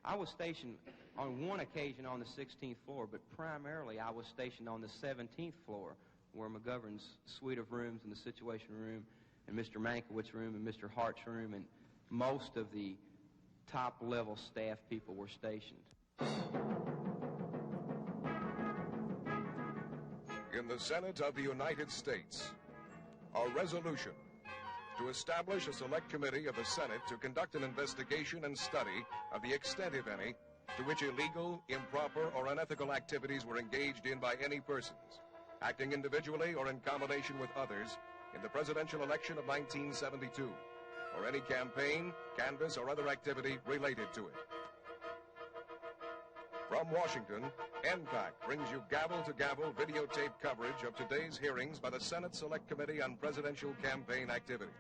I was stationed on one occasion on the 16th floor, but primarily I was stationed on the 17th floor, where McGovern's suite of rooms and the Situation Room and Mr. Mankiewicz's room and Mr. Hart's room and most of the top-level staff people were stationed. In the Senate of the United States, a resolution to establish a select committee of the Senate to conduct an investigation and study of the extent, if any, to which illegal, improper, or unethical activities were engaged in by any persons, acting individually or in combination with others, in the presidential election of 1972, or any campaign, canvass, or other activity related to it. From Washington, NPAC brings you gavel-to-gavel videotape coverage of today's hearings by the Senate Select Committee on Presidential Campaign Activities.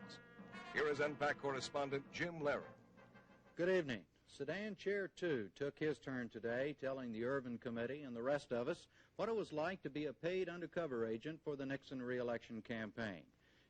Here is NPAC correspondent Jim Lehrer. Good evening. Sedan Chair 2 took his turn today telling the Irvin Committee and the rest of us what it was like to be a paid undercover agent for the Nixon re-election campain.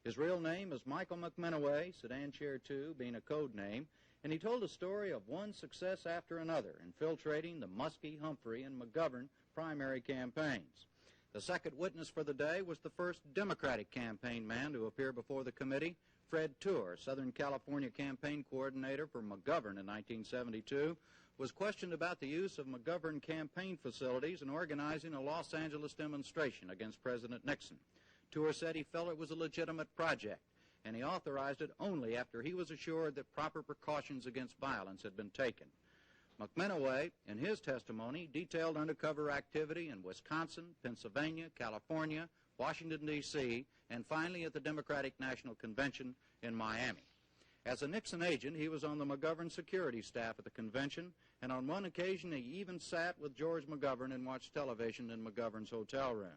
His real name is Michael McMinoway, Sedan Chair 2 being a code name, and he told a story of one success after another, infiltrating the Muskie, Humphrey, and McGovern primary campaigns. The second witness for the day was the first Democratic campaign man to appear before the committee, Fred Taugher, Southern California campaign coordinator for McGovern in 1972, was questioned about the use of McGovern campaign facilities in organizing a Los Angeles demonstration against President Nixon. Taugher said he felt it was a legitimate project, and he authorized it only after he was assured that proper precautions against violence had been taken. McMinoway, in his testimony, detailed undercover activity in Wisconsin, Pennsylvania, California, Washington, D.C., and finally at the Democratic National Convention in Miami. As a Nixon agent, he was on the McGovern security staff at the convention, and on one occasion he even sat with George McGovern and watched television in McGovern's hotel room.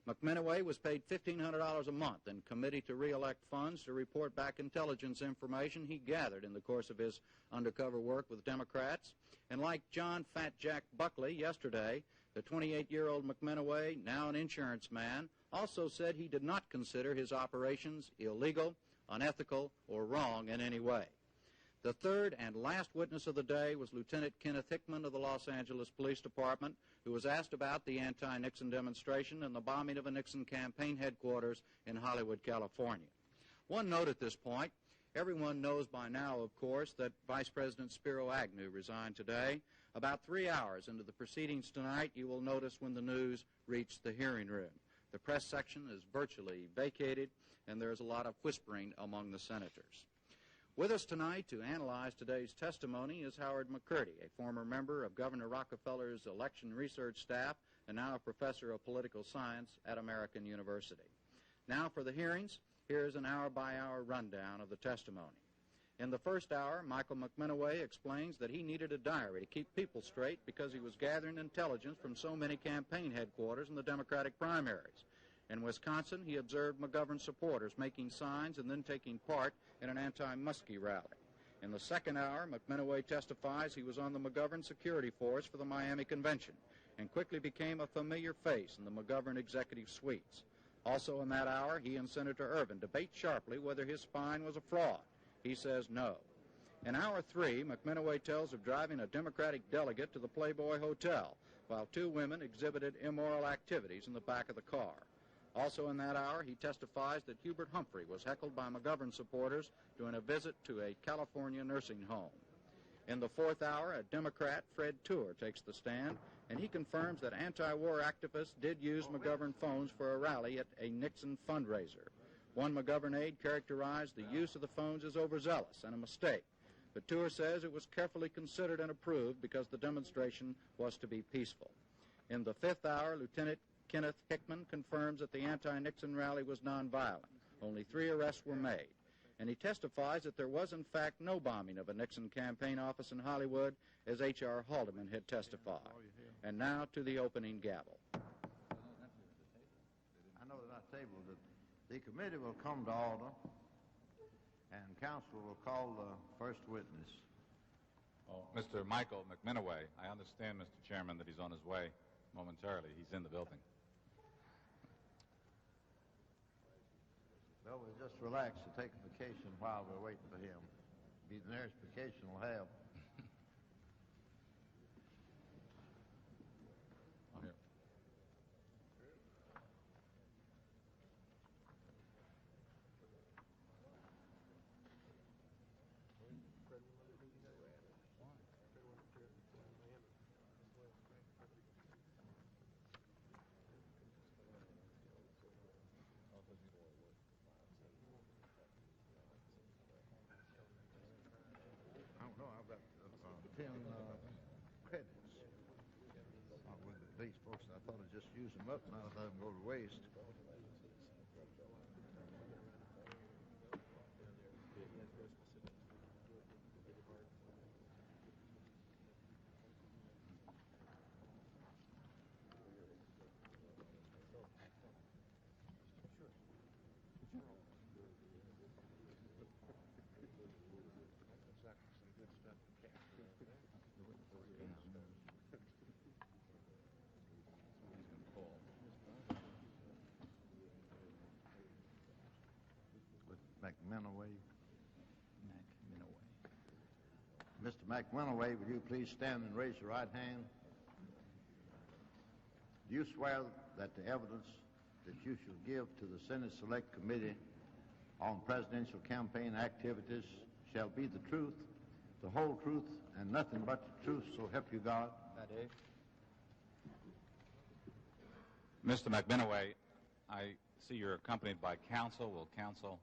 McMinoway was paid $1,500 a month and committed to re-elect funds to report back intelligence information he gathered in the course of his undercover work with Democrats. And like John Fat Jack Buckley yesterday, the 28-year-old McMinoway, now an insurance man, also said he did not consider his operations illegal, unethical, or wrong in any way. The third and last witness of the day was Lieutenant Kenneth Hickman of the Los Angeles Police Department, who was asked about the anti-Nixon demonstration and the bombing of a Nixon campaign headquarters in Hollywood, California. One note at this point, everyone knows by now, of course, that Vice President Spiro Agnew resigned today. About 3 hours into the proceedings tonight, you will notice when the news reached the hearing room. The press section is virtually vacated, and there's a lot of whispering among the senators. With us tonight to analyze today's testimony is Howard McCurdy, a former member of Governor Rockefeller's election research staff and now a professor of political science at American University. Now for the hearings, here's an hour-by-hour rundown of the testimony. In the first hour, Michael McMinoway explains that he needed a diary to keep people straight because he was gathering intelligence from so many campaign headquarters in the Democratic primaries. In Wisconsin, he observed McGovern supporters making signs and then taking part in an anti-Muskie rally. In the second hour, McMinoway testifies he was on the McGovern security force for the Miami Convention and quickly became a familiar face in the McGovern executive suites. Also in that hour, he and Senator Irvin debate sharply whether his spine was a fraud. He says no. In hour 3, McMinoway tells of driving a Democratic delegate to the Playboy Hotel while 2 women exhibited immoral activities in the back of the car. Also in that hour, he testifies that Hubert Humphrey was heckled by McGovern supporters during a visit to a California nursing home. In the fourth hour, a Democrat, Fred Taugher, takes the stand, and he confirms that anti-war activists did use McGovern phones for a rally at a Nixon fundraiser. One McGovern aide characterized the use of the phones as overzealous and a mistake, but Taugher says it was carefully considered and approved because the demonstration was to be peaceful. In the fifth hour, Lieutenant Kenneth Hickman confirms that the anti-Nixon rally was nonviolent. Only 3 arrests were made. And he testifies that there was, in fact, no bombing of a Nixon campaign office in Hollywood, as H.R. Haldeman had testified. And now to the opening gavel. I know they're not tabled. The committee will come to order, and counsel will call the first witness. Oh, Mr. Michael McMinoway, I understand, Mr. Chairman, that he's on his way momentarily. He's in the building. Well, we'll just relax and take a vacation while we're waiting for him. Be the nearest vacation we'll have. course, I thought I'd just use them up, not let them go to waste. McMinoway. Mr. McMinoway, will you please stand and raise your right hand? Do you swear that the evidence that you shall give to the Senate Select Committee on presidential campaign activities shall be the truth, the whole truth, and nothing but the truth, so help you God? I do. Mr. McMinoway, I see you're accompanied by counsel. Will counsel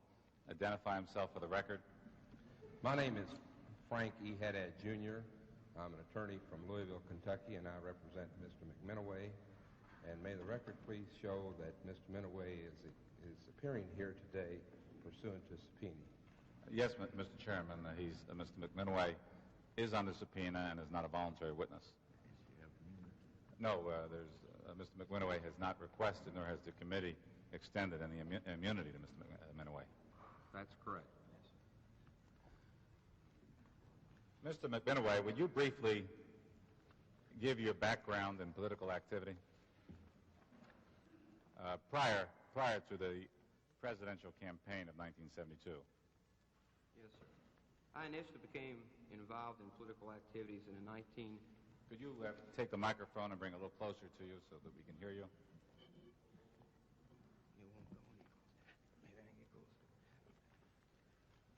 identify himself for the record? My name is Frank E. Haddad, Jr. I'm an attorney from Louisville, Kentucky, and I represent Mr. McMinoway. And may the record please show that Mr. McMinoway is appearing here today pursuant to subpoena. Yes, Mr. Chairman. Mr. McMinoway is under subpoena and is not a voluntary witness. No, Mr. McMinoway has not requested, nor has the committee extended any immunity to Mr. McMinoway. That's correct. Mr. McMinoway, would you briefly give your background in political activity prior to the presidential campaign of 1972? Yes, sir. I initially became involved in political activities in the Could you take the microphone and bring it a little closer to you so that we can hear you?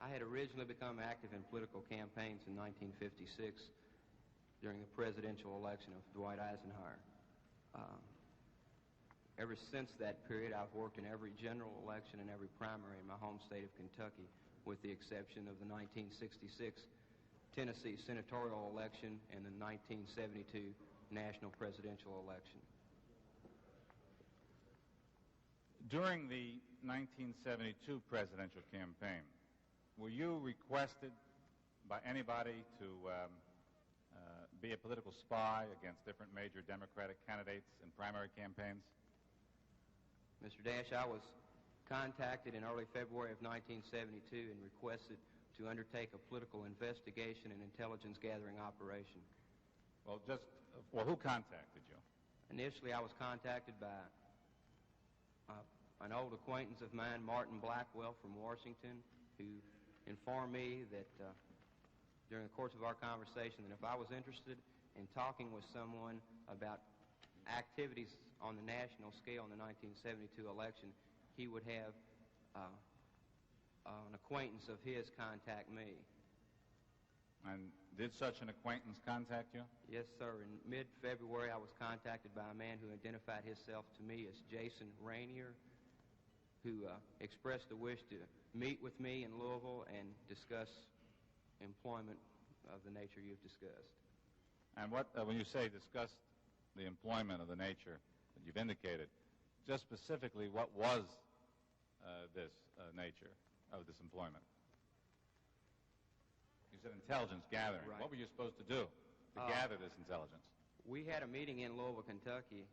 I had originally become active in political campaigns in 1956 during the presidential election of Dwight Eisenhower. Ever since that period, I've worked in every general election and every primary in my home state of Kentucky, with the exception of the 1966 Tennessee senatorial election and the 1972 national presidential election. During the 1972 presidential campaign, were you requested by anybody to be a political spy against different major Democratic candidates in primary campaigns? Mr. Dash, I was contacted in early February of 1972 and requested to undertake a political investigation and intelligence gathering operation. Well, who contacted you? Initially, I was contacted by an old acquaintance of mine, Martin Blackwell from Washington, who informed me that during the course of our conversation that if I was interested in talking with someone about activities on the national scale in the 1972 election, he would have an acquaintance of his contact me. And did such an acquaintance contact you? Yes, sir. In mid-February, I was contacted by a man who identified himself to me as Jason Rainier, who expressed the wish to meet with me in Louisville and discuss employment of the nature you've discussed. And what, when you say discuss the employment of the nature that you've indicated, just specifically, what was this nature of this employment? You said intelligence gathering. Right. What were you supposed to do to gather this intelligence? We had a meeting in Louisville, Kentucky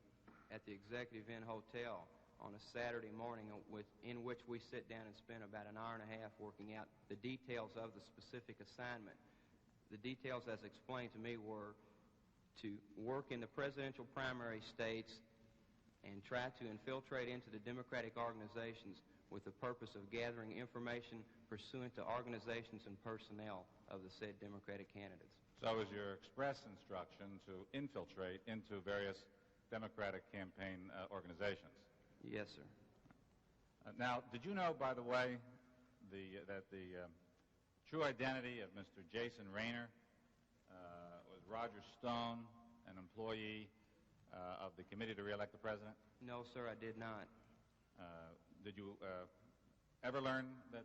at the Executive Inn Hotel on a Saturday morning in which we sit down and spend about an hour and a half working out the details of the specific assignment. The details, as explained to me, were to work in the presidential primary states and try to infiltrate into the Democratic organizations with the purpose of gathering information pursuant to organizations and personnel of the said Democratic candidates. So it was your express instruction to infiltrate into various Democratic campaign organizations? Yes, sir. Now, did you know, by the way, that the true identity of Mr. Jason Rainier was Roger Stone, an employee of the Committee to Re-elect the President? No, sir, I did not. Did you ever learn that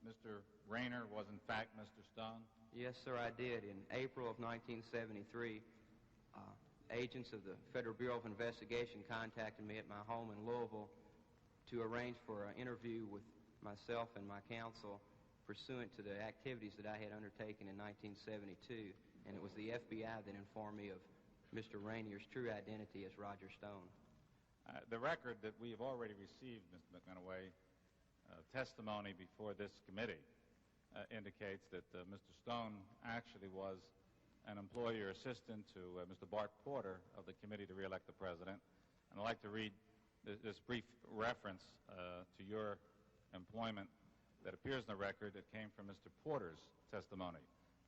Mr. Rainier was, in fact, Mr. Stone? Yes, sir, I did. In April of 1973, agents of the Federal Bureau of Investigation contacted me at my home in Louisville to arrange for an interview with myself and my counsel pursuant to the activities that I had undertaken in 1972, and it was the FBI that informed me of Mr. Rainier's true identity as Roger Stone. The record that we have already received, Mr. McMinoway, testimony before this committee indicates that Mr. Stone actually was an employee or assistant to Mr. Bart Porter of the Committee to Re-elect the President. And I'd like to read this brief reference to your employment that appears in the record that came from Mr. Porter's testimony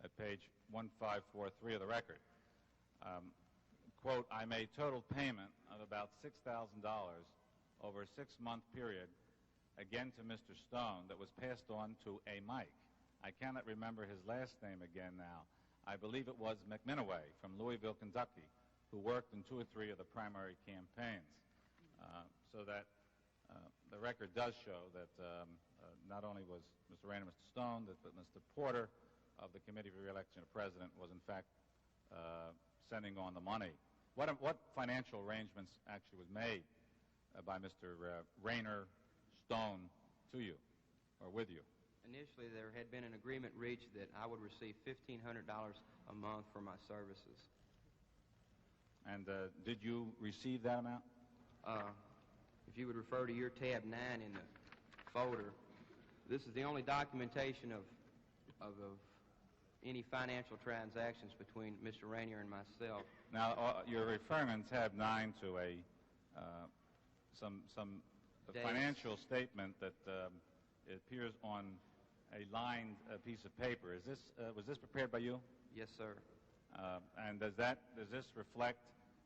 at page 1543 of the record. Quote, I made total payment of about $6,000 over a 6-month period, again to Mr. Stone, that was passed on to a Mike. I cannot remember his last name again now. I believe it was McMinoway from Louisville, Kentucky, who worked in 2 or 3 of the primary campaigns. So that the record does show that not only was Mr. Rainier Mr. Stone, but Mr. Porter of the Committee for Re-election of President was in fact sending on the money. What financial arrangements actually was made by Mr. Rainier Stone to you, or with you? Initially, there had been an agreement reached that I would receive $1,500 a month for my services. And did you receive that amount? If you would refer to your tab 9 in the folder, this is the only documentation of any financial transactions between Mr. Rainier and myself. Now, you're referring in tab 9 to some financial statement that it appears on a lined piece of paper. Is this was this prepared by you? Yes, sir. And does this reflect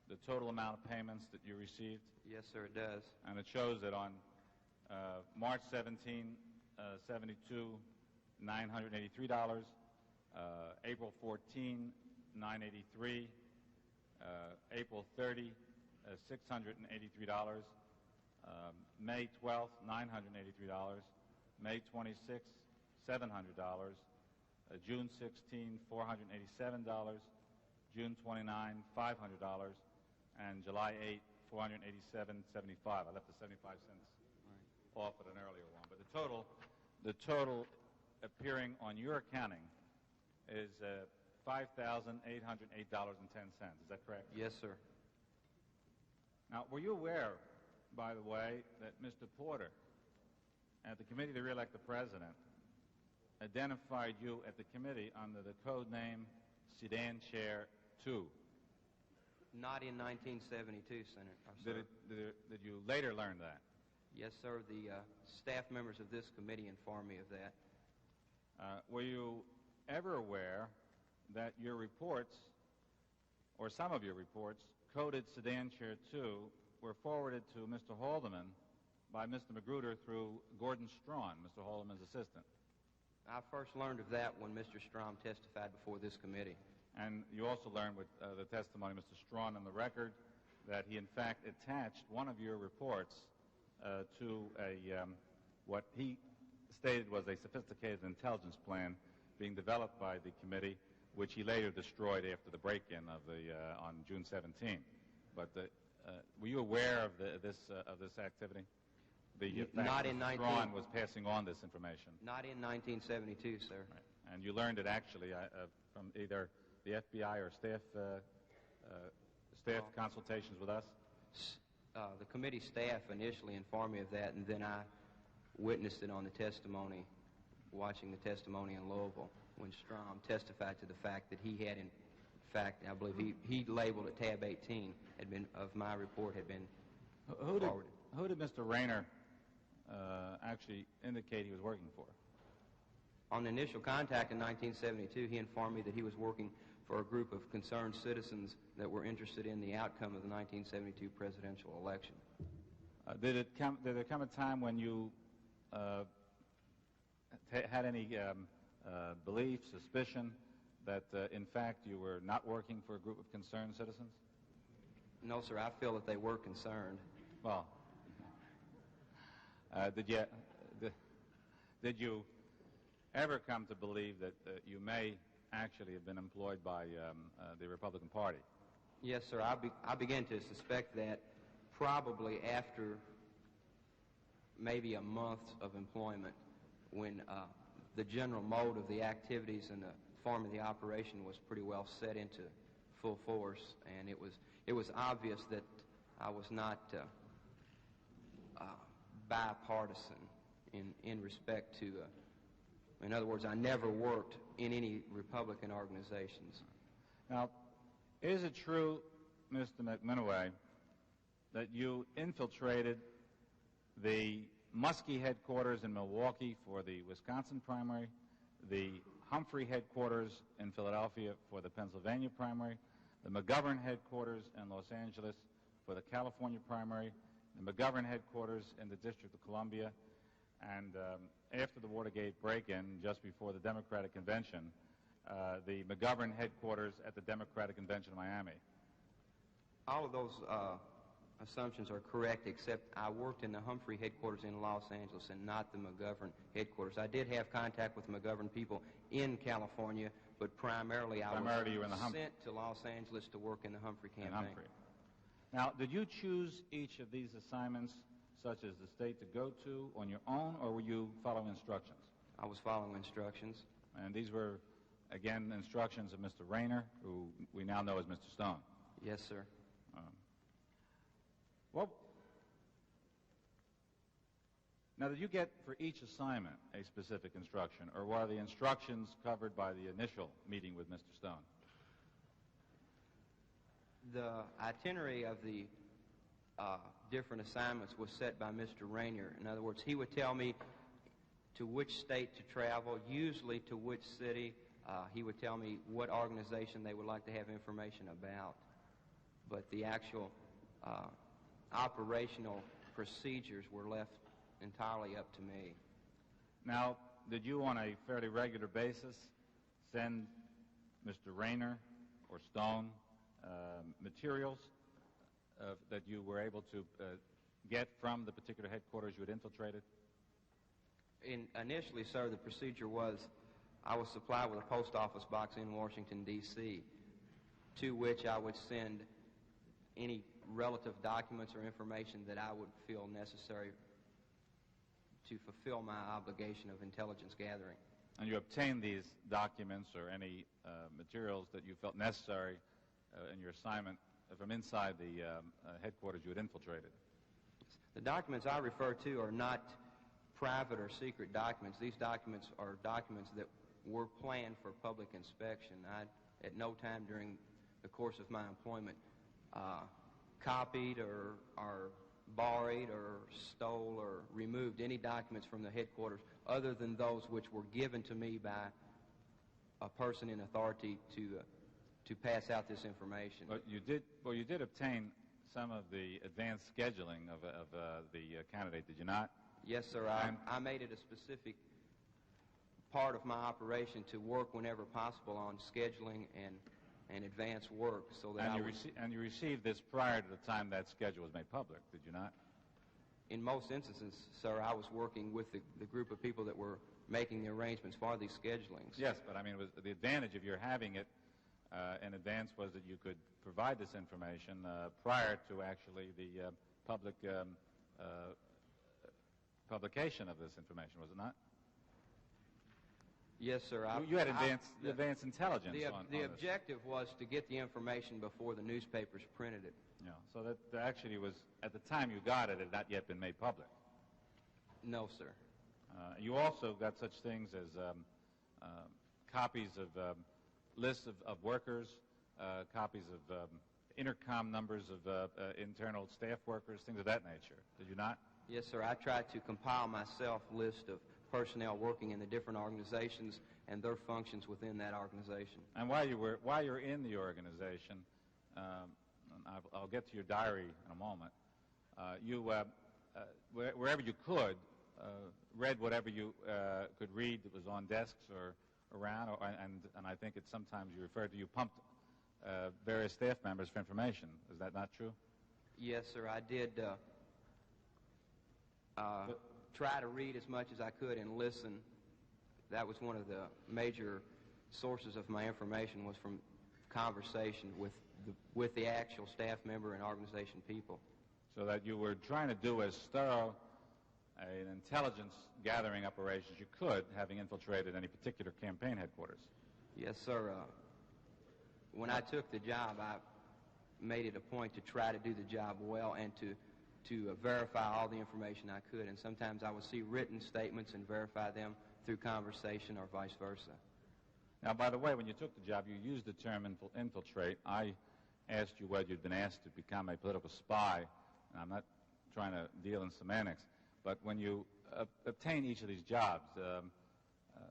the total amount of payments that you received? Yes, sir, it does. And it shows that on March 17, 72, $983. April 14, $983. April 30, $683. May 12th, $983. May 26th, $700. June 16, $487. June 29, $500. And July 8, $487.75. I left the 75 cents off at an earlier one. But the total appearing on your accounting is $5,808.10. Is that correct? Yes, sir. Now, were you aware, by the way, that Mr. Porter, at the Committee to Re-elect the President, identified you at the committee under the code name Sedan Chair 2? Not in 1972, Senator. Did you later learn that? Yes, sir. The staff members of this committee informed me of that. Were you ever aware that your reports, or some of your reports, coded Sedan Chair 2, were forwarded to Mr. Haldeman by Mr. Magruder through Gordon Strawn, Mr. Haldeman's assistant? I first learned of that when Mr. Strawn testified before this committee. And you also learned with the testimony of Mr. Strawn on the record that he, in fact, attached one of your reports to what he stated was a sophisticated intelligence plan being developed by the committee, which he later destroyed after the break-in on June 17. But were you aware of this activity? Not in Strawn was passing on this information. Not in 1972, sir. Right. And you learned it actually from either the FBI or staff consultations with us? The committee staff initially informed me of that, and then I witnessed it on the testimony, watching the testimony in Louisville, when Strawn testified to the fact that he had, in fact, I believe he labeled it tab 18 of my report had been forwarded. Who did Mr. Rainier actually indicate he was working for? On the initial contact in 1972, he informed me that he was working for a group of concerned citizens that were interested in the outcome of the 1972 presidential election. Did there come a time when you had any belief, suspicion that, in fact, you were not working for a group of concerned citizens? No, sir. I feel that they were concerned. Well, did you ever come to believe that you may actually have been employed by the Republican Party? Yes, sir. I began to suspect that probably after maybe a month of employment, when the general mode of the activities and the form of the operation was pretty well set into full force, and it was obvious that I was not bipartisan in respect to, in other words, I never worked in any Republican organizations. Now, is it true, Mr. McMinoway, that you infiltrated the Muskie headquarters in Milwaukee for the Wisconsin primary, the Humphrey headquarters in Philadelphia for the Pennsylvania primary, the McGovern headquarters in Los Angeles for the California primary, the McGovern headquarters in the District of Columbia, and after the Watergate break-in, just before the Democratic Convention, the McGovern headquarters at the Democratic Convention in Miami? All of those assumptions are correct, except I worked in the Humphrey headquarters in Los Angeles and not the McGovern headquarters. I did have contact with McGovern people in California, but primarily I was sent to Los Angeles to work in the Humphrey campaign. Now, did you choose each of these assignments, such as the state to go to, on your own, or were you following instructions? I was following instructions. And these were, again, instructions of Mr. Rayner, who we now know as Mr. Stone. Yes, sir. Well, now, did you get for each assignment a specific instruction, or were the instructions covered by the initial meeting with Mr. Stone? The itinerary of the different assignments was set by Mr. Rayner. In other words, he would tell me to which state to travel, usually to which city. He would tell me what organization they would like to have information about. But the actual operational procedures were left entirely up to me. Now, did you on a fairly regular basis send Mr. Rayner or Stone materials that you were able to get from the particular headquarters you had infiltrated? Initially, sir, the procedure was I was supplied with a post office box in Washington, D.C., to which I would send any relative documents or information that I would feel necessary to fulfill my obligation of intelligence gathering. And you obtained these documents or any materials that you felt necessary in your assignment from inside the headquarters you had infiltrated? The documents I refer to are not private or secret documents. These documents are documents that were planned for public inspection. I, at no time during the course of my employment, copied or borrowed or stole or removed any documents from the headquarters other than those which were given to me by a person in authority to pass out this information. But you did obtain some of the advanced scheduling of the candidate, did you not? Yes, sir. I made it a specific part of my operation to work whenever possible on scheduling and advanced work, so that and you received this prior to the time that schedule was made public, did you not? In most instances, sir, I was working with the group of people that were making the arrangements for these schedulings. Yes, but I mean, the advantage of your having it in advance was that you could provide this information prior to actually the public publication of this information, was it not? Yes, sir. You had advanced intelligence on the objective was to get the information before the newspapers printed it. Yeah, so that actually was, at the time you got it, it had not yet been made public. No, sir. You also got such things as copies of lists of workers, copies of intercom numbers of internal staff workers, things of that nature. Did you not? Yes, sir. I tried to compile myself a list of personnel working in the different organizations and their functions within that organization. And while you're in the organization, I'll get to your diary in a moment. You, wherever you could, read whatever you could read that was on desks or around, and I think it's sometimes you referred to, you pumped various staff members for information. Is that not true? Yes, sir. I did try to read as much as I could and listen. That was one of the major sources of my information, was from conversation with with the actual staff member and organization people. So that you were trying to do as thorough an intelligence gathering operation as you could, having infiltrated any particular campaign headquarters. Yes, sir. When I took the job, I made it a point to try to do the job well and to verify all the information I could. And sometimes I would see written statements and verify them through conversation or vice versa. Now, by the way, when you took the job, you used the term infiltrate. I asked you whether you'd been asked to become a political spy, and I'm not trying to deal in semantics, but when you obtain each of these jobs,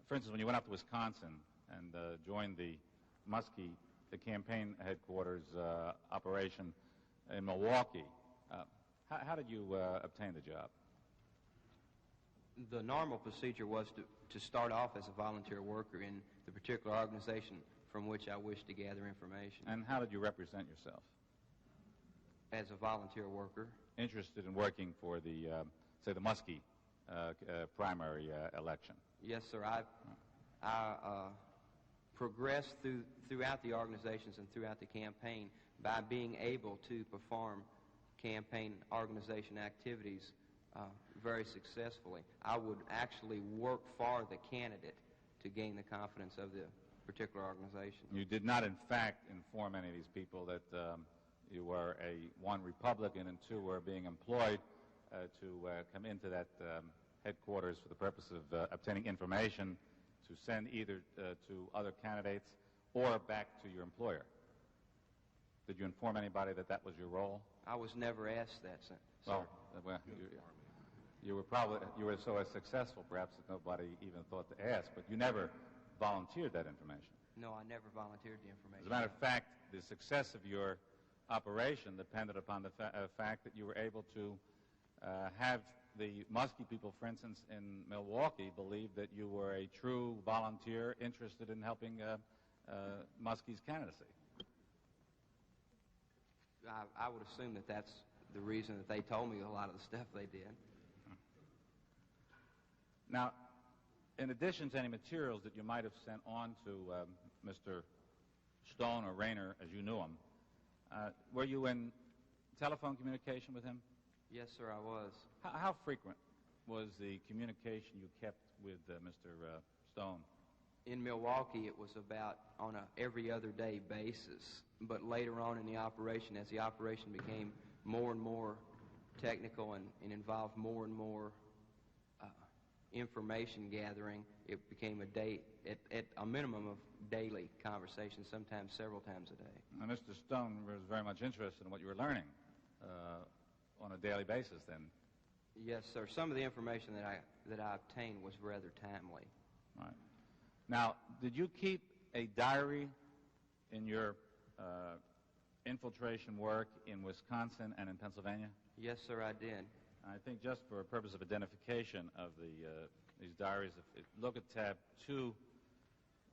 for instance, when you went up to Wisconsin and joined the Muskie, the campaign headquarters operation in Milwaukee, how did you obtain the job? The normal procedure was to start off as a volunteer worker in the particular organization from which I wished to gather information. And how did you represent yourself? As a volunteer worker. Interested in working for the, say, the Muskie primary election? Yes, sir. I progressed throughout the organizations and throughout the campaign by being able to perform campaign organization activities very successfully. I would actually work for the candidate to gain the confidence of the particular organization. You did not, in fact, inform any of these people that you were one, Republican, and two, were being employed to come into that headquarters for the purpose of obtaining information to send either to other candidates or back to your employer. Did you inform anybody that that was your role? I was never asked that, sir. Well, you were so successful, perhaps, that nobody even thought to ask, but you never volunteered that information. No, I never volunteered the information. As a matter of fact, the success of your operation depended upon the fact that you were able to have the Muskie people, for instance, in Milwaukee, believe that you were a true volunteer interested in helping Muskie's candidacy. I would assume that that's the reason that they told me a lot of the stuff they did. Now, in addition to any materials that you might have sent on to Mr. Stone or Rayner, as you knew him, were you in telephone communication with him? Yes, sir, I was. How frequent was the communication you kept with Mr. Stone? In Milwaukee, it was about on a every other day basis. But later on in the operation, as the operation became more and more technical and involved more and more information gathering, it became at a minimum of daily conversation, sometimes several times a day. Now, Mr. Stone was very much interested in what you were learning on a daily basis then. Yes, sir. Some of the information that I obtained was rather timely. Right. Now, did you keep a diary in your infiltration work in Wisconsin and in Pennsylvania? Yes, sir, I did. I think just for a purpose of identification of these diaries, if look at tab 2,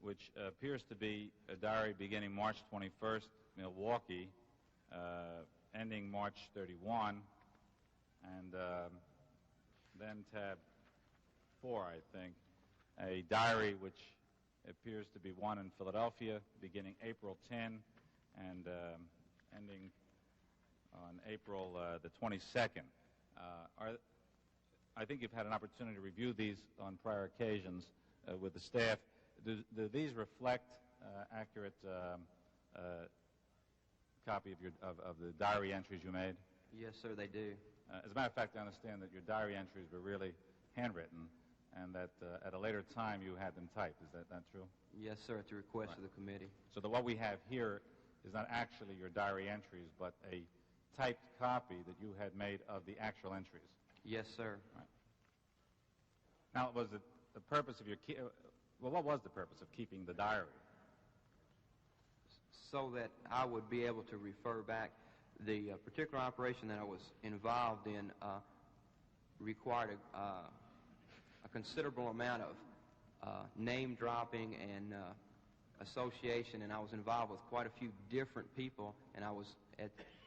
which appears to be a diary beginning March 21st, Milwaukee, ending March 31, and then tab 4, I think, a diary which appears to be one in Philadelphia, beginning April 10 and ending on April the 22nd. I think you've had an opportunity to review these on prior occasions with the staff. Do these reflect accurate copy of the diary entries you made? Yes, sir, they do. As a matter of fact, I understand that your diary entries were really handwritten and that at a later time you had them typed. Is that not true? Yes, sir, at the request of the committee. So what we have here is not actually your diary entries, but a typed copy that you had made of the actual entries. Yes, sir. Right. Now, was it the purpose of your what was the purpose of keeping the diary? So that I would be able to refer back. The particular operation that I was involved in required a considerable amount of name dropping and association, and I was involved with quite a few different people, and I was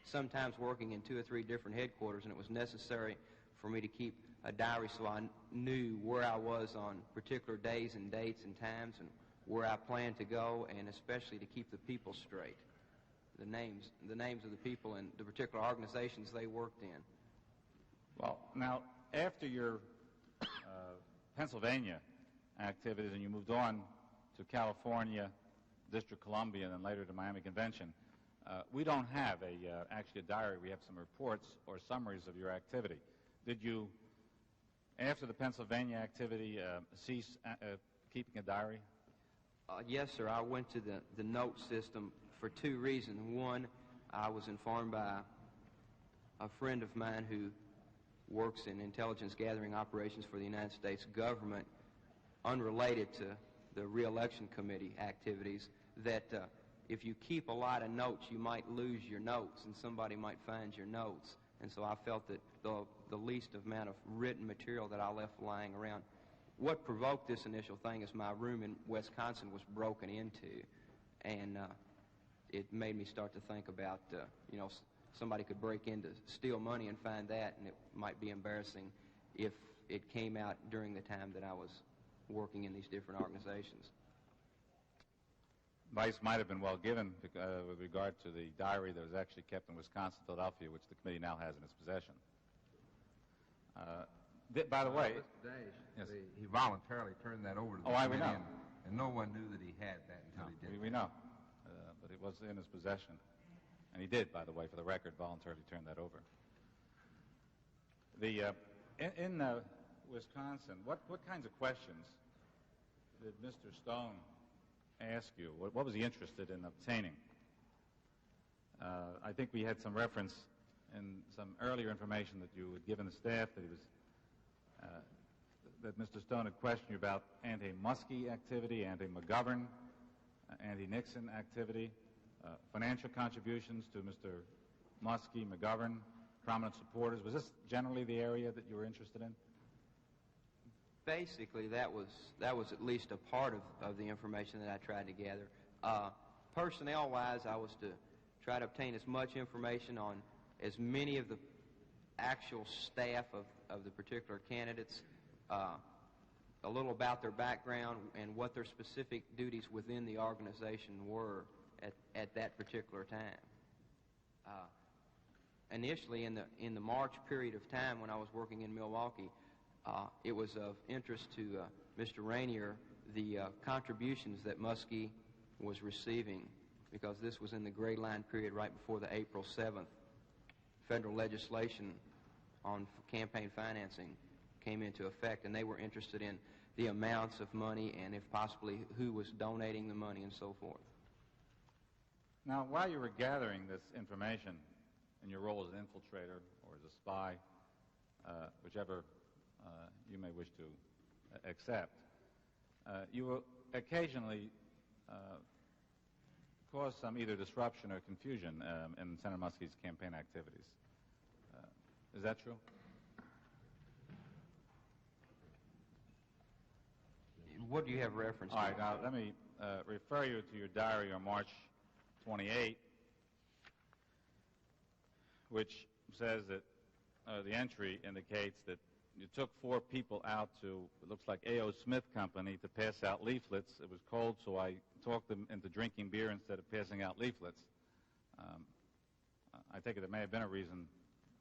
sometimes working in 2 or 3 different headquarters, and it was necessary for me to keep a diary so I knew where I was on particular days and dates and times and where I planned to go, and especially to keep the people straight. the names of the people and the particular organizations they worked in. Well, now, after your Pennsylvania activities and you moved on to California, District of Columbia, and then later to Miami Convention, we don't have actually a diary. We have some reports or summaries of your activity. Did you, after the Pennsylvania activity, cease keeping a diary? Yes, sir. I went to the note system for two reasons. One, I was informed by a friend of mine who works in intelligence gathering operations for the United States government, unrelated to the re-election committee activities, that if you keep a lot of notes, you might lose your notes and somebody might find your notes. And so I felt that the least amount of written material that I left lying around. What provoked this initial thing is my room in Wisconsin was broken into, and it made me start to think about, somebody could break in to steal money and find that, and it might be embarrassing if it came out during the time that I was working in these different organizations. Advice might have been well given with regard to the diary that was actually kept in Wisconsin, Philadelphia, which the committee now has in its possession. By the way, Mr. Dash, yes. He voluntarily turned that over to the we committee, know. and no one knew that he had that until he did. We know, but it was in his possession. And he did, by the way, for the record, voluntarily turn that over. In Wisconsin, what kinds of questions did Mr. Stone ask you? What was he interested in obtaining? I think we had some reference in some earlier information that you had given the staff that he was that Mr. Stone had questioned you about anti-Muskie activity, anti-McGovern, anti-Nixon activity, financial contributions to Mr. Muskie, McGovern, prominent supporters. Was this generally the area that you were interested in? Basically, that was at least a part of the information that I tried to gather. Personnel-wise, I was to try to obtain as much information on as many of the actual staff of the particular candidates, a little about their background and what their specific duties within the organization were at that particular time. Initially, in the March period of time when I was working in Milwaukee, it was of interest to Mr. Rainier the contributions that Muskie was receiving, because this was in the gray line period right before the April 7th federal legislation on campaign financing came into effect, and they were interested in the amounts of money and, if possibly, who was donating the money and so forth. Now, while you were gathering this information in your role as an infiltrator or as a spy, whichever you may wish to accept, you will occasionally cause some either disruption or confusion in Senator Muskie's campaign activities. Is that true? What do you have reference to? All right, now let me refer you to your diary on March 28, which says that the entry indicates that you took 4 people out to, it looks like A.O. Smith Company, to pass out leaflets. It was cold, so I talked them into drinking beer instead of passing out leaflets. I take it there may have been a reason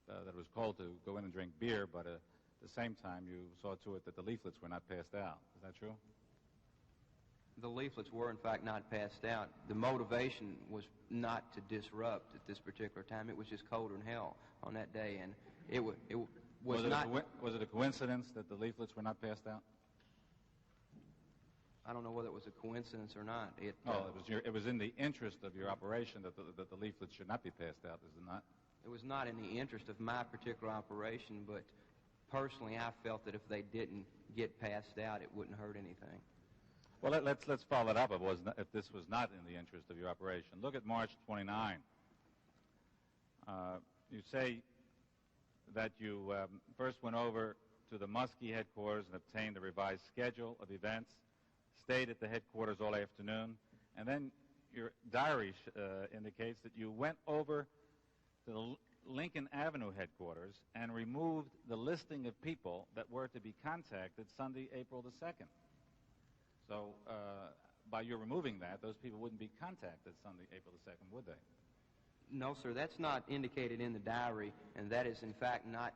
that it was cold to go in and drink beer, but at the same time you saw to it that the leaflets were not passed out. Is that true? The leaflets were, in fact, not passed out. The motivation was not to disrupt at this particular time. It was just colder than hell on that day, and was it a coincidence that the leaflets were not passed out? I don't know whether it was a coincidence or not. It was in the interest of your operation that the leaflets should not be passed out, is it not? It was not in the interest of my particular operation, but personally I felt that if they didn't get passed out, it wouldn't hurt anything. Well, let's follow it up if this was not in the interest of your operation. Look at March 29. You say that you first went over to the Muskie headquarters and obtained a revised schedule of events, stayed at the headquarters all afternoon, and then your diary indicates that you went over to the Lincoln Avenue headquarters and removed the listing of people that were to be contacted Sunday, April the 2nd. So by your removing that, those people wouldn't be contacted Sunday, April the 2nd, would they? No, sir, that's not indicated in the diary, and that is in fact not,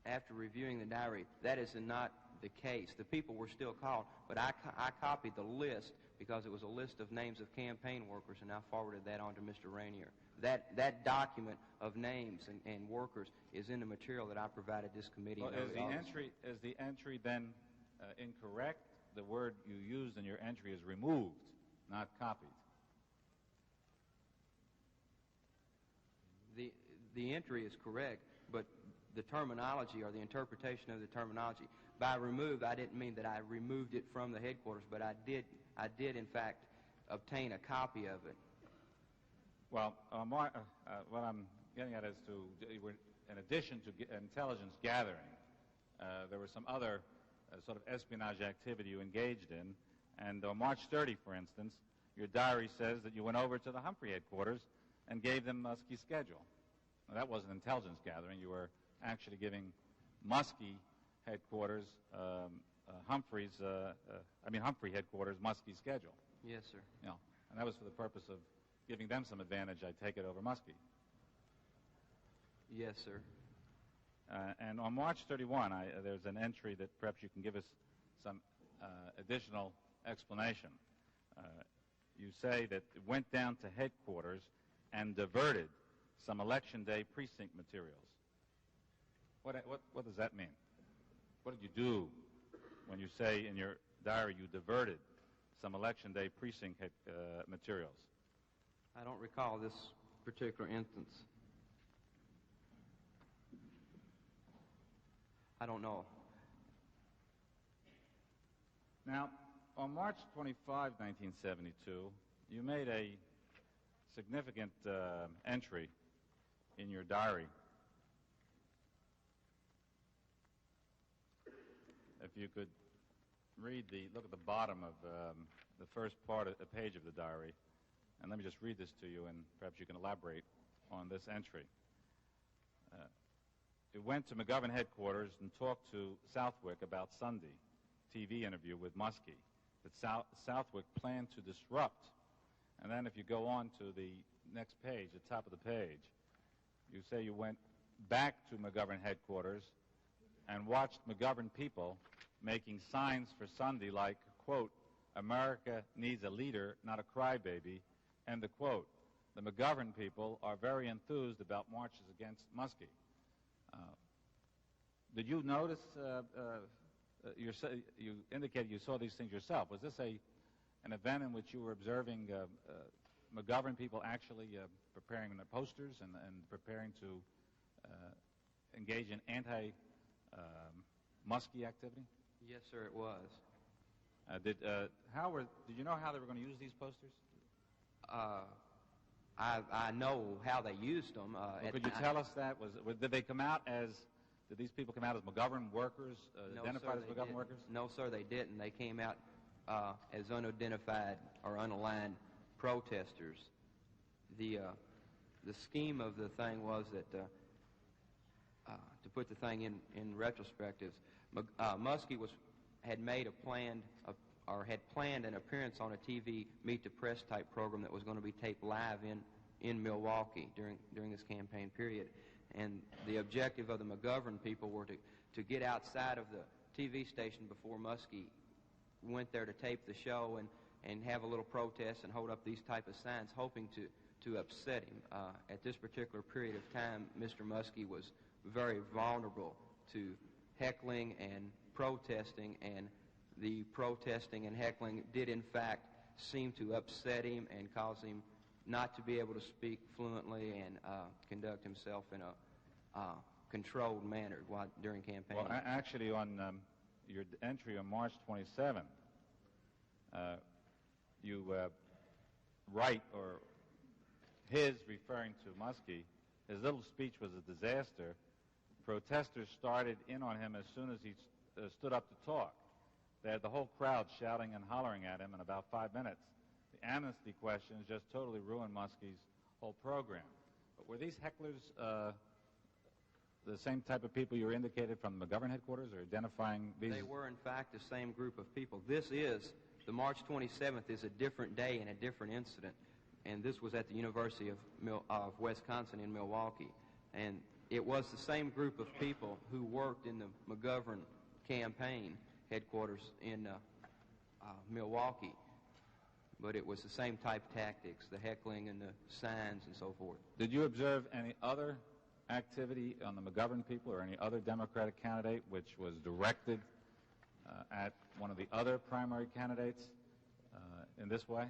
after reviewing the diary, that is not the case. The people were still called, but I copied the list because it was a list of names of campaign workers, and I forwarded that on to Mr. Rainier. That document of names and workers is in the material that I provided this committee. Well, is the entry then incorrect? The word you used in your entry is removed, not copied. The entry is correct, but the terminology or the interpretation of the terminology, by removed, I didn't mean that I removed it from the headquarters, but I did in fact obtain a copy of it. Well, what I'm getting at is in addition to intelligence gathering, there was some other sort of espionage activity you engaged in, and on March 30, for instance, your diary says that you went over to the Humphrey headquarters and gave them Muskie's schedule. Now, that wasn't intelligence gathering. You were actually giving Muskie headquarters, Humphrey headquarters, Muskie's schedule. Yes, sir. You know, and that was for the purpose of giving them some advantage, I take it, over Muskie. Yes, sir. And on March 31, there's an entry that perhaps you can give us some additional explanation. You say that it went down to headquarters and diverted some Election Day precinct materials. What does that mean? What did you do when you say in your diary you diverted some Election Day precinct materials? I don't recall this particular instance. I don't know. Now, on March 25, 1972, you made a significant entry in your diary. If you could look at the bottom of the first page of the diary, and let me just read this to you, and perhaps you can elaborate on this entry. It went to McGovern headquarters and talked to Southwick about Sunday TV interview with Muskie, that Southwick planned to disrupt. And then if you go on to the next page, the top of the page, you say you went back to McGovern headquarters and watched McGovern people making signs for Sunday like, quote, "America needs a leader, not a crybaby," end of quote. The McGovern people are very enthused about marches against Muskie. Did you notice, you indicated you saw these things yourself. Was this an event in which you were observing McGovern people actually preparing their posters and preparing to engage in anti-Muskie activity? Yes, sir, it was. Did you know how they were going to use these posters? I know how they used them. Could you tell us that? Did these people come out as McGovern workers, No, identified sir, as they McGovern didn't. workers? No, sir, they didn't. They came out as unidentified or unaligned protesters. The scheme of the thing was that, to put the thing in retrospective, Muskie had planned an appearance on a TV Meet the Press type program that was going to be taped live in Milwaukee during this campaign period. And the objective of the McGovern people were to get outside of the TV station before Muskie went there to tape the show and have a little protest and hold up these type of signs, hoping to upset him. At this particular period of time, Mr. Muskie was very vulnerable to heckling and protesting, and the protesting and heckling did in fact seem to upset him and cause him not to be able to speak fluently and conduct himself in a controlled manner during campaign. Well, actually, on your entry on March 27, you write, or his referring to Muskie, his little speech was a disaster. Protesters started in on him as soon as he stood up to talk. They had the whole crowd shouting and hollering at him in about 5 minutes. The amnesty questions just totally ruined Muskie's whole program. But were these hecklers the same type of people you indicated from the McGovern headquarters, or identifying these? They were, in fact, the same group of people. The March 27th is a different day and a different incident. and this was at the University of Wisconsin in Milwaukee. And it was the same group of people who worked in the McGovern campaign headquarters in Milwaukee. But it was the same type of tactics, the heckling and the signs and so forth. Did you observe any other activity on the McGovern people or any other Democratic candidate which was directed at one of the other primary candidates in this way?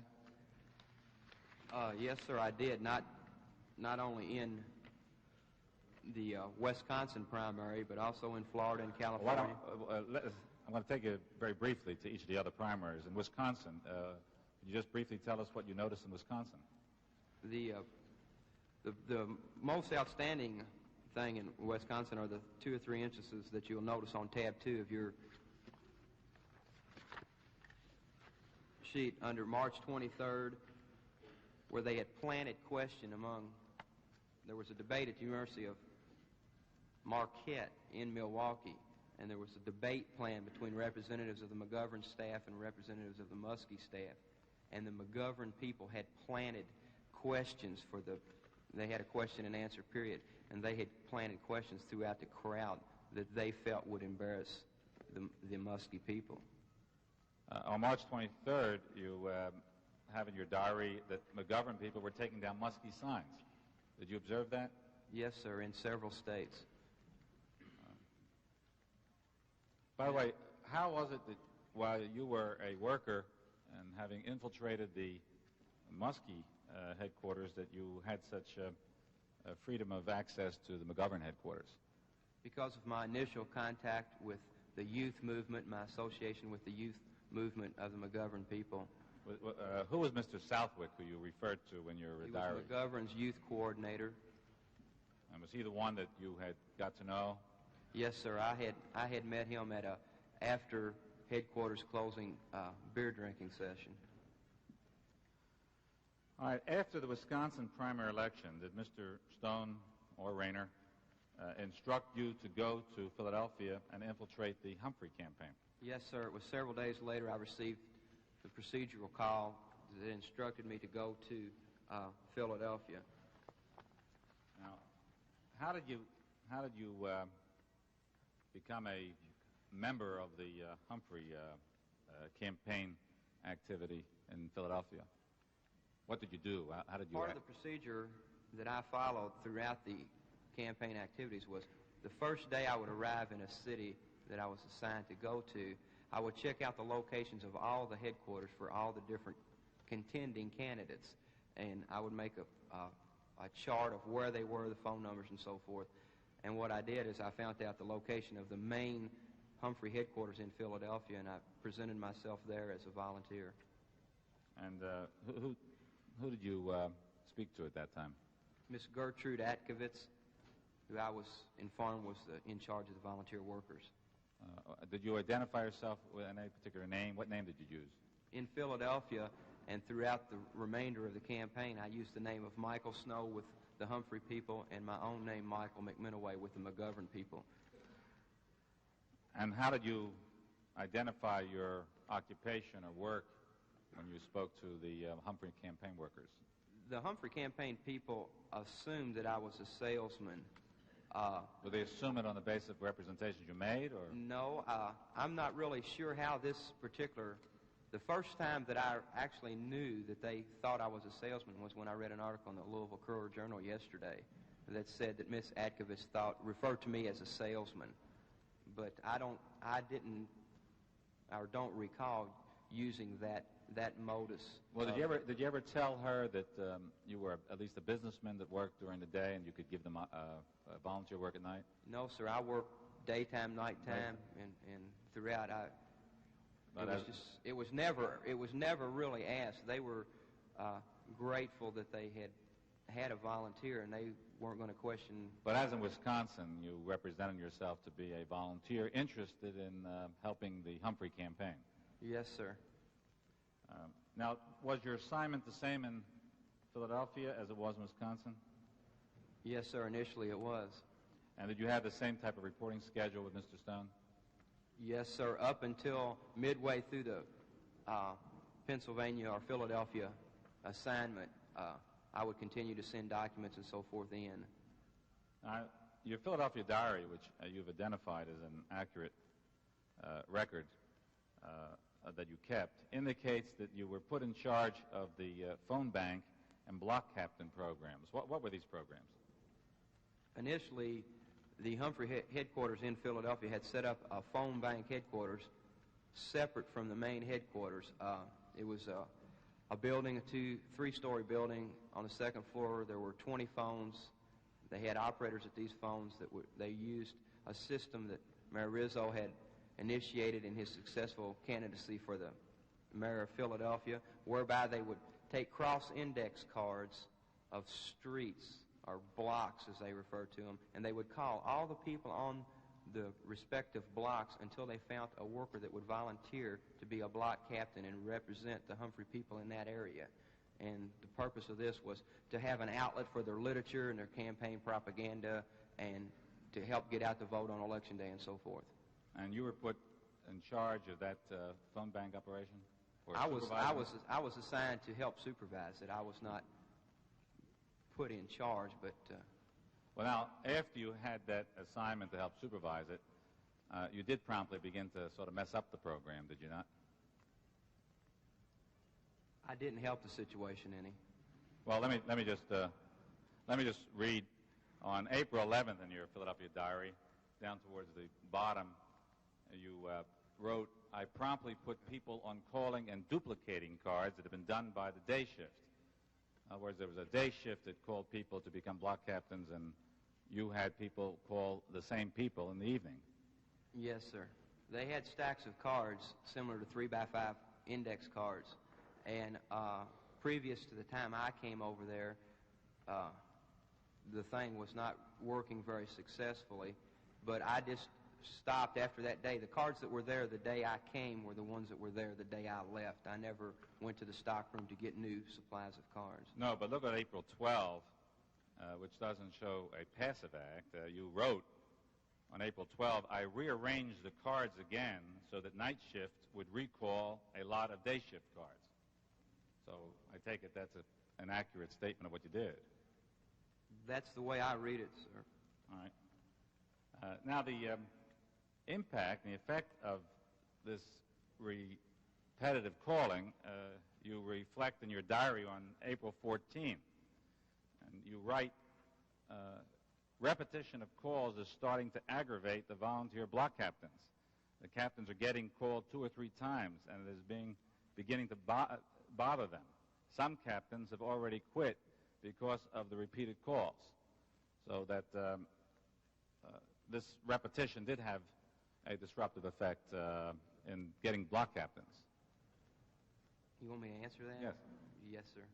Yes, sir, I did. Not only in the Wisconsin primary, but also in Florida and California. I'm going to take you very briefly to each of the other primaries. In Wisconsin, could you just briefly tell us what you noticed in Wisconsin? The most outstanding thing in Wisconsin are the 2 or 3 instances that you'll notice on tab 2 of your sheet under March 23rd, where they had planted question among, there was a debate at the University of Marquette in Milwaukee, and there was a debate planned between representatives of the McGovern staff and representatives of the Muskie staff, and the McGovern people had planted questions for they had a question and answer period, and they had planted questions throughout the crowd that they felt would embarrass the Muskie people. On March 23rd, you have in your diary that McGovern people were taking down Muskie signs. Did you observe that? Yes, sir, in several states. By the way, how was it that while you were a worker and having infiltrated the Muskie headquarters that you had such freedom of access to the McGovern headquarters? Because of my initial contact with the youth movement, my association with the youth movement of the McGovern people. Who was Mr. Southwick, who you referred to in your diary? He was McGovern's youth coordinator. And was he the one that you had got to know? Yes, sir. I had met him at a after headquarters closing beer drinking session. All right. After the Wisconsin primary election, did Mr. Stone or Rayner instruct you to go to Philadelphia and infiltrate the Humphrey campaign? Yes, sir. It was several days later I received the procedural call that instructed me to go to Philadelphia. Now, how did you become a member of the Humphrey campaign activity in Philadelphia? What did you do? How did you Part of the procedure that I followed throughout the campaign activities was the first day I would arrive in a city that I was assigned to go to, I would check out the locations of all the headquarters for all the different contending candidates, and I would make a chart of where they were, the phone numbers and so forth. And what I did is I found out the location of the main Humphrey headquarters in Philadelphia, and I presented myself there as a volunteer. And who did you speak to at that time? Miss Gertrude Atkovitz, who I was informed was in charge of the volunteer workers. Did you identify yourself with any particular name? What name did you use? In Philadelphia and throughout the remainder of the campaign, I used the name of Michael Snow with the Humphrey people and my own name, Michael McMinoway, with the McGovern people. And how did you identify your occupation or work when you spoke to the Humphrey campaign workers? The Humphrey campaign people assumed that I was a salesman. Did they assume it on the basis of representations you made, or? No, I'm not really sure how this particular... The first time that I actually knew that they thought I was a salesman was when I read an article in the Louisville Courier-Journal yesterday that said that Miss Atkovitz referred to me as a salesman. But I don't recall using that modus. Well, did you ever tell her that you were at least a businessman that worked during the day and you could give them volunteer work at night? No, sir. I worked daytime, nighttime, and throughout. It was never really asked. They were grateful that they had a volunteer, and they weren't going to question. But as in Wisconsin, you represented yourself to be a volunteer interested in helping the Humphrey campaign. Yes, sir. Now, was your assignment the same in Philadelphia as it was in Wisconsin? Yes, sir. Initially it was. And did you have the same type of reporting schedule with Mr. Stone? Yes, sir. Up until midway through the Pennsylvania or Philadelphia assignment, I would continue to send documents and so forth in. Your Philadelphia diary, which you've identified as an accurate record that you kept, indicates that you were put in charge of the phone bank and block captain programs. What were these programs? Initially, the Humphrey headquarters in Philadelphia had set up a phone bank headquarters separate from the main headquarters. It was a building, a three-story building. On the second floor, there were 20 phones. They had operators at these phones that they used a system that Mayor Rizzo had initiated in his successful candidacy for the mayor of Philadelphia, whereby they would take cross-index cards of streets or blocks, as they refer to them, and they would call all the people on the respective blocks until they found a worker that would volunteer to be a block captain and represent the Humphrey people in that area. And the purpose of this was to have an outlet for their literature and their campaign propaganda and to help get out the vote on Election Day and so forth. And you were put in charge of that phone bank operation? I was assigned to help supervise it. I was not put in charge, but... Well, now, after you had that assignment to help supervise it, you did promptly begin to sort of mess up the program, did you not? I didn't help the situation any. Well, let me just read on April 11th in your Philadelphia diary, down towards the bottom, you wrote, "I promptly put people on calling and duplicating cards that had been done by the day shift." In other words, there was a day shift that called people to become block captains, and you had people call the same people in the evening. Yes, sir. They had stacks of cards similar to 3x5 index cards, and previous to the time I came over there, the thing was not working very successfully, but I just stopped after that day. The cards that were there the day I came were the ones that were there the day I left. I never went to the stockroom to get new supplies of cards. No, but look at April 12th, which doesn't show a passive act. You wrote on April 12th, "I rearranged the cards again so that night shift would recall a lot of day shift cards." So I take it that's an accurate statement of what you did. That's the way I read it, sir. All right. Now, the impact and the effect of this repetitive calling, you reflect in your diary on April 14th. And you write, "Repetition of calls is starting to aggravate the volunteer block captains. The captains are getting called 2 or 3 times, and it is beginning to bother them. Some captains have already quit because of the repeated calls." So that this repetition did have a disruptive effect in getting block captains. You want me to answer that? Yes. Yes, sir.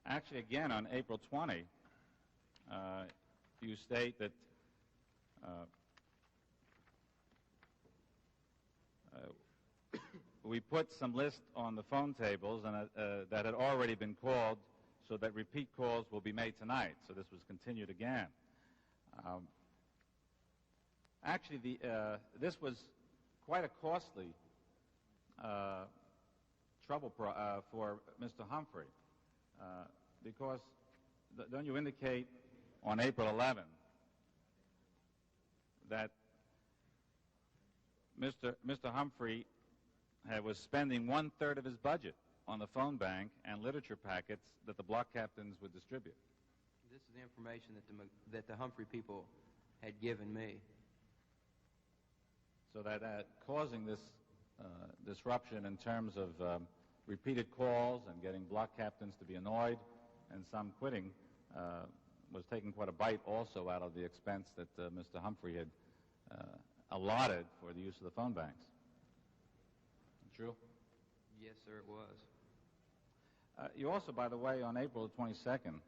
Actually, again, on April 20, you state that we put some lists on the phone tables and that had already been called, so that repeat calls will be made tonight. So this was continued again. Actually, this was quite a costly trouble for Mr. Humphrey, because don't you indicate on April 11 that Mr. Humphrey was spending 1/3 of his budget on the phone bank and literature packets that the block captains would distribute? This is the information that the Humphrey people had given me. So that causing this disruption in terms of repeated calls and getting block captains to be annoyed and some quitting was taking quite a bite also out of the expense that Mr. Humphrey had allotted for the use of the phone banks. True? Yes, sir, it was. You also, by the way, on April 22nd,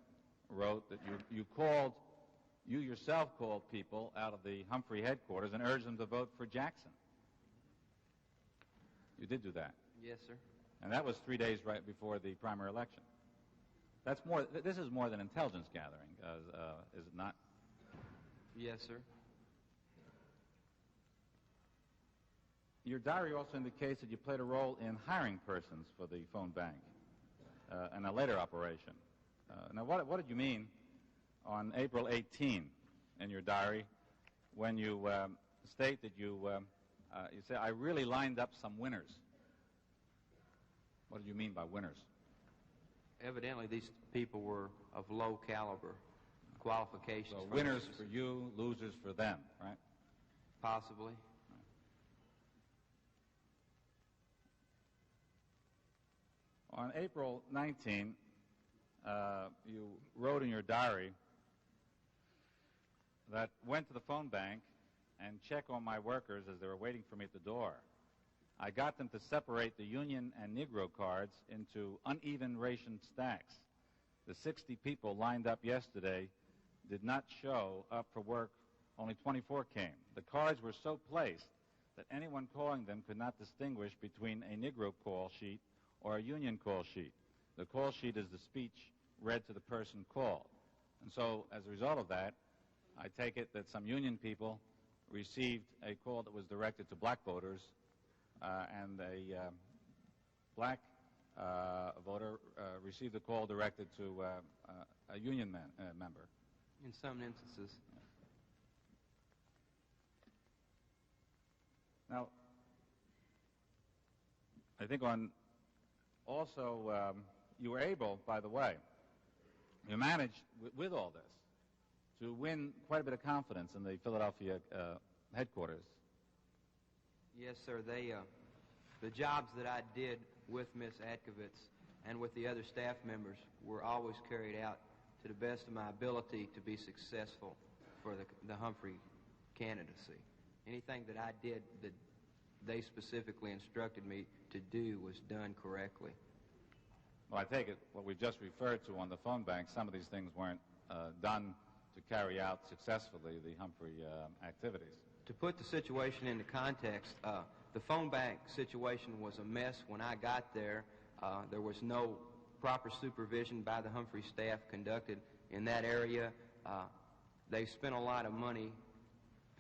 wrote that you yourself called people out of the Humphrey headquarters and urged them to vote for Jackson. You did do that. Yes, sir. And that was 3 days right before the primary election. That's more. This is more than intelligence gathering, is it not? Yes, sir. Your diary also indicates that you played a role in hiring persons for the phone bank. in a later operation. Now, what did you mean on April 18 in your diary when you state that you say, I really lined up some winners? What did you mean by winners? Evidently, these people were of low caliber qualifications. So winners for you, losers for them, right? Possibly. On April 19, you wrote in your diary that went to the phone bank and checked on my workers as they were waiting for me at the door. I got them to separate the Union and Negro cards into uneven ration stacks. The 60 people lined up yesterday did not show up for work. Only 24 came. The cards were so placed that anyone calling them could not distinguish between a Negro call sheet or a Union call sheet. The call sheet is the speech read to the person called. And so, as a result of that, I take it that some Union people received a call that was directed to black voters, and a black voter received a call directed to a Union member. In some instances. Now, I think you were able, by the way, you managed with all this to win quite a bit of confidence in the Philadelphia headquarters. Yes, sir. The jobs that I did with Miss Atkovitz and with the other staff members were always carried out to the best of my ability to be successful for the Humphrey candidacy. Anything that I did that they specifically instructed me to do was done correctly. Well, I take it what we've just referred to on the phone bank, some of these things weren't done to carry out successfully the Humphrey activities. To put the situation into context, the phone bank situation was a mess when I got there. There was no proper supervision by the Humphrey staff conducted in that area. They spent a lot of money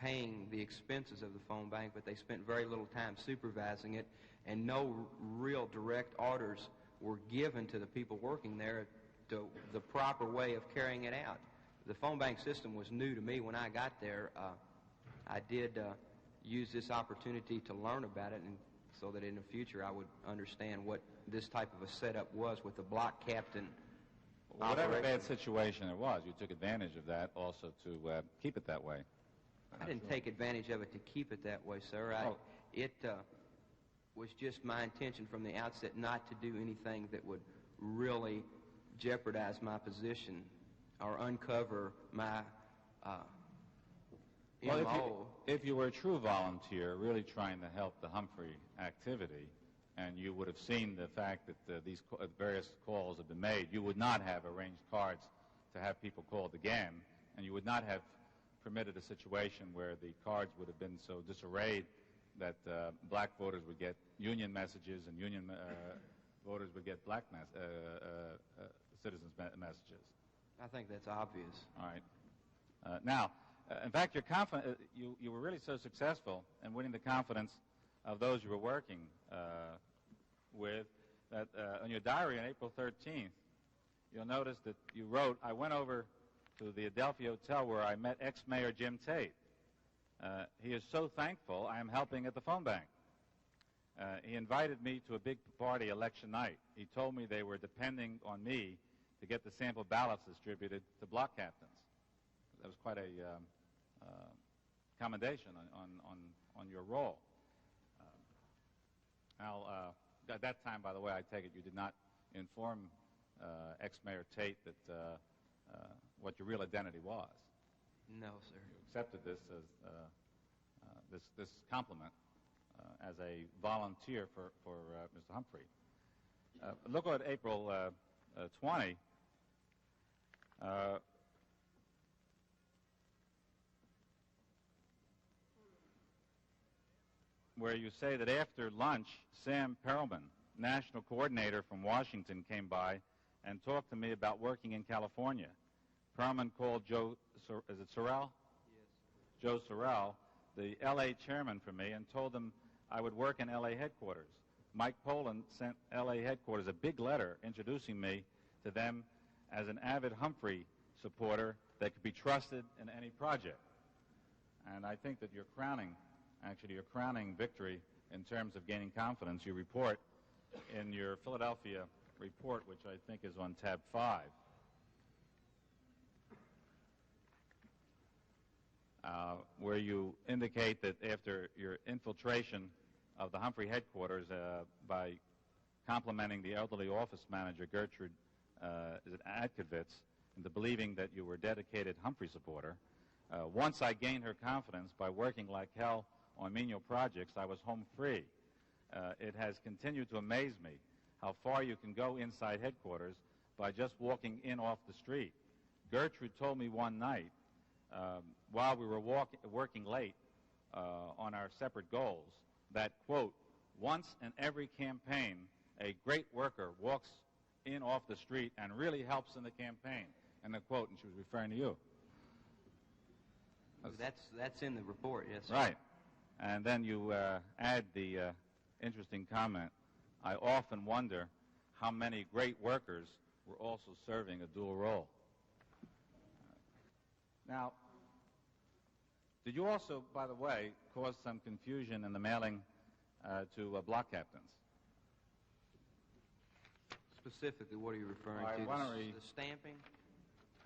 paying the expenses of the phone bank, but they spent very little time supervising it, and no real direct orders were given to the people working there to the proper way of carrying it out. The phone bank system was new to me when I got there. I did use this opportunity to learn about it, and so that in the future I would understand what this type of a setup was with the block captain. Whatever bad situation it was, you took advantage of that also to keep it that way. I didn't take advantage of it to keep it that way, sir. It was just my intention from the outset not to do anything that would really jeopardize my position or uncover my Well, if you were a true volunteer really trying to help the Humphrey activity, and you would have seen the fact that these various calls have been made, you would not have arranged cards to have people called again, and you would not have permitted a situation where the cards would have been so disarrayed that black voters would get Union messages and Union voters would get black citizens' messages. I think that's obvious. All right. Now, in fact, you were really so successful in winning the confidence of those you were working with that on your diary on April 13th, you'll notice that you wrote, I went over to the Adelphi Hotel where I met ex-Mayor Jim Tate. He is so thankful I am helping at the phone bank. He invited me to a big party election night. He told me they were depending on me to get the sample ballots distributed to block captains. That was quite a commendation on your role. Now, at that time, by the way, I take it you did not inform ex-Mayor Tate that what your real identity was. No, sir. You accepted this as this compliment as a volunteer for Mr. Humphrey. Look at April 20. Where you say that after lunch, Sam Perelman, national coordinator from Washington, came by and talked to me about working in California. Perelman called Joe, is it Sorrell? Yes. Joe Sorrell, the L.A. chairman for me, and told him I would work in L.A. headquarters. Mike Poland sent L.A. headquarters a big letter introducing me to them as an avid Humphrey supporter that could be trusted in any project. And I think that your crowning victory in terms of gaining confidence, you report in your Philadelphia report, which I think is on tab 5. Where you indicate that after your infiltration of the Humphrey headquarters by complimenting the elderly office manager, Gertrude Adkovitz, into believing that you were a dedicated Humphrey supporter, once I gained her confidence by working like hell on menial projects, I was home free. It has continued to amaze me how far you can go inside headquarters by just walking in off the street. Gertrude told me one night, while we were working late on our separate goals, that, quote, once in every campaign, a great worker walks in off the street and really helps in the campaign, and the quote, and she was referring to you. That's in the report, yes, sir. Right. And then you add the interesting comment, I often wonder how many great workers were also serving a dual role. Now, did you also, by the way, cause some confusion in the mailing to block captains? Specifically, what are you referring to? The stamping?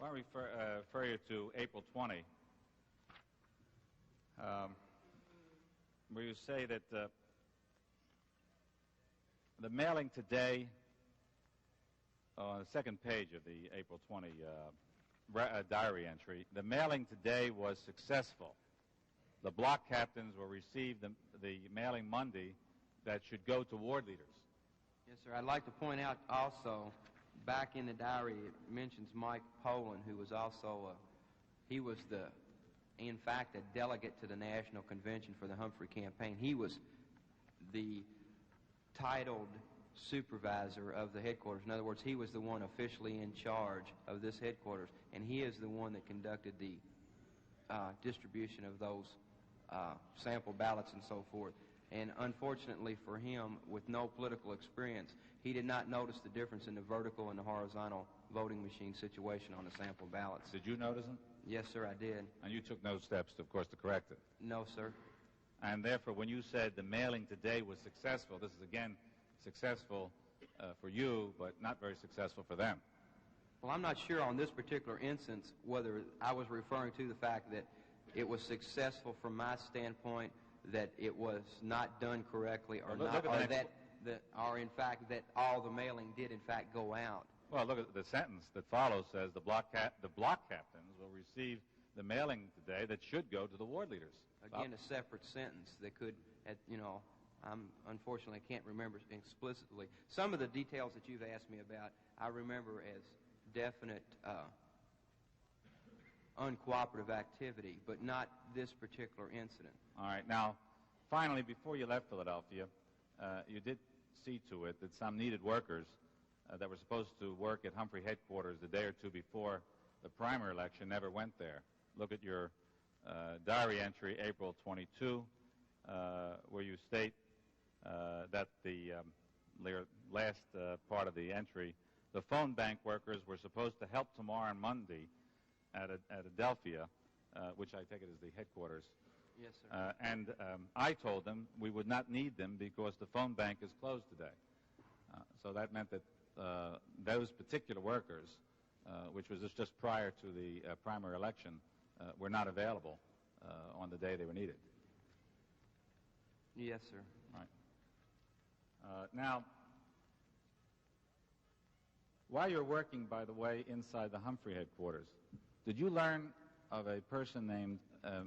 I want to refer you to April 20, where you say that the mailing today, on the second page of the April 20 diary entry, the mailing today was successful. The block captains will receive the mailing Monday that should go to ward leaders. Yes, sir. I'd like to point out also, back in the diary, it mentions Mike Poland, who was also in fact, a delegate to the National Convention for the Humphrey campaign. He was the titled supervisor of the headquarters. In other words, he was the one officially in charge of this headquarters, and he is the one that conducted the distribution of those sample ballots and so forth. And unfortunately for him, with no political experience, he did not notice the difference in the vertical and the horizontal voting machine situation on the sample ballots. Did you notice them? Yes, sir, I did. And you took no steps, of course, to correct it? No, sir. And therefore, when you said the mailing today was successful, this is, again, successful for you, but not very successful for them. Well, I'm not sure on this particular instance whether I was referring to the fact that it was successful from my standpoint, that it was not done correctly, or not, or in fact that all the mailing did in fact go out. Well, look at the sentence that follows. Says the block captains will receive the mailing today that should go to the ward leaders. Again, a separate sentence that could, unfortunately, I can't remember explicitly. Some of the details that you've asked me about, I remember as definite uncooperative activity, but not this particular incident. All right. Now, finally, before you left Philadelphia, you did see to it that some needed workers that were supposed to work at Humphrey headquarters the day or two before the primary election never went there. Look at your diary entry, April 22, where you state that the last part of the entry, the phone bank workers were supposed to help tomorrow and Monday at Adelphia, which I take it is the headquarters. Yes, sir. And I told them we would not need them because the phone bank is closed today. So that meant that those particular workers, which was just prior to the primary election, were not available on the day they were needed. Yes, sir. Right. Now, while you're working, by the way, inside the Humphrey headquarters, did you learn of a person named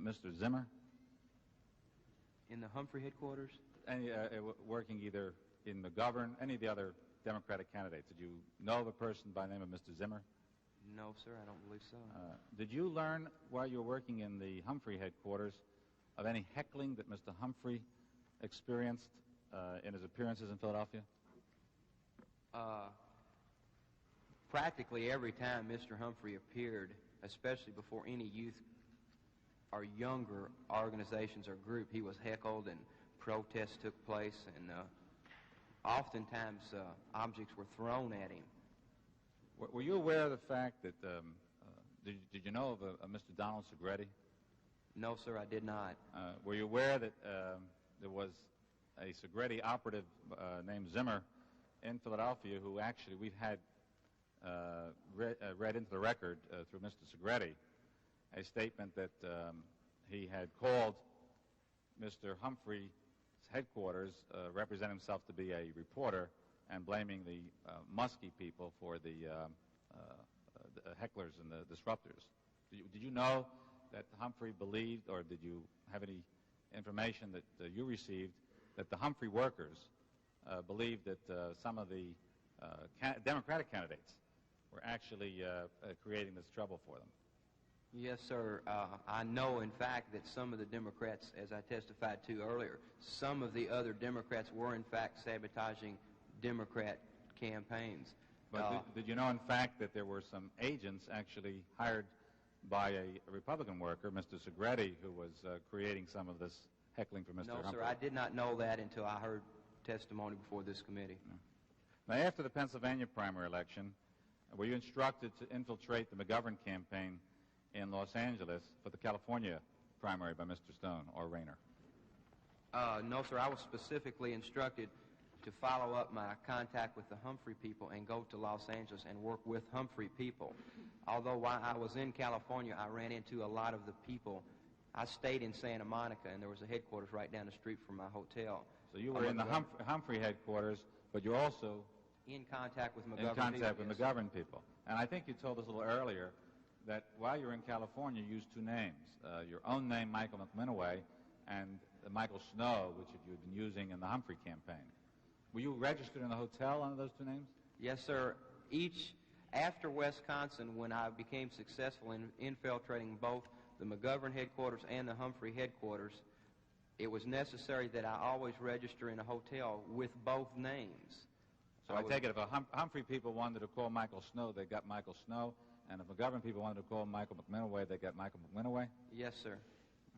Mr. Zimmer? In the Humphrey headquarters? Working either in McGovern, any of the other Democratic candidates. Did you know of a person by the name of Mr. Zimmer? No, sir, I don't believe so. Did you learn while you were working in the Humphrey headquarters of any heckling that Mr. Humphrey experienced in his appearances in Philadelphia? Practically every time Mr. Humphrey appeared, especially before any youth or younger organizations or group, he was heckled and protests took place, and oftentimes objects were thrown at him. Were you aware of the fact that, did you know of a Mr. Donald Segretti? No, sir, I did not. Were you aware that there was a Segretti operative named Zimmer in Philadelphia who actually we've had read into the record through Mr. Segretti a statement that he had called Mr. Humphrey's headquarters, representing himself to be a reporter, and blaming the Muskie people for the hecklers and the disruptors. Did you know that Humphrey believed, or did you have any information that you received, that the Humphrey workers believed that some of the Democratic candidates were actually creating this trouble for them? Yes, sir. I know, in fact, that some of the Democrats, as I testified to earlier, some of the other Democrats were, in fact, sabotaging Democrat campaigns. But did you know, in fact, that there were some agents actually hired by a Republican worker, Mr. Segretti, who was creating some of this heckling for Mr. Humphrey? No, sir, I did not know that until I heard testimony before this committee. No. Now, after the Pennsylvania primary election, were you instructed to infiltrate the McGovern campaign in Los Angeles for the California primary by Mr. Stone or Rayner? No, sir. I was specifically instructed to follow up my contact with the Humphrey people and go to Los Angeles and work with Humphrey people. Although while I was in California, I ran into a lot of the people. I stayed in Santa Monica, and there was a headquarters right down the street from my hotel. So you were in the Humphrey headquarters, but you're also in contact with McGovern with McGovern people. And I think you told us a little earlier that while you were in California, you used two names, your own name, Michael McMinoway, and Michael Snow, which you had been using in the Humphrey campaign. Were you registered in the hotel under those two names? Yes, sir. After Wisconsin, when I became successful in infiltrating both the McGovern headquarters and the Humphrey headquarters, it was necessary that I always register in a hotel with both names. So I take it if Humphrey people wanted to call Michael Snow, they got Michael Snow, and if McGovern people wanted to call Michael McMinoway, they got Michael McMinoway? Yes, sir.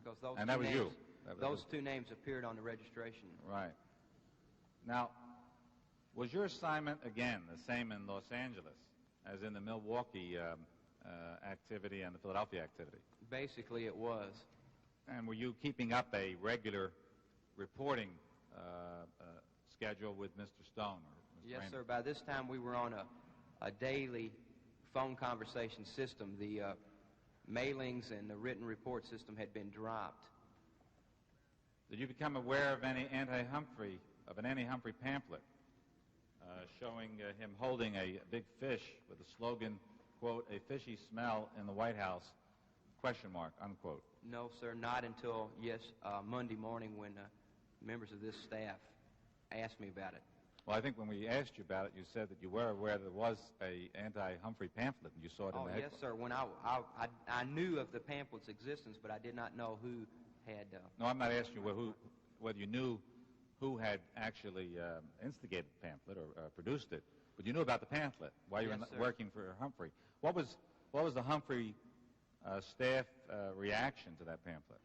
Because those and that was names, you? Those two names appeared on the registration. Right. Now, was your assignment, again, the same in Los Angeles as in the Milwaukee activity and the Philadelphia activity? Basically, it was. And were you keeping up a regular reporting schedule with Mr. Stone? Or Mr. Yes, Raymond? sir. By this time, we were on a daily phone conversation system. The mailings and the written report system had been dropped. Did you become aware of any anti-Humphrey pamphlet showing him holding a big fish with the slogan, quote, "A fishy smell in the White House, question mark, unquote"? No, sir, not until, Monday morning when members of this staff asked me about it. Well, I think when we asked you about it, you said that you were aware there was a anti-Humphrey pamphlet, and you saw it in the headquarters. Yes, sir. When I knew of the pamphlet's existence, but I did not know who had... No, I'm not asking you whether you knew who had actually instigated the pamphlet or produced it, but you knew about the pamphlet while you were working for Humphrey. What was the Humphrey staff reaction to that pamphlet?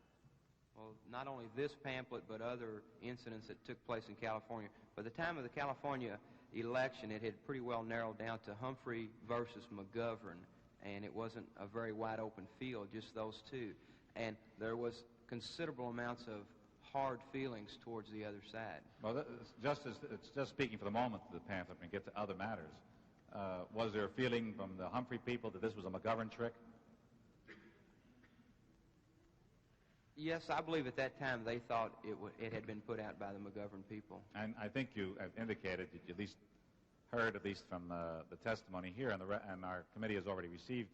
Well, not only this pamphlet, but other incidents that took place in California. By the time of the California election, it had pretty well narrowed down to Humphrey versus McGovern, and it wasn't a very wide open field, just those two. And there was considerable amounts of hard feelings towards the other side. Well, it's just speaking for the moment of the pamphlet and get to other matters. Was there a feeling from the Humphrey people that this was a McGovern trick? Yes, I believe at that time they thought it had been put out by the McGovern people. And I think you have indicated that you at least heard, at least from the testimony here, and our committee has already received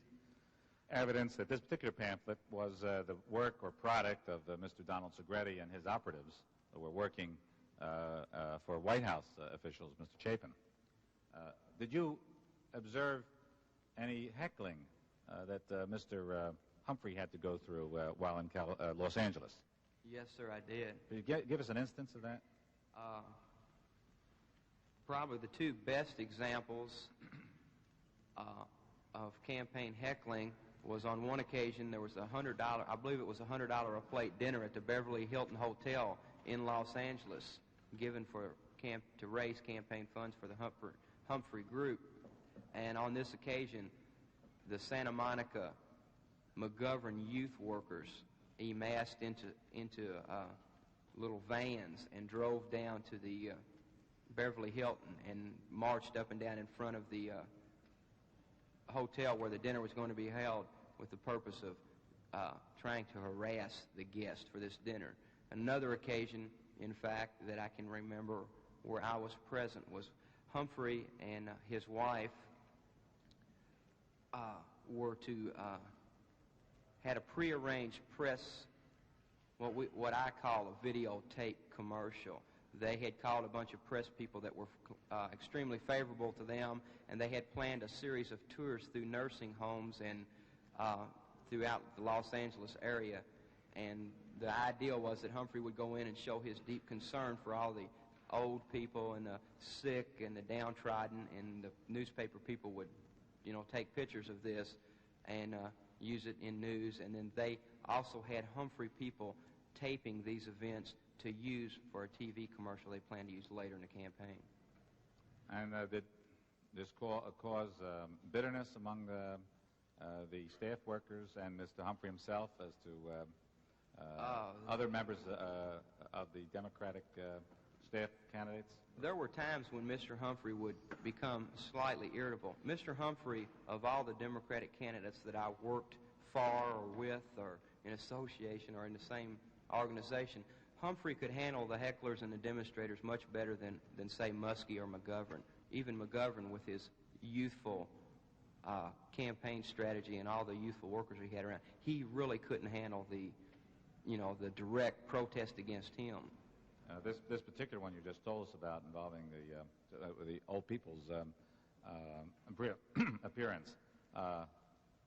evidence that this particular pamphlet was the work or product of Mr. Donald Segretti and his operatives who were working for White House officials, Mr. Chapin. Did you observe any heckling that Mr. Humphrey had to go through while in Los Angeles? Yes, sir, I did. Could you give us an instance of that? Probably the two best examples of campaign heckling was on one occasion there was $100, I believe it was $100 a plate dinner at the Beverly Hilton Hotel in Los Angeles, given for to raise campaign funds for the Humphrey group. And on this occasion, the Santa Monica McGovern youth workers emassed into little vans and drove down to the Beverly Hilton and marched up and down in front of the hotel where the dinner was going to be held with the purpose of trying to harass the guests for this dinner. Another occasion, in fact, that I can remember where I was present was Humphrey and his wife had a prearranged press, what I call a videotape commercial. They had called a bunch of press people that were extremely favorable to them, and they had planned a series of tours through nursing homes and throughout the Los Angeles area. And the idea was that Humphrey would go in and show his deep concern for all the old people and the sick and the downtrodden, and the newspaper people would, take pictures of this and use it in news. And then they also had Humphrey people taping these events to use for a TV commercial they planned to use later in the campaign. And did this cause bitterness among the staff workers and Mr. Humphrey himself as to other members of the Democratic staff candidates? There were times when Mr. Humphrey would become slightly irritable. Mr. Humphrey, of all the Democratic candidates that I worked for or with or in association or in the same organization, Humphrey could handle the hecklers and the demonstrators much better than say, Muskie or McGovern. Even McGovern, with his youthful campaign strategy and all the youthful workers he had around, he really couldn't handle the direct protest against him. This particular one you just told us about, involving the old people's appearance,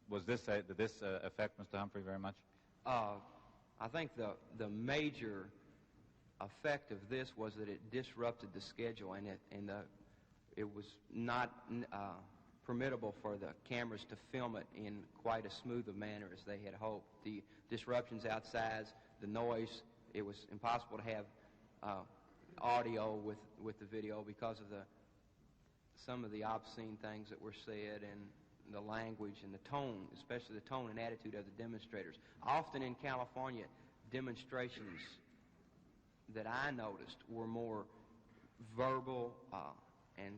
did this affect Mr. Humphrey very much? I think the major effect of this was that it disrupted the schedule, and it was not permittable for the cameras to film it in quite as smooth a manner as they had hoped. The disruptions outside, the noise, it was impossible to have audio with the video because of some of the obscene things that were said, and the language and the tone, especially the tone and attitude of the demonstrators. Often in California, demonstrations that I noticed were more verbal and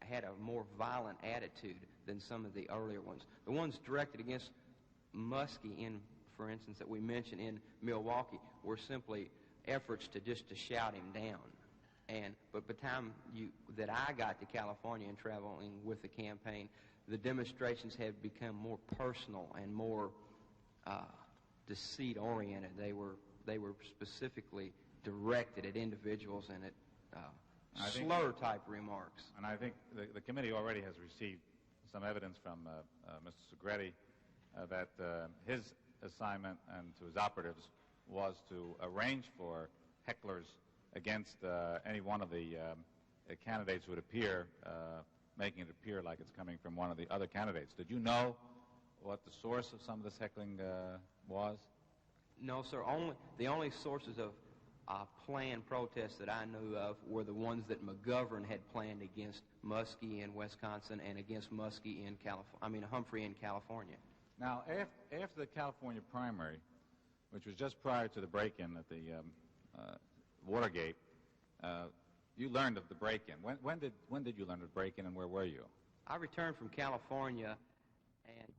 had a more violent attitude than some of the earlier ones. The ones directed against Muskie, for instance, that we mentioned in Milwaukee, were simply efforts to shout him down. But by the time that I got to California and traveling with the campaign, the demonstrations have become more personal and more deceit-oriented. They were specifically directed at individuals and at slur-type remarks. And I think the committee already has received some evidence from Mr. Segretti that his assignment and to his operatives was to arrange for hecklers against any one of the candidates who would appear, making it appear like it's coming from one of the other candidates. Did you know what the source of some of this heckling was? No, sir. The only sources of planned protests that I knew of were the ones that McGovern had planned against Muskie in Wisconsin and against Muskie in Humphrey in California. Now, after the California primary, which was just prior to the break-in at the Watergate, you learned of the break-in. When did you learn of the break-in, and where were you? I returned from California, and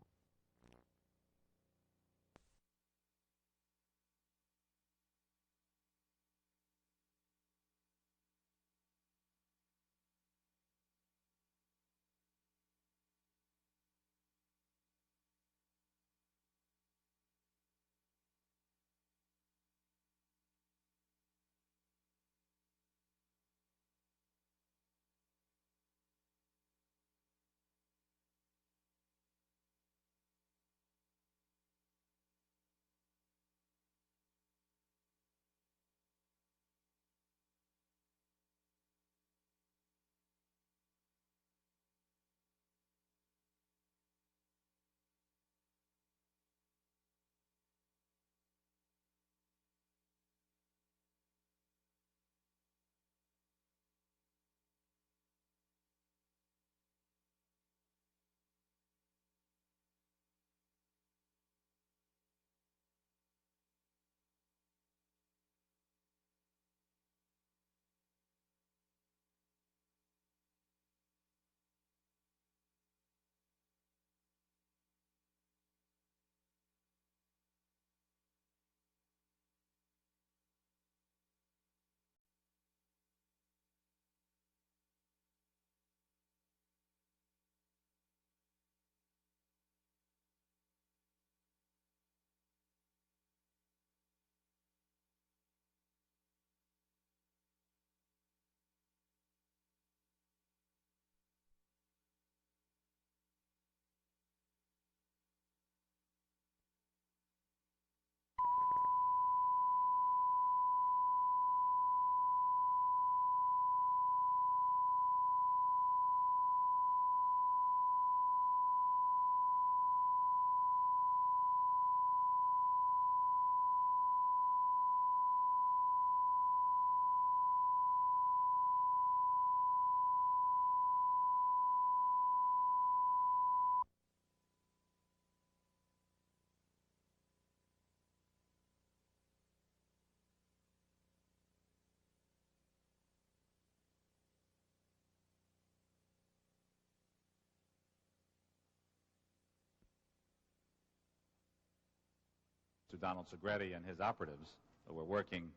to Donald Segretti and his operatives who were working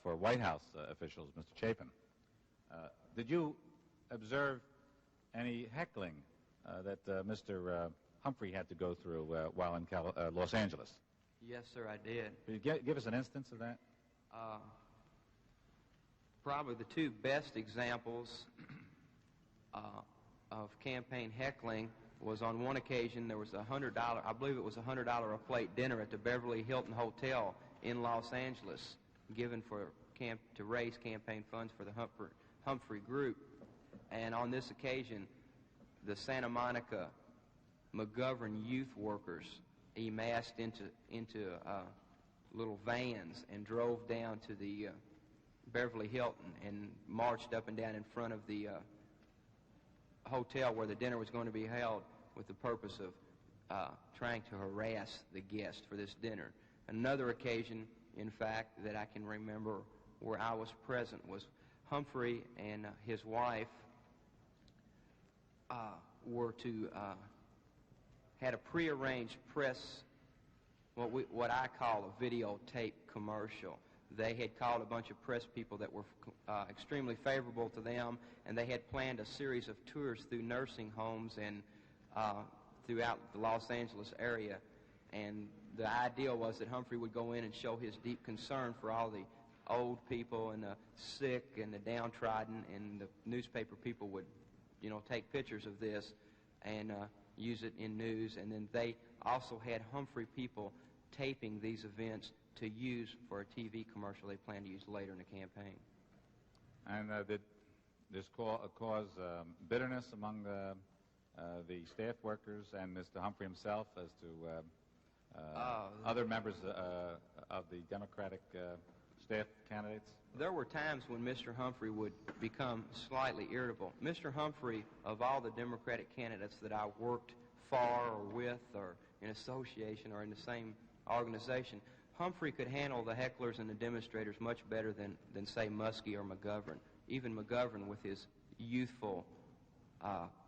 for White House officials, Mr. Chapin. Did you observe any heckling that Mr. Humphrey had to go through while in Los Angeles? Yes, sir, I did. Could you give us an instance of that? Probably the two best examples of campaign heckling was on one occasion there was $100, I believe it was $100 a plate dinner at the Beverly Hilton Hotel in Los Angeles, given to raise campaign funds for the Humphrey group. And on this occasion, the Santa Monica McGovern youth workers amassed into little vans and drove down to the Beverly Hilton and marched up and down in front of the hotel where the dinner was going to be held with the purpose of trying to harass the guests for this dinner. Another occasion, in fact, that I can remember where I was present was Humphrey and his wife had a prearranged press, what I call a videotape commercial. They had called a bunch of press people that were extremely favorable to them, and they had planned a series of tours through nursing homes and throughout the Los Angeles area. And the idea was that Humphrey would go in and show his deep concern for all the old people and the sick and the downtrodden, and the newspaper people would, take pictures of this and use it in news. And then they also had Humphrey people taping these events to use for a TV commercial they planned to use later in the campaign. And did this cause bitterness among the staff workers and Mr. Humphrey himself as to other members of the Democratic staff candidates? There were times when Mr. Humphrey would become slightly irritable. Mr. Humphrey, of all the Democratic candidates that I worked for or with or in association or in the same organization, Humphrey could handle the hecklers and the demonstrators much better than say, Muskie or McGovern. Even McGovern, with his youthful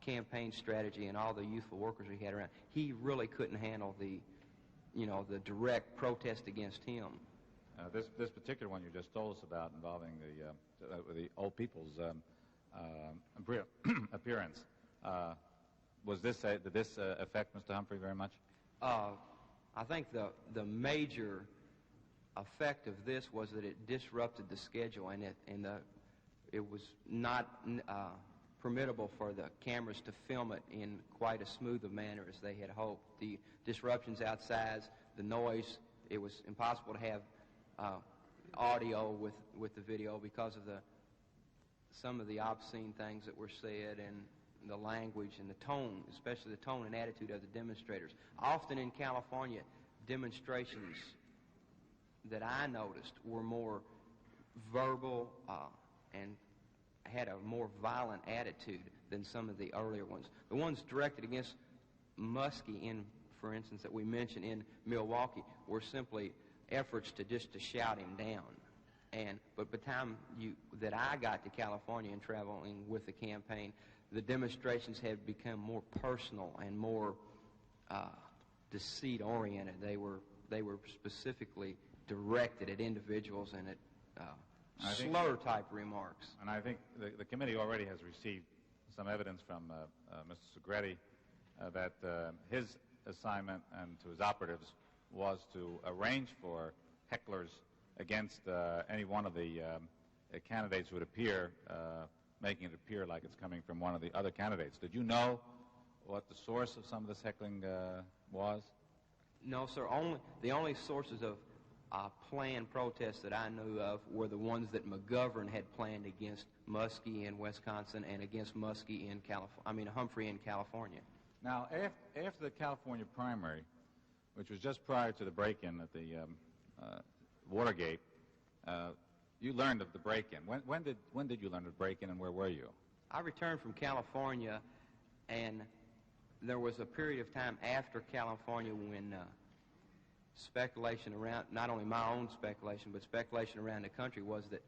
campaign strategy and all the youthful workers he had around, he really couldn't handle the direct protest against him. This particular one you just told us about, involving the old people's appearance, did this affect Mr. Humphrey very much? I think the major effect of this was that it disrupted the schedule, and it was not permittable for the cameras to film it in quite as smooth a manner as they had hoped. The disruptions outside, the noise, it was impossible to have audio with the video because of some of the obscene things that were said and the language and the tone, especially the tone and attitude of the demonstrators. Often in California, demonstrations that I noticed were more verbal and had a more violent attitude than some of the earlier ones. The ones directed against Muskie, for instance, that we mentioned in Milwaukee, were simply efforts to shout him down. But by the time that I got to California and traveling with the campaign, the demonstrations had become more personal and more deceit-oriented. They were specifically directed at individuals and at slur-type remarks. And I think the committee already has received some evidence from Mr. Segretti that his assignment and to his operatives was to arrange for hecklers against any one of the candidates who would appear, making it appear like it's coming from one of the other candidates. Did you know what the source of some of this heckling was? No, sir. The only sources of planned protests that I knew of were the ones that McGovern had planned against Muskie in Wisconsin and against Muskie in Humphrey in California. Now, after the California primary, which was just prior to the break-in at the Watergate, you learned of the break-in. When did you learn of the break-in, and where were you? I returned from California, and there was a period of time after California when speculation around, not only my own speculation, but speculation around the country, was that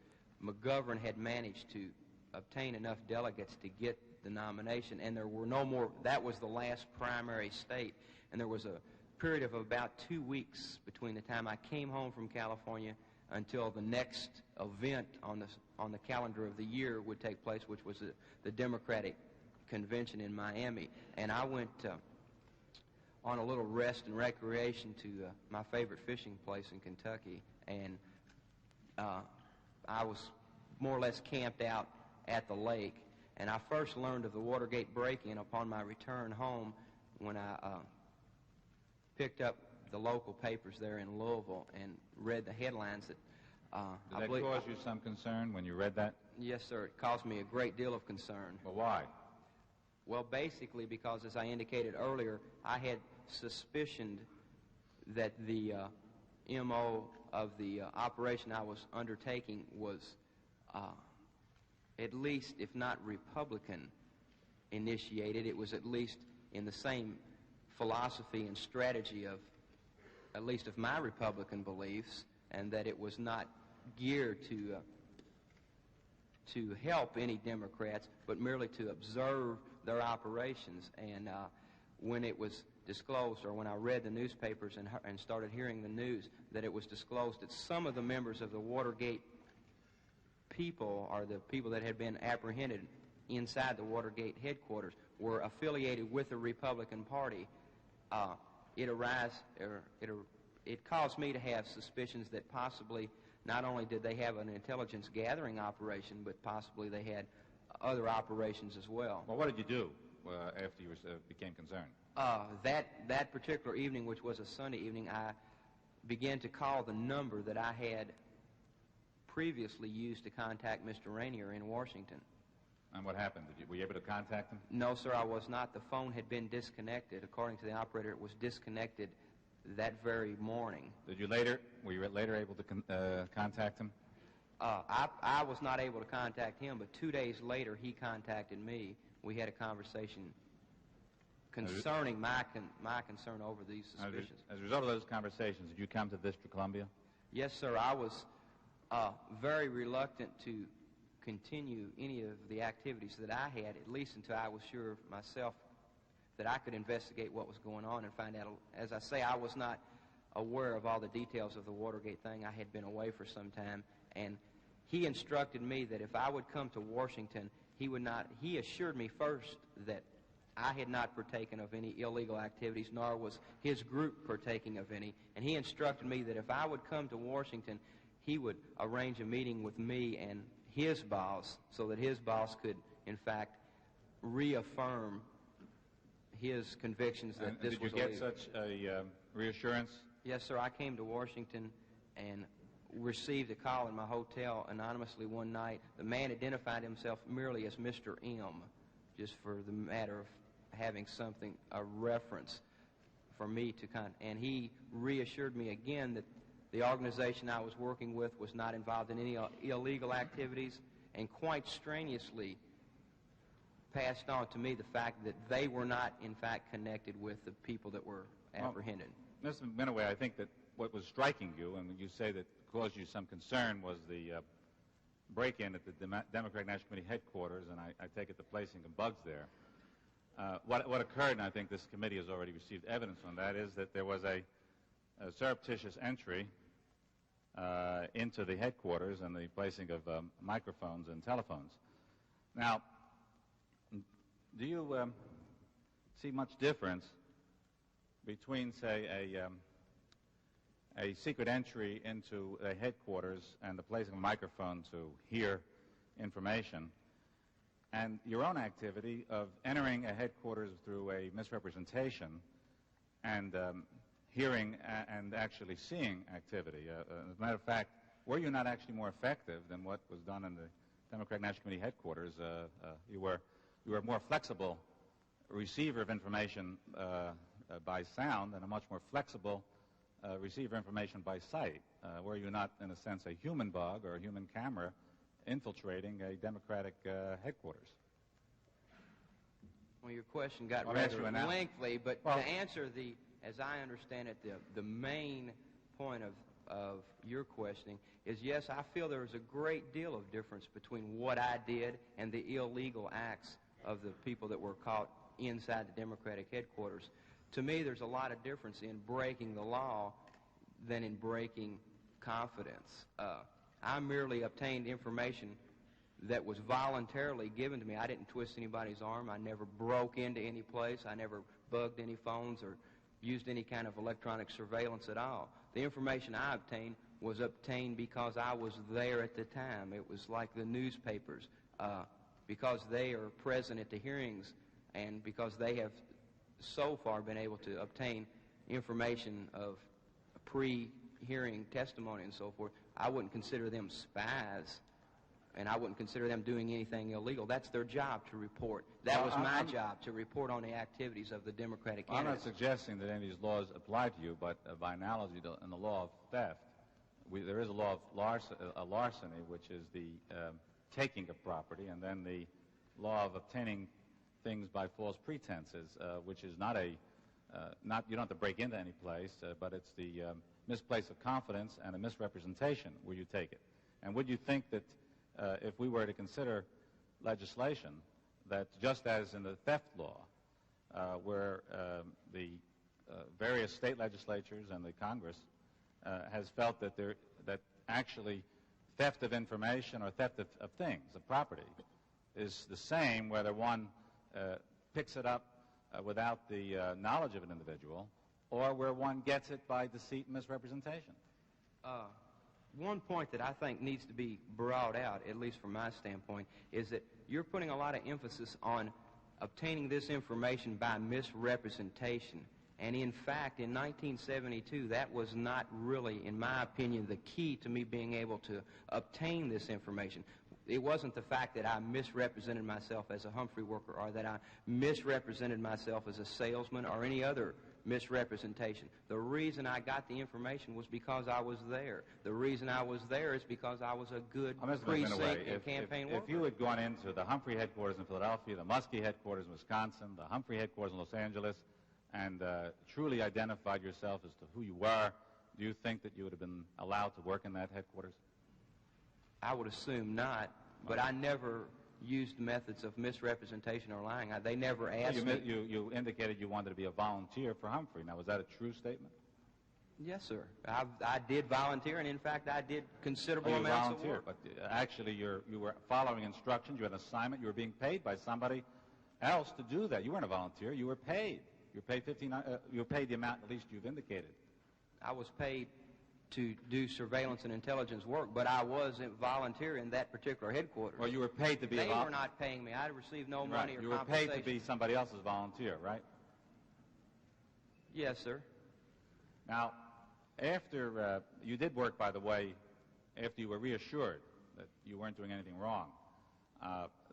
McGovern had managed to obtain enough delegates to get the nomination, and there were no more. That was the last primary state, and there was a period of about 2 weeks between the time I came home from California until the next event on the calendar of the year would take place, which was the Democratic convention in Miami. And I went on a little rest and recreation to my favorite fishing place in Kentucky, and I was more or less camped out at the lake. And I first learned of the Watergate break-in upon my return home when I picked up the local papers there in Louisville and read the headlines that Did that cause you some concern when you read that? Yes, sir. It caused me a great deal of concern. Well, why? Well, basically because, as I indicated earlier, I had suspicioned that the MO of the operation I was undertaking was at least, if not Republican initiated, it was at least in the same philosophy and strategy of, at least of my Republican beliefs, and that it was not geared to help any Democrats, but merely to observe their operations. And when it was disclosed, or when I read the newspapers and started hearing the news, that it was disclosed that some of the members of the Watergate people, or the people that had been apprehended inside the Watergate headquarters, were affiliated with the Republican Party, it caused me to have suspicions that possibly not only did they have an intelligence gathering operation, but possibly they had other operations as well. Well, what did you do after you became concerned? That particular evening, which was a Sunday evening, I began to call the number that I had previously used to contact Mr. Rainier in Washington. And what happened? Were you able to contact him? No, sir, I was not. The phone had been disconnected. According to the operator, it was disconnected that very morning. Were you later able to contact him? I was not able to contact him, but 2 days later he contacted me. We had a conversation concerning my concern over these suspicions. As a result of those conversations, did you come to the District of Columbia? Yes, sir. I was very reluctant to continue any of the activities that I had, at least until I was sure of myself that I could investigate what was going on and find out. As I say, I was not aware of all the details of the Watergate thing. I had been away for some time, and he instructed me that if I would come to Washington, he assured me first that I had not partaken of any illegal activities, nor was his group partaking of any, and he instructed me that if I would come to Washington, he would arrange a meeting with me and his boss so that his boss could, in fact, reaffirm his convictions that this was illegal. Did you get such a reassurance? Yes, sir. I came to Washington and received a call in my hotel anonymously one night. The man identified himself merely as Mr. M, just for the matter of having something, a reference for me to and he reassured me again that the organization I was working with was not involved in any illegal activities, and quite strenuously passed on to me the fact that they were not, in fact, connected with the people that were apprehended. Well, Mr. McMinoway, I think that what was striking you, and you say that caused you some concern, was the break-in at the Democratic National Committee headquarters, and I take it the placing of bugs there. What occurred, and I think this committee has already received evidence on that, is that there was a surreptitious entry into the headquarters and the placing of microphones and telephones. Now, do you see much difference between, say, a secret entry into a headquarters and the placing of a microphone to hear information, and your own activity of entering a headquarters through a misrepresentation and hearing and actually seeing activity? As a matter of fact, were you not actually more effective than what was done in the Democratic National Committee headquarters? You were a more flexible receiver of information by sound and a much more flexible receiver information by sight. Were you not, in a sense, a human bug or a human camera infiltrating a Democratic headquarters? Well, your question got rather lengthy, but to answer as I understand it, the main point of your questioning is, yes, I feel there is a great deal of difference between what I did and the illegal acts of the people that were caught inside the Democratic headquarters. To me, there's a lot of difference in breaking the law than in breaking confidence. I merely obtained information that was voluntarily given to me. I didn't twist anybody's arm. I never broke into any place. I never bugged any phones or used any kind of electronic surveillance at all. The information I obtained was obtained because I was there at the time. It was like the newspapers. Because they are present at the hearings and because they have so far been able to obtain information of pre-hearing testimony and so forth, I wouldn't consider them spies, and I wouldn't consider them doing anything illegal. That's their job to report. That was my job, to report on the activities of the Democratic candidates. I'm not suggesting that any of these laws apply to you, but by analogy in the law of theft, there is a law of larceny, which is the taking of property, and then the law of obtaining things by false pretenses, which is not you don't have to break into any place, but it's the misplace of confidence and a misrepresentation where you take it. And would you think that if we were to consider legislation that just as in the theft law, where the various state legislatures and the Congress has felt that actually theft of information or theft of things, of property, is the same whether one picks it up without the knowledge of an individual or where one gets it by deceit and misrepresentation? One point that I think needs to be brought out, at least from my standpoint, is that you're putting a lot of emphasis on obtaining this information by misrepresentation. And in fact, in 1972, that was not really, in my opinion, the key to me being able to obtain this information. It wasn't the fact that I misrepresented myself as a Humphrey worker or that I misrepresented myself as a salesman or any other misrepresentation. The reason I got the information was because I was there. The reason I was there is because I was a good precinct and campaign worker. If you had gone into the Humphrey headquarters in Philadelphia, the Muskie headquarters in Wisconsin, the Humphrey headquarters in Los Angeles, and truly identified yourself as to who you were, do you think that you would have been allowed to work in that headquarters? I would assume not, but I never used methods of misrepresentation or lying. They never asked me. You indicated you wanted to be a volunteer for Humphrey. Now, was that a true statement? Yes, sir. I did volunteer, and in fact, I did considerable amounts of work. But actually, you were following instructions. You had an assignment. You were being paid by somebody else to do that. You weren't a volunteer. You were paid. You were paid the amount at least you've indicated. I was paid to do surveillance and intelligence work, but I wasn't volunteer in that particular headquarters. Well, you were paid to be a volunteer. They were not paying me. I received no money or compensation. You were paid to be somebody else's volunteer, right? Yes, sir. Now, after you did work, by the way, after you were reassured that you weren't doing anything wrong,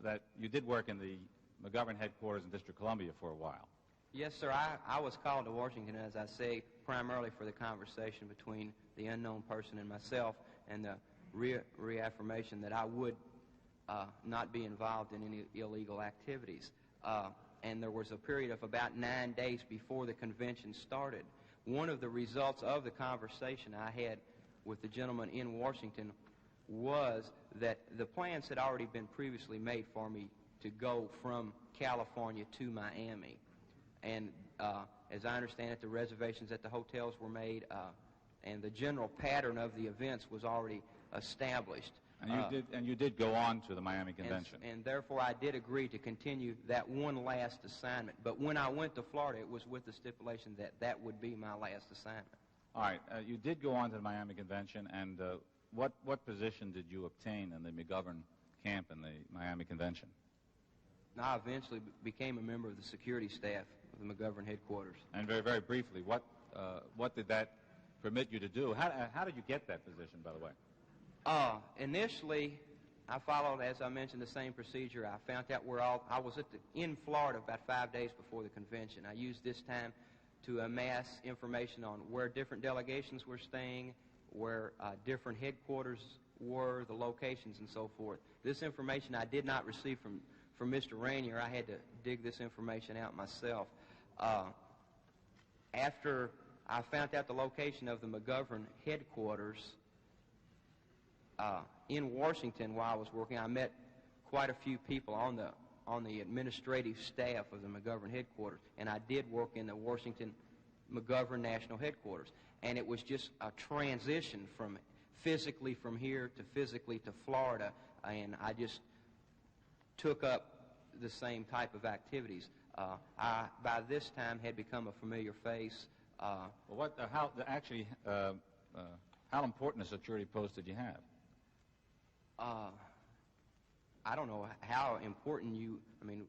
that you did work in the McGovern headquarters in District of Columbia for a while. Yes, sir. I was called to Washington, as I say, primarily for the conversation between the unknown person and myself and the reaffirmation that I would not be involved in any illegal activities. And there was a period of about 9 days before the convention started. One of the results of the conversation I had with the gentleman in Washington was that the plans had already been previously made for me to go from California to Miami. And as I understand it, the reservations at the hotels were made, and the general pattern of the events was already established. And you did go on to the Miami Convention. And therefore, I did agree to continue that one last assignment. But when I went to Florida, it was with the stipulation that that would be my last assignment. All right. You did go on to the Miami Convention, and what position did you obtain in the McGovern camp in the Miami Convention? I eventually became a member of the security staff of the McGovern headquarters. And very, very briefly, what did that permit you to do? How did you get that position, by the way? Initially, I followed, as I mentioned, the same procedure. I found out where I was in Florida about 5 days before the convention. I used this time to amass information on where different delegations were staying, where different headquarters were, the locations, and so forth. This information I did not receive from Mr. Rainier. I had to dig this information out myself. After I found out the location of the McGovern headquarters in Washington while I was working, I met quite a few people on on the administrative staff of the McGovern headquarters, and I did work in the Washington McGovern National Headquarters. And it was just a transition from physically from here to physically to Florida, and I just took up the same type of activities. I, by this time, had become a familiar face. Well, how important a security post did you have? I don't know how important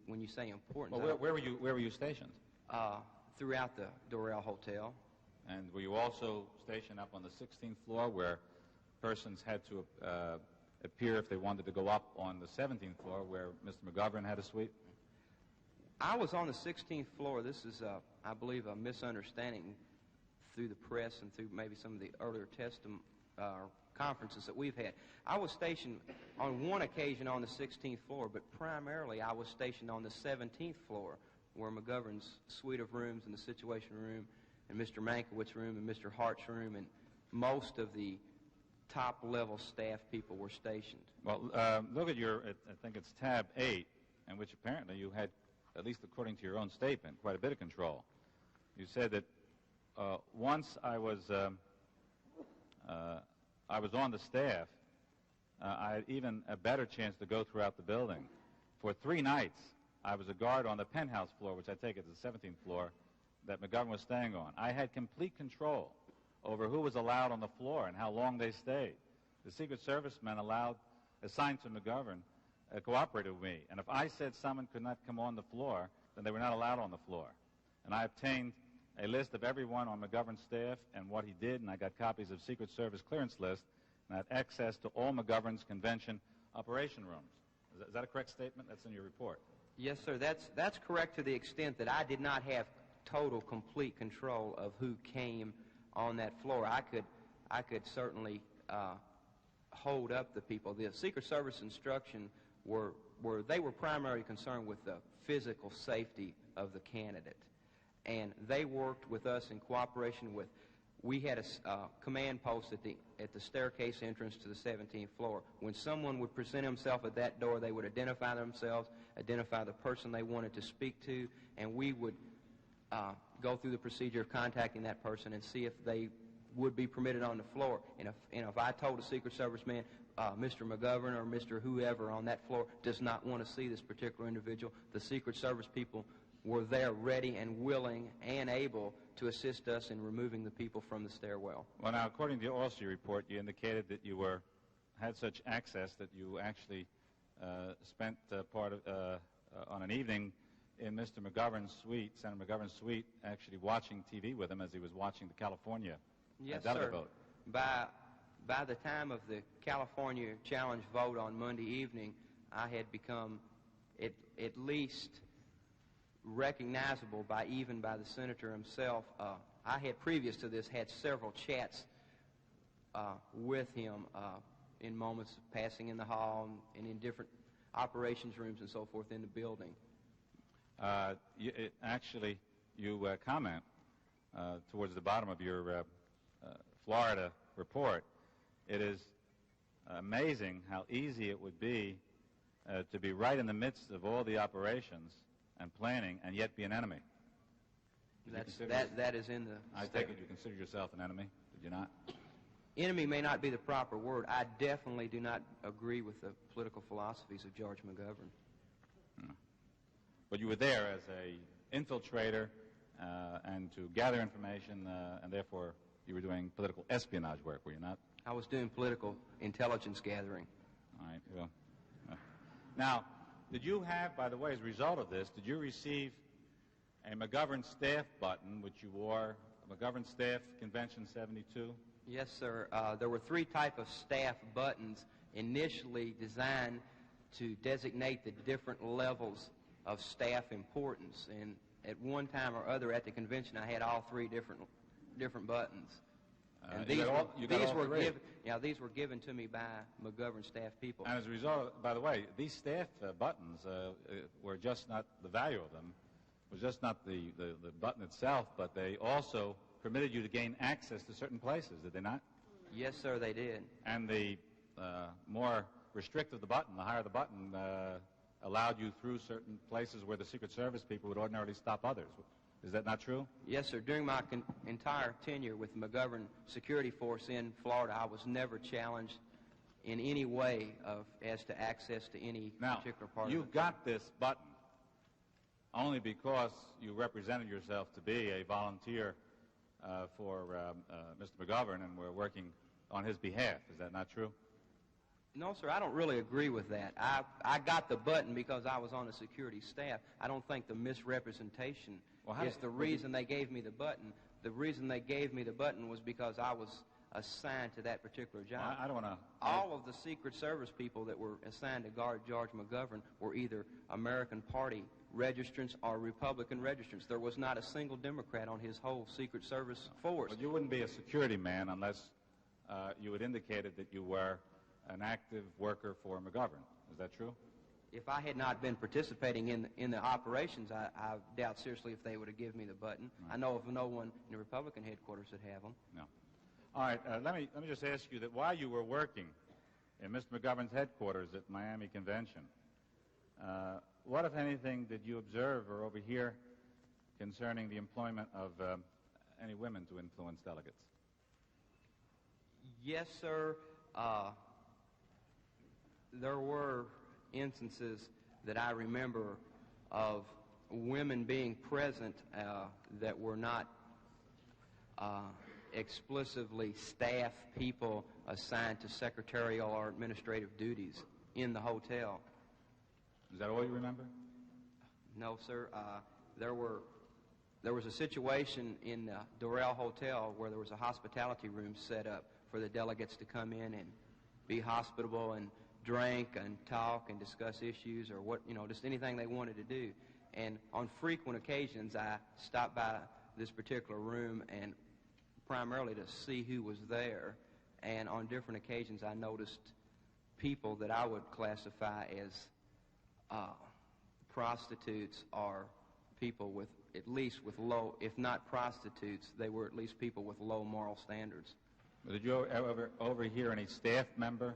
when you say important. Well, where were you stationed? Throughout the Dole Hotel. And were you also stationed up on the 16th floor where persons had to appear if they wanted to go up on the 17th floor where Mr. McGovern had a suite? I was on the 16th floor. This is, I believe, a misunderstanding through the press and through maybe some of the earlier conferences that we've had. I was stationed on one occasion on the 16th floor, but primarily I was stationed on the 17th floor where McGovern's suite of rooms and the Situation Room and Mr. Mankiewicz's room and Mr. Hart's room and most of the top-level staff people were stationed. Well, look at I think it's tab 8, in which apparently you had, at least according to your own statement, quite a bit of control. You said that once I was on the staff, I had even a better chance to go throughout the building. For 3 nights, I was a guard on the penthouse floor, which I take it is the 17th floor, that McGovern was staying on. I had complete control over who was allowed on the floor and how long they stayed. The Secret Service men assigned to McGovern, cooperated with me. And if I said someone could not come on the floor, then they were not allowed on the floor. And I obtained a list of everyone on McGovern's staff and what he did, and I got copies of Secret Service clearance lists, and I had access to all McGovern's convention operation rooms. Is that a correct statement? That's in your report. Yes, sir. That's correct to the extent that I did not have total, complete control of who came on that floor. I could certainly hold up the people. The Secret Service instruction they were primarily concerned with the physical safety of the candidate, and they worked with us in cooperation with. We had a command post at the staircase entrance to the 17th floor. When someone would present himself at that door, they would identify themselves, identify the person they wanted to speak to, and we would go through the procedure of contacting that person and see if they would be permitted on the floor. And if I told a Secret Service man, Mr. McGovern or Mr. whoever on that floor does not want to see this particular individual, the Secret Service people were there ready and willing and able to assist us in removing the people from the stairwell. Well, now, according to your OSCE report, you indicated that you had such access that you actually spent part of on an evening in Mr. McGovern's suite, Senator McGovern's suite, actually watching TV with him as he was watching the California delegate vote. By the time of the California challenge vote on Monday evening, I had become at least recognizable even by the senator himself. I had previous to this had several chats with him in moments of passing in the hall and in different operations rooms and so forth in the building. You comment towards the bottom of your Florida report. It is amazing how easy it would be to be right in the midst of all the operations and planning and yet be an enemy. That is in the... I take it you consider yourself an enemy, did you not? Enemy may not be the proper word. I definitely do not agree with the political philosophies of George McGovern. No. But you were there as a infiltrator and to gather information, and therefore you were doing political espionage work, were you not? I was doing political intelligence gathering. All right. Well, now, did you have, by the way, as a result of this, did you receive a McGovern staff button, which you wore, McGovern Staff Convention 72? Yes, sir. There were 3 types of staff buttons initially designed to designate the different levels of staff importance. And at one time or other at the convention, I had all 3 different buttons. And these were given to me by McGovern staff people. And as a result, by the way, these staff buttons were just not the value of them. It was just not the button itself, but they also permitted you to gain access to certain places, did they not? Yes, sir, they did. And the more restrictive the button, the higher the button, allowed you through certain places where the Secret Service people would ordinarily stop others. Is that not true? Yes, sir. During my entire tenure with the McGovern Security Force in Florida, I was never challenged in any way as to access to any particular part of you the got this button only because you represented yourself to be a volunteer for Mr. McGovern and were working on his behalf. Is that not true? No, sir, I don't really agree with that. I got the button because I was on the security staff. I don't think the misrepresentation is the reason they gave me the button. The reason they gave me the button was because I was assigned to that particular job. Well, I don't want to... All of the Secret Service people that were assigned to guard George McGovern were either American Party registrants or Republican registrants. There was not a single Democrat on his whole Secret Service force. But you wouldn't be a security man unless you had indicated that you were an active worker for McGovern. Is that true? If I had not been participating in the operations, I doubt seriously if they would have given me the button. Right. I know of no one in the Republican headquarters that have them. No. All right, let me just ask you that while you were working in Mr. McGovern's headquarters at Miami Convention, what, if anything, did you observe or overhear concerning the employment of any women to influence delegates? Yes, sir. There were instances that I remember of women being present that were not explicitly staff people assigned to secretarial or administrative duties in the hotel. Is that all you remember? No, sir. There was a situation in the Dole Hotel where there was a hospitality room set up for the delegates to come in and be hospitable and drink and talk and discuss issues or just anything they wanted to do. And on frequent occasions, I stopped by this particular room and primarily to see who was there. And on different occasions, I noticed people that I would classify as prostitutes or people with at least with low, if not prostitutes, they were at least people with low moral standards. Did you ever overhear any staff member?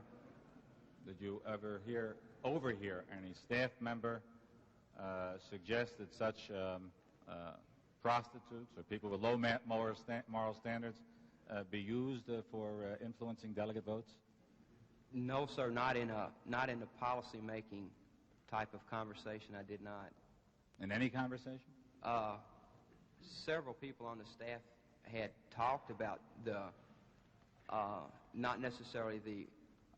Did you ever overhear any staff member suggest that such prostitutes or people with low moral standards be used for influencing delegate votes? No, sir. Not in a policy-making type of conversation. I did not. In any conversation? Several people on the staff had talked about the not necessarily the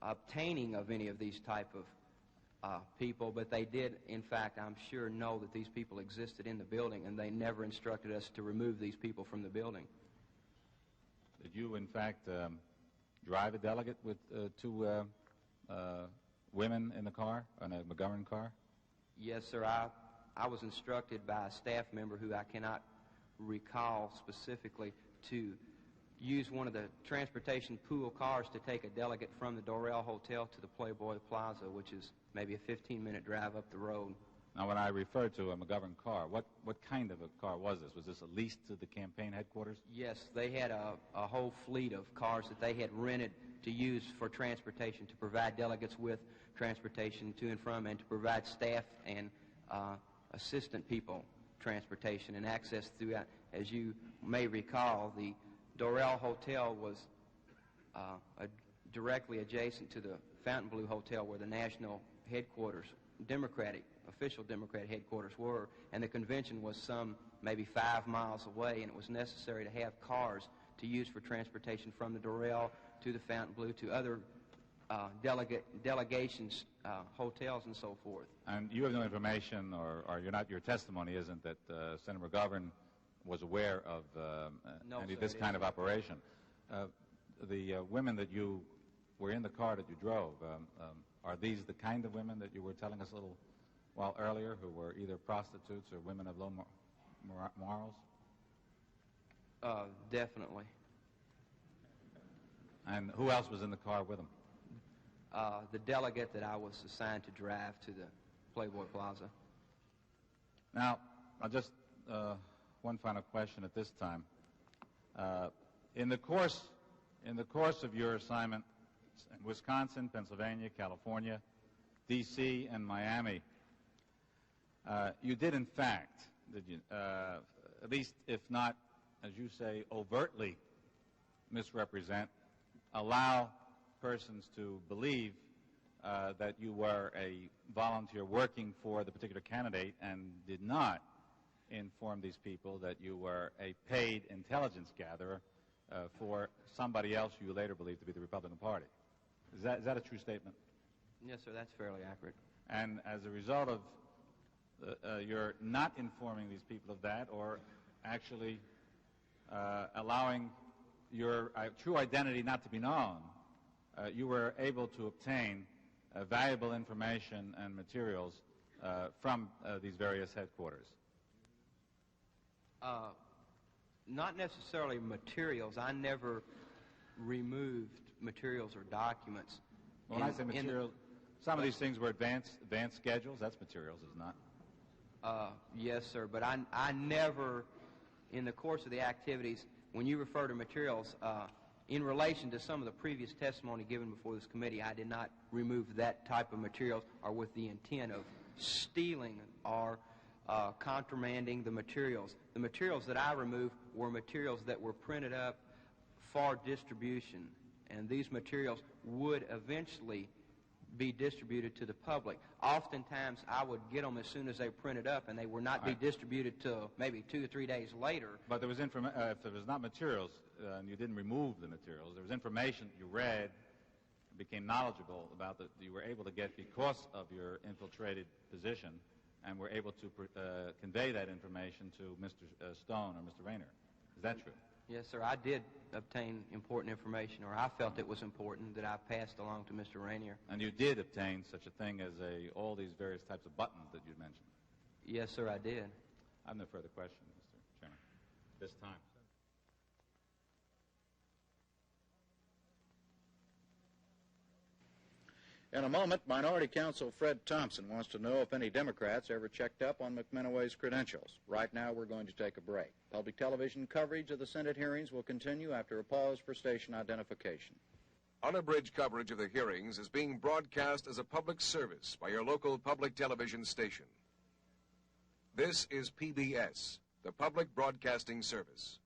obtaining of any of these type of people, but they did, in fact, I'm sure, know that these people existed in the building, and they never instructed us to remove these people from the building. Did you, in fact, drive a delegate with two women in the car, in a McGovern car? Yes, sir. I was instructed by a staff member who I cannot recall specifically to use one of the transportation pool cars to take a delegate from the Dole Hotel to the Playboy Plaza, which is maybe a 15-minute drive up the road. Now, when I refer to a McGovern car, what kind of a car was this? Was this a lease to the campaign headquarters? Yes, they had a whole fleet of cars that they had rented to use for transportation, to provide delegates with transportation to and from, and to provide staff and assistant people transportation and access throughout. As you may recall, the Dole Hotel was directly adjacent to the Fontainebleau Hotel, where the national headquarters, official Democrat headquarters were, and the convention was some maybe 5 miles away, and it was necessary to have cars to use for transportation from the Dole to the Fontainebleau to other delegations, hotels, and so forth. And you have no information, or your testimony isn't that Senator McGovern was aware of any of this kind of operation. The women that you were in the car that you drove, are these the kind of women that you were telling us a little while earlier, who were either prostitutes or women of low morals? Definitely. And who else was in the car with them? The delegate that I was assigned to drive to the Playboy Plaza. Now, I'll just one final question at this time. In the course of your assignment in Wisconsin, Pennsylvania, California, D.C., and Miami, You did, in fact, did you, at least if not, as you say, overtly misrepresent, allow persons to believe that you were a volunteer working for the particular candidate and did not inform these people that you were a paid intelligence gatherer for somebody else you later believed to be the Republican Party. Is that a true statement? Yes, sir, that's fairly accurate. And as a result of your not informing these people of that, or actually allowing your true identity not to be known, you were able to obtain valuable information and materials from these various headquarters. Not necessarily materials. I never removed materials or documents. When I say materials, some of these things were advanced schedules. That's materials, is not? Yes, sir, but I never, in the course of the activities, when you refer to materials, in relation to some of the previous testimony given before this committee, I did not remove that type of materials or with the intent of stealing or contramanding the materials. The materials that I removed were materials that were printed up for distribution, and these materials would eventually be distributed to the public. Oftentimes, I would get them as soon as they printed up, and they would not be distributed till maybe 2 or 3 days later. But there was if there was not materials, and you didn't remove the materials, there was information you read, became knowledgeable about that you were able to get because of your infiltrated position, and were able to convey that information to Mr. Stone or Mr. Rayner. Is that true? Yes, sir. I did obtain important information, or I felt it was important, that I passed along to Mr. Rayner. And you did obtain such a thing as all these various types of buttons that you mentioned? Yes, sir, I did. I have no further questions, Mr. Chairman, this time. In a moment, Minority Counsel Fred Thompson wants to know if any Democrats ever checked up on McMinoway's credentials. Right now, we're going to take a break. Public television coverage of the Senate hearings will continue after a pause for station identification. Unabridged coverage of the hearings is being broadcast as a public service by your local public television station. This is PBS, the Public Broadcasting Service.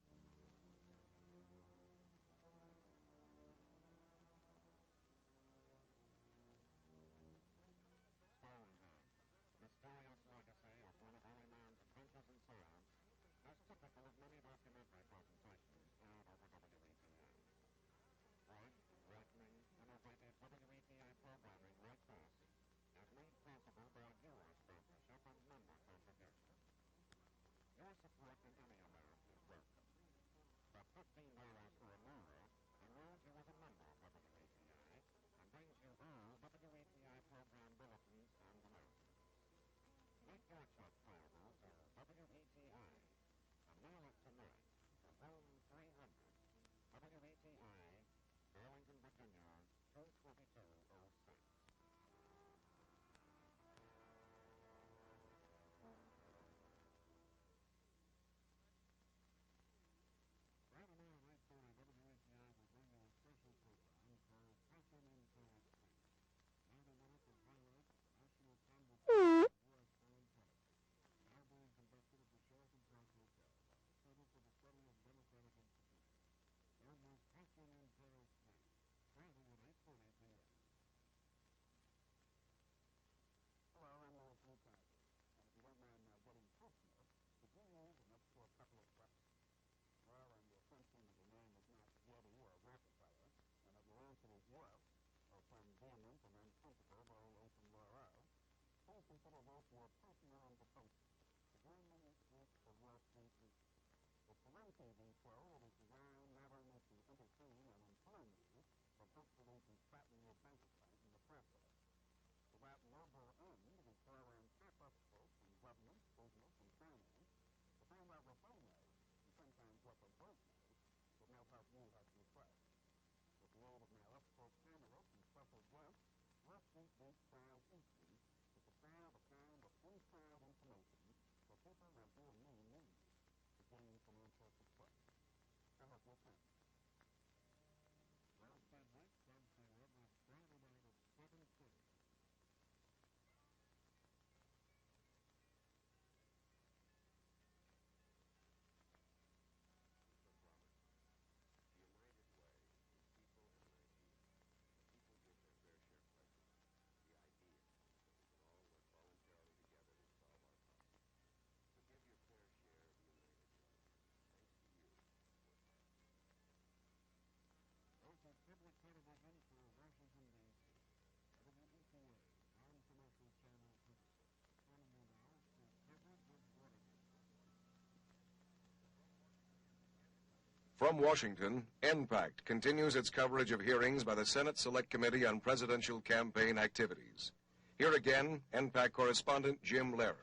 From Washington, NPACT continues its coverage of hearings by the Senate Select Committee on Presidential Campaign Activities. Here again, NPACT correspondent Jim Lehrer.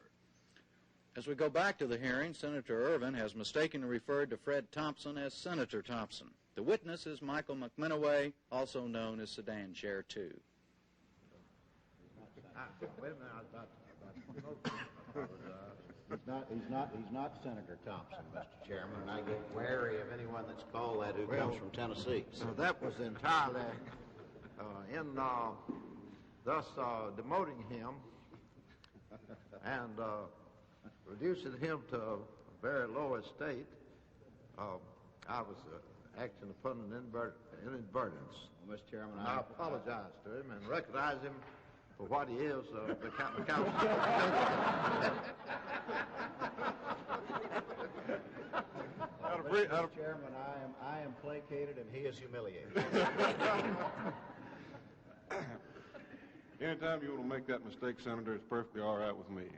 As we go back to the hearing, Senator Ervin has mistakenly referred to Fred Thompson as Senator Thompson. The witness is Michael McMinoway, also known as Sedan Chair 2. Wait a minute. He's not Senator Thompson, Mr. Chairman, and I get wary of anyone that's called that who comes from Tennessee. So that was entirely thus demoting him and reducing him to a very low estate. I was acting upon an inadvertence. Mr. Chairman, I apologize to him and recognize him for what he is, the counsel. Mr. Chairman, I am placated and he is humiliated. Anytime you want to make that mistake, Senator, it's perfectly all right with me.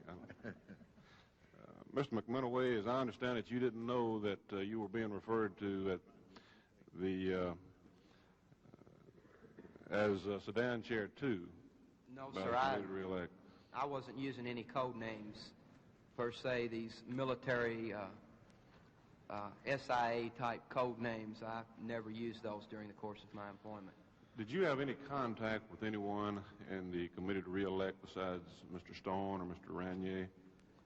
Mr. McMinoway, as I understand it, you didn't know that you were being referred to as Sedan Chair 2. No, sir. I wasn't using any code names per se. These military SIA-type code names, I've never used those during the course of my employment. Did you have any contact with anyone in the committee to re-elect besides Mr. Stone or Mr. Ranier?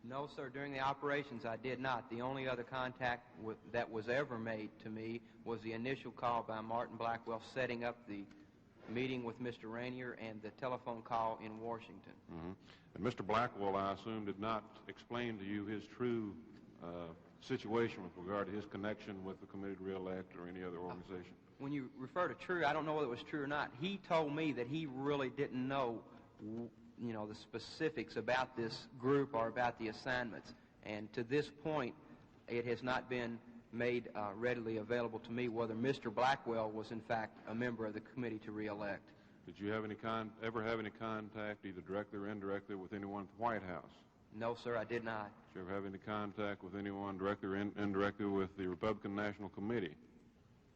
No, sir. During the operations, I did not. The only other contact that was ever made to me was the initial call by Martin Blackwell setting up the meeting with Mr. Ranier and the telephone call in Washington. Mm-hmm. And Mr. Blackwell, I assume, did not explain to you his true situation with regard to his connection with the committee to re-elect or any other organization. When you refer to true, I don't know whether it was true or not. He told me that he really didn't know, the specifics about this group or about the assignments. And to this point, it has not been made readily available to me whether Mr. Blackwell was in fact a member of the committee to re-elect. Did you have ever have any contact, either directly or indirectly, with anyone at the White House? No, sir, I did not. Did you ever have any contact with anyone directly or indirectly with the Republican National Committee?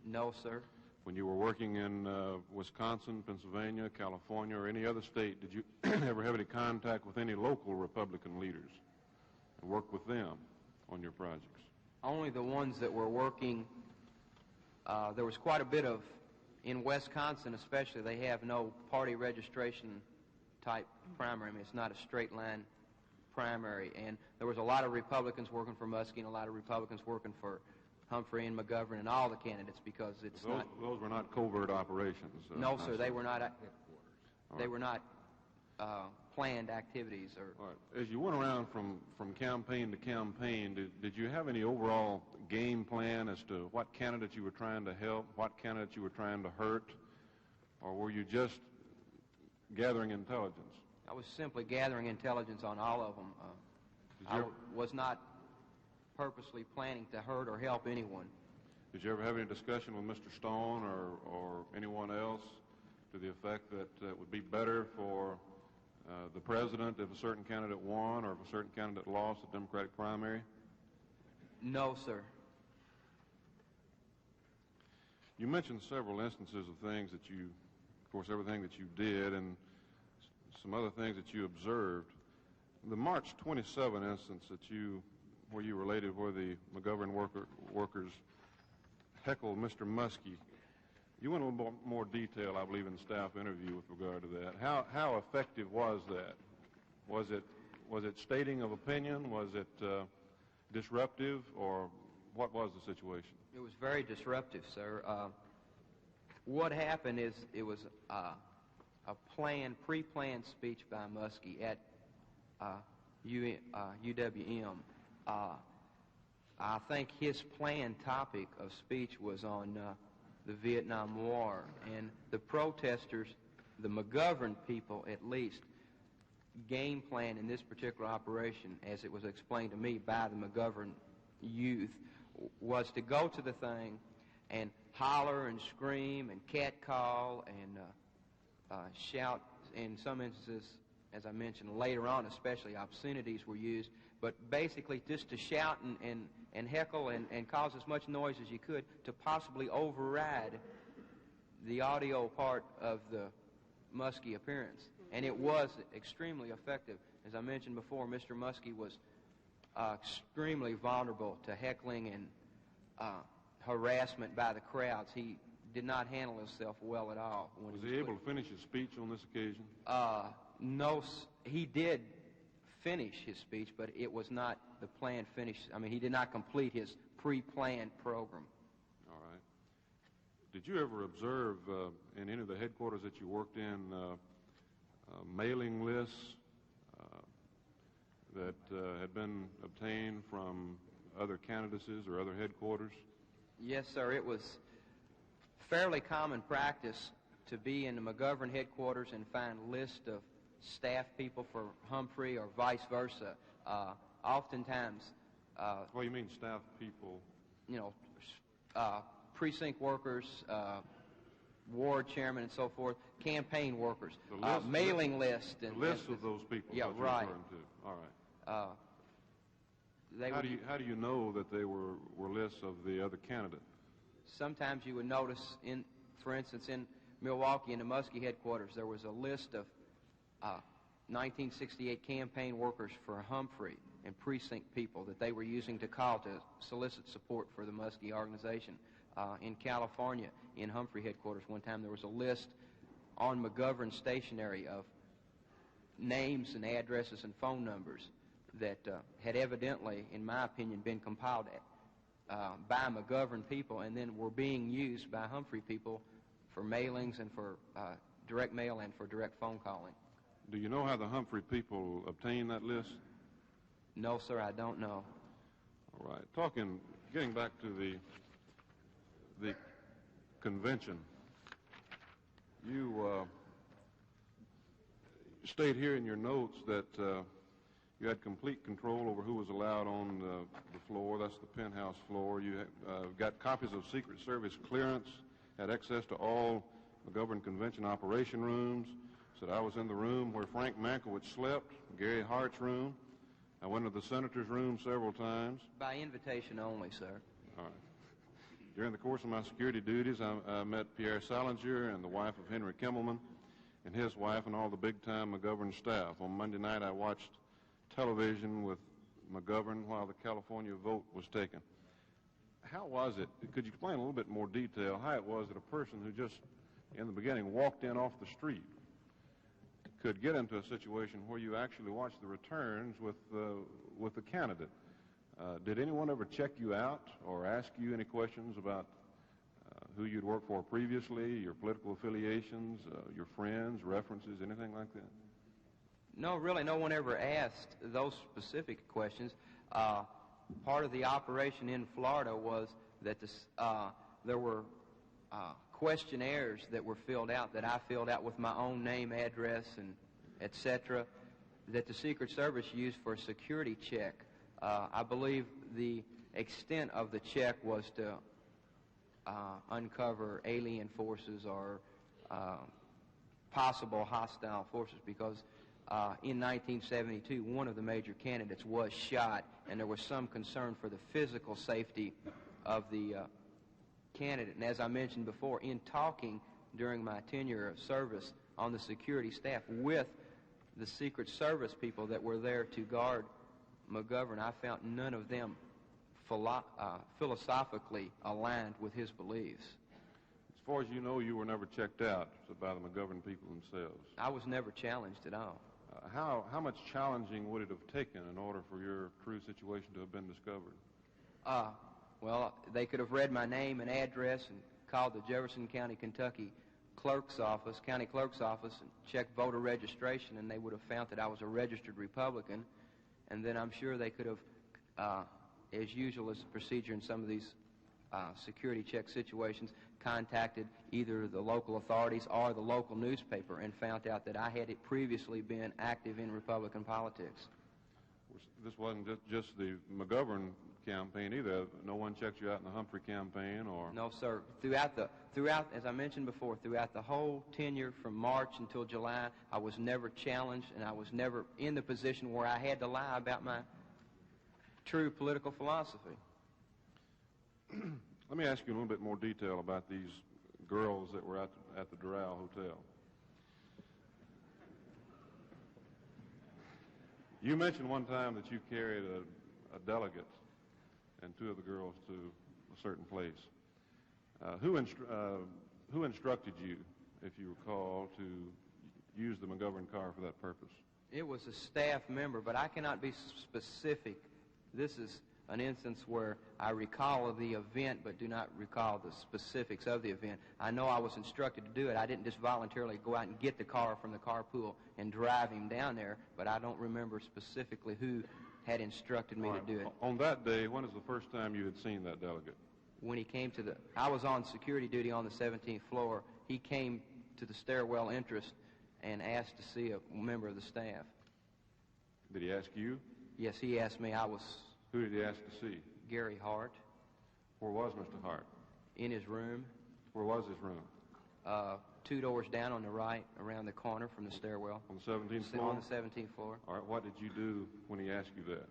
No, sir. When you were working in Wisconsin, Pennsylvania, California, or any other state, did you ever have any contact with any local Republican leaders and work with them on your projects? Only the ones that were working. There was quite a bit of, in Wisconsin especially, they have no party registration type primary. I mean, it's not a straight line primary. And there was a lot of Republicans working for Muskie and a lot of Republicans working for Humphrey and McGovern and all the candidates, because it's those were not covert operations. No, sir, they were not. They were not planned activities. Or right. As you went around from campaign to campaign, did you have any overall game plan as to what candidates you were trying to help, what candidates you were trying to hurt, or were you just gathering intelligence? I was simply gathering intelligence on all of them. I was not purposely planning to hurt or help anyone. Did you ever have any discussion with Mr. Stone or anyone else to the effect that it would be better for the president if a certain candidate won or if a certain candidate lost the Democratic primary? No, sir. You mentioned several instances of things that you, of course, everything that you did and some other things that you observed. The March 27 instance where you related where the McGovern workers heckled Mr. Muskie, you went a little more detail, I believe, in the staff interview with regard to that. How effective was that? Was it stating of opinion? Was it disruptive, or what was the situation? It was very disruptive, sir. What happened is it was a pre-planned speech by Muskie at UWM. I think his planned topic of speech was on the Vietnam War, and the protesters, the McGovern people at least, game plan in this particular operation, as it was explained to me by the McGovern youth, was to go to the thing and holler and scream and catcall and shout, in some instances, as I mentioned later on, especially obscenities were used, but basically just to shout and heckle and cause as much noise as you could to possibly override the audio part of the Muskie appearance. And it was extremely effective. As I mentioned before, Mr. Muskie was extremely vulnerable to heckling and harassment by the crowds. He did not handle himself well at all. Was he able to finish his speech on this occasion? No, he did finish his speech, but it was not the planned finish. I mean, he did not complete his pre-planned program. All right. Did you ever observe in any of the headquarters that you worked in mailing lists that had been obtained from other candidacies or other headquarters? Yes, sir. It was fairly common practice to be in the McGovern headquarters and find lists of staff people for Humphrey or vice versa. Oftentimes... What do you mean staff people? You know, precinct workers, ward chairman and so forth, campaign workers, mailing list. The list of those people. Yeah, right. To. All right. How do you know that they were lists of the other candidates? Sometimes you would notice, for instance, in Milwaukee in the Muskie headquarters, there was a list of 1968 campaign workers for Humphrey and precinct people that they were using to call to solicit support for the Muskie organization. In California, in Humphrey headquarters, one time there was a list on McGovern stationery of names and addresses and phone numbers that had evidently, in my opinion, been compiled by McGovern people and then were being used by Humphrey people for mailings and for direct mail and for direct phone calling. Do you know how the Humphrey people obtained that list? No, sir, I don't know. All right. Getting back to the convention, you state here in your notes that you had complete control over who was allowed on the floor. That's the penthouse floor. You got copies of Secret Service clearance, had access to all McGovern convention operation rooms. Said I was in the room where Frank Mankiewicz slept, Gary Hart's room. I went to the senator's room several times. By invitation only, sir. All right. During the course of my security duties, I met Pierre Salinger and the wife of Henry Kimmelman and his wife and all the big-time McGovern staff. On Monday night, I watched television with McGovern while the California vote was taken. How was it? Could you explain a little bit more detail how it was that a person who just, in the beginning, walked in off the street could get into a situation where you actually watched the returns with the candidate? Did anyone ever check you out or ask you any questions about who you'd worked for previously, your political affiliations, your friends, references, anything like that? No, really, no one ever asked those specific questions. Part of the operation in Florida was that there were questionnaires that were filled out, that I filled out with my own name, address, and etc., that the Secret Service used for a security check. I believe the extent of the check was to uncover alien forces or possible hostile forces, because in 1972, one of the major candidates was shot, and there was some concern for the physical safety of the candidate. And as I mentioned before, in talking during my tenure of service on the security staff with the Secret Service people that were there to guard McGovern, I found none of them philosophically aligned with his beliefs. As far as you know, you were never checked out by the McGovern people themselves. I was never challenged at all. How much challenging would it have taken in order for your true situation to have been discovered? Well, they could have read my name and address and called the Jefferson County, Kentucky county clerk's office, and checked voter registration, and they would have found that I was a registered Republican. And then I'm sure they could have, as usual as the procedure in some of these security check situations, contacted either the local authorities or the local newspaper and found out that I had previously been active in Republican politics. This wasn't just the McGovern campaign either. No one checked you out in the Humphrey campaign or... No, sir. As I mentioned before, throughout the whole tenure from March until July, I was never challenged, and I was never in the position where I had to lie about my true political philosophy. Let me ask you a little bit more detail about these girls that were at the Doral Hotel. You mentioned one time that you carried a delegate and two of the girls to a certain place. Who instructed you, if you recall, to use the McGovern car for that purpose? It was a staff member, but I cannot be specific. This is an instance where I recall the event but do not recall the specifics of the event. I know I was instructed to do it. I didn't just voluntarily go out and get the car from the carpool and drive him down there, but I don't remember specifically who had instructed me to do it. On that day, when is the first time you had seen that delegate? When he came to I was on security duty on the 17th floor. He came to the stairwell entrance and asked to see a member of the staff. Did he ask you? Yes, he asked me. Who did he ask to see? Gary Hart. Where was Mr. Hart? In his room. Where was his room? 2 doors down on the right, around the corner from the stairwell. On the 17th floor? On the 17th floor. All right, what did you do when he asked you that?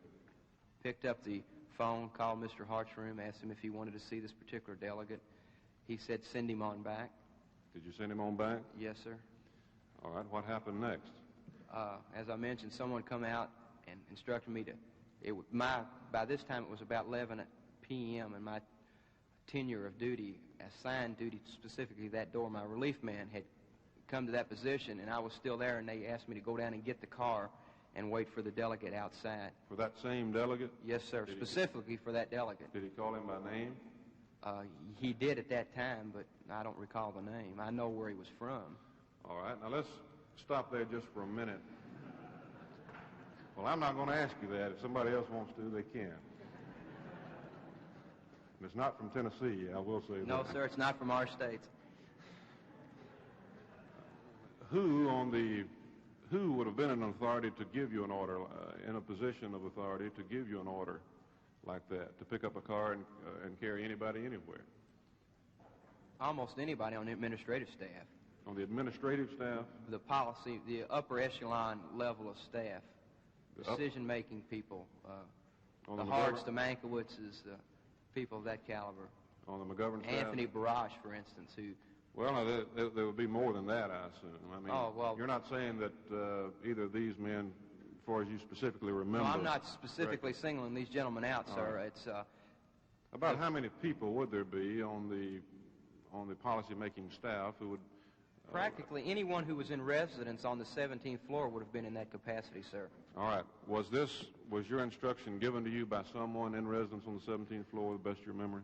Picked up the phone, called Mr. Hart's room, asked him if he wanted to see this particular delegate. He said, send him on back. Did you send him on back? Yes, sir. All right, what happened next? As I mentioned, someone come out and instructed me to, by this time it was about 11 p.m. and my tenure of duty, assigned duty specifically that door, my relief man had come to that position and I was still there, and they asked me to go down and get the car and wait for the delegate outside. For that same delegate? Yes, sir, specifically for that delegate. Did he call him by name? He did at that time, but I don't recall the name. I know where he was from. All right, now let's stop there just for a minute. Well, I'm not going to ask you that. If somebody else wants to, they can. And it's not from Tennessee, I will say that. No, sir, it's not from our states. Who would have been an authority to give you an order, in a position of authority to give you an order like that, to pick up a car and carry anybody anywhere? Almost anybody on the administrative staff. On the administrative staff? The policy, the upper echelon level of staff. Decision-making people. The Harts, the Mankiewiczes, people of that caliber. On the McGovern staff? Anthony Barrage, for instance, who... Well, no, there would be more than that, I assume. I mean, you're not saying that either of these men, as far as you specifically remember... No, I'm not specifically singling these gentlemen out, sir. Right. It's... About how many people would there be on the policy-making staff who would... Practically anyone who was in residence on the 17th floor would have been in that capacity, sir. All right. Was your instruction given to you by someone in residence on the 17th floor, to the best of your memory?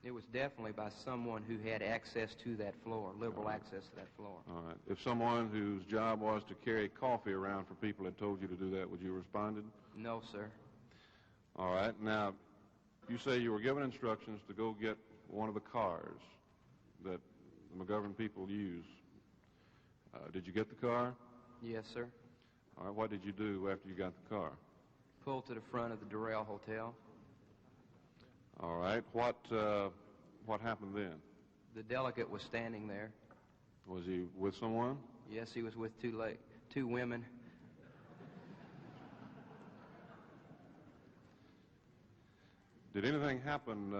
It was definitely by someone who had access to that floor, liberal access to that floor. All right. If someone whose job was to carry coffee around for people had told you to do that, would you have responded? No, sir. All right. Now, you say you were given instructions to go get one of the cars that the McGovern people use. Did you get the car? Yes, sir. All right. What did you do after you got the car? Pulled to the front of the Doral Hotel. All right. What happened then? The delegate was standing there. Was he with someone? Yes, he was with two women. Did anything happen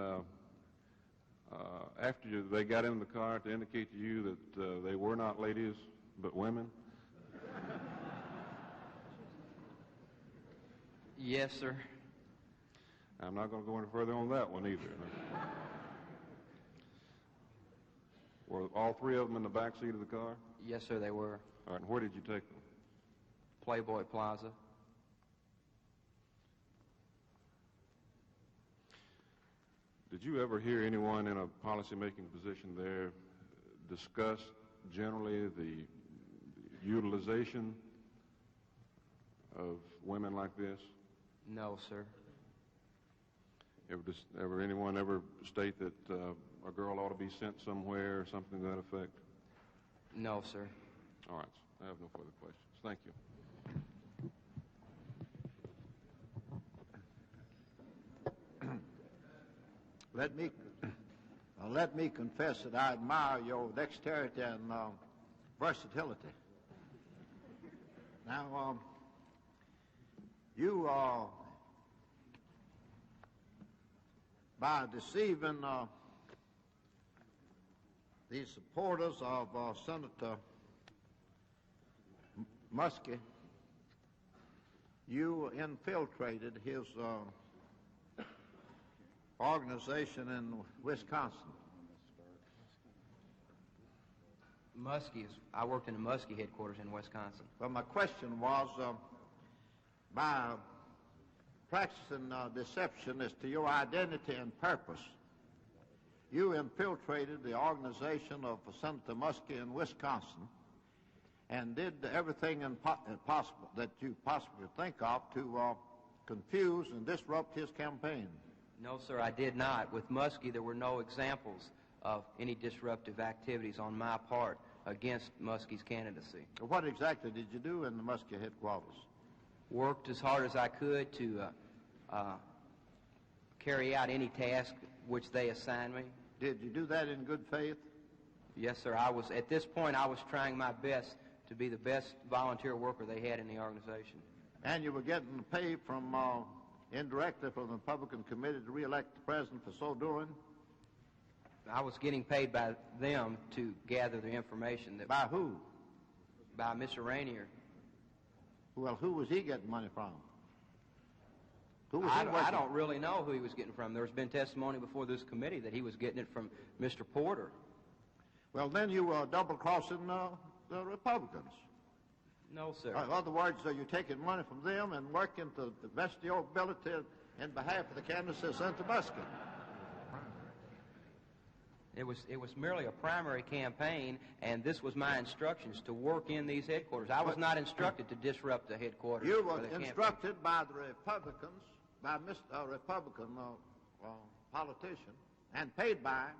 after they got in the car to indicate to you that they were not ladies but women? Yes, sir. I'm not going to go any further on that one either. Were all three of them in the back seat of the car? Yes, sir, they were. All right, and where did you take them? Playboy Plaza. Did you ever hear anyone in a policy-making position there discuss generally the utilization of women like this? No, sir. Ever anyone ever state that a girl ought to be sent somewhere or something to that effect? No, sir. All right. I have no further questions. Thank you. Let me confess that I admire your dexterity and versatility. Now, you by deceiving the supporters of Senator Muskie, you infiltrated his organization in Wisconsin. I worked in the Muskie headquarters in Wisconsin. Well, my question was, by practicing deception as to your identity and purpose, you infiltrated the organization of Senator Muskie in Wisconsin and did everything possible that you possibly think of to confuse and disrupt his campaign. No, sir, I did not. With Muskie, there were no examples of any disruptive activities on my part against Muskie's candidacy. What exactly did you do in the Muskie headquarters? Worked as hard as I could to carry out any task which they assigned me. Did you do that in good faith? Yes, sir. At this point, I was trying my best to be the best volunteer worker they had in the organization. And you were getting pay from indirectly from the Republican committee to re-elect the president for so doing? I was getting paid by them to gather the information. By who? By Mr. Rainier. Well, who was he getting money from? Who was I don't really know who he was getting from. There's been testimony before this committee that he was getting it from Mr. Porter. Well, then you were double-crossing the Republicans. No, sir. In other words, you're taking money from them and working to the best of your ability in behalf of the candidacy of Senator Muskie. It was merely a primary campaign, and this was my instructions to work in these headquarters. I was not instructed to disrupt the headquarters. You were instructed by the Republicans, by Mr. Republican politician, and paid by him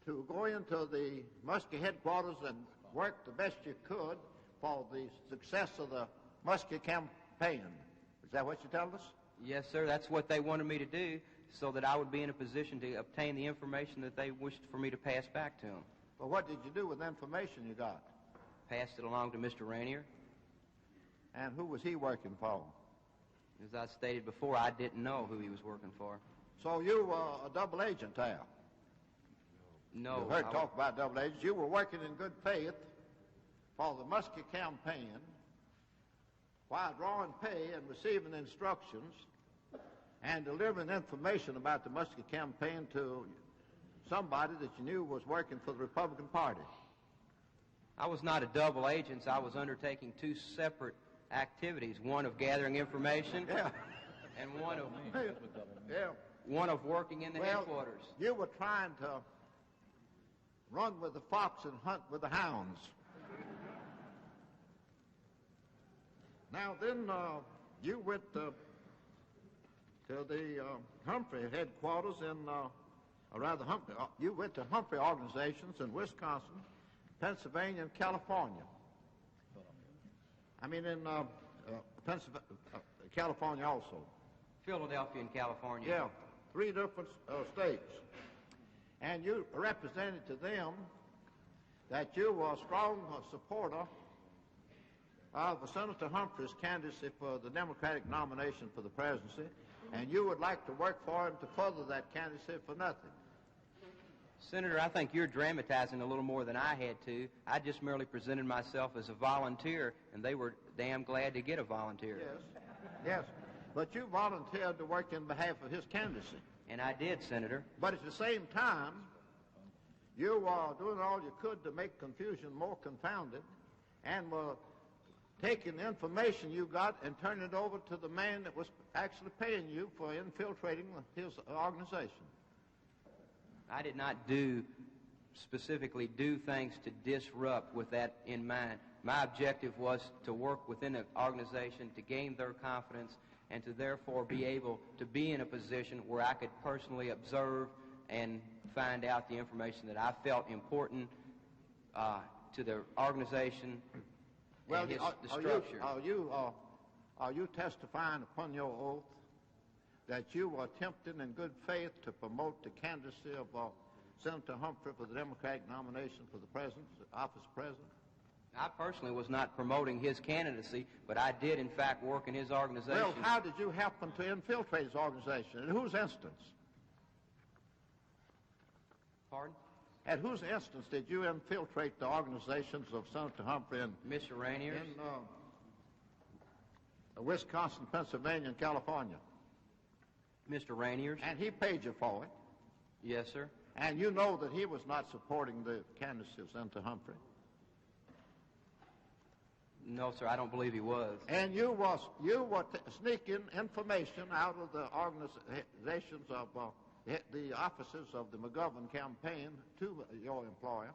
to go into the Muskie headquarters and work the best you could for the success of the Muskie campaign. Is that what you tell us? Yes, sir. That's what they wanted me to do, so that I would be in a position to obtain the information that they wished for me to pass back to them. Well, what did you do with the information you got? Passed it along to Mr. Rainier. And who was he working for? As I stated before, I didn't know who he was working for. So you were a double agent there? No. You heard talk about double agents. You were working in good faith for the Muskie campaign while drawing pay and receiving instructions and delivering information about the Muskie campaign to somebody that you knew was working for the Republican Party. I was not a double agent. I was undertaking two separate activities, one of gathering information and one of working in the headquarters. You were trying to run with the fox and hunt with the hounds. Now then, you went to the Humphrey headquarters you went to Humphrey organizations in Wisconsin, Pennsylvania, and California. I mean in California also. Philadelphia and California. Yeah, 3 different states. And you represented to them that you were a strong supporter of Senator Humphrey's candidacy for the Democratic nomination for the presidency, and you would like to work for him to further that candidacy for nothing. Senator, I think you're dramatizing a little more than I had to. I just merely presented myself as a volunteer, and they were damn glad to get a volunteer. Yes. But you volunteered to work in behalf of his candidacy. And I did, Senator. But at the same time, you were doing all you could to make confusion more confounded, and were taking the information you got and turning it over to the man that was actually paying you for infiltrating his organization. I did not specifically do things to disrupt with that in mind. My objective was to work within the organization to gain their confidence and to therefore be able to be in a position where I could personally observe and find out the information that I felt important to the organization and the structure. Are you testifying upon your oath that you were attempting in good faith to promote the candidacy of Senator Humphrey for the Democratic nomination for the office of president? I personally was not promoting his candidacy, but I did, in fact, work in his organization. Well, how did you happen to infiltrate his organization? At whose instance? Pardon? At whose instance did you infiltrate the organizations of Senator Humphrey in Mr. Rainier's? In Wisconsin, Pennsylvania, and California? Mr. Rainier's? And he paid you for it? Yes, sir. And you know that he was not supporting the candidacy of Senator Humphrey? No, sir, I don't believe he was. And you were sneaking information out of the organizations of the offices of the McGovern campaign to your employer?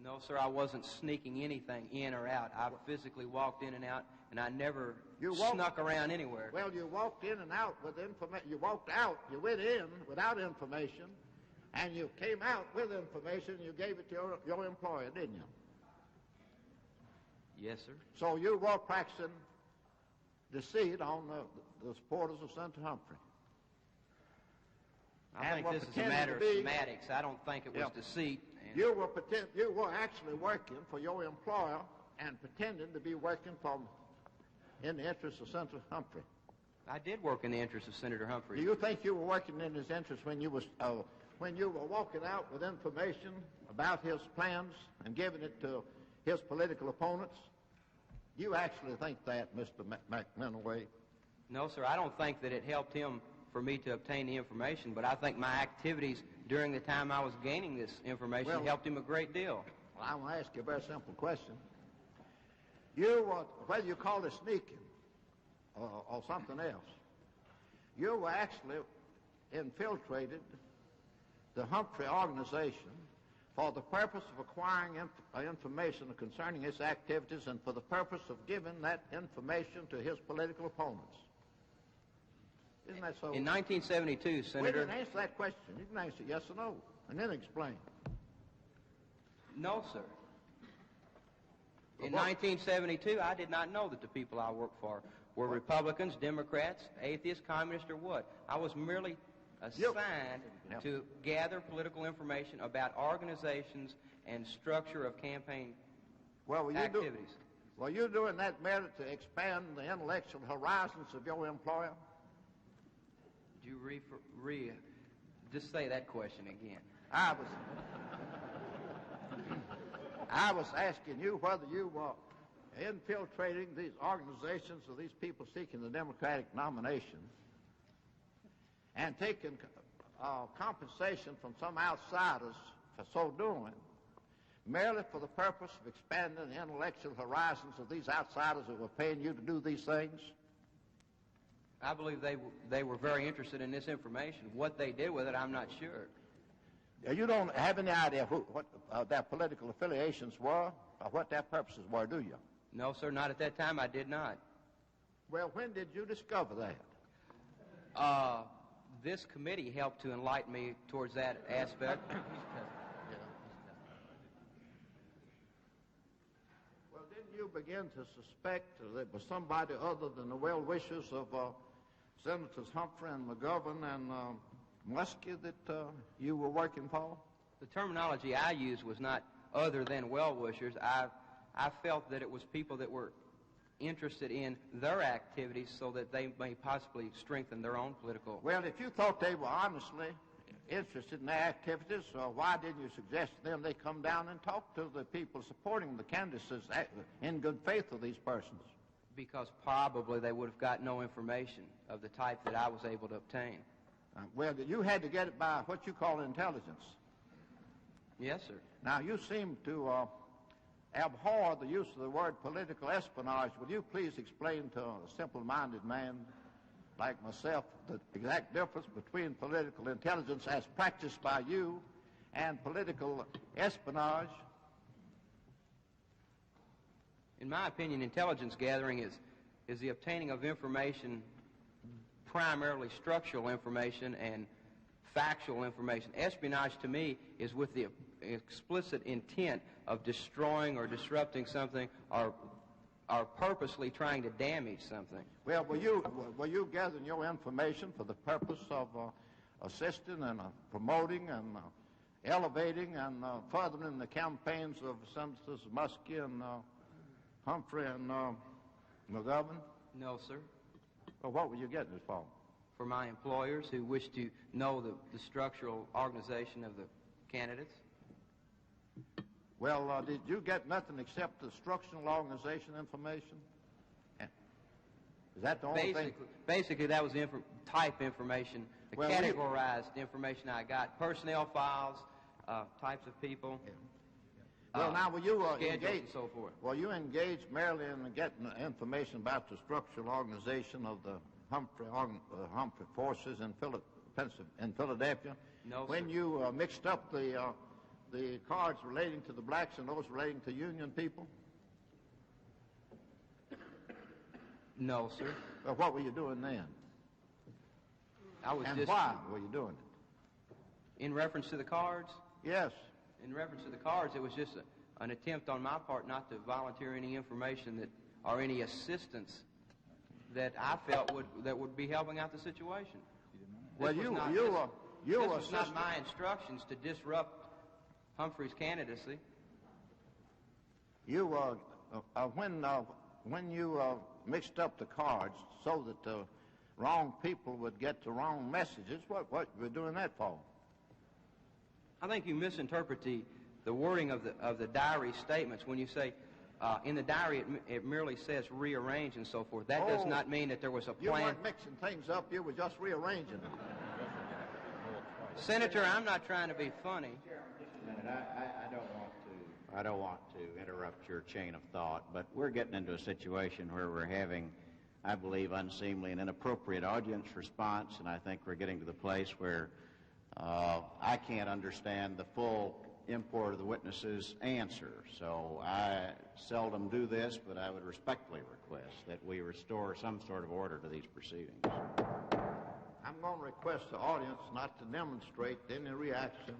No, sir, I wasn't sneaking anything in or out. I physically walked in and out, and I never snuck around anywhere. Well, you walked in and out with information. You walked out, you went in without information, and you came out with information, and you gave it to your employer, didn't you? Yes, sir. So you were practicing deceit on the supporters of Senator Humphrey. I think this is a matter of semantics. I don't think it was deceit. You were actually working for your employer and pretending to be working in the interest of Senator Humphrey. I did work in the interest of Senator Humphrey. Do you think you were working in his interest when you were walking out with information about his plans and giving it to his political opponents? Do you actually think that, Mr. McMinoway? No, sir. I don't think that it helped him for me to obtain the information, but I think my activities during the time I was gaining this information helped him a great deal. Well, I want to ask you a very simple question. You were, whether you call it sneaking or something else, you were actually infiltrated the Humphrey organization for the purpose of acquiring information concerning his activities and for the purpose of giving that information to his political opponents. Isn't that so? In 1972, Senator... Wait a minute, answer that question. You can answer yes or no, and then explain. No, sir. In 1972, I did not know that the people I worked for were Republicans, Democrats, atheists, communists, or what. I was merely assigned to gather political information about organizations and structure of campaign activities. Well, you're doing that merely to expand the intellectual horizons of your employer? Did you just say that question again? I was asking you whether you were infiltrating these organizations of these people seeking the Democratic nomination and taking compensation from some outsiders for so doing, merely for the purpose of expanding the intellectual horizons of these outsiders that were paying you to do these things? I believe they were very interested in this information. What they did with it, I'm not sure. You don't have any idea what their political affiliations were or what their purposes were, do you? No, sir, not at that time. I did not. Well, when did you discover that? This committee helped to enlighten me towards that aspect. Well, didn't you begin to suspect that it was somebody other than the well-wishers of Senators Humphrey and McGovern and Muskie that you were working for? The terminology I used was not other than well-wishers. I felt that it was people that were interested in their activities so that they may possibly strengthen their own political... Well, if you thought they were honestly interested in their activities, why didn't you suggest to them they come down and talk to the people supporting the candidacies in good faith of these persons? Because probably they would have got no information of the type that I was able to obtain. Well, you had to get it by what you call intelligence. Yes, sir. Now, you seem to abhor the use of the word political espionage. Will you please explain to a simple-minded man like myself the exact difference between political intelligence as practiced by you and political espionage? In my opinion, intelligence gathering is the obtaining of information, primarily structural information and factual information. Espionage, to me, is with the explicit intent of destroying or disrupting something or are purposely trying to damage something. Well, were you gathering your information for the purpose of assisting and promoting and elevating and furthering the campaigns of Senators Muskie and Humphrey and McGovern? No, sir. Well, what were you getting it for? For my employers who wish to know the structural organization of the candidates. Well, did you get nothing except the structural organization information? Is that the only thing? Basically, that was the type information, the Well, categorized information I got. Personnel files, types of people. Yeah. Well, now, were you schedules engaged? And so forth. Were you engaged merely in getting information about the structural organization of the Humphrey forces in Philadelphia? No, When sir. you mixed up the cards relating to the blacks and those relating to Union people? No, sir. Well, what were you doing then? I was And just why were you doing it? in reference to the cards. Yes. In reference to the cards, it was just an attempt on my part not to volunteer any information that or any assistance that I felt would be helping out the situation. Well, This you was not assisted. my instructions to disrupt Humphrey's candidacy. You when you mixed up the cards so that the wrong people would get the wrong messages, what were you doing that for? I think you misinterpret the wording of the diary statements when you say in the diary it merely says rearrange and so forth. That does not mean that there was a You plan. weren't mixing things up. You were just rearranging them. Senator, I'm not trying to be funny. I don't want to interrupt your chain of thought, but we're getting into a situation where we're having, I believe, unseemly and inappropriate audience response, and I think we're getting to the place where I can't understand the full import of the witness's answer. So I seldom do this, but I would respectfully request that we restore some sort of order to these proceedings. I'm going to request the audience not to demonstrate any reaction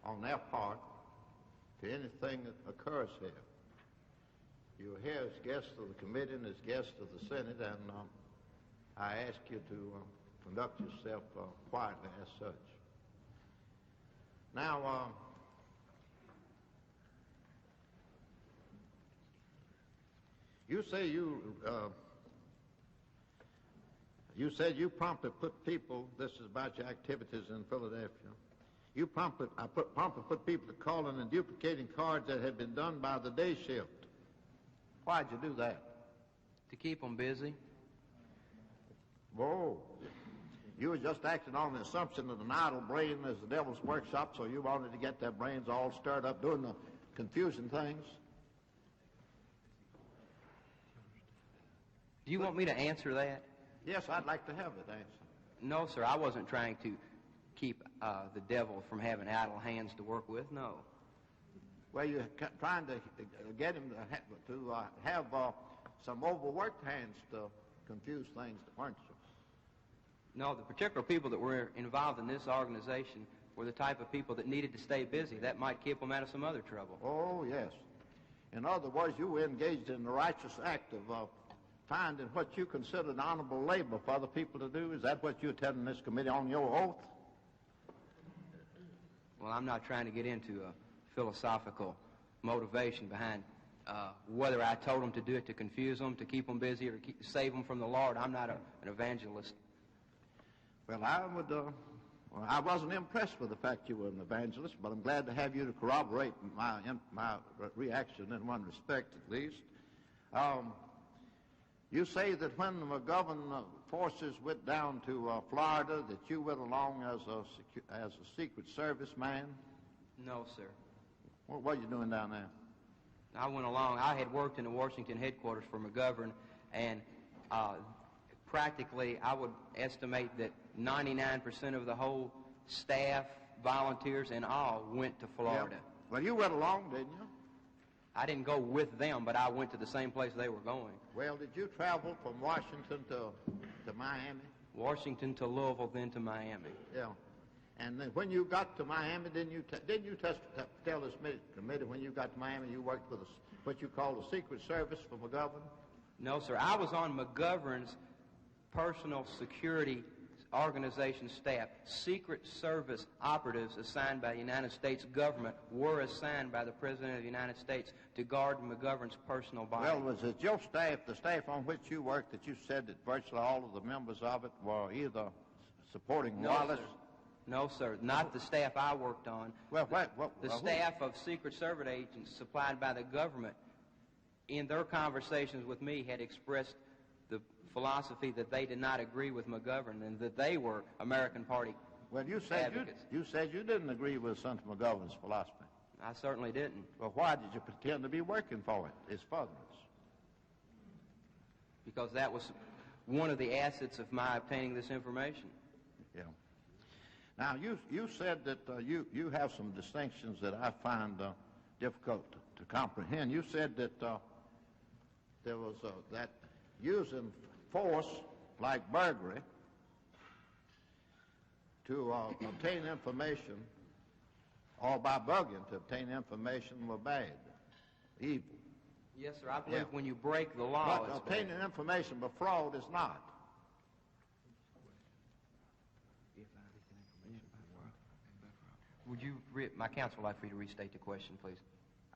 on their part to anything that occurs here. You're here as guests of the committee and as guests of the Senate, and I ask you to conduct yourself quietly as such. Now, you say you said you promptly put people, this is about your activities in Philadelphia, you promptly put people to calling and duplicating cards that had been done by the day shift. Why'd you do that? To keep them busy. Whoa. You were just acting on the assumption that an idle brain is the devil's workshop, so you wanted to get their brains all stirred up doing the confusing things. Do you want me to answer that? Yes, I'd like to have it answered. No, sir. I wasn't trying to keep the devil from having idle hands to work with. No. Well, you're trying to get him to have some overworked hands to confuse things, weren't you? No, the particular people that were involved in this organization were the type of people that needed to stay busy. That might keep them out of some other trouble. Oh, yes. In other words, you were engaged in the righteous act of finding what you considered honorable labor for other people to do. Is that what you're telling this committee on your oath? Well, I'm not trying to get into a philosophical motivation behind whether I told them to do it to confuse them, to keep them busy, or save them from the Lord. I'm not an evangelist. Well, I wasn't impressed with the fact you were an evangelist, but I'm glad to have you to corroborate my reaction in one respect, at least. You say that when the McGovern forces went down to Florida, that you went along as a Secret Service man? No, sir. What were you doing down there? I went along. I had worked in the Washington headquarters for McGovern, and practically I would estimate that 99% of the whole staff, volunteers, and all went to Florida. Yep. Well, you went along, didn't you? I didn't go with them, but I went to the same place they were going. Well, did you travel from Washington to Miami? Washington to Louisville, then to Miami. Yeah. And then when you got to Miami, didn't you tell this committee when you got to Miami you worked for what you call the Secret Service for McGovern? No, sir. I was on McGovern's personal security organization staff. Secret Service operatives assigned by the United States government were assigned by the President of the United States to guard McGovern's personal body. Well, was it your staff, the staff on which you worked, that you said that virtually all of the members of it were either supporting Wallace? Sir. No, sir. Not the staff I worked on. Well, the staff of Secret Service agents supplied by the government, in their conversations with me, had expressed the philosophy that they did not agree with McGovern and that they were American Party advocates. You said you didn't agree with Senator McGovern's philosophy. I certainly didn't. Well, why did you pretend to be working for it, its furtherance? Because that was one of the assets of my obtaining this information. Yeah. Now, you said that you have some distinctions that I find difficult to comprehend. You said that there was that using force like burglary to obtain information, or by bugging to obtain information, were bad, evil. Yes, sir. I believe when you break the law, but obtaining information by fraud is not. Would you, my counsel would like for you to restate the question, please.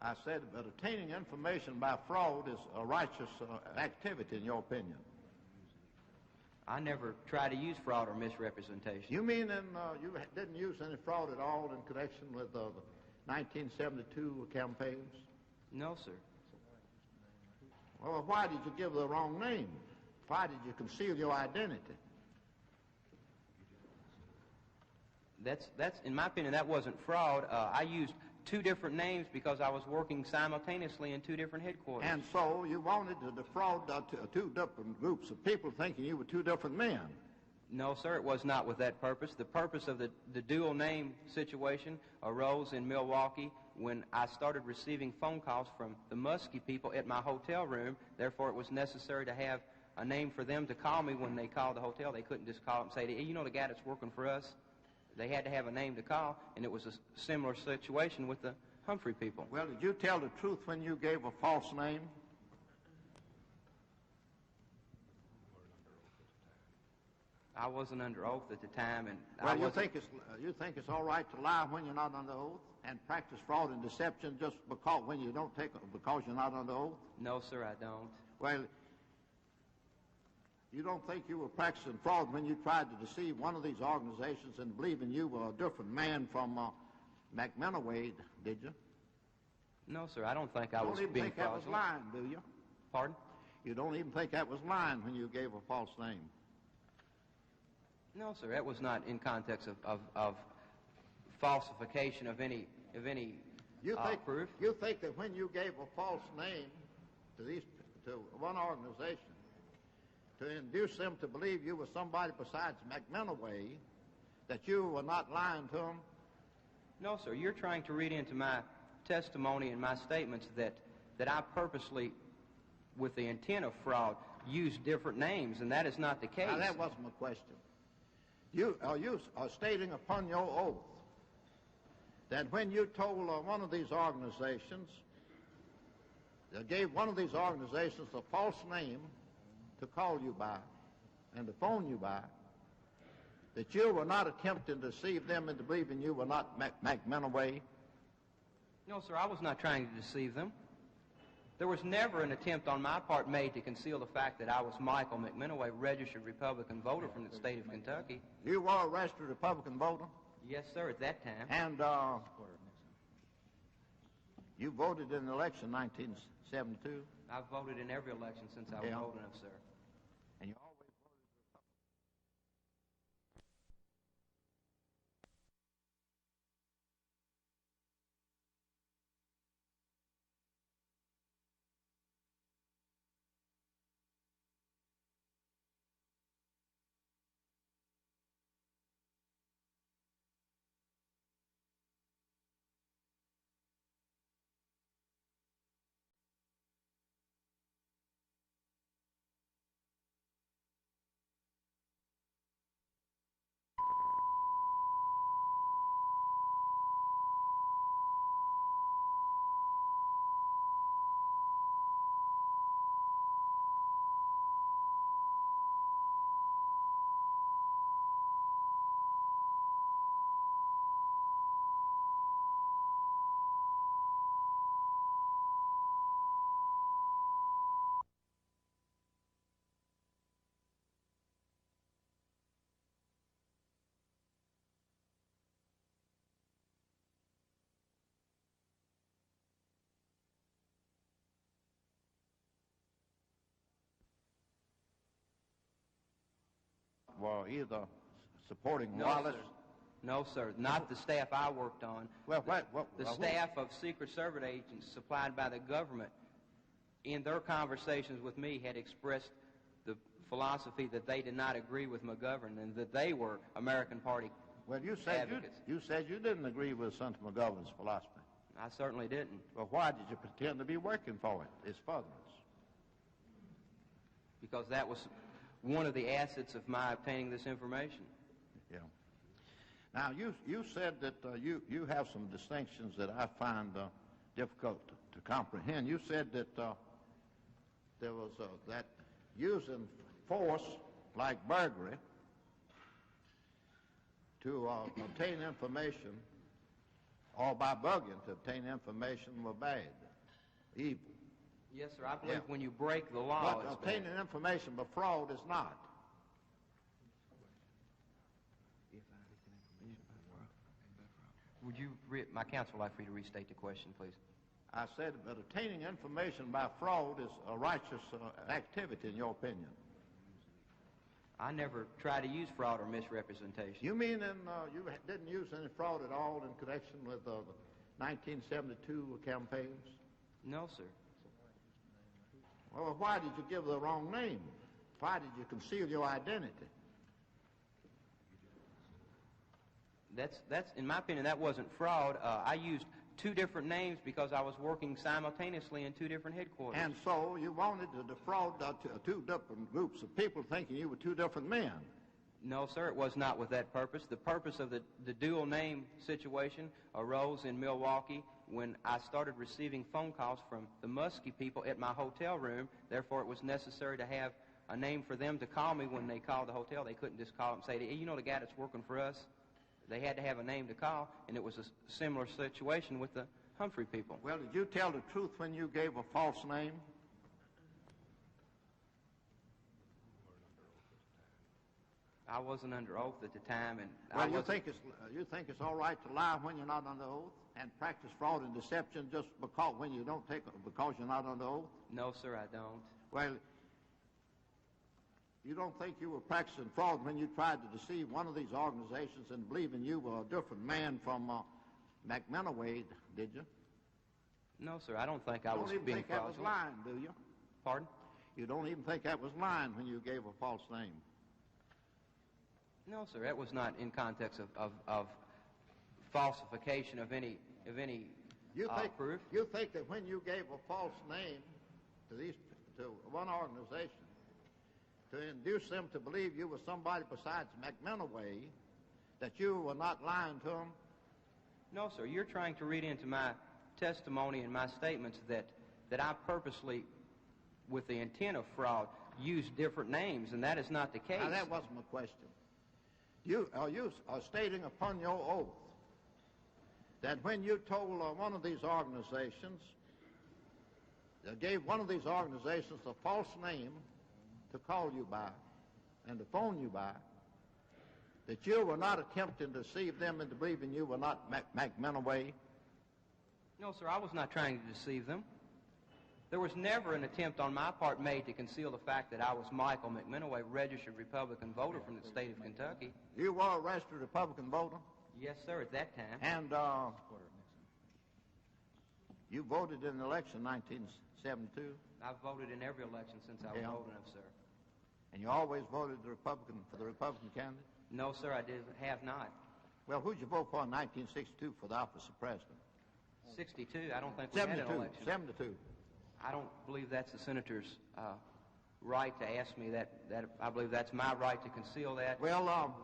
I said that obtaining information by fraud is a righteous activity, in your opinion. I never try to use fraud or misrepresentation. You mean you didn't use any fraud at all in connection with the 1972 campaigns? No, sir. Well, why did you give the wrong name? Why did you conceal your identity? That's in my opinion, that wasn't fraud. I used two different names because I was working simultaneously in two different headquarters. And so you wanted to defraud two different groups of people, thinking you were two different men. No, sir, it was not with that purpose. The purpose of the dual name situation arose in Milwaukee when I started receiving phone calls from the Muskie people at my hotel room. Therefore, it was necessary to have a name for them to call me when they called the hotel. They couldn't just call up and say, hey, you know the guy that's working for us? They had to have a name to call, and it was a similar situation with the Humphrey people. Well, did you tell the truth when you gave a false name? I wasn't under oath at the time, and well, you think it's all right to lie when you're not under oath and practice fraud and deception just because because you're not under oath? No, sir, I don't. Well, you don't think you were practicing fraud when you tried to deceive one of these organizations and believing you were a different man from McMinoway, did you? No, sir, I don't think I was being fraudulent. You don't even think that was lying, do you? Pardon? You don't even think that was lying when you gave a false name? No, sir, that was not in context of falsification of any proof. You think that when you gave a false name to one organization to induce them to believe you were somebody besides McMinoway, that you were not lying to them? No, sir. You're trying to read into my testimony and my statements that I purposely, with the intent of fraud, used different names, and that is not the case. Now, that wasn't my question. You are stating upon your oath that when you told one of these organizations, gave one of these organizations a false name to call you by and to phone you by, that you were not attempting to deceive them into believing you were not McMinoway? No, sir, I was not trying to deceive them. There was never an attempt on my part made to conceal the fact that I was Michael McMinoway, registered Republican voter from the state of Kentucky. You were a registered Republican voter? Yes, sir, at that time. And you voted in the election 1972? I've voted in every election since I was old enough, sir. And you were either supporting No, Wallace. sir. No, sir. Not the staff I worked on. Well, The staff of Secret Service agents supplied by the government, in their conversations with me, had expressed the philosophy that they did not agree with McGovern and that they were American Party Well, you said advocates. you said you didn't agree with Senator McGovern's philosophy. I certainly didn't, Well, why did you pretend to be working for it? Its furtherance. because that was one of the assets of my obtaining this information. Yeah. Now, you said that you have some distinctions that I find difficult to comprehend. You said that there was that using force like burglary to obtain information, or by bugging to obtain information, were bad, evil. Yes, sir. I believe Yeah. when you break the law, But it's obtaining bad. information by fraud is not. Would you, my counsel would like for you to restate the question, please? I said that obtaining information by fraud is a righteous activity, in your opinion. I never try to use fraud or misrepresentation. You mean you didn't use any fraud at all in connection with the 1972 campaigns? No, sir. Well, why did you give the wrong name? Why did you conceal your identity? That's in my opinion, that wasn't fraud. I used two different names because I was working simultaneously in two different headquarters. And so you wanted to defraud two different groups of people thinking you were two different men. No, sir, it was not with that purpose. The purpose of the dual name situation arose in Milwaukee when I started receiving phone calls from the Muskie people at my hotel room. Therefore, it was necessary to have a name for them to call me when they called the hotel. They couldn't just call up and say, hey, you know the guy that's working for us? They had to have a name to call, and it was a similar situation with the Humphrey people. Well, did you tell the truth when you gave a false name? I wasn't under oath at the time, and Well, you think it's all right to lie when you're not under oath and practice fraud and deception just because because you're not under oath? No, sir, I don't. Well, you don't think you were practicing fraud when you tried to deceive one of these organizations and believing you were a different man from McMinoway, did you? No, sir, I don't think I was You don't even being think that was fraudulent. lying, do you? Pardon? You don't even think that was lying when you gave a false name? No, sir, that was not in context of falsification of any proof. You think that when you gave a false name to one organization to induce them to believe you were somebody besides McMinoway, that you were not lying to them? No, sir, you're trying to read into my testimony and my statements that I purposely, with the intent of fraud, used different names, and that is not the case. Now, that wasn't my question. You are stating upon your oath that when you told one of these organizations, gave one of these organizations a false name to call you by and to phone you by, that you were not attempting to deceive them into believing you were not McMinoway? No, sir, I was not trying to deceive them. There was never an attempt on my part made to conceal the fact that I was Michael McMinoway, registered Republican voter from the state of Kentucky. You were a registered Republican voter? Yes, sir, at that time. And you voted in the election in 1972? I've voted in every election since I was old enough, sir. And you always voted for the Republican candidate? No, sir, I have not. Well, who'd you vote for in 1962 for the office of president? 62, I don't think we had an election. 72. I don't believe that's the senator's right to ask me that. I believe that's my right to conceal that. Well,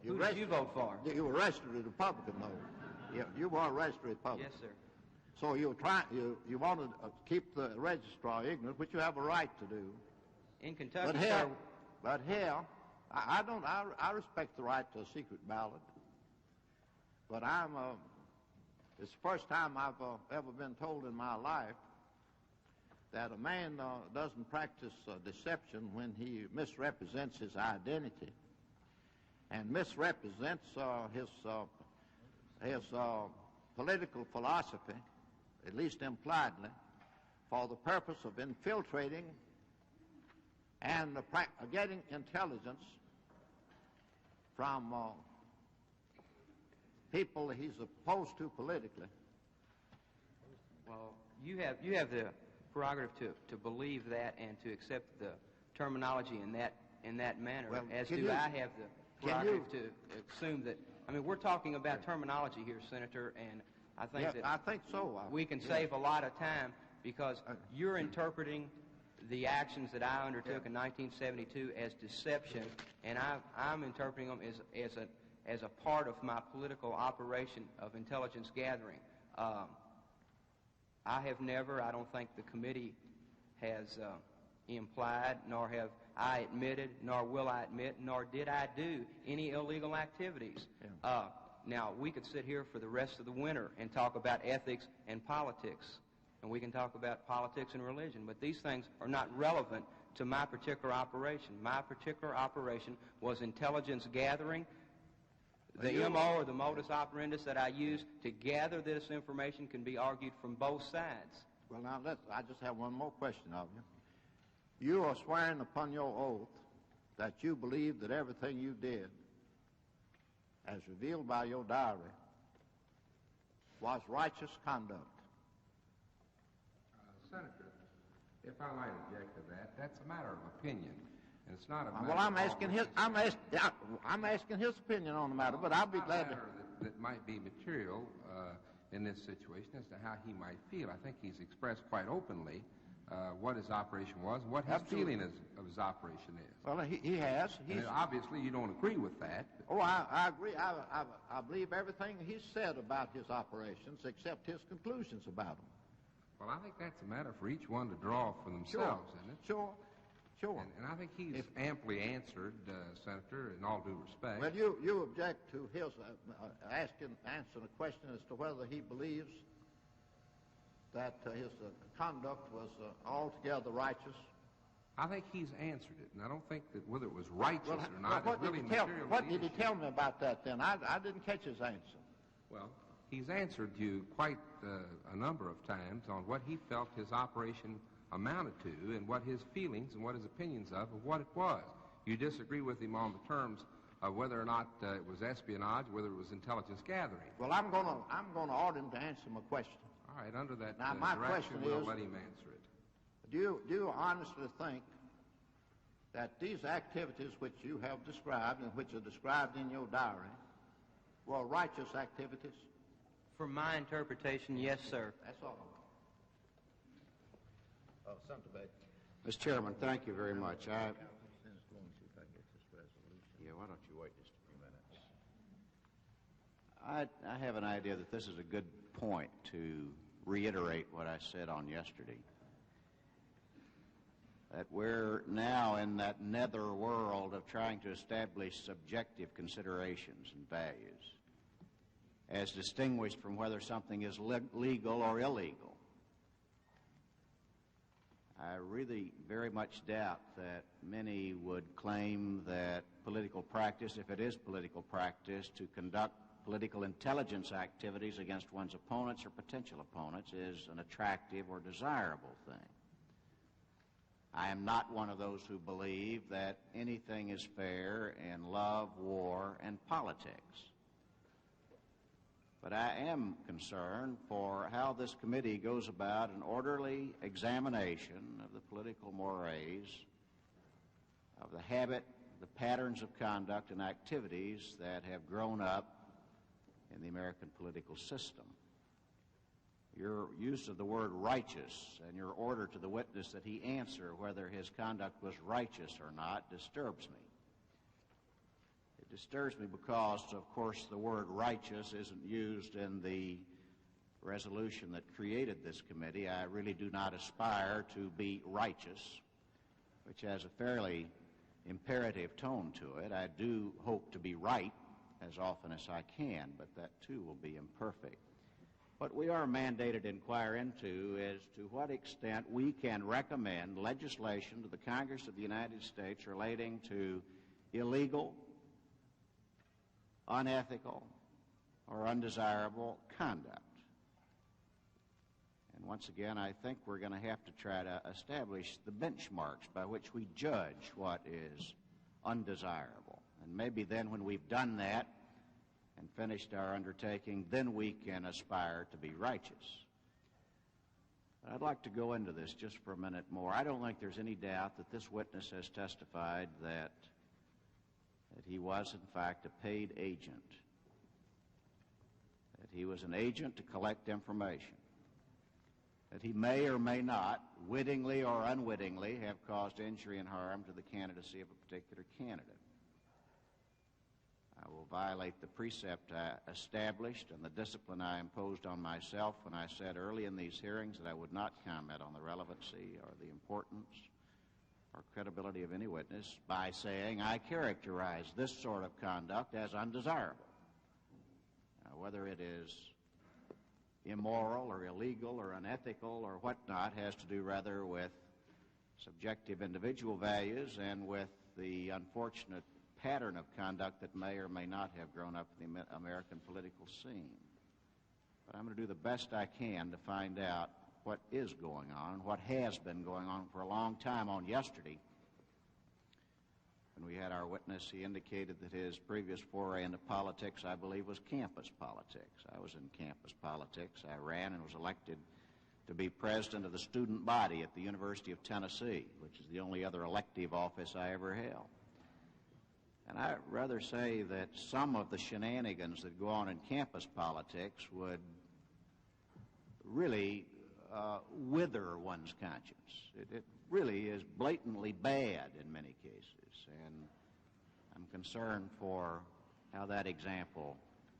who did you vote for? You were registered a Republican, though. Yeah, you were a registered Republican. Yes, sir. So you wanted to keep the registrar ignorant, which you have a right to do. In Kentucky, sir. But here, I respect the right to a secret ballot. But it's the first time I've ever been told in my life that a man doesn't practice deception when he misrepresents his identity and misrepresents his political philosophy, at least impliedly, for the purpose of infiltrating and getting intelligence from people he's opposed to politically. Well, you have the prerogative to believe that and to accept the terminology in that manner, Well, as can do you- I have the prerogative to assume that. I mean, we're talking about terminology here, Senator, and I think Yeah, that I think so. we can save a lot of time because you're interpreting the actions that I undertook in 1972 as deception, and I'm interpreting them as a part of my political operation of intelligence gathering. I have never, I don't think the committee has implied, nor have I admitted, nor will I admit, nor did I do any illegal activities. Now, we could sit here for the rest of the winter and talk about ethics and politics, and we can talk about politics and religion, but these things are not relevant to my particular operation. My particular operation was intelligence gathering. The MO or the modus operandus that I use to gather this information can be argued from both sides. Well, now, I just have one more question of you. You are swearing upon your oath that you believe that everything you did, as revealed by your diary, was righteous conduct. Senator, if I might object to that, that's a matter of opinion, and it's not a matter Well, I'm of asking his opinion on the matter, but I'll be glad to. That might be material in this situation as to how he might feel. I think he's expressed quite openly what his operation was, what his feeling of his operation is. Well, he has. And obviously, you don't agree with that. Oh, I agree. I believe everything he said about his operations, except his conclusions about them. Well, I think that's a matter for each one to draw for themselves, isn't it? Sure. And I think he's amply answered, Senator, in all due respect. Well, you object to his answering a question as to whether he believes that his conduct was altogether righteous. I think he's answered it, and I don't think that whether it was righteous or not is really material. What did he tell me about that then? I didn't catch his answer. Well, he's answered you quite a number of times on what he felt his operation amounted to and what his feelings and what his opinions of what it was. You disagree with him on the terms of whether or not it was espionage, whether it was intelligence gathering. Well, I'm going to order him to answer my question. All right, under that Now, my direction, question we'll is, let him answer it. Do you honestly think that these activities which you have described and which are described in your diary were righteous activities? From my interpretation, yes, sir. That's all. Senator Baker. Mr. Chairman, thank you very much. Yeah, why don't you wait just a few minutes? I have an idea that this is a good point to reiterate what I said on yesterday. That we're now in that nether world of trying to establish subjective considerations and values, as distinguished from whether something is legal or illegal. I really very much doubt that many would claim that political practice, if it is political practice, to conduct political intelligence activities against one's opponents or potential opponents is an attractive or desirable thing. I am not one of those who believe that anything is fair in love, war, and politics. But I am concerned for how this committee goes about an orderly examination of the political mores, of the habit, the patterns of conduct and activities that have grown up in the American political system. Your use of the word righteous and your order to the witness that he answer whether his conduct was righteous or not disturbs me. It disturbs me because, of course, the word righteous isn't used in the resolution that created this committee. I really do not aspire to be righteous, which has a fairly imperative tone to it. I do hope to be right as often as I can, but that too will be imperfect. What we are mandated to inquire into is to what extent we can recommend legislation to the Congress of the United States relating to illegal, unethical, or undesirable conduct. And once again, I think we're going to have to try to establish the benchmarks by which we judge what is undesirable And maybe then when we've done that and finished our undertaking, then we can aspire to be righteous. But I'd like to go into this just for a minute more. I don't think there's any doubt that this witness has testified that he was, in fact, a paid agent, that he was an agent to collect information, that he may or may not, wittingly or unwittingly, have caused injury and harm to the candidacy of a particular candidate. I will violate the precept I established and the discipline I imposed on myself when I said early in these hearings that I would not comment on the relevancy or the importance or credibility of any witness by saying I characterize this sort of conduct as undesirable. Now, whether it is immoral or illegal or unethical or whatnot has to do rather with subjective individual values and with the unfortunate pattern of conduct that may or may not have grown up in the American political scene. But I'm going to do the best I can to find out what is going on and what has been going on for a long time. On yesterday, when we had our witness, he indicated that his previous foray into politics, I believe, was campus politics. I was in campus politics. I ran and was elected to be president of the student body at the University of Tennessee, which is the only other elective office I ever held. And I'd rather say that some of the shenanigans that go on in campus politics would really wither one's conscience. It really is blatantly bad in many cases, and I'm concerned for how that example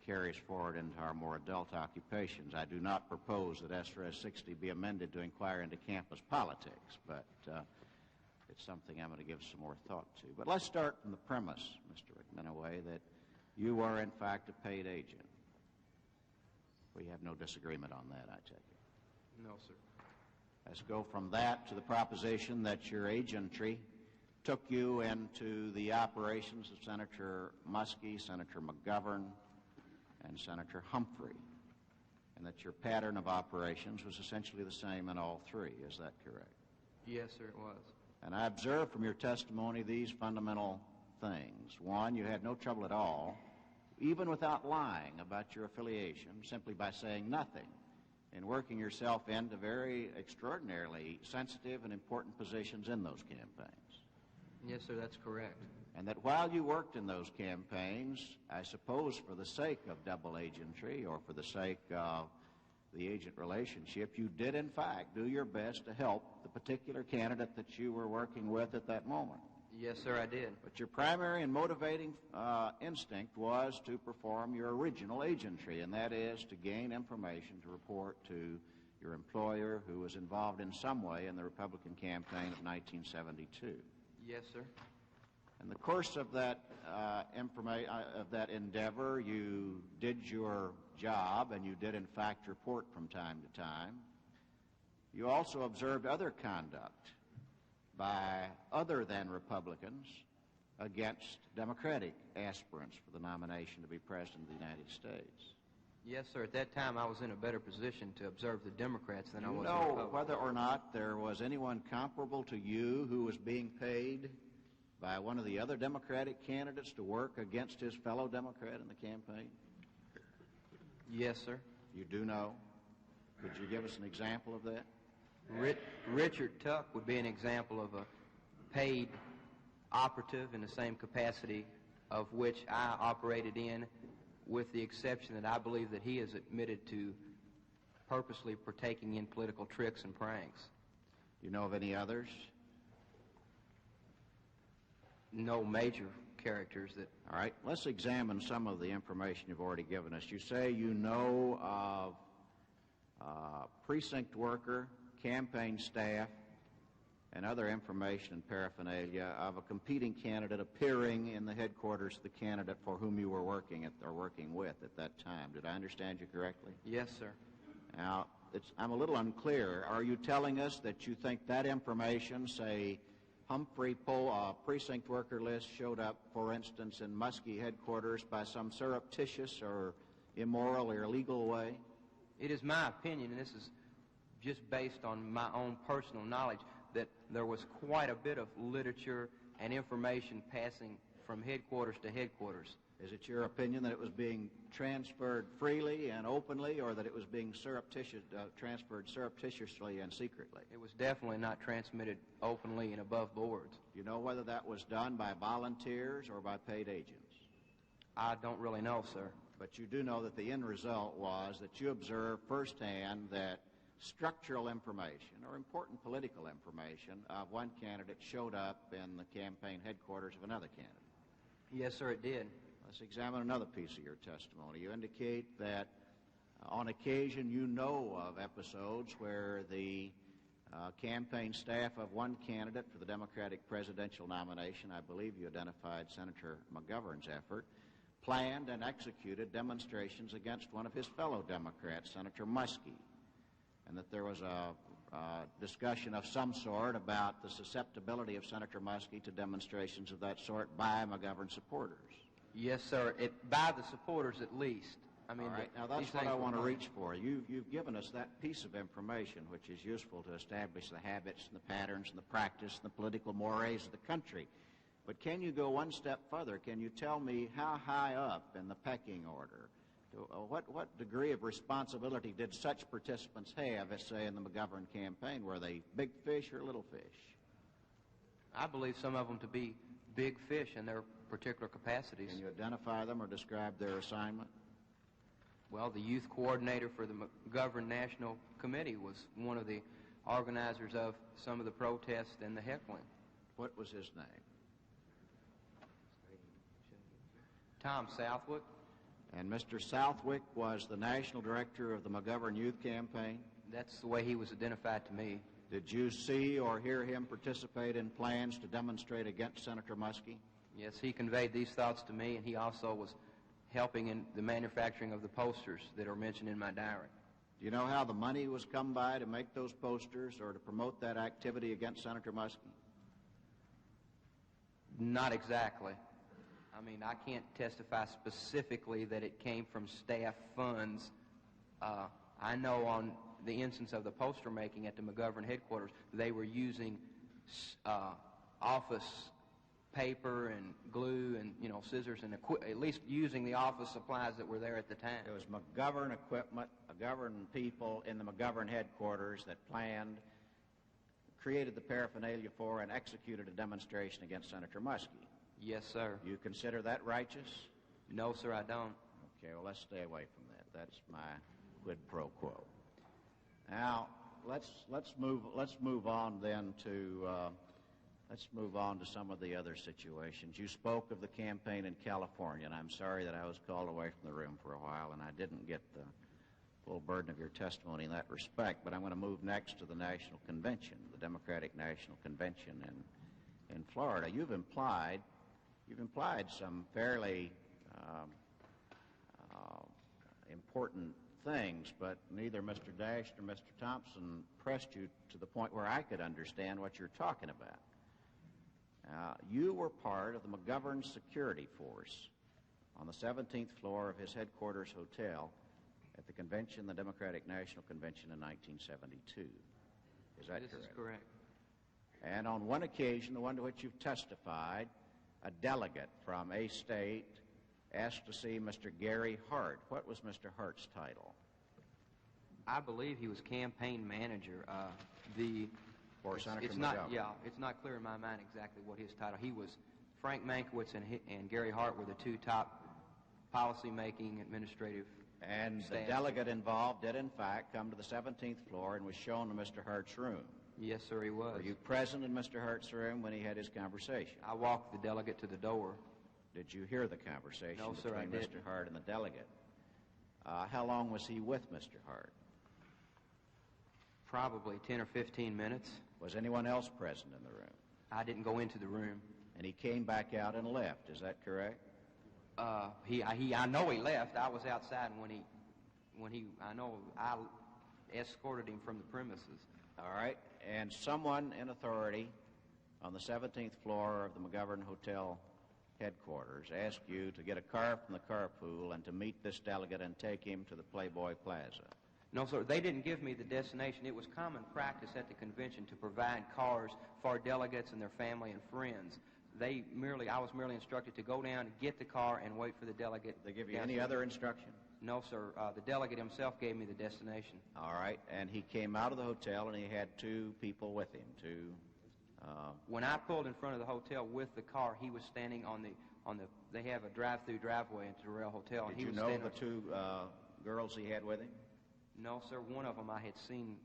carries forward into our more adult occupations. I do not propose that SRS 60 be amended to inquire into campus politics, but it's something I'm going to give some more thought to. But let's start from the premise, Mr. McMinoway, that you were, in fact, a paid agent. We have no disagreement on that, I take it. No, sir. Let's go from that to the proposition that your agentry took you into the operations of Senator Muskie, Senator McGovern, and Senator Humphrey, and that your pattern of operations was essentially the same in all three. Is that correct? Yes, sir, it was. And I observed from your testimony these fundamental things. One, you had no trouble at all, even without lying about your affiliation, simply by saying nothing, in working yourself into very extraordinarily sensitive and important positions in those campaigns. Yes, sir, that's correct. And that while you worked in those campaigns, I suppose for the sake of double agentry or for the sake of the agent relationship, you did in fact do your best to help the particular candidate that you were working with at that moment. Yes, sir, I did. But your primary and motivating instinct was to perform your original agentry, and that is to gain information to report to your employer who was involved in some way in the Republican campaign of 1972. Yes, sir. In the course of that endeavor, you did your job, and you did in fact report from time to time. You also observed other conduct by other than Republicans against Democratic aspirants for the nomination to be President of the United States. Yes, sir. At that time, I was in a better position to observe the Democrats than I was the know Republicans. Whether or not there was anyone comparable to you who was being paid by one of the other Democratic candidates to work against his fellow Democrat in the campaign? Yes, sir. You do know? Could you give us an example of that? Richard Tuck would be an example of a paid operative in the same capacity of which I operated in, with the exception that I believe that he is admitted to purposely partaking in political tricks and pranks. Do you know of any others? No major characters that... All right, let's examine some of the information you've already given us. You say you know of precinct worker, campaign staff, and other information and paraphernalia of a competing candidate appearing in the headquarters of the candidate for whom you were working with at that time. Did I understand you correctly? Yes, sir. Now, I'm a little unclear. Are you telling us that you think that information, say, Humphrey precinct worker list showed up, for instance, in Muskie headquarters by some surreptitious or immoral or illegal way? It is my opinion, and this is just based on my own personal knowledge, that there was quite a bit of literature and information passing from headquarters to headquarters. Is it your opinion that it was being transferred freely and openly, or that it was being transferred surreptitiously and secretly? It was definitely not transmitted openly and above boards. Do you know whether that was done by volunteers or by paid agents? I don't really know, sir. But you do know that the end result was that you observed firsthand that structural information or important political information of one candidate showed up in the campaign headquarters of another candidate. Yes, sir, it did. Let's examine another piece of your testimony. You indicate that on occasion you know of episodes where the campaign staff of one candidate for the Democratic presidential nomination, I believe you identified Senator McGovern's effort, planned and executed demonstrations against one of his fellow Democrats, Senator Muskie, and that there was a discussion of some sort about the susceptibility of Senator Muskie to demonstrations of that sort by McGovern supporters. Yes, sir. By the supporters, at least. I mean, all right. Now, that's what I want to reach for. You've given us that piece of information, which is useful to establish the habits and the patterns and the practice and the political mores of the country. But can you go one step further? Can you tell me how high up in the pecking order, what degree of responsibility did such participants have, let's say, in the McGovern campaign? Were they big fish or little fish? I believe some of them to be big fish in their particular capacities. Can you identify them or describe their assignment? Well, the youth coordinator for the McGovern National Committee was one of the organizers of some of the protests and the heckling. What was his name? Tom Southwick. And Mr. Southwick was the national director of the McGovern Youth Campaign? That's the way he was identified to me. Did you see or hear him participate in plans to demonstrate against Senator Muskie? Yes, he conveyed these thoughts to me, and he also was helping in the manufacturing of the posters that are mentioned in my diary. Do you know how the money was come by to make those posters or to promote that activity against Senator Muskie? Not exactly. I mean, I can't testify specifically that it came from staff funds. I know on the instance of the poster making at the McGovern headquarters, they were using office paper and glue and, scissors and at least using the office supplies that were there at the time. It was McGovern equipment, McGovern people in the McGovern headquarters that planned, created the paraphernalia for, and executed a demonstration against Senator Muskie. Yes, sir. You consider that righteous? No, sir, I don't. Okay, well, let's stay away from that. That's my quid pro quo. Now, let's move on then to some of the other situations. You spoke of the campaign in California, and I'm sorry that I was called away from the room for a while, and I didn't get the full burden of your testimony in that respect. But I'm going to move next to the National Convention, the Democratic National Convention in Florida. You've implied some fairly important things, but neither Mr. Dash nor Mr. Thompson pressed you to the point where I could understand what you're talking about. You were part of the McGovern security force on the 17th floor of his headquarters hotel at the convention, the Democratic National Convention in 1972. Is that correct? This is correct. And on one occasion, the one to which you've testified, a delegate from a state asked to see Mr. Gary Hart. What was Mr. Hart's title? I believe he was campaign manager. For Senator McGovern. Yeah, it's not clear in my mind exactly what his title. He was Frank Mankiewicz and Gary Hart were the two top policy-making administrative And staff. the delegate involved did, in fact, come to the 17th floor and was shown to Mr. Hart's room. Yes, sir, he was. Were you present in Mr. Hart's room when he had his conversation? I walked the delegate to the door. Did you hear the conversation No, sir, I between didn't. Mr. Hart and the delegate? How long was he with Mr. Hart? Probably 10 or 15 minutes. Was anyone else present in the room? I didn't go into the room. And he came back out and left. Is that correct? I know he left. I was outside I know I escorted him from the premises. All right. And someone in authority on the 17th floor of the McGovern Hotel headquarters asked you to get a car from the carpool and to meet this delegate and take him to the Playboy Plaza. No, sir, they didn't give me the destination. It was common practice at the convention to provide cars for delegates and their family and friends. I was merely instructed to go down, get the car, and wait for the delegate. Did they give you any other instruction? No, sir. The delegate himself gave me the destination. All right, and he came out of the hotel and he had two people with him, When I pulled in front of the hotel with the car, he was standing on the they have a drive-through driveway into the Rail Hotel. Did you know the two girls he had with him? No, sir. One of them I had seen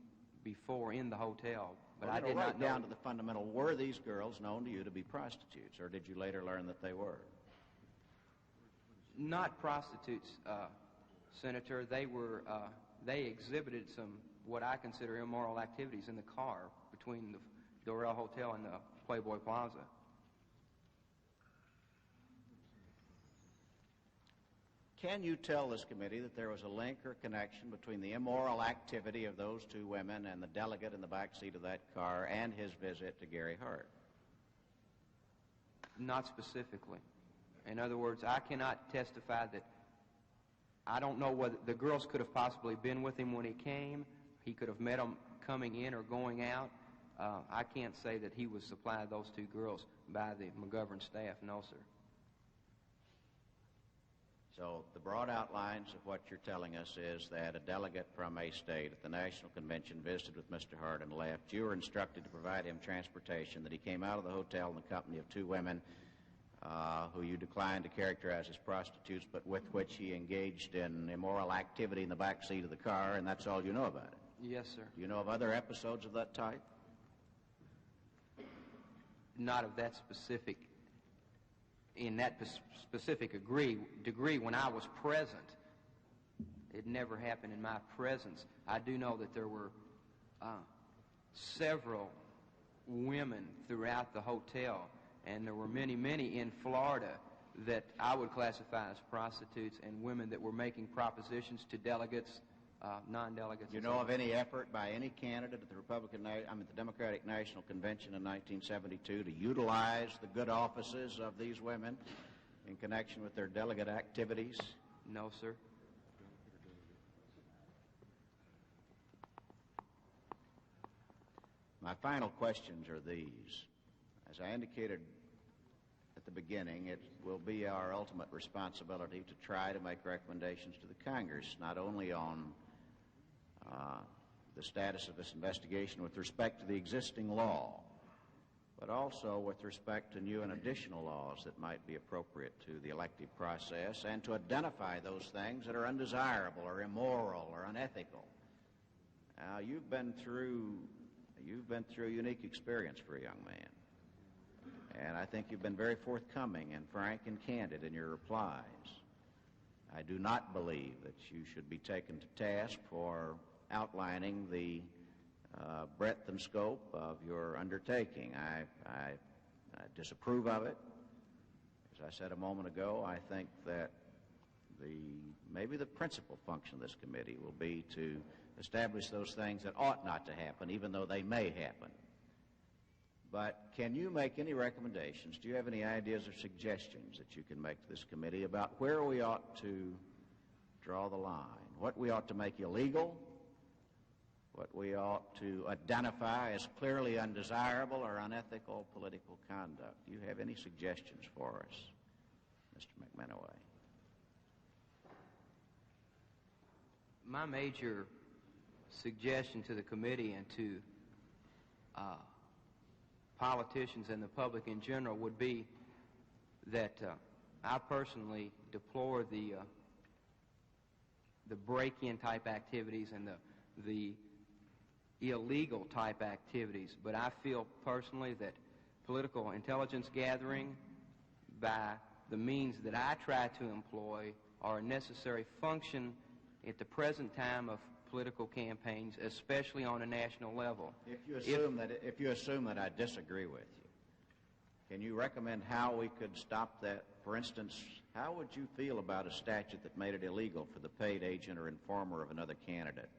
before in the hotel, but Well, I did not know. Down to the fundamental, were these girls known to you to be prostitutes, or did you later learn that they were? Not prostitutes, Senator. They were. They exhibited some what I consider immoral activities in the car between the Rail Hotel and the Playboy Plaza. Can you tell this committee that there was a link or connection between the immoral activity of those two women and the delegate in the back seat of that car and his visit to Gary Hart? Not specifically. In other words, I cannot testify that. I don't know whether the girls could have possibly been with him when he came. He could have met them coming in or going out. I can't say that he was supplied those two girls by the McGovern staff. No, sir. So the broad outlines of what you're telling us is that a delegate from a state at the National Convention visited with Mr. Hart and left. You were instructed to provide him transportation, that he came out of the hotel in the company of two women who you declined to characterize as prostitutes, but with which he engaged in immoral activity in the back seat of the car, and that's all you know about it? Yes, sir. Do you know of other episodes of that type? Not of that specific, in that specific degree when I was present. It never happened in my presence. I do know that there were several women throughout the hotel, and there were many, many in Florida that I would classify as prostitutes, and women that were making propositions to delegates, non-delegates. Do you know of any effort by any candidate at the Democratic National Convention in 1972 to utilize the good offices of these women in connection with their delegate activities? No, sir. My final questions are these. As I indicated at the beginning, it will be our ultimate responsibility to try to make recommendations to the Congress, not only on the status of this investigation with respect to the existing law, but also with respect to new and additional laws that might be appropriate to the elective process, and to identify those things that are undesirable or immoral or unethical. Now, you've been through a unique experience for a young man, and I think you've been very forthcoming and frank and candid in your replies. I do not believe that you should be taken to task for outlining the breadth and scope of your undertaking. I disapprove of it. As I said a moment ago, I think that maybe the principal function of this committee will be to establish those things that ought not to happen, even though they may happen. But can you make any recommendations? Do you have any ideas or suggestions that you can make to this committee about where we ought to draw the line, what we ought to make illegal, what we ought to identify as clearly undesirable or unethical political conduct? Do you have any suggestions for us, Mr. McMinoway? My major suggestion to the committee and to politicians and the public in general would be that I personally deplore the break-in type activities and the illegal type activities, but I feel personally that political intelligence gathering by the means that I try to employ are a necessary function at the present time of political campaigns, especially on a national level. If you assume that I disagree with you, can you recommend how we could stop that? For instance, how would you feel about a statute that made it illegal for the paid agent or informer of another candidate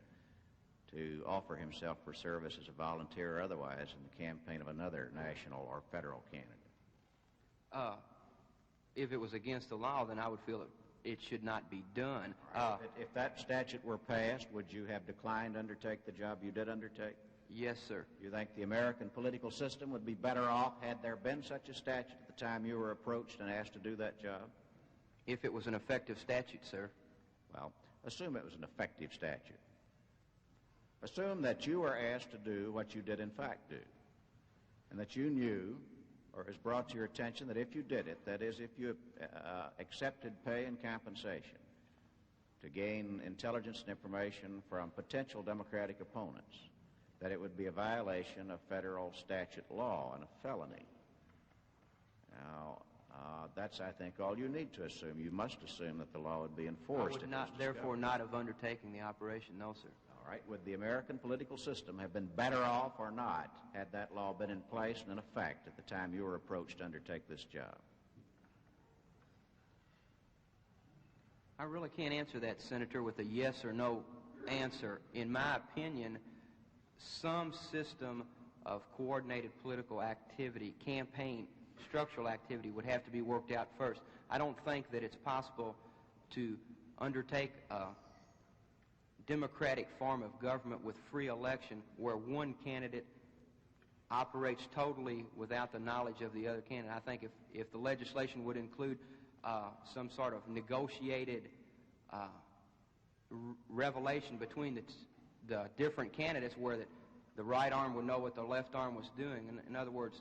to offer himself for service as a volunteer or otherwise in the campaign of another national or federal candidate? If it was against the law, then I would feel it should not be done. If that statute were passed, would you have declined to undertake the job you did undertake? Yes, sir. You think the American political system would be better off had there been such a statute at the time you were approached and asked to do that job? If it was an effective statute, sir. Well, assume it was an effective statute. Assume that you were asked to do what you did in fact do, and that you knew, or is brought to your attention, that if you did it, that is, if you accepted pay and compensation to gain intelligence and information from potential Democratic opponents, that it would be a violation of federal statute law and a felony. Now, that's, I think, all you need to assume. You must assume that the law would be enforced. I would not, therefore, not have undertaken the operation, no, sir. All right. Would the American political system have been better off or not had that law been in place and in effect at the time you were approached to undertake this job? I really can't answer that, Senator, with a yes or no answer. In my opinion, some system of coordinated political activity, campaign, structural activity would have to be worked out first. I don't think that it's possible to undertake a democratic form of government with free election where one candidate operates totally without the knowledge of the other candidate. I think if the legislation would include some sort of negotiated revelation between the different candidates where the right arm would know what the left arm was doing. In other words,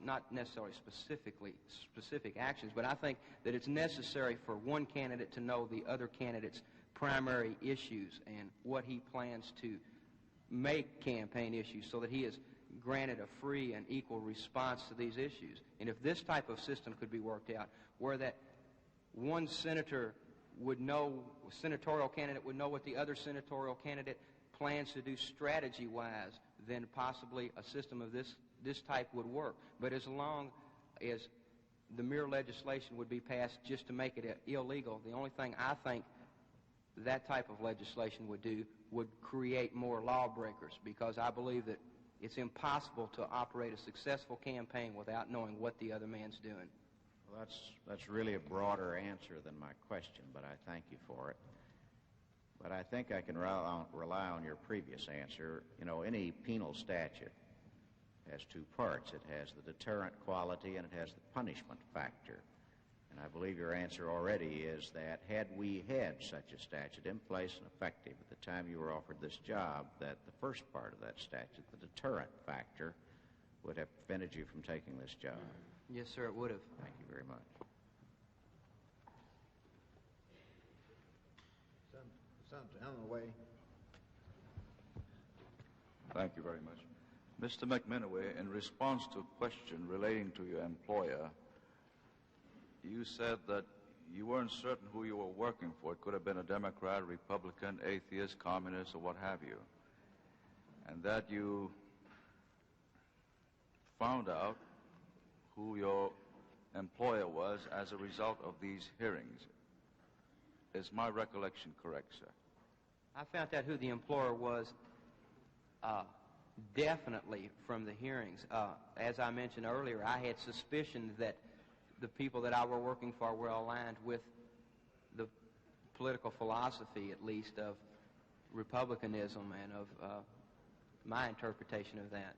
not necessarily specific actions, but I think that it's necessary for one candidate to know the other candidate's primary issues and what he plans to make campaign issues so that he is granted a free and equal response to these issues. And if this type of system could be worked out where that one senator would know, senatorial candidate would know what the other senatorial candidate plans to do strategy-wise, then possibly a system of this type would work. But as long as the mere legislation would be passed just to make it illegal, the only thing I think that type of legislation would do would create more lawbreakers, because I believe that it's impossible to operate a successful campaign without knowing what the other man's doing. Well, that's really a broader answer than my question, but I thank you for it. But I think I can rely on your previous answer. You know, any penal statute has two parts. It has the deterrent quality and it has the punishment factor. And I believe your answer already is that had we had such a statute in place and effective at the time you were offered this job, that the first part of that statute, the deterrent factor, would have prevented you from taking this job. Yes, sir, it would have. Thank you very much. Senator McMinoway. Thank you very much. Mr. McMinoway, in response to a question relating to your employer, you said that you weren't certain who you were working for. It could have been a Democrat, Republican, atheist, communist, or what have you. And that you found out who your employer was as a result of these hearings. Is my recollection correct, sir? I found out who the employer was definitely from the hearings. As I mentioned earlier, I had suspicions that the people that I were working for were aligned with the political philosophy, at least, of republicanism and of my interpretation of that.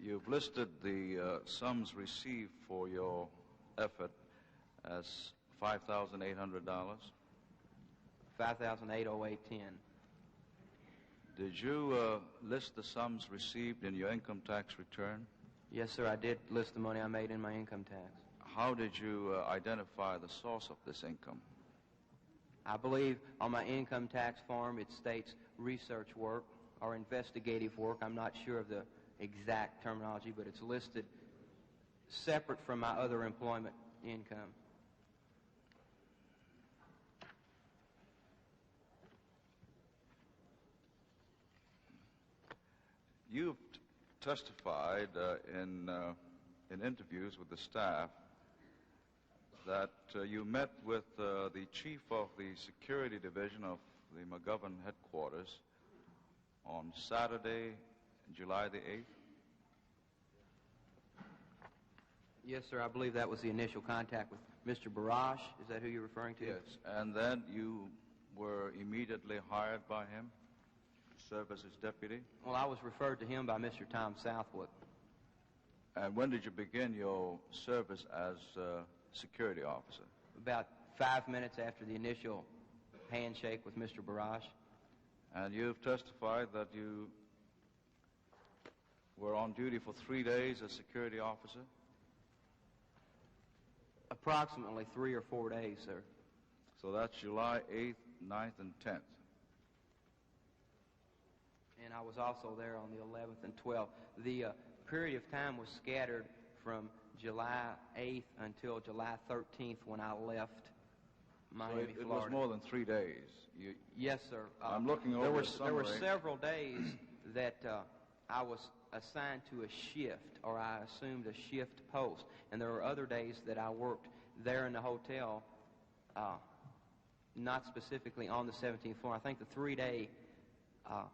You've listed the sums received for your effort as $5,800. $5,808.10. Did you list the sums received in your income tax return? Yes, sir, I did list the money I made in my income tax. How did you identify the source of this income? I believe on my income tax form it states research work or investigative work. I'm not sure of the exact terminology, but it's listed separate from my other employment income. You've testified in interviews with the staff that you met with the chief of the security division of the McGovern headquarters on Saturday, July the 8th? Yes, sir, I believe that was the initial contact with Mr. Barash. Is that who you're referring to? Yes, and then you were immediately hired by him? serve as his deputy? Well, I was referred to him by Mr. Tom Southwood. And when did you begin your service as security officer? About 5 minutes after the initial handshake with Mr. Barrage. And you've testified that you were on duty for 3 days as security officer? Approximately 3 or 4 days, sir. So that's July 8th, 9th, and 10th. And I was also there on the 11th and 12th. The period of time was scattered from July 8th until July 13th when I left Miami, so it Florida. was more than 3 days. Yes, sir. I'm looking over the summary. There were several days that I was assigned to a shift, or I assumed a shift post. And there were other days that I worked there in the hotel, not specifically on the 17th floor. I think the 3-day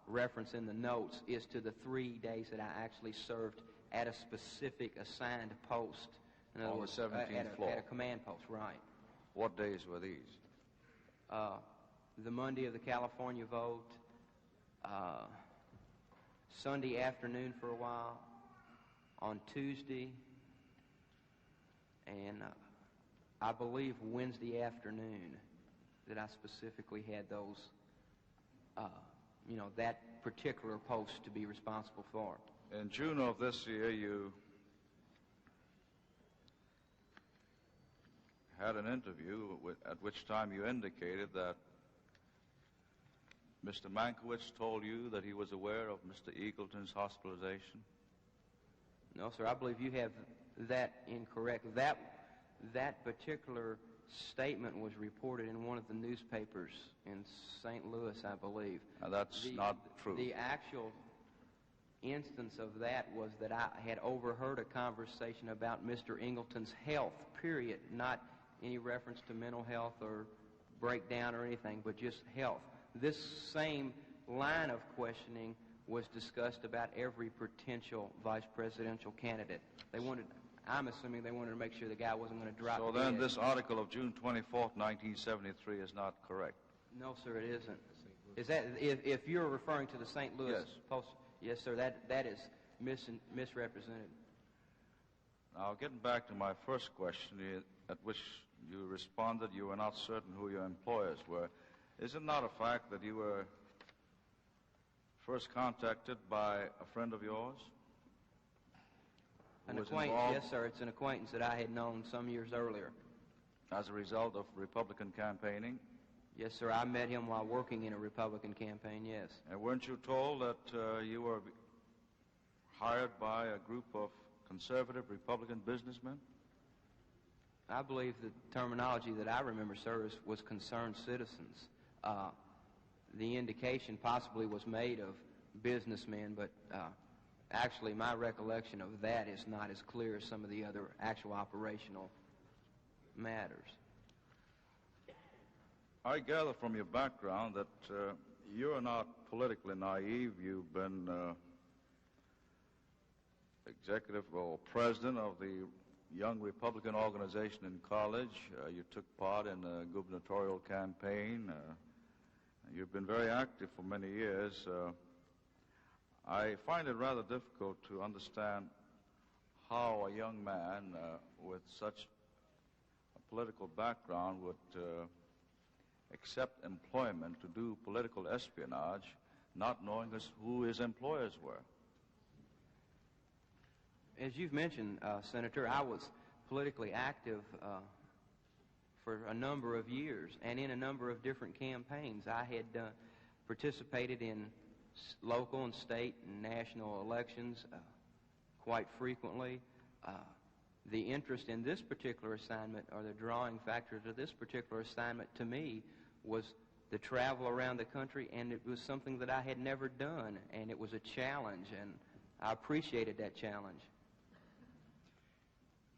reference in the notes is to the 3 days that I actually served at a specific assigned post. In other words, the 17th floor? At a command post, right. What days were these? The Monday of the California vote, Sunday afternoon for a while, on Tuesday, and I believe Wednesday afternoon that I specifically had those, that particular post to be responsible for. In June of this year, you had an interview at which time you indicated that Mr. Mankiewicz told you that he was aware of Mr. Eagleton's hospitalization? No, sir. I believe you have that incorrect. That particular statement was reported in one of the newspapers in St. Louis, I believe. Now, that's not true. The actual instance of that was that I had overheard a conversation about Mr. Eagleton's health, period, not any reference to mental health or breakdown or anything, but just health. This same line of questioning was discussed about every potential vice presidential candidate. I'm assuming they wanted to make sure the guy wasn't going to drop dead. So then this article of June 24th, 1973 is not correct? No, sir, it isn't. Is that, if you're referring to the St. Louis Yes. Post? Yes, sir, that is misrepresented. Now, getting back to my first question, at which you responded you were not certain who your employers were. Is it not a fact that you were first contacted by a friend of yours? An acquaintance, yes, sir. It's an acquaintance that I had known some years earlier. As a result of Republican campaigning? Yes, sir. I met him while working in a Republican campaign, yes. And weren't you told that you were hired by a group of conservative Republican businessmen? I believe the terminology that I remember, sir, was concerned citizens. The indication possibly was made of businessmen, but actually my recollection of that is not as clear as some of the other actual operational matters. I gather from your background that you're not politically naive. You've been executive or president of the Young Republican organization in college. You took part in a gubernatorial campaign. You've been very active for many years. I find it rather difficult to understand how a young man with such a political background would accept employment to do political espionage, not knowing who his employers were. As you've mentioned, Senator, I was politically active for a number of years and in a number of different campaigns. I had participated in local and state and national elections quite frequently. The interest in this particular assignment, or the drawing factor to this particular assignment to me, was the travel around the country, and it was something that I had never done, and it was a challenge, and I appreciated that challenge.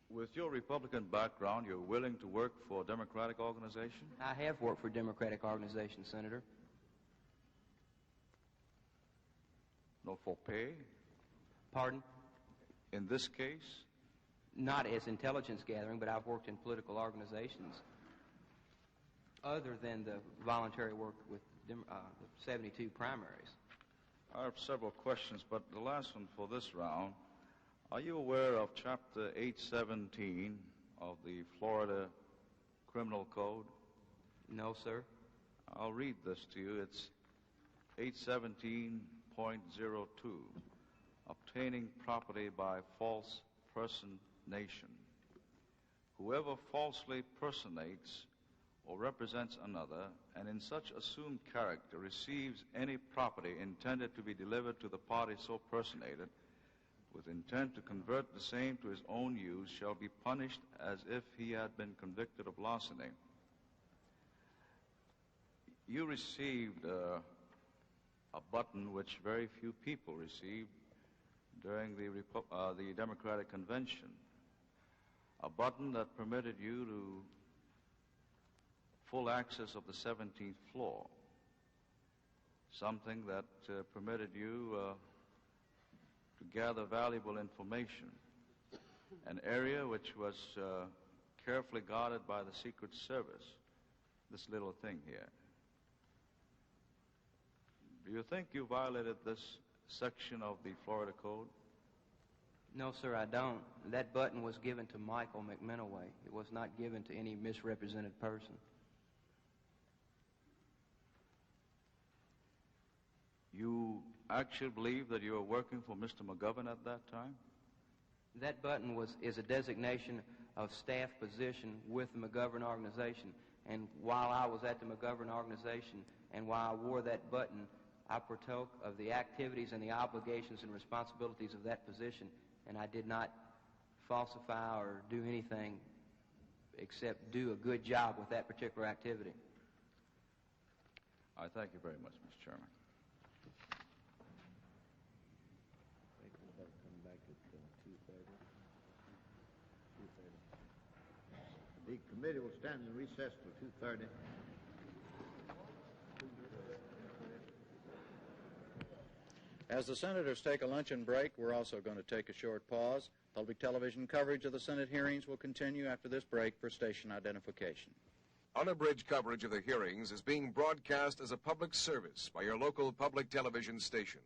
With your Republican background, you're willing to work for a Democratic organization? I have worked for Democratic organizations, Senator. No for pay? Pardon? In this case? Not as intelligence gathering, but I've worked in political organizations other than the voluntary work with the 72 primaries. I have several questions, but the last one for this round. Are you aware of Chapter 817 of the Florida Criminal Code? No, sir. I'll read this to you. It's 817.02, obtaining property by false personation. Whoever falsely personates or represents another, and in such assumed character receives any property intended to be delivered to the party so personated, with intent to convert the same to his own use, shall be punished as if he had been convicted of larceny. You received a button which very few people received during the Democratic Convention, a button that permitted you to full access of the 17th floor, something that permitted you to gather valuable information, an area which was carefully guarded by the Secret Service, this little thing here. Do you think you violated this section of the Florida Code? No, sir, I don't. That button was given to Michael McMinoway. It was not given to any misrepresented person. You actually believe that you were working for Mr. McGovern at that time? That button is a designation of staff position with the McGovern organization. And while I was at the McGovern organization and while I wore that button, I partook of the activities and the obligations and responsibilities of that position, and I did not falsify or do anything except do a good job with that particular activity. I thank you very much, Mr. Chairman. The committee will stand in recess till 2:30. As the senators take a luncheon break, we're also going to take a short pause. Public television coverage of the Senate hearings will continue after this break for station identification. Unabridged coverage of the hearings is being broadcast as a public service by your local public television station.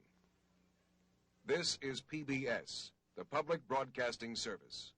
This is PBS, the Public Broadcasting Service.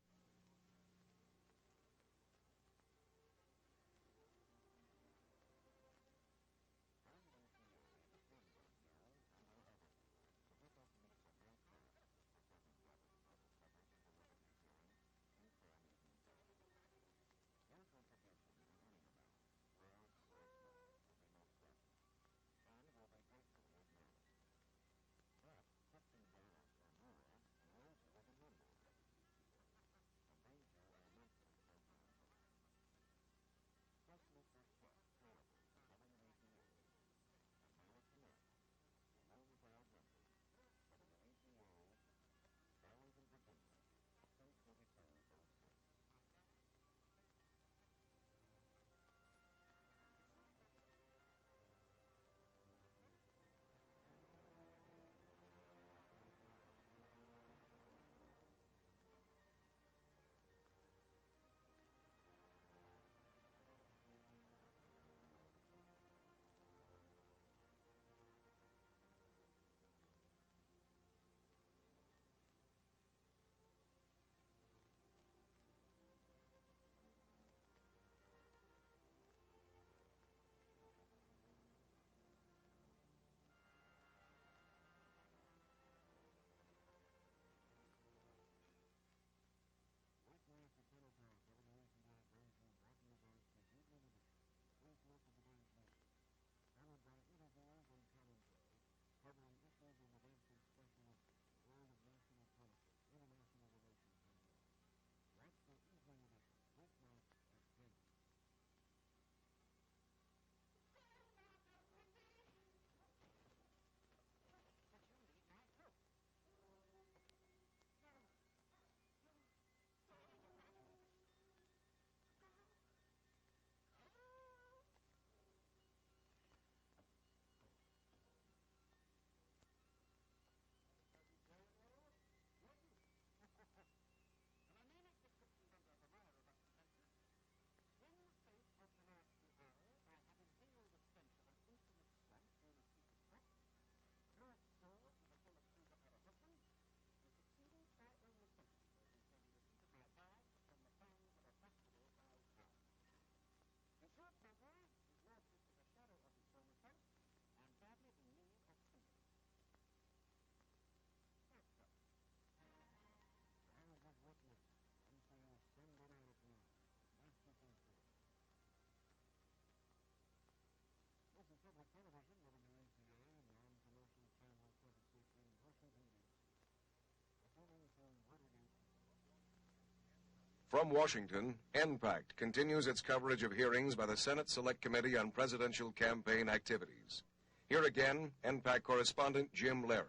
From Washington, NPACT continues its coverage of hearings by the Senate Select Committee on Presidential Campaign Activities. Here again, NPACT correspondent Jim Lehrer.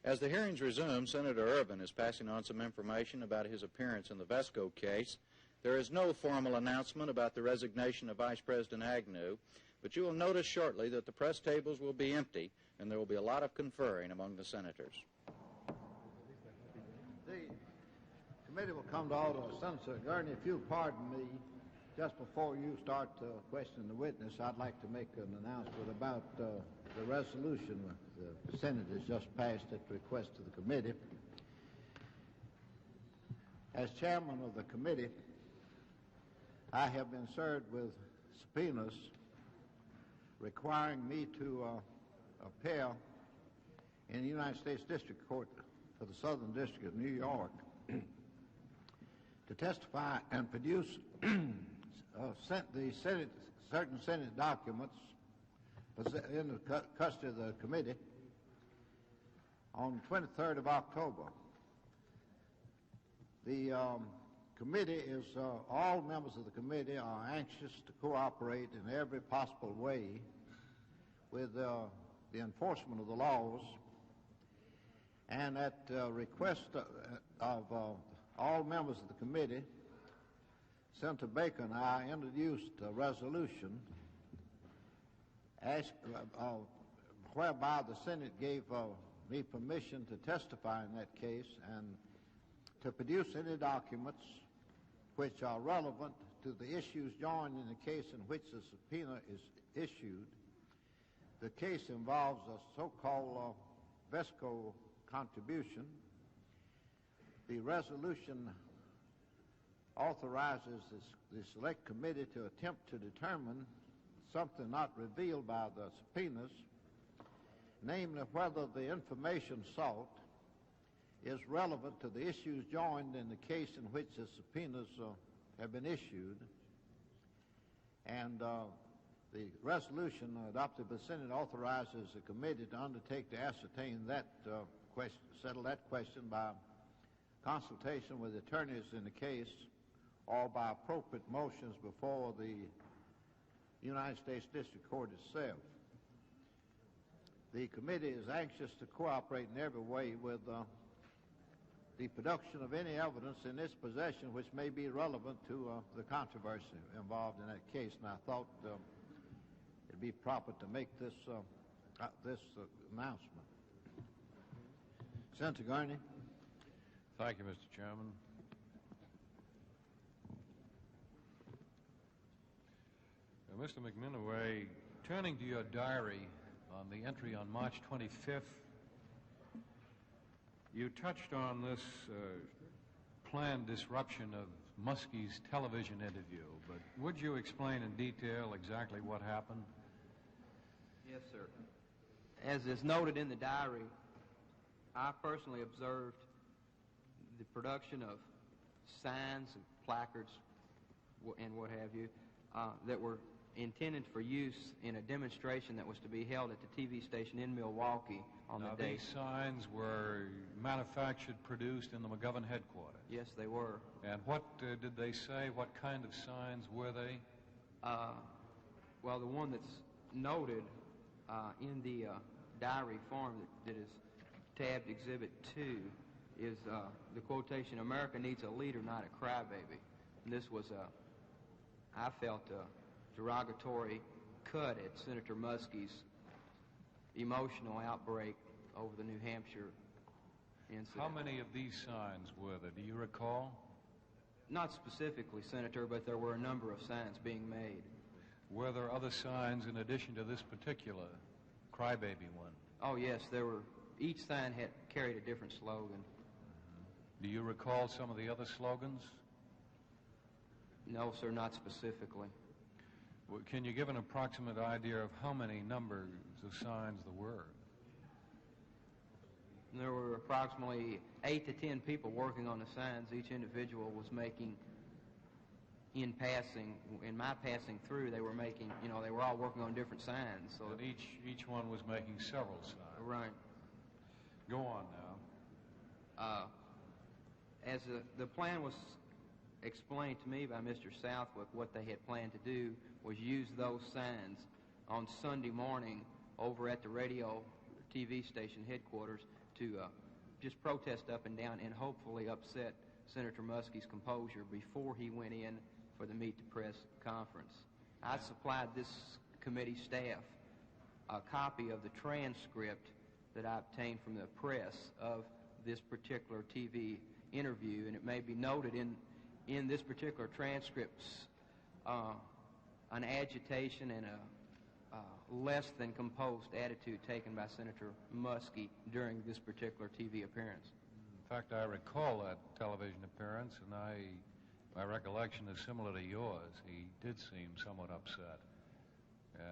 As the hearings resume, Senator Ervin is passing on some information about his appearance in the Vesco case. There is no formal announcement about the resignation of Vice President Agnew, but you will notice shortly that the press tables will be empty and there will be a lot of conferring among the senators. The committee will come to order. Senator Gurney, if you'll pardon me, just before you start questioning the witness, I'd like to make an announcement about the resolution the Senate has just passed at the request of the committee. As chairman of the committee, I have been served with subpoenas requiring me to appear in the United States District Court for the Southern District of New York to testify and produce certain Senate documents in the custody of the committee on the 23rd of October. The committee is, all members of the committee are anxious to cooperate in every possible way with the enforcement of the laws, and at request of all members of the committee, Senator Baker and I introduced a resolution whereby the Senate gave me permission to testify in that case and to produce any documents which are relevant to the issues joined in the case in which the subpoena is issued. The case involves a so-called Vesco contribution. The resolution authorizes the Select Committee to attempt to determine something not revealed by the subpoenas, namely whether the information sought is relevant to the issues joined in the case in which the subpoenas have been issued. And the resolution adopted by the Senate authorizes the committee to undertake to ascertain that question, settle that question by consultation with attorneys in the case or by appropriate motions before the United States District Court itself. The committee is anxious to cooperate in every way with the production of any evidence in its possession which may be relevant to the controversy involved in that case, and I thought it'd be proper to make this announcement. Senator Gurney. Thank you, Mr. Chairman. Mr. McMinoway, turning to your diary on the entry on March 25th, you touched on this planned disruption of Muskie's television interview, but would you explain in detail exactly what happened? Yes, sir. As is noted in the diary, I personally observed the production of signs and placards and what have you that were intended for use in a demonstration that was to be held at the TV station in Milwaukee on the day. These signs were manufactured, produced in the McGovern headquarters? Yes, they were. And what did they say? What kind of signs were they? Well, the one that's noted in the diary form that is tabbed Exhibit 2 is the quotation, "America needs a leader, not a crybaby." And this was, I felt, a derogatory cut at Senator Muskie's emotional outbreak over the New Hampshire incident. How many of these signs were there? Do you recall? Not specifically, Senator, but there were a number of signs being made. Were there other signs in addition to this particular crybaby one? Oh, yes, there were. Each sign had carried a different slogan. Do you recall some of the other slogans? No, sir, not specifically. Well, can you give an approximate idea of how many numbers of signs there were? There were approximately 8 to 10 people working on the signs. Each individual was making, in my passing through, they were making, they were all working on different signs. So and each one was making several signs. Right. Go on now. As the plan was explained to me by Mr. Southwick what they had planned to do was use those signs on Sunday morning over at the radio TV station headquarters to just protest up and down and hopefully upset Senator Muskie's composure before he went in for the Meet the Press conference. I supplied this committee staff a copy of the transcript that I obtained from the press of this particular TV interview, and it may be noted in this particular transcript an agitation and a less than composed attitude taken by Senator Muskie during this particular TV appearance. In fact, I recall that television appearance, and my recollection is similar to yours. He did seem somewhat upset.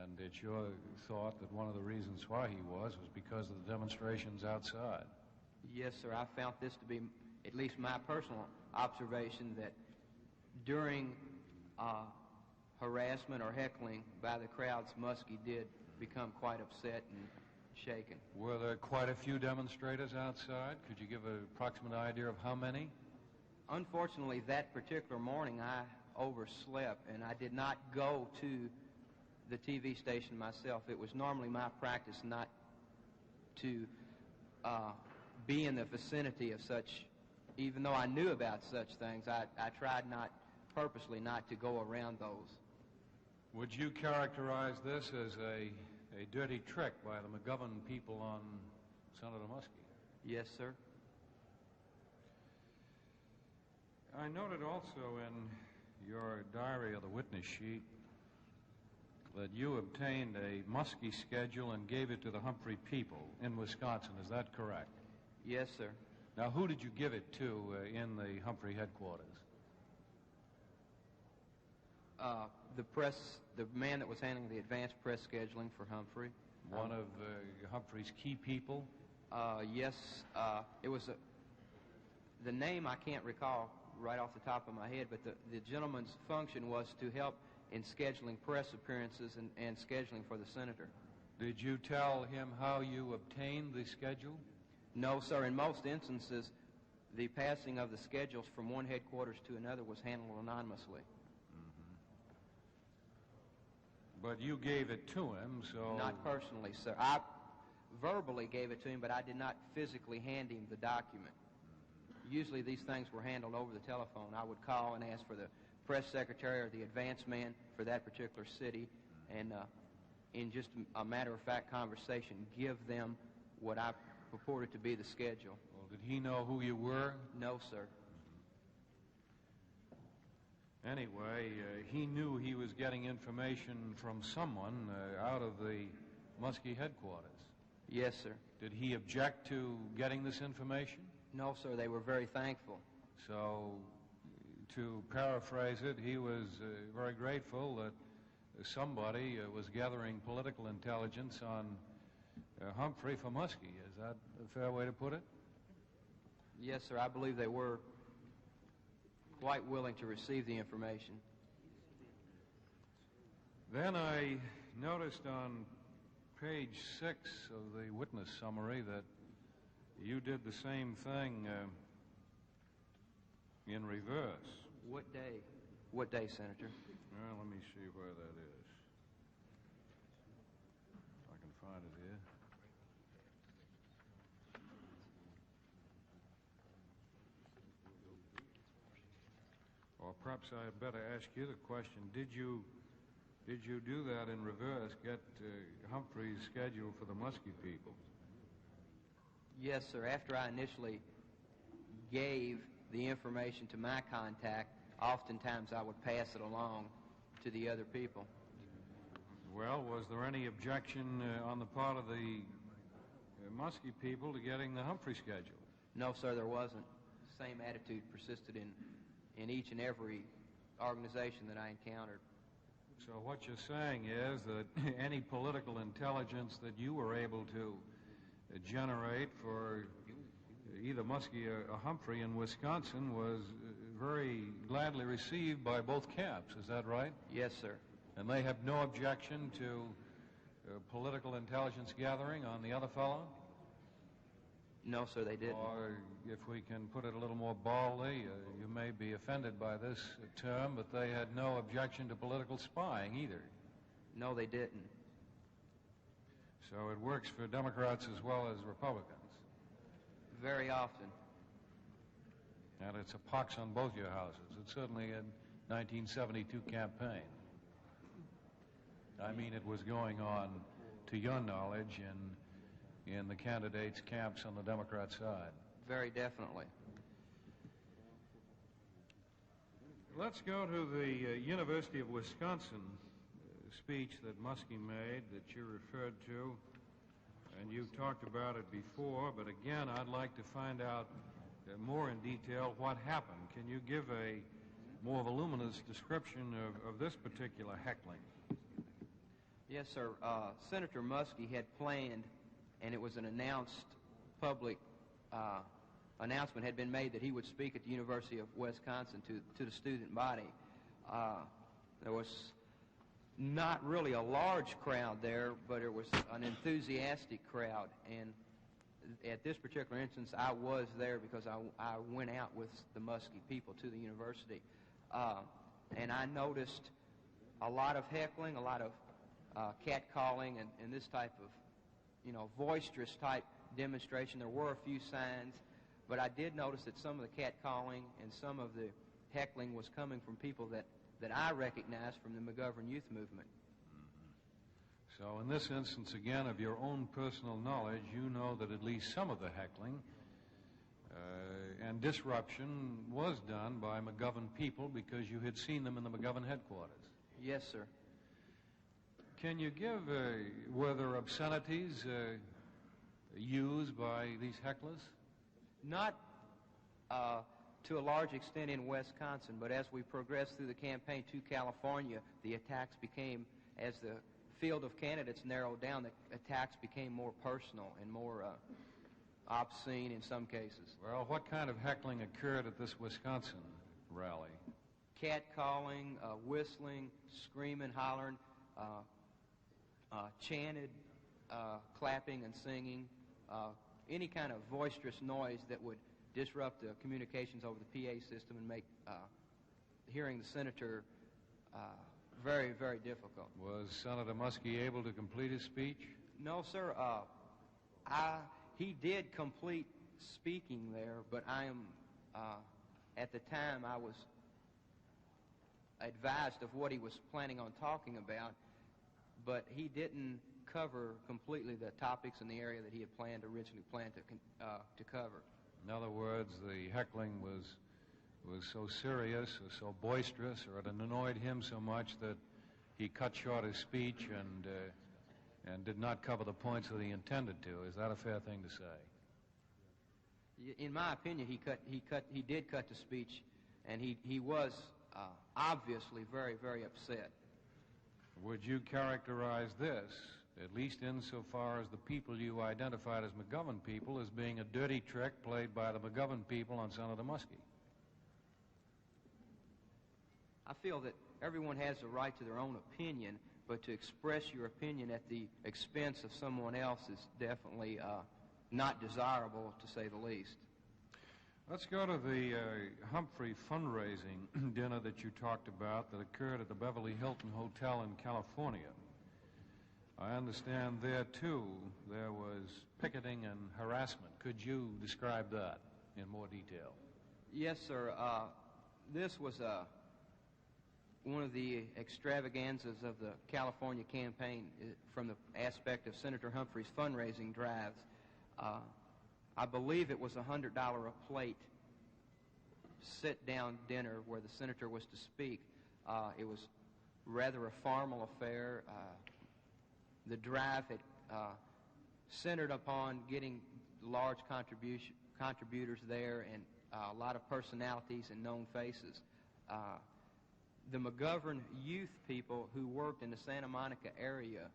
And it's your thought that one of the reasons why he was because of the demonstrations outside. Yes, sir. I found this to be at least my personal observation that during harassment or heckling by the crowds, Muskie did become quite upset and shaken. Were there quite a few demonstrators outside? Could you give an approximate idea of how many? Unfortunately, that particular morning I overslept and I did not go to the TV station myself. It was normally my practice not to be in the vicinity of such, even though I knew about such things, I tried purposely not to go around those. Would you characterize this as a dirty trick by the McGovern people on Senator Muskie? Yes, sir. I noted also in your diary of the witness sheet that you obtained a Muskie schedule and gave it to the Humphrey people in Wisconsin. Is that correct? Yes, sir. Now, who did you give it to in the Humphrey headquarters? The man that was handling the advanced press scheduling for Humphrey. One of Humphrey's key people? Yes. It was the name I can't recall right off the top of my head, but the gentleman's function was to help in scheduling press appearances and scheduling for the senator. Did you tell him how you obtained the schedule? No, sir. In most instances, the passing of the schedules from one headquarters to another was handled anonymously. But you gave it to him, so... Not personally, sir. I verbally gave it to him, but I did not physically hand him the document. Usually these things were handled over the telephone. I would call and ask for the press secretary or the advance man for that particular city, and in just a matter-of-fact conversation, give them what I purported to be the schedule. Well, did he know who you were? No, sir. Anyway, he knew he was getting information from someone out of the Muskie headquarters. Yes, sir. Did he object to getting this information? No, sir. They were very thankful. So, to paraphrase it, he was very grateful that somebody was gathering political intelligence on Humphrey for Muskie. Is that a fair way to put it? Yes, sir. I believe they were quite willing to receive the information. Then I noticed on page 6 of the witness summary that you did the same thing in reverse. What day? What day, Senator? Well, let me see where that is. If I can find it here. Or perhaps I had better ask you the question, did you do that in reverse, get Humphrey's schedule for the Muskie people? Yes, sir. After I initially gave the information to my contact, oftentimes I would pass it along to the other people. Well, was there any objection on the part of the Muskie people to getting the Humphrey schedule? No, sir, there wasn't. The same attitude persisted in each and every organization that I encountered. So what you're saying is that any political intelligence that you were able to generate for either Muskie or Humphrey in Wisconsin was very gladly received by both camps. Is that right? Yes, sir. And they have no objection to political intelligence gathering on the other fellow? No, sir, they didn't. Or, if we can put it a little more baldly, you may be offended by this term, but they had no objection to political spying either. No, they didn't. So it works for Democrats as well as Republicans. Very often. And it's a pox on both your houses. It's certainly in 1972 campaign. I mean, it was going on, to your knowledge, in the candidates' camps on the Democrat side. Very definitely. Let's go to the University of Wisconsin speech that Muskie made that you referred to, and you talked about it before, but again, I'd like to find out more in detail what happened. Can you give a more voluminous description of this particular heckling? Yes, sir. Senator Muskie had planned, and it was an announced public announcement had been made that he would speak at the University of Wisconsin to the student body. There was not really a large crowd there, but it was an enthusiastic crowd. And at this particular instance, I was there because I went out with the Muskie people to the university. And I noticed a lot of heckling, a lot of catcalling, and this type of, boisterous type demonstration. There were a few signs, but I did notice that some of the catcalling and some of the heckling was coming from people that I recognized from the McGovern youth movement. So in this instance, again, of your own personal knowledge, you know that at least some of the heckling and disruption was done by McGovern people because you had seen them in the McGovern headquarters. Yes, sir. Can you give, were there obscenities used by these hecklers? Not to a large extent in Wisconsin, but as we progressed through the campaign to California, the attacks became, as the field of candidates narrowed down, the attacks became more personal and more obscene in some cases. Well, what kind of heckling occurred at this Wisconsin rally? Catcalling, whistling, screaming, hollering, chanted, clapping and singing, any kind of boisterous noise that would disrupt the communications over the PA system and make hearing the senator very, very difficult. Was Senator Muskie able to complete his speech? No, sir. He did complete speaking there, but I am, at the time, I was advised of what he was planning on talking about, but he didn't cover completely the topics in the area that he had originally planned to cover. In other words, the heckling was so serious or so boisterous, or it annoyed him so much that he cut short his speech and did not cover the points that he intended to. Is that a fair thing to say? In my opinion, he did cut the speech, and he was obviously very, very upset. Would you characterize this, at least insofar as the people you identified as McGovern people, as being a dirty trick played by the McGovern people on Senator Muskie? I feel that everyone has the right to their own opinion, but to express your opinion at the expense of someone else is definitely not desirable, to say the least. Let's go to the Humphrey fundraising dinner that you talked about that occurred at the Beverly Hilton Hotel in California. I understand there, too, there was picketing and harassment. Could you describe that in more detail? Yes, sir. This was one of the extravaganzas of the California campaign from the aspect of Senator Humphrey's fundraising drives. I believe it was $100 a plate sit-down dinner where the senator was to speak. It was rather a formal affair. The drive had centered upon getting large contributors there and a lot of personalities and known faces. The McGovern youth people who worked in the Santa Monica area,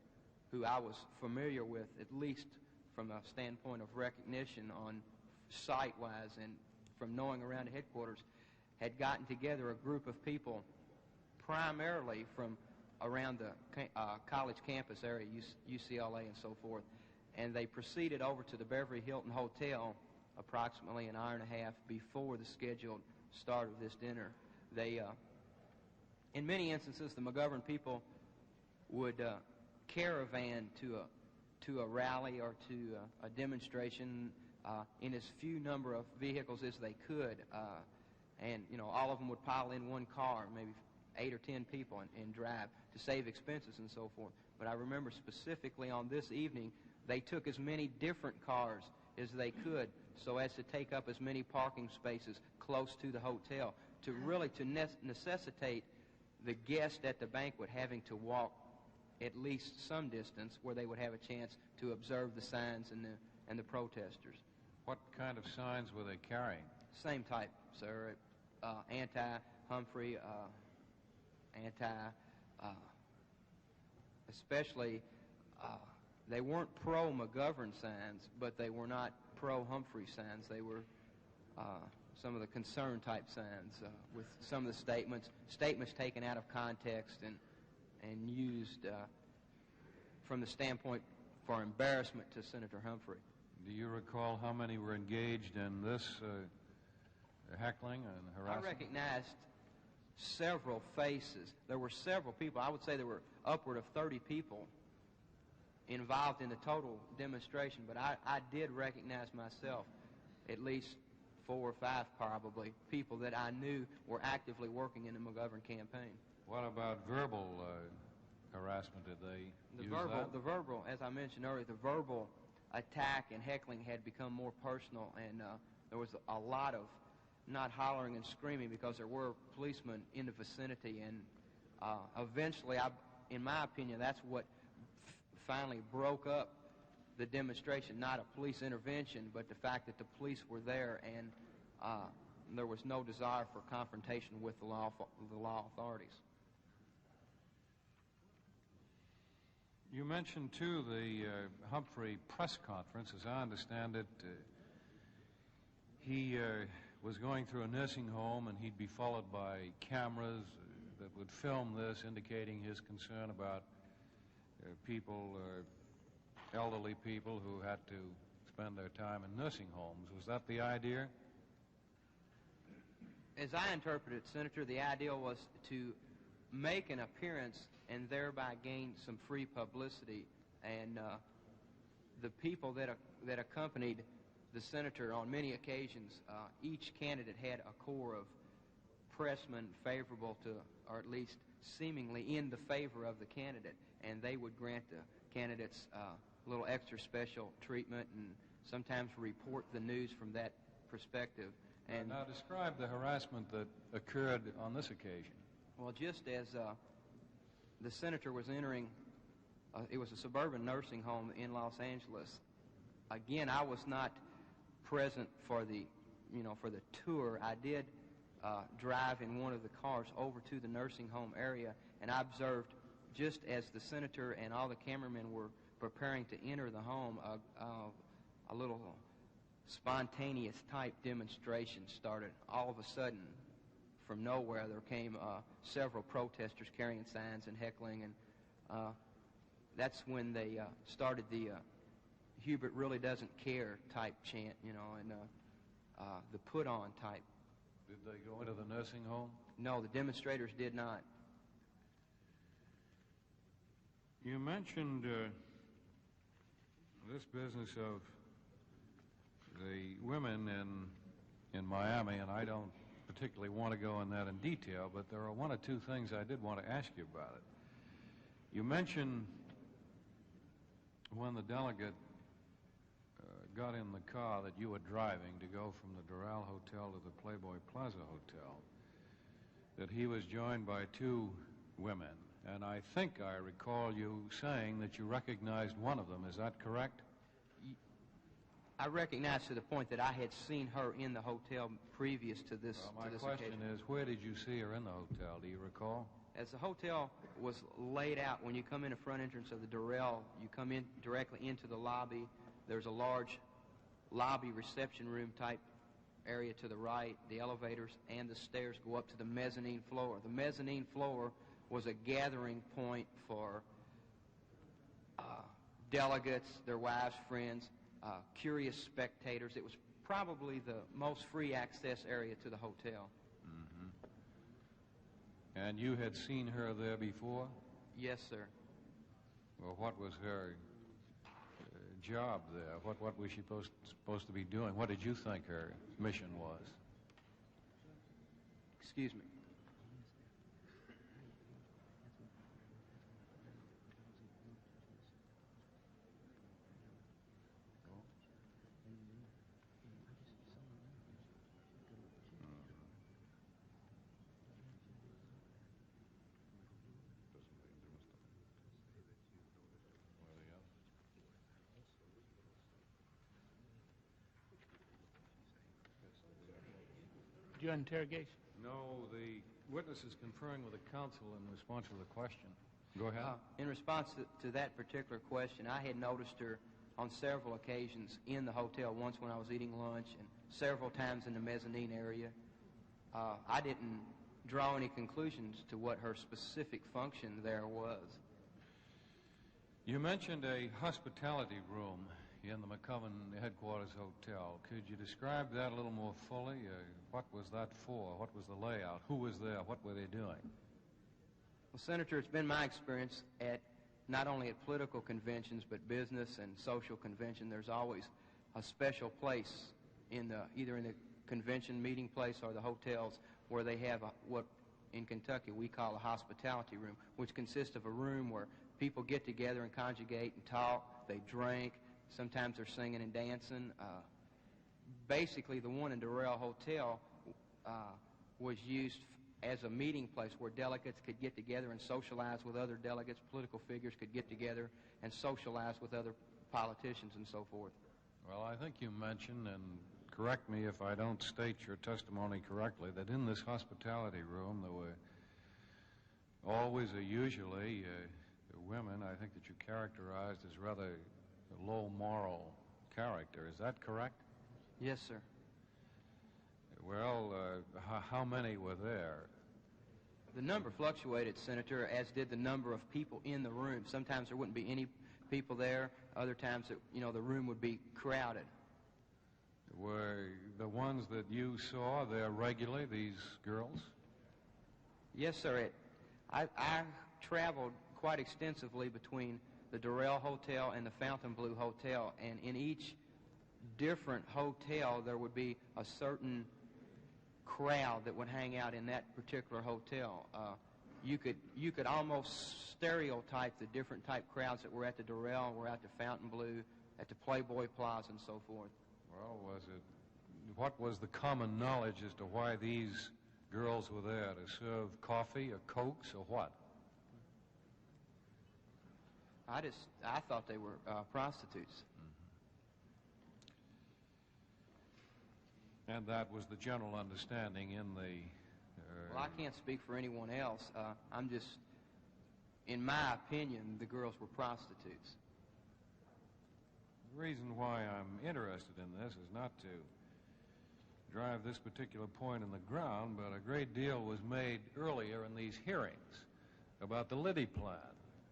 who I was familiar with, at least from a standpoint of recognition on site-wise and from knowing around the headquarters, had gotten together a group of people primarily from around the college campus area, UCLA and so forth, and they proceeded over to the Beverly Hilton Hotel approximately an hour and a half before the scheduled start of this dinner. They, in many instances, the McGovern people would caravan to a rally or to a demonstration in as few number of vehicles as they could, and all of them would pile in one car, maybe 8 or 10 people, and drive to save expenses and so forth. But I remember specifically on this evening, they took as many different cars as they could so as to take up as many parking spaces close to the hotel to really necessitate the guest at the banquet having to walk at least some distance where they would have a chance to observe the signs and the protesters. What kind of signs were they carrying? Same type, sir. Anti-Humphrey, especially, they weren't pro-McGovern signs, but they were not pro-Humphrey signs. They were some of the concern-type signs with some of the statements taken out of context and used from the standpoint for embarrassment to Senator Humphrey. Do you recall how many were engaged in this heckling and harassment? I recognized several faces. There were several people. I would say there were upward of 30 people involved in the total demonstration, but I did recognize myself at least 4 or 5 probably people that I knew were actively working in the McGovern campaign. What about verbal harassment? Did they use that? The verbal, as I mentioned earlier, the verbal attack and heckling had become more personal, and there was a lot of not hollering and screaming because there were policemen in the vicinity, and eventually, in my opinion, that's what finally broke up the demonstration, not a police intervention, but the fact that the police were there and there was no desire for confrontation with the law authorities. You mentioned, too, the Humphrey press conference. As I understand it, he was going through a nursing home, and he'd be followed by cameras that would film this, indicating his concern about people, elderly people who had to spend their time in nursing homes. Was that the idea? As I interpreted it, Senator, the idea was to make an appearance and thereby gain some free publicity. And the people that accompanied the senator on many occasions, each candidate had a core of pressmen favorable to, or at least seemingly in the favor of the candidate, and they would grant the candidates a little extra special treatment and sometimes report the news from that perspective. And now describe the harassment that occurred on this occasion. Well, just as the senator was entering, it was a suburban nursing home in Los Angeles. Again, I was not present for the tour. I did drive in one of the cars over to the nursing home area, and I observed just as the senator and all the cameramen were preparing to enter the home, a little spontaneous type demonstration started. All of a sudden, from nowhere, there came several protesters carrying signs and heckling, and that's when they started the Hubert really doesn't care type chant, and the put-on type. Did they go into the nursing home? No, the demonstrators did not. You mentioned this business of the women in Miami, and I don't particularly want to go in that in detail, but there are one or two things I did want to ask you about it. You mentioned when the delegate got in the car that you were driving to go from the Doral Hotel to the Playboy Plaza Hotel, that he was joined by 2 women. And I think I recall you saying that you recognized one of them. Is that correct? I recognized to the point that I had seen her in the hotel previous to this My occasion. question is, where did you see her in the hotel? Do you recall? As the hotel was laid out, when you come in the front entrance of the Doral, you come in directly into the lobby. There's a large lobby reception room type area to the right. The elevators and the stairs go up to the mezzanine floor. The mezzanine floor was a gathering point for delegates, their wives, friends, curious spectators. It was probably the most free access area to the hotel. And you had seen her there before? Yes, sir. Well, what was her job there? What was she supposed to be doing? What did you think her mission was? Excuse me. Your interrogation? No, the witness is conferring with the counsel in response to the question. Go ahead. In response to that particular question, I had noticed her on several occasions in the hotel, once when I was eating lunch and several times in the mezzanine area. I didn't draw any conclusions to what her specific function there was. You mentioned a hospitality room in the McCoven headquarters hotel. Could you describe that a little more fully? What was that for? What was the layout? Who was there? What were they doing? Well, Senator, it's been my experience at not only at political conventions but business and social convention. There's always a special place in either in the convention meeting place or the hotels where they have what in Kentucky we call a hospitality room, which consists of a room where people get together and conjugate and talk. They drink. Sometimes they're singing and dancing. Basically, the one in Durrell Hotel was used as a meeting place where delegates could get together and socialize with other delegates. Political figures could get together and socialize with other politicians and so forth. Well, I think you mentioned, and correct me if I don't state your testimony correctly, that in this hospitality room there were always or usually women, I think, that you characterized as rather low moral character. Is that correct? Yes, sir. Well, how many were there? The number fluctuated, Senator, as did the number of people in the room. Sometimes there wouldn't be any people there. Other times, the room would be crowded. Were the ones that you saw there regularly, these girls? Yes, sir. I traveled quite extensively between the Durrell Hotel and the Fontainebleau Hotel, and in each different hotel there would be a certain crowd that would hang out in that particular hotel. You could almost stereotype the different type crowds that were at the Durrell, were at the Fontainebleau, at the Playboy Plaza, and so forth. Well, what was the common knowledge as to why these girls were there? To serve coffee or cokes or what? I thought they were prostitutes. And that was the general understanding in the... Well, I can't speak for anyone else. I'm just, in my opinion, the girls were prostitutes. The reason why I'm interested in this is not to drive this particular point in the ground, but a great deal was made earlier in these hearings about the Liddy plan,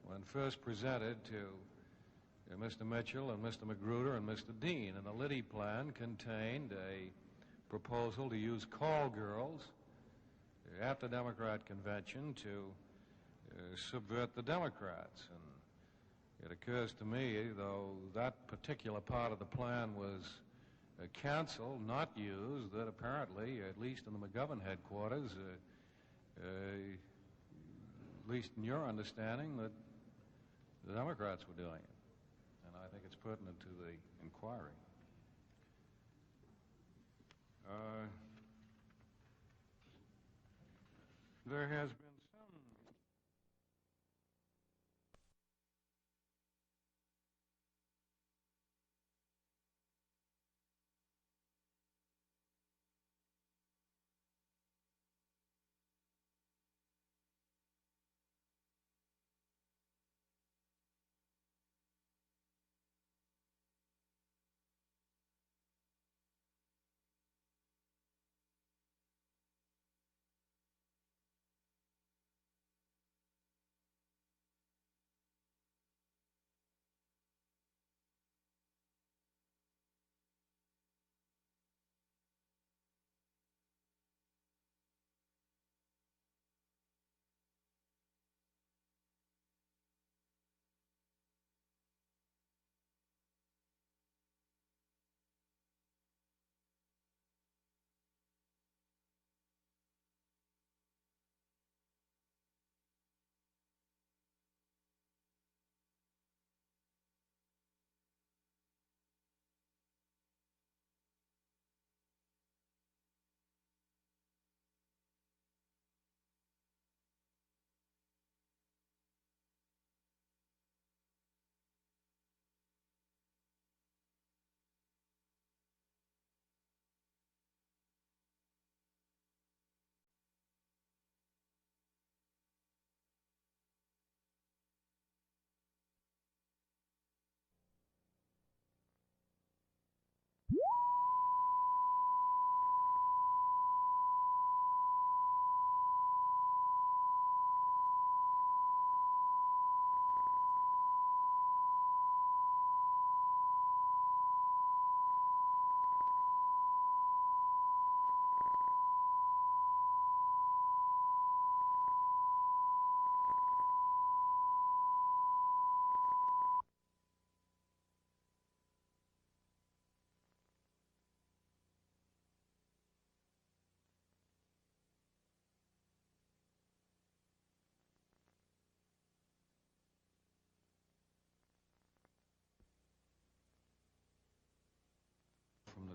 when first presented to Mr. Mitchell and Mr. Magruder and Mr. Dean. And the Liddy plan contained a proposal to use call girls at the Democrat convention to subvert the Democrats. And it occurs to me, though that particular part of the plan was canceled, not used, that apparently, at least in the McGovern headquarters, at least in your understanding, that the Democrats were doing it. And I think it's pertinent to the inquiry. There has been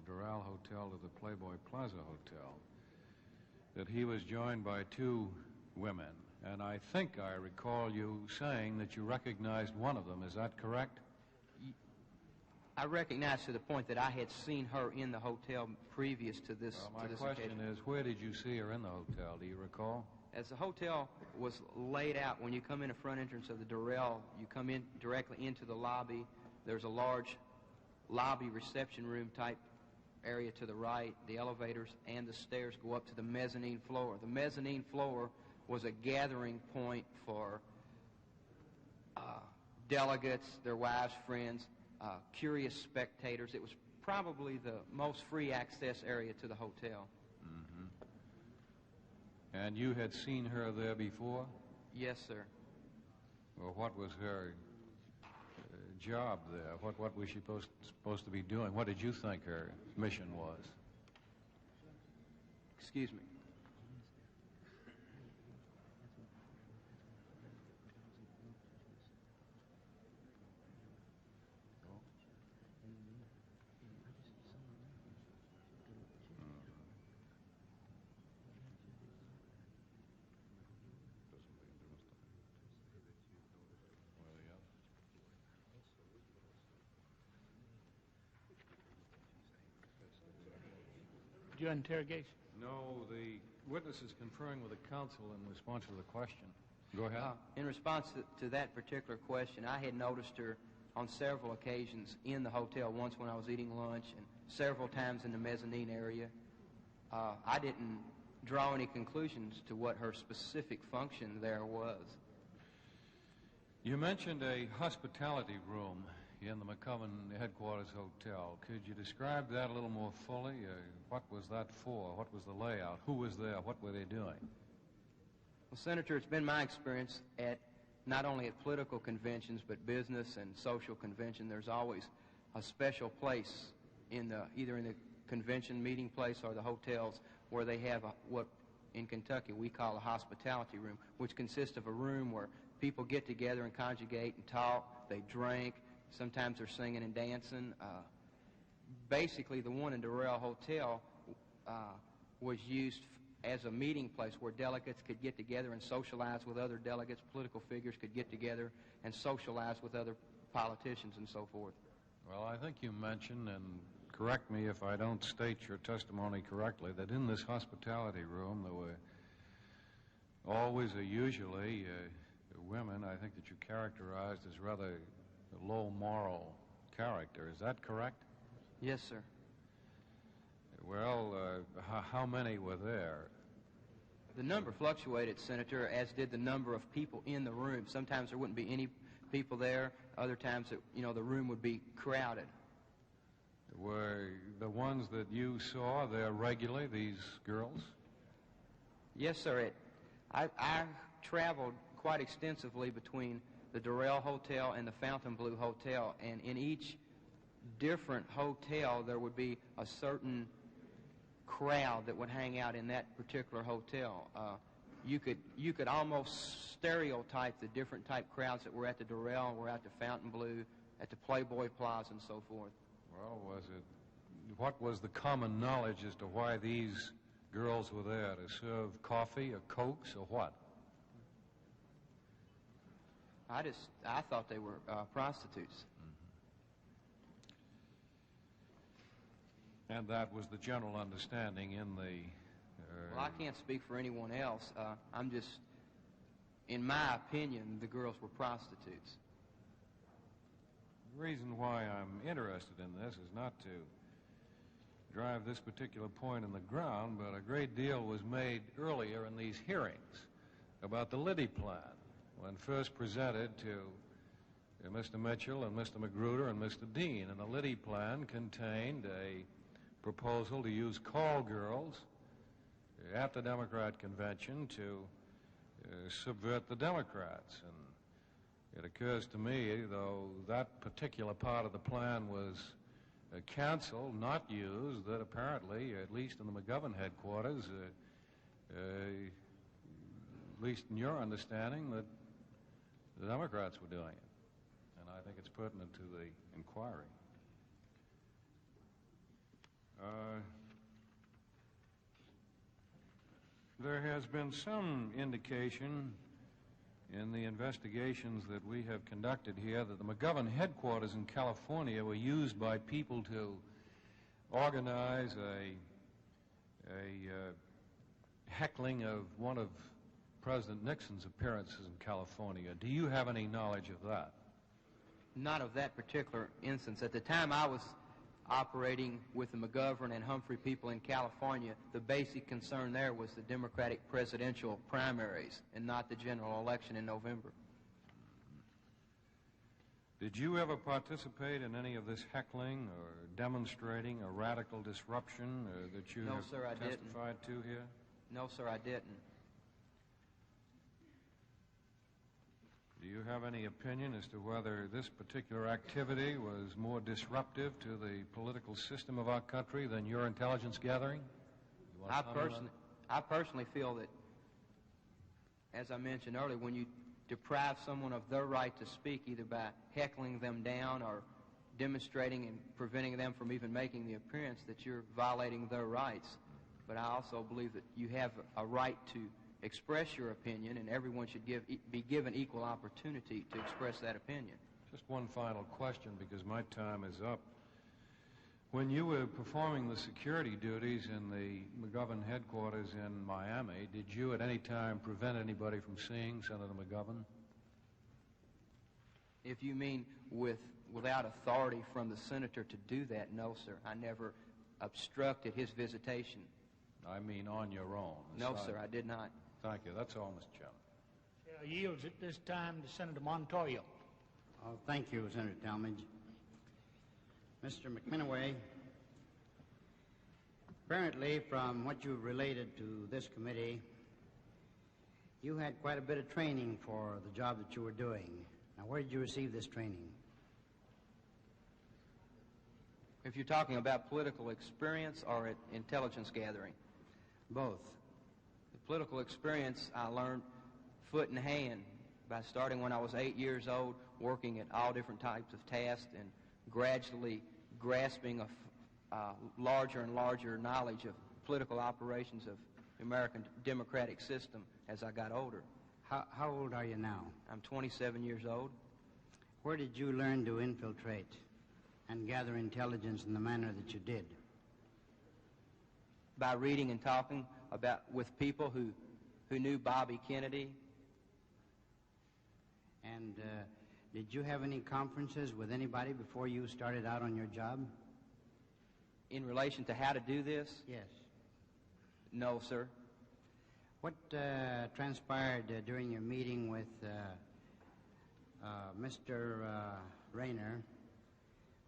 Doral Hotel to the Playboy Plaza Hotel, that he was joined by two women. And I think I recall you saying that you recognized one of them. Is that correct? I recognize to the point that I had seen her in the hotel previous to this Well, my to this question occasion. is, where did you see her in the hotel? Do you recall? As the hotel was laid out, when you come in the front entrance of the Doral, you come in directly into the lobby. There's a large lobby reception room type area to the right. The elevators and the stairs go up to the mezzanine floor. The mezzanine floor was a gathering point for delegates, their wives, friends, curious spectators. It was probably the most free access area to the hotel. And you had seen her there before? Yes, sir. Well, what was her job there? What was she supposed to be doing? What did you think her mission was? Excuse me. Your interrogation? No, the witness is conferring with the counsel in response to the question. Go ahead. In response to that particular question, I had noticed her on several occasions in the hotel, once when I was eating lunch and several times in the mezzanine area. I didn't draw any conclusions to what her specific function there was. You mentioned a hospitality room in the McCoven headquarters hotel. Could you describe that a little more fully? What was that for? What was the layout? Who was there? What were they doing? Well, Senator, it's been my experience at not only at political conventions but business and social convention. There's always a special place in either in the convention meeting place or the hotels where they have what in Kentucky we call a hospitality room, which consists of a room where people get together and conjugate and talk. They drink. Sometimes they're singing and dancing. Basically, the one in Doral Hotel was used as a meeting place where delegates could get together and socialize with other delegates. Political figures could get together and socialize with other politicians and so forth. Well, I think you mentioned, and correct me if I don't state your testimony correctly, that in this hospitality room there were always or usually women, I think, that you characterized as rather low moral character. Is that correct? Yes, sir. Well, how many were there? The number fluctuated, Senator, as did the number of people in the room. Sometimes there wouldn't be any people there. Other times, the room would be crowded. Were the ones that you saw there regularly, these girls? Yes, sir. I traveled quite extensively between the Doral Hotel and the Fontainebleau Hotel, and in each different hotel there would be a certain crowd that would hang out in that particular hotel. You could almost stereotype the different type crowds that were at the Doral, were at the Fontainebleau, at the Playboy Plaza, and so forth. Well, what was the common knowledge as to why these girls were there? To serve coffee or cokes or what? I thought they were prostitutes. And that was the general understanding in the... Well, I can't speak for anyone else. I'm just, in my opinion, the girls were prostitutes. The reason why I'm interested in this is not to drive this particular point in the ground, but a great deal was made earlier in these hearings about the Liddy plan, when first presented to Mr. Mitchell and Mr. Magruder and Mr. Dean. And the Liddy plan contained a proposal to use call girls at the Democrat convention to subvert the Democrats. And it occurs to me, though that particular part of the plan was canceled, not used, that apparently, at least in the McGovern headquarters, at least in your understanding, that the Democrats were doing it. And I think it's pertinent to the inquiry. There has been some indication in the investigations that we have conducted here that the McGovern headquarters in California were used by people to organize a heckling of one of President Nixon's appearances in California. Do you have any knowledge of that? Not of that particular instance. At the time I was operating with the McGovern and Humphrey people in California, the basic concern there was the Democratic presidential primaries and not the general election in November. Did you ever participate in any of this heckling or demonstrating a radical disruption that you have testified to here? No, sir, I didn't. Do you have any opinion as to whether this particular activity was more disruptive to the political system of our country than your intelligence gathering? I personally feel that, as I mentioned earlier, when you deprive someone of their right to speak, either by heckling them down or demonstrating and preventing them from even making the appearance, that you're violating their rights. But I also believe that you have a right to express your opinion, and everyone should be given equal opportunity to express that opinion. Just one final question, because my time is up. When you were performing the security duties in the McGovern headquarters in Miami, did you at any time prevent anybody from seeing Senator McGovern? If you mean without authority from the senator to do that, no, sir. I never obstructed his visitation. I mean on your own. No, sir, I did not. Thank you. That's all, Mr. Chairman. Chair yields at this time to Senator Montoya. Thank you, Senator Talmadge. Mr. McMinoway, apparently from what you've related to this committee, you had quite a bit of training for the job that you were doing. Now, where did you receive this training? If you're talking about political experience or intelligence gathering? Both. The political experience I learned foot in hand by starting when I was 8 years old, working at all different types of tasks and gradually grasping a larger and larger knowledge of political operations of the American democratic system as I got older. How old are you now? I'm 27 years old. Where did you learn to infiltrate and gather intelligence in the manner that you did? By reading and talking with people who knew Bobby Kennedy. And did you have any conferences with anybody before you started out on your job? In relation to how to do this? Yes. No, sir. What transpired during your meeting with Mr. Rayner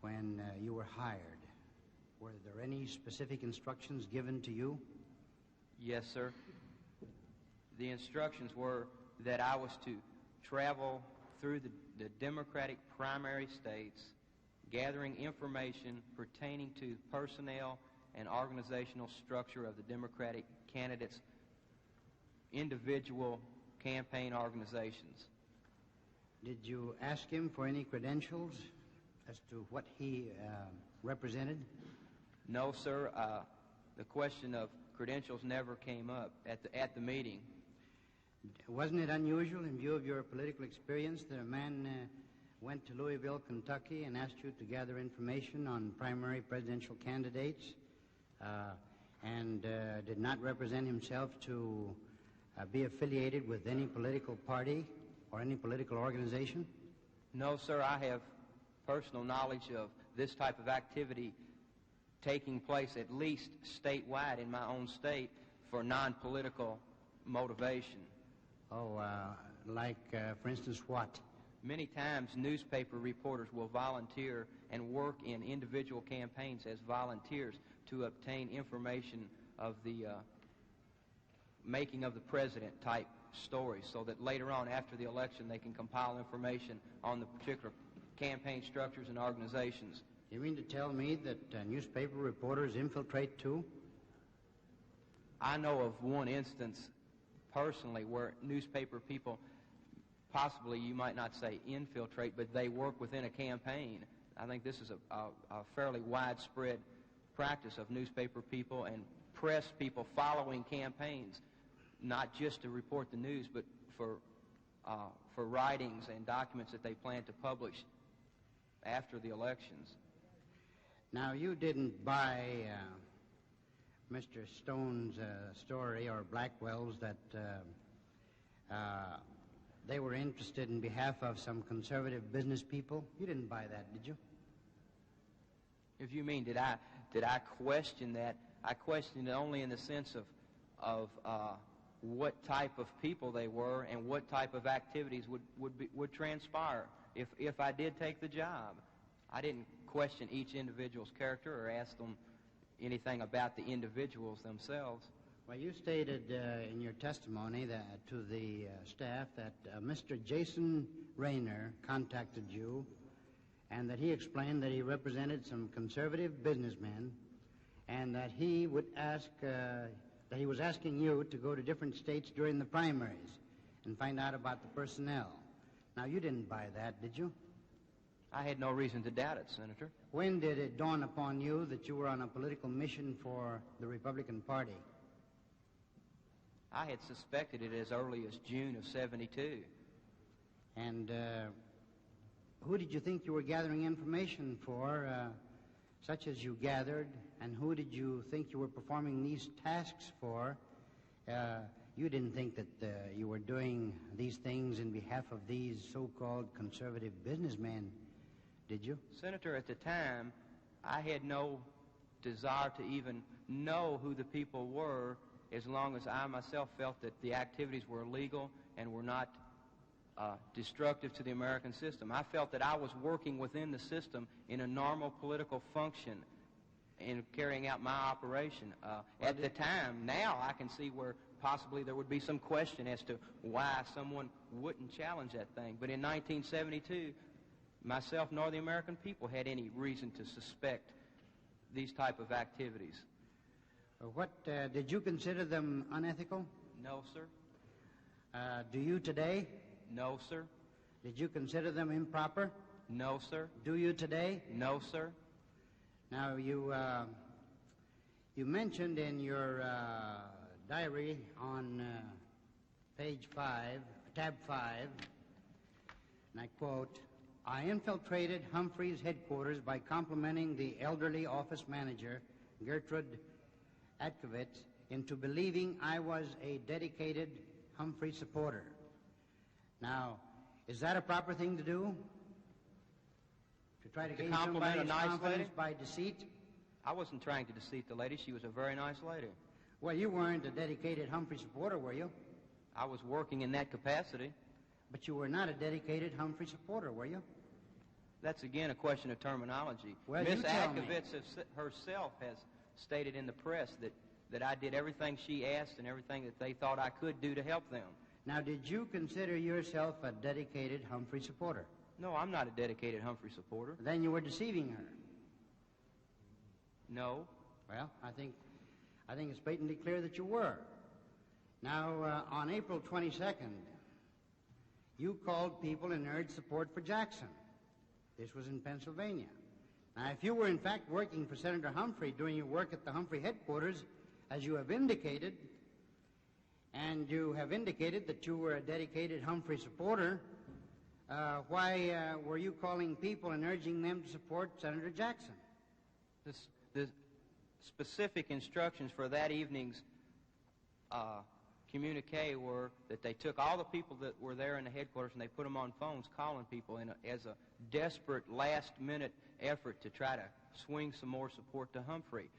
when you were hired? Were there any specific instructions given to you? Yes, sir. The instructions were that I was to travel through the Democratic primary states, gathering information pertaining to personnel and organizational structure of the Democratic candidates' individual campaign organizations. Did you ask him for any credentials as to what he represented? No, sir. The question of credentials never came up at the meeting. Wasn't it unusual in view of your political experience that a man went to Louisville, Kentucky and asked you to gather information on primary presidential candidates and did not represent himself to be affiliated with any political party or any political organization? No, sir. I have personal knowledge of this type of activity taking place at least statewide in my own state for non-political motivation. Oh, for instance, what? Many times newspaper reporters will volunteer and work in individual campaigns as volunteers to obtain information of the making of the president type stories so that later on after the election they can compile information on the particular campaign structures and organizations. You mean to tell me that newspaper reporters infiltrate too? I know of one instance personally where newspaper people, possibly you might not say infiltrate, but they work within a campaign. I think this is a fairly widespread practice of newspaper people and press people following campaigns, not just to report the news, but for writings and documents that they plan to publish after the elections. Now, you didn't buy Mr. Stone's story, or Blackwell's, that they were interested in behalf of some conservative business people. You didn't buy that, did you? If you mean, did I question that? I questioned it only in the sense of what type of people they were and what type of activities would transpire if I did take the job. I didn't question each individual's character or ask them anything about the individuals themselves. Well, you stated in your testimony that to the staff that Mr. Jason Rayner contacted you, and that he explained that he represented some conservative businessmen, and that he would ask, that he was asking you to go to different states during the primaries and find out about the personnel. Now, you didn't buy that, did you? I had no reason to doubt it, Senator. When did it dawn upon you that you were on a political mission for the Republican Party? I had suspected it as early as June of '72. And who did you think you were gathering information for, such as you gathered, and who did you think you were performing these tasks for? You didn't think that you were doing these things in behalf of these so-called conservative businessmen, did you? Senator, at the time, I had no desire to even know who the people were, as long as I myself felt that the activities were legal and were not destructive to the American system. I felt that I was working within the system in a normal political function in carrying out my operation. At the time, now I can see where possibly there would be some question as to why someone wouldn't challenge that thing. But in 1972, myself nor the American people had any reason to suspect these type of activities. Did you consider them unethical? No, sir. Do you today? No, sir. Did you consider them improper? No, sir. Do you today? No, sir. Now, you mentioned in your diary on page 5, tab 5, and I quote, "I infiltrated Humphrey's headquarters by complimenting the elderly office manager, Gertrude Atkovitz, into believing I was a dedicated Humphrey supporter." Now, is that a proper thing to do? To try to gain somebody's confidence by deceit? I wasn't trying to deceive the lady. She was a very nice lady. Well, you weren't a dedicated Humphrey supporter, were you? I was working in that capacity. But you were not a dedicated Humphrey supporter, were you? That's, again, a question of terminology. Well, Miss you tell me. Atkovitz herself has stated in the press that I did everything she asked and everything that they thought I could do to help them. Now, did you consider yourself a dedicated Humphrey supporter? No, I'm not a dedicated Humphrey supporter. Then you were deceiving her. No. Well, I think it's blatantly clear that you were. Now, on April 22nd, you called people and urged support for Jackson. This was in Pennsylvania. Now, if you were in fact working for Senator Humphrey, doing your work at the Humphrey headquarters, as you have indicated, and you have indicated that you were a dedicated Humphrey supporter, why were you calling people and urging them to support Senator Jackson? The specific instructions for that evening's communique were that they took all the people that were there in the headquarters and they put them on phones calling people as a desperate last-minute effort to try to swing some more support to Humphrey.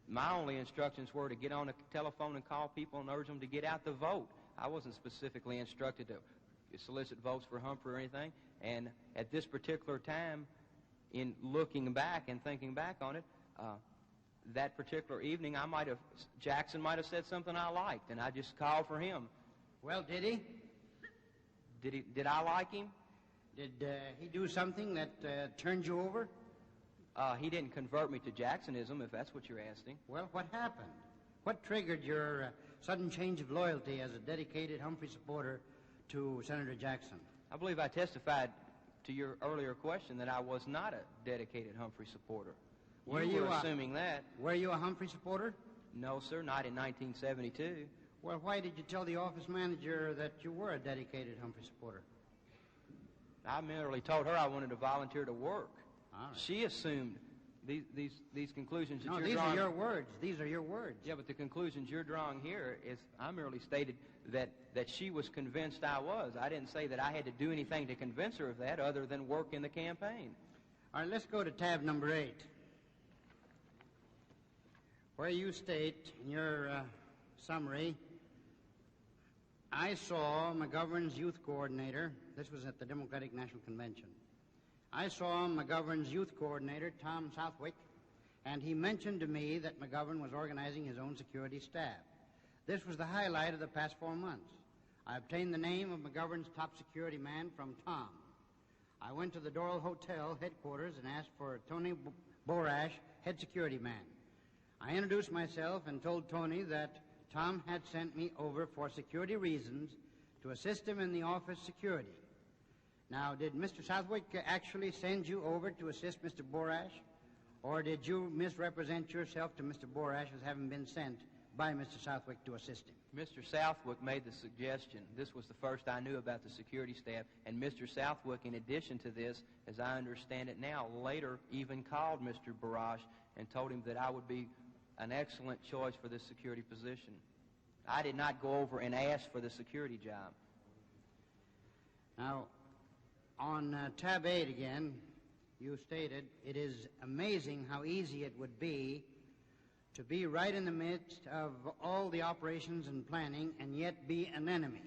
My only instructions were to get on the telephone and call people and urge them to get out the vote. I wasn't specifically instructed to solicit votes for Humphrey or anything. And at this particular time, in looking back and thinking back on it, that particular evening, Jackson might have said something I liked, and I just called for him. Well, did he? Did I like him? Did he do something that turned you over? He didn't convert me to Jacksonism, if that's what you're asking. Well, what happened? What triggered your sudden change of loyalty as a dedicated Humphrey supporter to Senator Jackson? I believe I testified to your earlier question that I was not a dedicated Humphrey supporter. Were You were you assuming that. Were you a Humphrey supporter? No, sir, not in 1972. Well, why did you tell the office manager that you were a dedicated Humphrey supporter? I merely told her I wanted to volunteer to work. All right. She assumed these conclusions that No, you're these drawing. are your words. These are your words. Yeah, but the conclusions you're drawing here is I merely stated that she was convinced I was. I didn't say that I had to do anything to convince her of that other than work in the campaign. All right, let's go to tab number 8, where you state in your summary, I saw McGovern's youth coordinator. This was at the Democratic National Convention. I saw McGovern's youth coordinator, Tom Southwick, and he mentioned to me that McGovern was organizing his own security staff. This was the highlight of the past 4 months. I obtained the name of McGovern's top security man from Tom. I went to the Dole Hotel headquarters and asked for Tony Borash, head security man. I introduced myself and told Tony that Tom had sent me over for security reasons to assist him in the office security. Now, did Mr. Southwick actually send you over to assist Mr. Borash, or did you misrepresent yourself to Mr. Borash as having been sent by Mr. Southwick to assist him? Mr. Southwick made the suggestion. This was the first I knew about the security staff, and Mr. Southwick, in addition to this, as I understand it now, later even called Mr. Borash and told him that I would be an excellent choice for this security position. I did not go over and ask for the security job. Now, on tab 8 again, you stated, it is amazing how easy it would be to be right in the midst of all the operations and planning and yet be an enemy.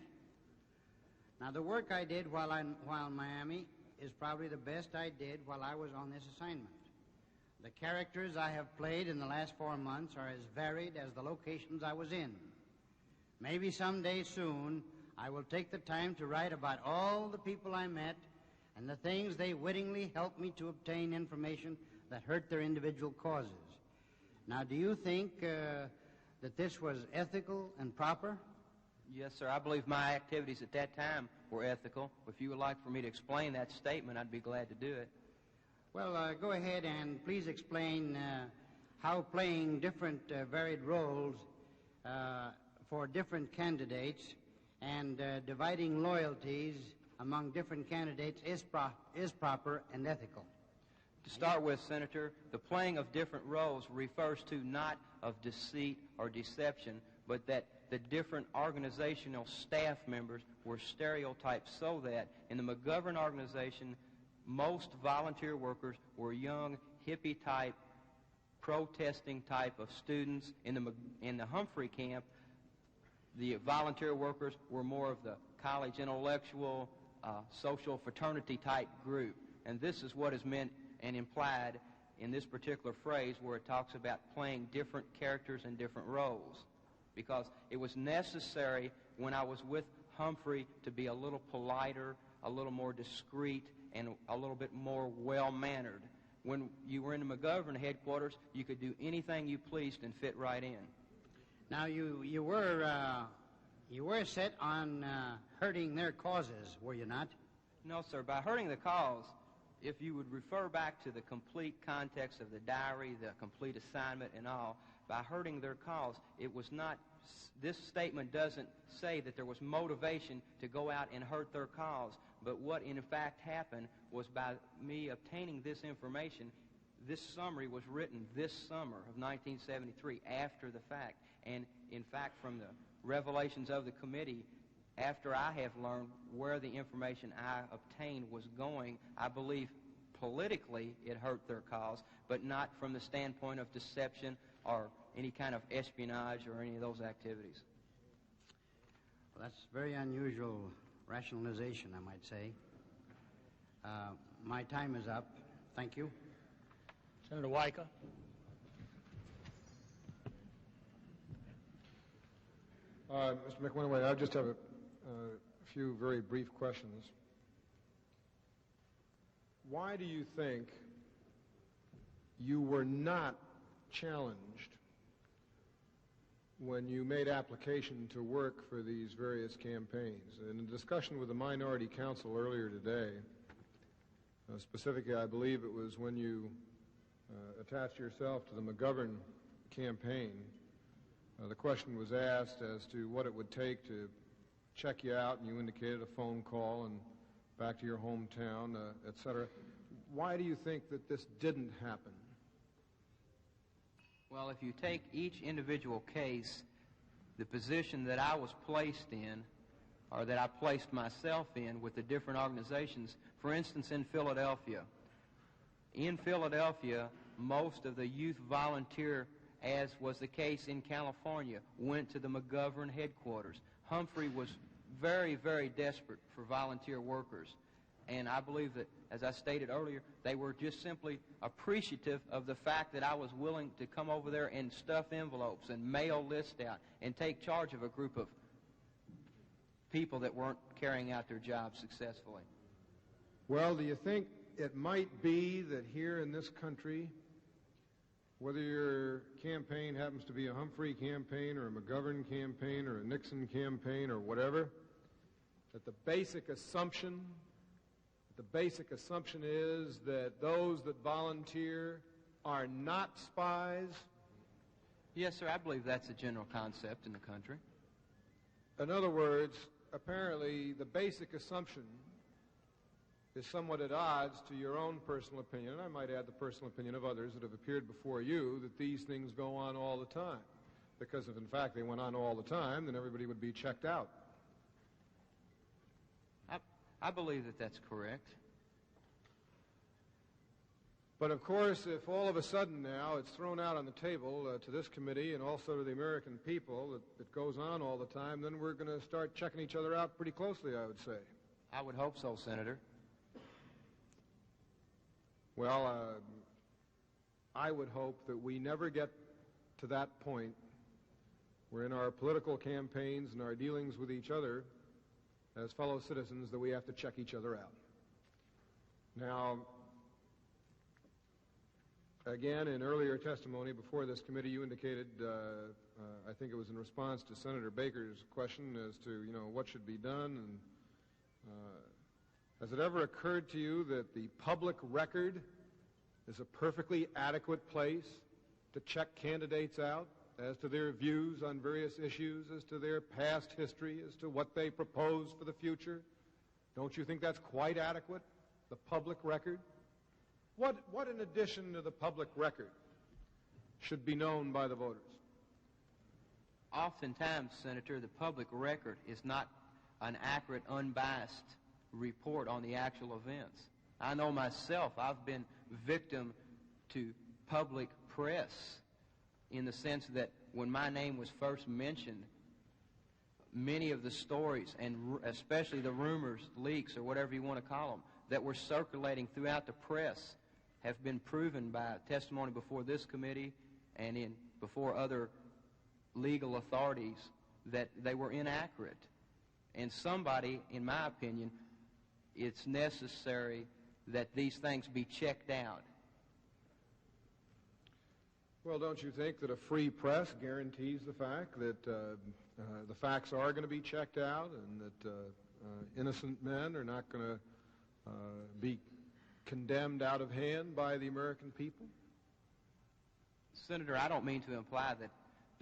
Now, the work I did while in Miami is probably the best I did while I was on this assignment. The characters I have played in the last 4 months are as varied as the locations I was in. Maybe someday soon I will take the time to write about all the people I met and the things they wittingly helped me to obtain information that hurt their individual causes. Now, do you think that this was ethical and proper? Yes, sir. I believe my activities at that time were ethical. If you would like for me to explain that statement, I'd be glad to do it. Well, go ahead and please explain how playing different varied roles for different candidates and dividing loyalties among different candidates is proper and ethical. To start with, Senator, the playing of different roles refers to not of deceit or deception, but that the different organizational staff members were stereotyped so that in the McGovern organization, most volunteer workers were young, hippie-type, protesting type of students. In the Humphrey camp, the volunteer workers were more of the college intellectual, social fraternity type group. And this is what is meant and implied in this particular phrase where it talks about playing different characters and different roles. Because it was necessary when I was with Humphrey to be a little politer, a little more discreet, and a little bit more well-mannered. When you were in the McGovern headquarters, you could do anything you pleased and fit right in. Now, you were set on hurting their causes, were you not? No, sir. By hurting the cause, if you would refer back to the complete context of the diary, the complete assignment and all, by hurting their cause, it was not, this statement doesn't say that there was motivation to go out and hurt their cause. But what in fact happened was by me obtaining this information, this summary was written this summer of 1973 after the fact. And in fact, from the revelations of the committee, after I have learned where the information I obtained was going, I believe politically it hurt their cause, but not from the standpoint of deception or any kind of espionage or any of those activities. Well, that's very unusual rationalization, I might say. My time is up. Thank you. Senator Weicker. Mr. McMinoway, I just have a few very brief questions. Why do you think you were not challenged when you made application to work for these various campaigns? In a discussion with the minority counsel earlier today, specifically I believe it was when you attached yourself to the McGovern campaign, the question was asked as to what it would take to check you out, and you indicated a phone call and back to your hometown, et cetera. Why do you think that this didn't happen? Well, if you take each individual case, the position that I was placed in, or that I placed myself in with the different organizations, for instance, in Philadelphia. In Philadelphia, most of the youth volunteer, as was the case in California, went to the McGovern headquarters. Humphrey was very, very desperate for volunteer workers. And I believe that, as I stated earlier, they were just simply appreciative of the fact that I was willing to come over there and stuff envelopes and mail lists out and take charge of a group of people that weren't carrying out their jobs successfully. Well, do you think it might be that here in this country, whether your campaign happens to be a Humphrey campaign or a McGovern campaign or a Nixon campaign or whatever, that the basic assumption is that those that volunteer are not spies? Yes, sir, I believe that's a general concept in the country. In other words, apparently the basic assumption is somewhat at odds to your own personal opinion, and I might add the personal opinion of others that have appeared before you, that these things go on all the time. Because if, in fact, they went on all the time, then everybody would be checked out. I believe that that's correct. But, of course, if all of a sudden now it's thrown out on the table to this committee and also to the American people that it goes on all the time, then we're going to start checking each other out pretty closely, I would say. I would hope so, Senator. Well, I would hope that we never get to that point where in our political campaigns and our dealings with each other as fellow citizens that we have to check each other out. Now, again, in earlier testimony before this committee, you indicated, I think it was in response to Senator Baker's question as to, what should be done. And has it ever occurred to you that the public record is a perfectly adequate place to check candidates out as to their views on various issues, as to their past history, as to what they propose for the future? Don't you think that's quite adequate, the public record? What in addition to the public record should be known by the voters? Oftentimes, Senator, the public record is not an accurate, unbiased report on the actual events. I know myself, I've been victim to public press in the sense that when my name was first mentioned, many of the stories, and especially the rumors, leaks, or whatever you want to call them, that were circulating throughout the press have been proven by testimony before this committee and before other legal authorities that they were inaccurate. And somebody, in my opinion, it's necessary that these things be checked out. Well, don't you think that a free press guarantees the fact that the facts are going to be checked out and that innocent men are not going to be condemned out of hand by the American people? Senator, I don't mean to imply that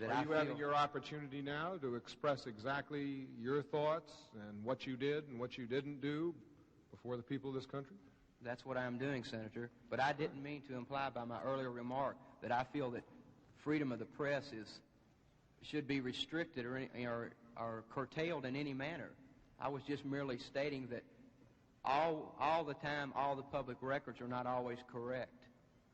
Are you having your opportunity now to express exactly your thoughts and what you did and what you didn't do before the people of this country? That's what I'm doing, Senator. But I didn't mean to imply by my earlier remark that I feel that freedom of the press should be restricted or curtailed in any manner. I was just merely stating that all the time, all the public records are not always correct.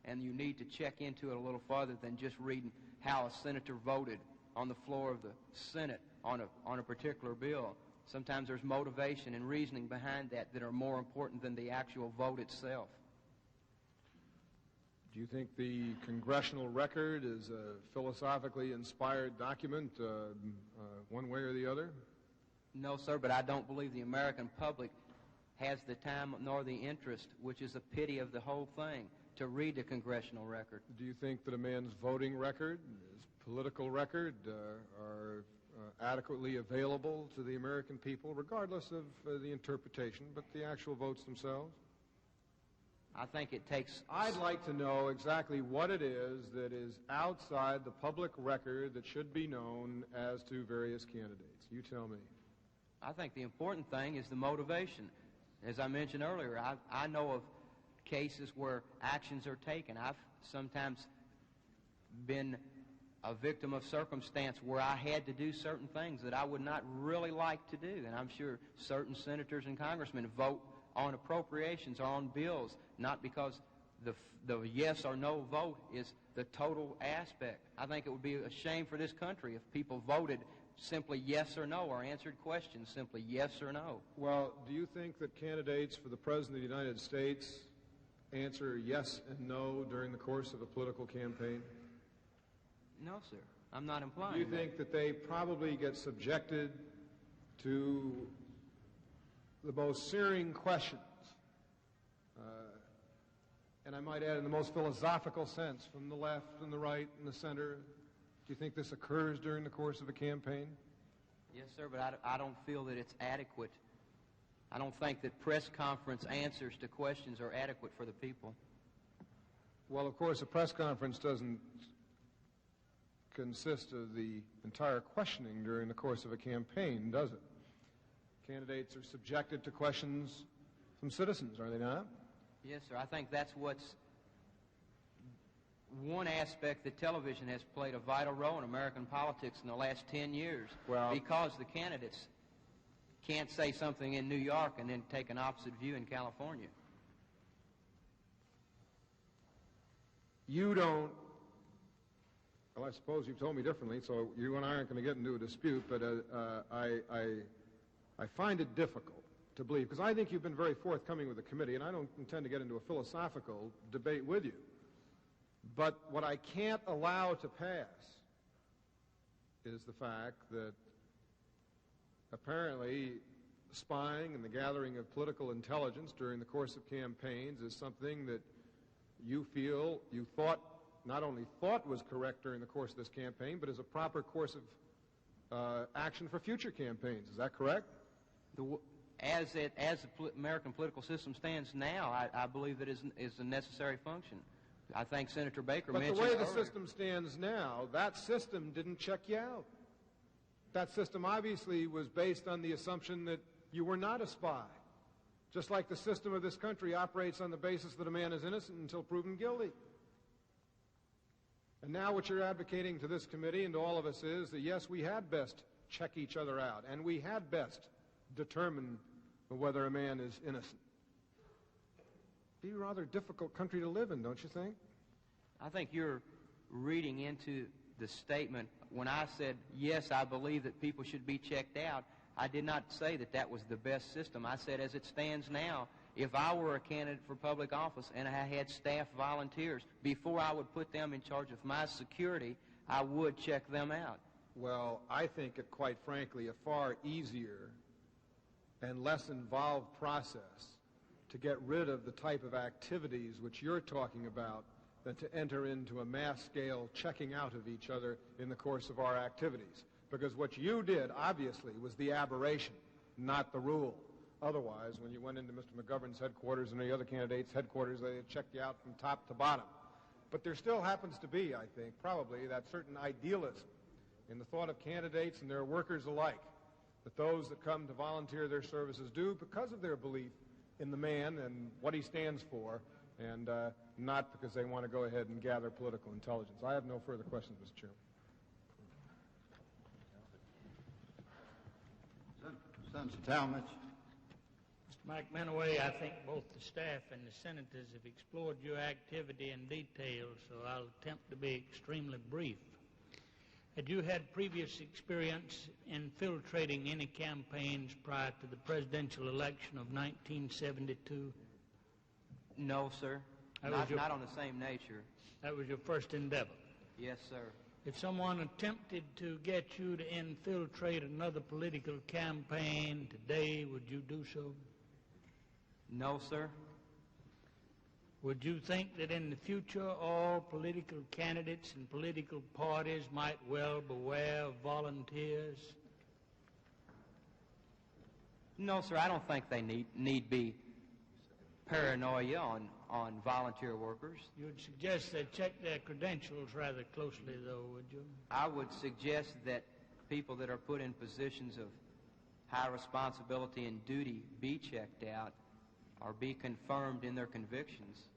And you need to check into it a little farther than just reading how a senator voted on the floor of the Senate on a particular bill. Sometimes there's motivation and reasoning behind that are more important than the actual vote itself. Do you think the congressional record is a philosophically inspired document one way or the other? No, sir, but I don't believe the American public has the time nor the interest, which is a pity of the whole thing, to read the congressional record. Do you think that a man's voting record, his political record, are adequately available to the American people, regardless of the interpretation, but the actual votes themselves? I think it takes... I'd like to know exactly what it is that is outside the public record that should be known as to various candidates. You tell me. I think the important thing is the motivation. As I mentioned earlier, I know of cases where actions are taken. I've sometimes been a victim of circumstance where I had to do certain things that I would not really like to do. And I'm sure certain senators and congressmen vote on appropriations or on bills, not because the yes or no vote is the total aspect. I think it would be a shame for this country if people voted simply yes or no, or answered questions simply yes or no. Well, do you think that candidates for the President of the United States answer yes and no during the course of a political campaign? No, sir. I'm not implying Do you that. think that they probably get subjected to the most searing questions, and I might add in the most philosophical sense, from the left and the right and the center? Do you think this occurs during the course of a campaign? Yes, sir, but I don't feel that it's adequate. I don't think that press conference answers to questions are adequate for the people. Well, of course, a press conference doesn't consist of the entire questioning during the course of a campaign, does it? Candidates are subjected to questions from citizens, are they not? Yes, sir. I think that's what's one aspect that television has played a vital role in American politics in the last 10 years. Well, because the candidates can't say something in New York and then take an opposite view in California. You don't... Well, I suppose you've told me differently, so you and I aren't going to get into a dispute, but I find it difficult to believe, because I think you've been very forthcoming with the committee, and I don't intend to get into a philosophical debate with you. But what I can't allow to pass is the fact that apparently spying and the gathering of political intelligence during the course of campaigns is something that you feel, you not only thought was correct during the course of this campaign, but is a proper course of action for future campaigns. Is that correct? As the American political system stands now, I believe it is a necessary function. I think Senator Baker mentioned But the way the earlier, system stands now, that system didn't check you out. That system obviously was based on the assumption that you were not a spy. Just like the system of this country operates on the basis that a man is innocent until proven guilty. And now what you're advocating to this committee and to all of us is that, yes, we had best check each other out, and we had best determine whether a man is innocent. It'd be a rather difficult country to live in, don't you think? I think you're reading into the statement. When I said, yes, I believe that people should be checked out, I did not say that that was the best system. I said, as it stands now, if I were a candidate for public office and I had staff volunteers, before I would put them in charge of my security, I would check them out. Well, I think it, quite frankly, a far easier and less involved process to get rid of the type of activities which you're talking about than to enter into a mass-scale checking out of each other in the course of our activities. Because what you did, obviously, was the aberration, not the rule. Otherwise, when you went into Mr. McGovern's headquarters and the other candidates' headquarters, they checked you out from top to bottom. But there still happens to be, I think, probably that certain idealism in the thought of candidates and their workers alike, that those that come to volunteer their services do because of their belief in the man and what he stands for, and not because they want to go ahead and gather political intelligence. I have no further questions, Mr. Chairman. Senator Talmadge. Mr. McMinoway, I think both the staff and the senators have explored your activity in detail, so I'll attempt to be extremely brief. Had you had previous experience infiltrating any campaigns prior to the presidential election of 1972? No, sir. Not on the same nature. That was your first endeavor? Yes, sir. If someone attempted to get you to infiltrate another political campaign today, would you do so? No, sir. Would you think that in the future all political candidates and political parties might well beware of volunteers? No, sir. I don't think they need be paranoia on volunteer workers. You would suggest they check their credentials rather closely, though, would you? I would suggest that people that are put in positions of high responsibility and duty be checked out or be confirmed in their convictions.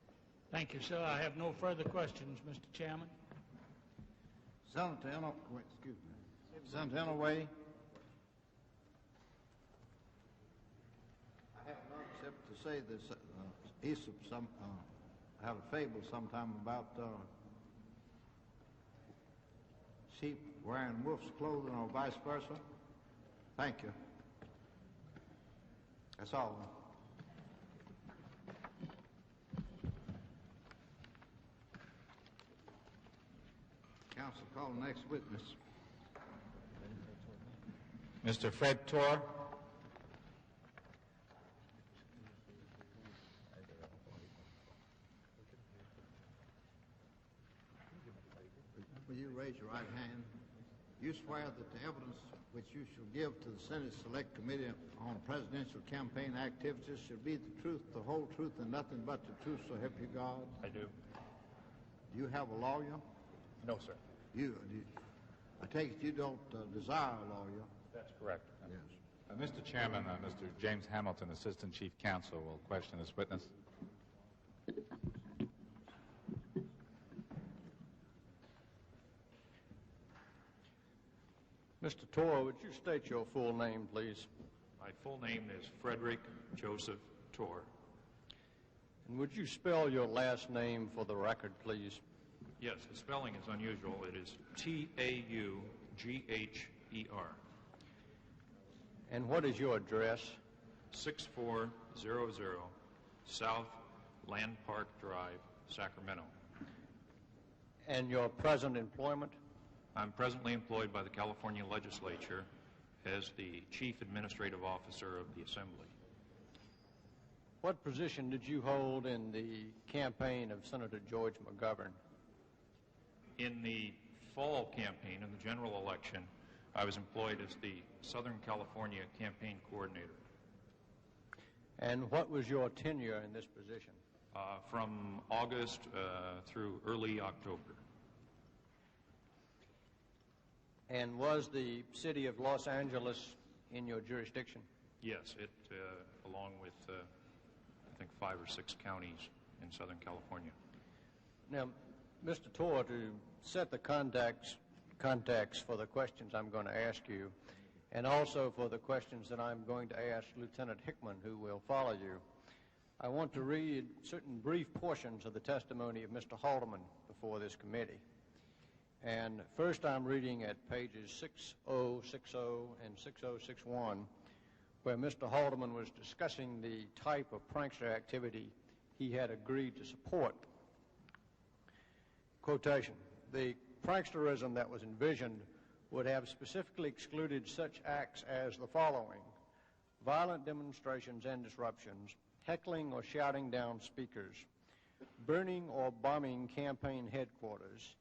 Thank you, sir. I have no further questions, Mr. Chairman. Senator Inouye, I have none except to say this. Aesop had a fable sometime about sheep wearing wolf's clothing or vice versa. Thank you. That's all. Counsel, call the next witness. Mr. Fred Taugher. Will you raise your right hand? You swear that the evidence which you shall give to the Senate Select Committee on Presidential Campaign Activities shall be the truth, the whole truth, and nothing but the truth, so help you God? I do. Do you have a lawyer? No, sir. I take it you don't desire a lawyer? That's correct. Yes. Mr. Chairman, Mr. James Hamilton, Assistant Chief Counsel, will question this witness. Mr. Taugher, would you state your full name, please? My full name is Frederick Joseph Taugher. And would you spell your last name for the record, please? Yes, the spelling is unusual. It is Taugher. And what is your address? 6400 South Land Park Drive, Sacramento. And your present employment? I'm presently employed by the California Legislature as the Chief Administrative Officer of the Assembly. What position did you hold in the campaign of Senator George McGovern? In the fall campaign, in the general election, I was employed as the Southern California Campaign Coordinator. And what was your tenure in this position? From August through early October. And was the city of Los Angeles in your jurisdiction? Yes, it, along with, I think, 5 or 6 counties in Southern California. Now, Mr. Taugher, to set the context for the questions I'm going to ask you, and also for the questions that I'm going to ask Lieutenant Hickman, who will follow you, I want to read certain brief portions of the testimony of Mr. Haldeman before this committee. And first I'm reading at pages 6060 and 6061, where Mr. Haldeman was discussing the type of prankster activity he had agreed to support. Quotation, the pranksterism that was envisioned would have specifically excluded such acts as the following: violent demonstrations and disruptions, heckling or shouting down speakers, burning or bombing campaign headquarters,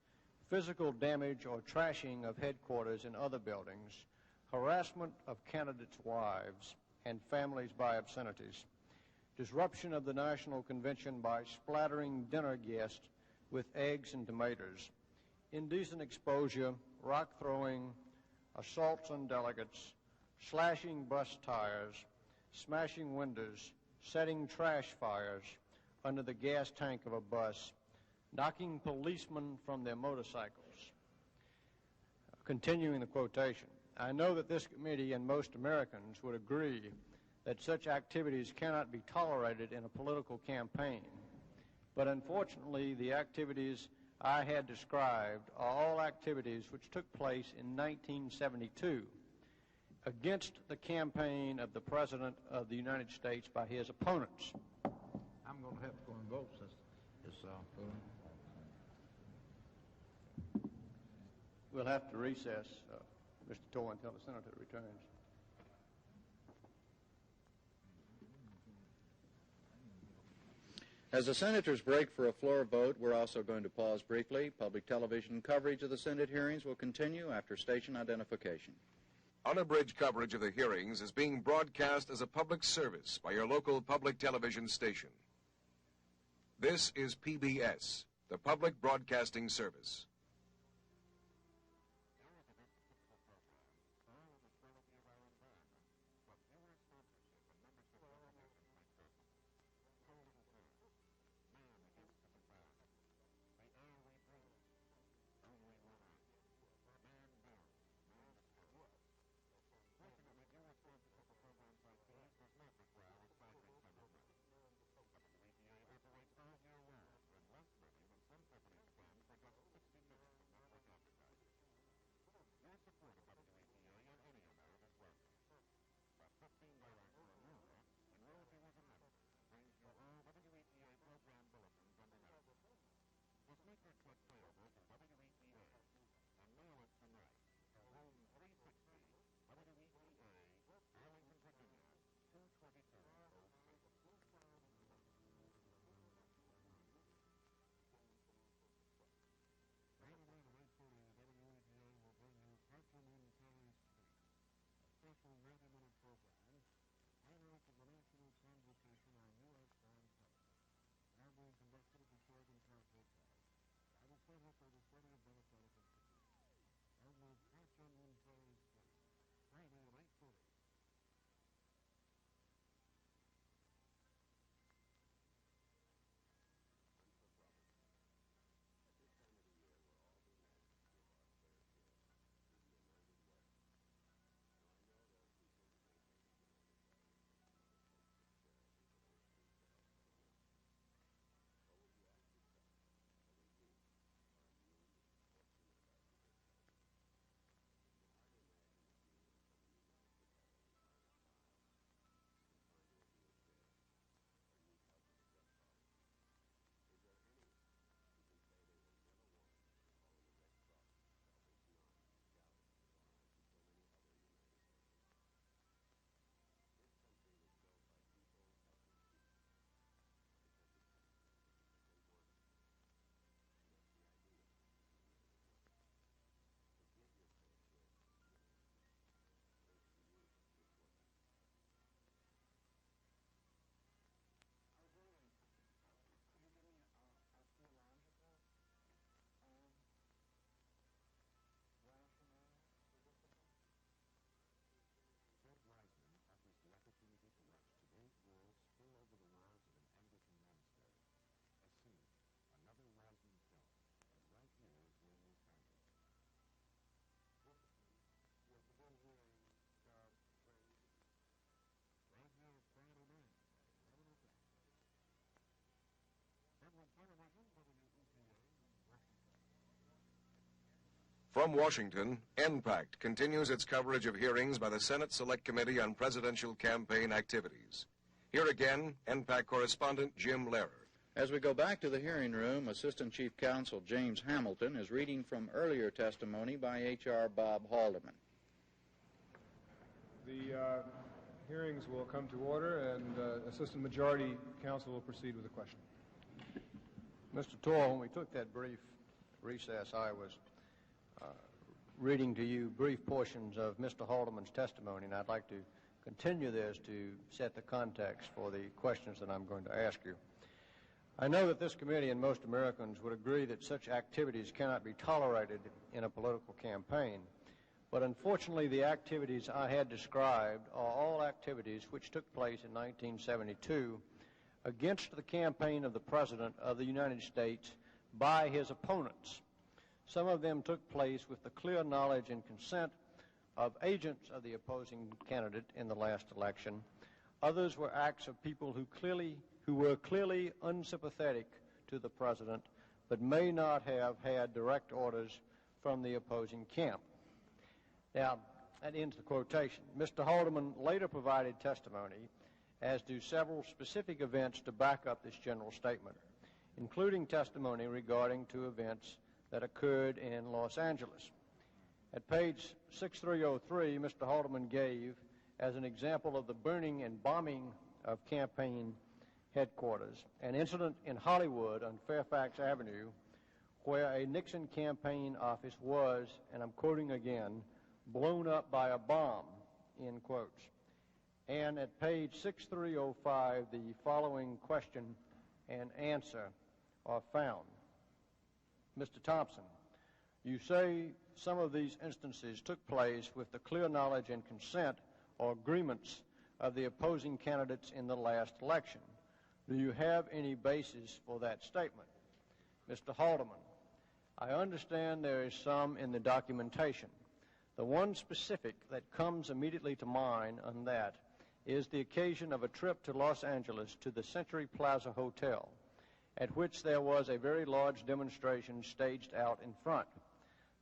physical damage or trashing of headquarters and other buildings, harassment of candidates' wives and families by obscenities, disruption of the National Convention by splattering dinner guests with eggs and tomatoes, indecent exposure, rock throwing, assaults on delegates, slashing bus tires, smashing windows, setting trash fires under the gas tank of a bus, knocking policemen from their motorcycles. Continuing the quotation, I know that this committee and most Americans would agree that such activities cannot be tolerated in a political campaign. But unfortunately, the activities I had described are all activities which took place in 1972 against the campaign of the President of the United States by his opponents. I'm going to have to go and vote since it's We'll have to recess, Mr. Taugher, until the Senator returns. As the senators break for a floor vote, we're also going to pause briefly. Public television coverage of the Senate hearings will continue after station identification. Unabridged coverage of the hearings is being broadcast as a public service by your local public television station. This is PBS, the Public Broadcasting Service. From Washington, NPACT continues its coverage of hearings by the Senate Select Committee on Presidential Campaign Activities. Here again, NPACT correspondent Jim Lehrer. As we go back to the hearing room, Assistant Chief Counsel James Hamilton is reading from earlier testimony by H.R. Bob Haldeman. The hearings will come to order, and Assistant Majority Counsel will proceed with the question. Mr. Taugher, when we took that brief recess, I was reading to you brief portions of Mr. Haldeman's testimony, and I'd like to continue this to set the context for the questions that I'm going to ask you. I know that this committee and most Americans would agree that such activities cannot be tolerated in a political campaign, but unfortunately the activities I had described are all activities which took place in 1972 against the campaign of the President of the United States by his opponents. Some of them took place with the clear knowledge and consent of agents of the opposing candidate in the last election. Others were acts of people who were clearly unsympathetic to the President, but may not have had direct orders from the opposing camp. Now, that ends the quotation. Mr. Haldeman later provided testimony, as do several specific events to back up this general statement, including testimony regarding two events that occurred in Los Angeles. At page 6303, Mr. Haldeman gave, as an example of the burning and bombing of campaign headquarters, an incident in Hollywood on Fairfax Avenue where a Nixon campaign office was, and I'm quoting again, blown up by a bomb, end quotes. And at page 6305, the following question and answer are found. Mr. Thompson, you say some of these instances took place with the clear knowledge and consent or agreements of the opposing candidates in the last election. Do you have any basis for that statement? Mr. Haldeman, I understand there is some in the documentation. The one specific that comes immediately to mind on that is the occasion of a trip to Los Angeles to the Century Plaza Hotel, at which there was a very large demonstration staged out in front.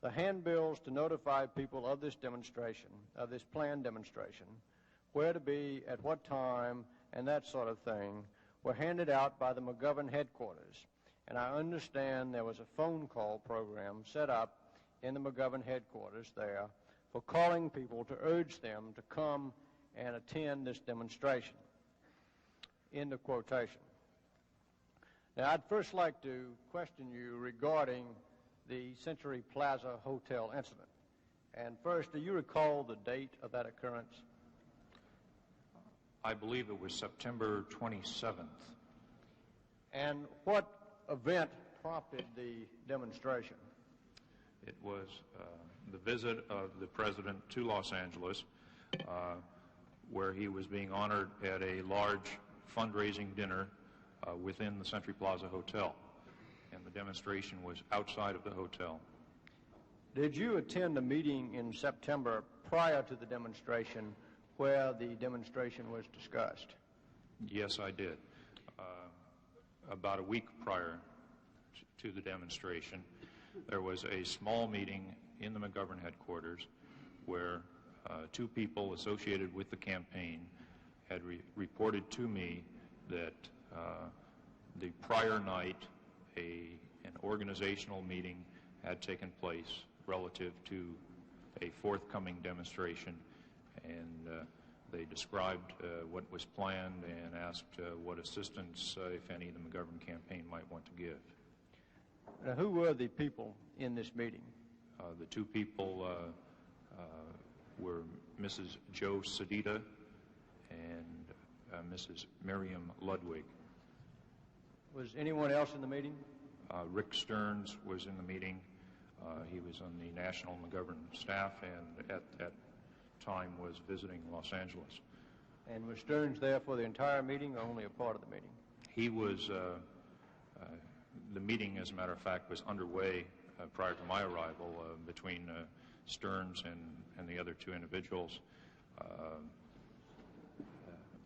The handbills to notify people of this demonstration, of this planned demonstration, where to be, at what time, and that sort of thing, were handed out by the McGovern headquarters. And I understand there was a phone call program set up in the McGovern headquarters there for calling people to urge them to come and attend this demonstration. End of quotation. Now, I'd first like to question you regarding the Century Plaza Hotel incident. And first, do you recall the date of that occurrence? I believe it was September 27th. And what event prompted the demonstration? It was the visit of the president to Los Angeles, where he was being honored at a large fundraising dinner within the Century Plaza Hotel. And the demonstration was outside of the hotel. Did you attend a meeting in September prior to the demonstration where the demonstration was discussed? Yes, I did. About a week prior to the demonstration, there was a small meeting in the McGovern headquarters where two people associated with the campaign had reported to me that the prior night an organizational meeting had taken place relative to a forthcoming demonstration, and they described what was planned and asked what assistance, if any, the McGovern campaign might want to give. Now, who were the people in this meeting? The two people were Mrs. Jo Sedita and Mrs. Miriam Ludwig. Was anyone else in the meeting? Rick Stearns was in the meeting. He was on the National McGovern staff and at that time was visiting Los Angeles. And was Stearns there for the entire meeting or only a part of the meeting? He was, the meeting, as a matter of fact, was underway prior to my arrival between Stearns and the other two individuals.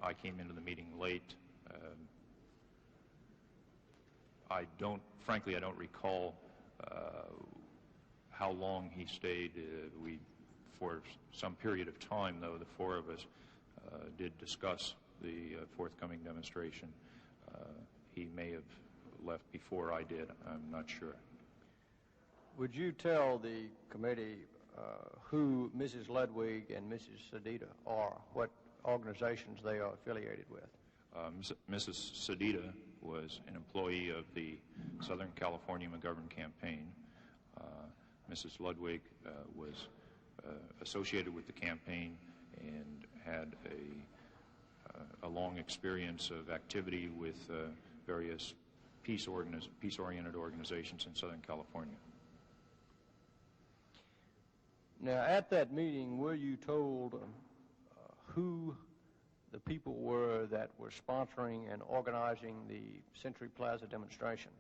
I came into the meeting late. Frankly, I don't recall how long he stayed. For some period of time, though, the four of us did discuss the forthcoming demonstration. He may have left before I did. I'm not sure. Would you tell the committee who Mrs. Ludwig and Mrs. Sedita are, what organizations they are affiliated with? Mrs. Sedita was an employee of the Southern California McGovern campaign. Mrs. Ludwig was associated with the campaign and had a long experience of activity with various peace-oriented organizations in Southern California. Now, at that meeting, were you told who the people were that were sponsoring and organizing the Century Plaza demonstration?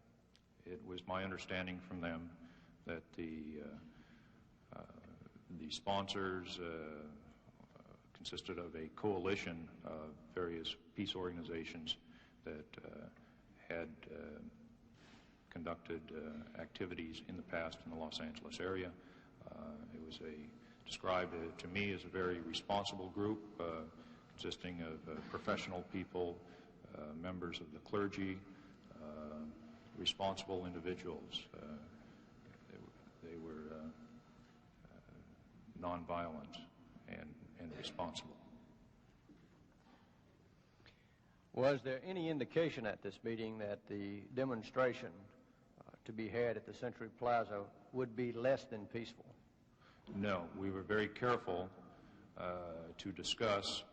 It was my understanding from them that the sponsors consisted of a coalition of various peace organizations that had conducted activities in the past in the Los Angeles area. It was described to me as a very responsible group consisting of professional people, members of the clergy, responsible individuals. They were nonviolent and responsible. Was there any indication at this meeting that the demonstration to be had at the Century Plaza would be less than peaceful? No, we were very careful to discuss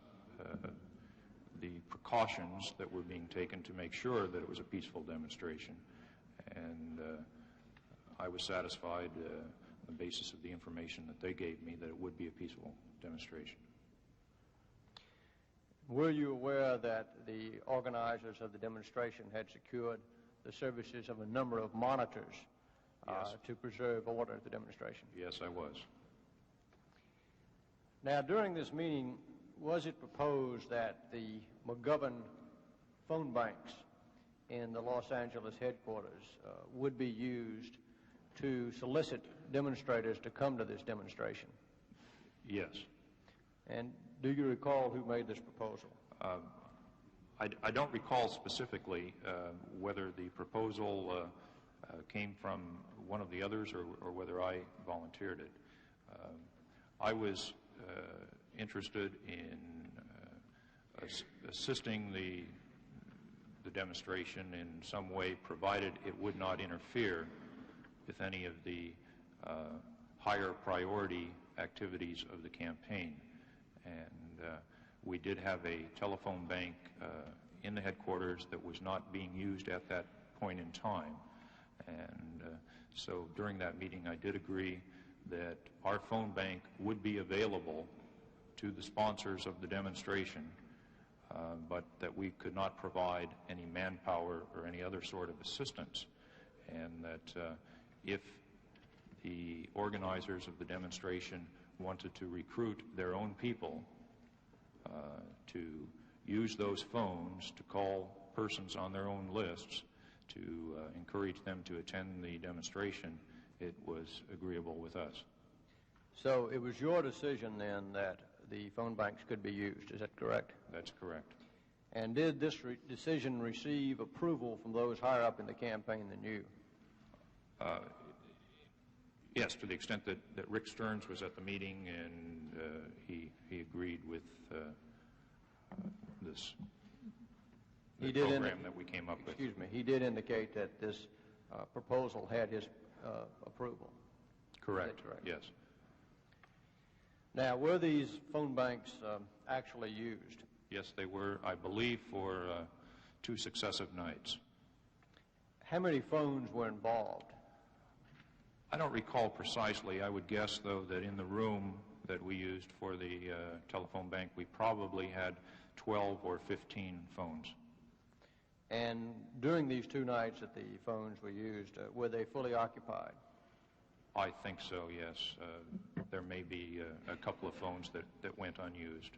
the precautions that were being taken to make sure that it was a peaceful demonstration. And I was satisfied on the basis of the information that they gave me that it would be a peaceful demonstration. Were you aware that the organizers of the demonstration had secured the services of a number of monitors to preserve order at the demonstration? Yes, I was. Now, during this meeting, was it proposed that the McGovern phone banks in the Los Angeles headquarters would be used to solicit demonstrators to come to this demonstration? Yes. And do you recall who made this proposal? I don't recall specifically whether the proposal came from one of the others or whether I volunteered it. I was interested in assisting the demonstration in some way, provided it would not interfere with any of the higher priority activities of the campaign. And we did have a telephone bank in the headquarters that was not being used at that point in time. And so during that meeting, I did agree that our phone bank would be available to the sponsors of the demonstration, but that we could not provide any manpower or any other sort of assistance, and that if the organizers of the demonstration wanted to recruit their own people to use those phones to call persons on their own lists to encourage them to attend the demonstration, it was agreeable with us. So it was your decision then that the phone banks could be used, is that correct? That's correct. And did this decision receive approval from those higher up in the campaign than you? Yes, to the extent that Rick Stearns was at the meeting, and he agreed with this program that we came up with. Excuse me, he did indicate that this proposal had his approval. Correct, yes. Now, were these phone banks actually used? Yes, they were, I believe, for 2 successive nights. How many phones were involved? I don't recall precisely. I would guess, though, that in the room that we used for the telephone bank, we probably had 12 or 15 phones. And during these 2 nights that the phones were used, were they fully occupied? I think so, yes. There may be a couple of phones that went unused.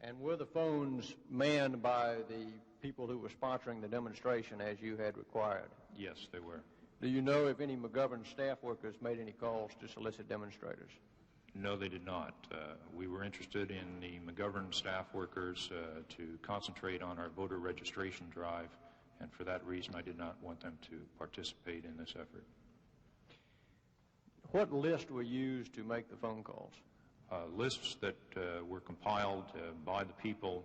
And were the phones manned by the people who were sponsoring the demonstration as you had required? Yes, they were. Do you know if any McGovern staff workers made any calls to solicit demonstrators? No, they did not. We were interested in the McGovern staff workers to concentrate on our voter registration drive, and for that reason I did not want them to participate in this effort. What list were used to make the phone calls? Lists that were compiled by the people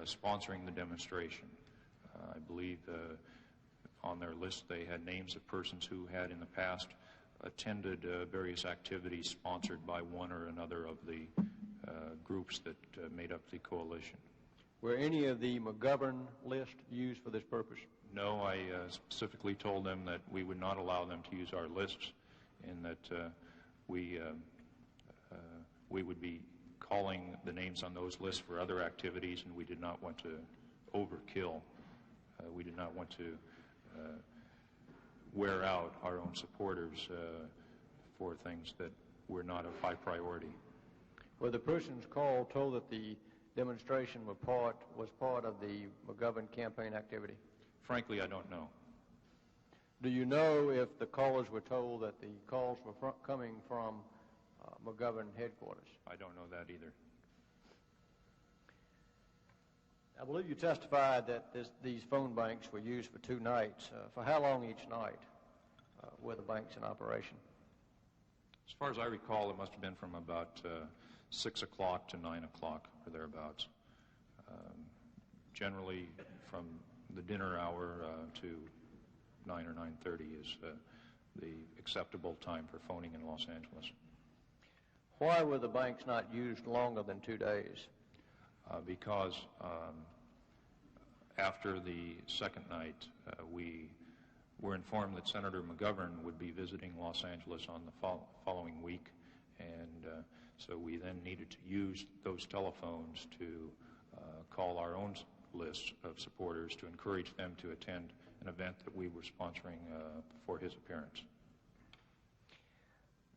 sponsoring the demonstration. I believe on their list they had names of persons who had in the past attended various activities sponsored by one or another of the groups that made up the coalition. Were any of the McGovern list used for this purpose? No, I specifically told them that we would not allow them to use our lists, and that we would be calling the names on those lists for other activities, and we did not want to overkill. We did not want to wear out our own supporters for things that were not of high priority. Were the persons called told that the demonstration was part of the McGovern campaign activity? Frankly, I don't know. Do you know if the callers were told that the calls were coming from McGovern headquarters? I don't know that either. I believe you testified that these phone banks were used for 2 nights. For how long each night were the banks in operation? As far as I recall, it must have been from about 6 o'clock to 9 o'clock or thereabouts. Generally, from the dinner hour to 9 or 9:30 is the acceptable time for phoning in Los Angeles. Why were the banks not used longer than 2 days? because after the second night, we were informed that Senator McGovern would be visiting Los Angeles on the following week, and so we then needed to use those telephones to call our own list of supporters to encourage them to attend an event that we were sponsoring for his appearance.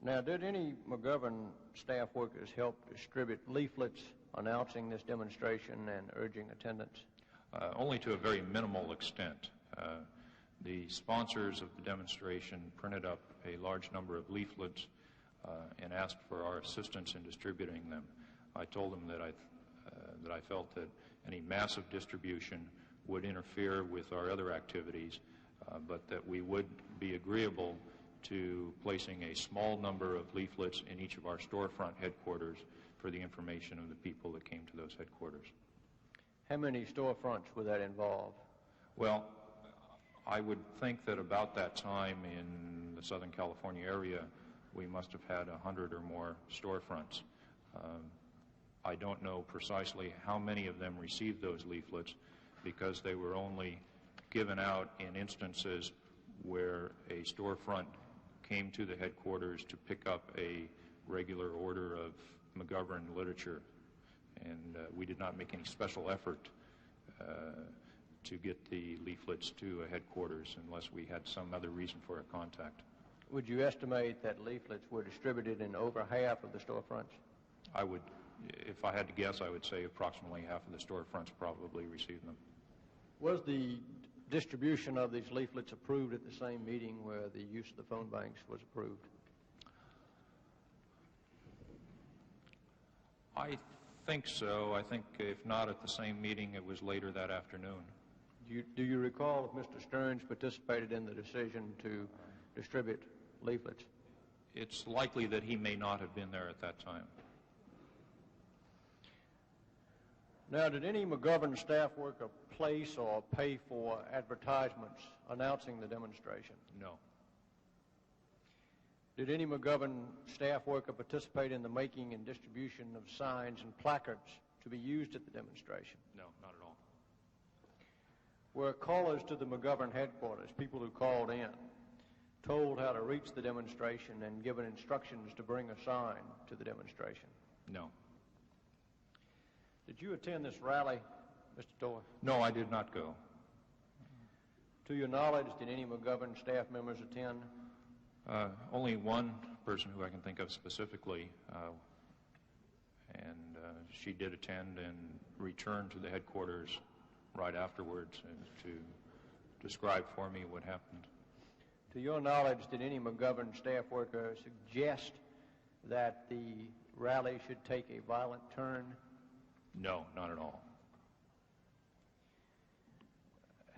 Now, did any McGovern staff workers help distribute leaflets announcing this demonstration and urging attendance? Only to a very minimal extent. The sponsors of the demonstration printed up a large number of leaflets and asked for our assistance in distributing them. I told them that I felt that any massive distribution would interfere with our other activities, but that we would be agreeable to placing a small number of leaflets in each of our storefront headquarters for the information of the people that came to those headquarters. How many storefronts would that involve? Well, I would think that about that time in the Southern California area, we must have had 100 or more storefronts. I don't know precisely how many of them received those leaflets because they were only given out in instances where a storefront came to the headquarters to pick up a regular order of McGovern literature, and we did not make any special effort to get the leaflets to a headquarters unless we had some other reason for a contact. Would you estimate that leaflets were distributed in over half of the storefronts? I would, if I had to guess, I would say approximately half of the storefronts probably received them. Was the distribution of these leaflets approved at the same meeting where the use of the phone banks was approved? I think so. I think if not at the same meeting, it was later that afternoon. Do you recall if Mr. Stearns participated in the decision to distribute leaflets? It's likely that he may not have been there at that time. Now, did any McGovern staff worker place or pay for advertisements announcing the demonstration? No. Did any McGovern staff worker participate in the making and distribution of signs and placards to be used at the demonstration? No, not at all. Were callers to the McGovern headquarters, people who called in, told how to reach the demonstration and given instructions to bring a sign to the demonstration? No. Did you attend this rally, Mr. Taugher? No, I did not go. To your knowledge, did any McGovern staff members attend? Only one person who I can think of specifically, and she did attend and return to the headquarters right afterwards to describe for me what happened. To your knowledge, did any McGovern staff worker suggest that the rally should take a violent turn? No, not at all.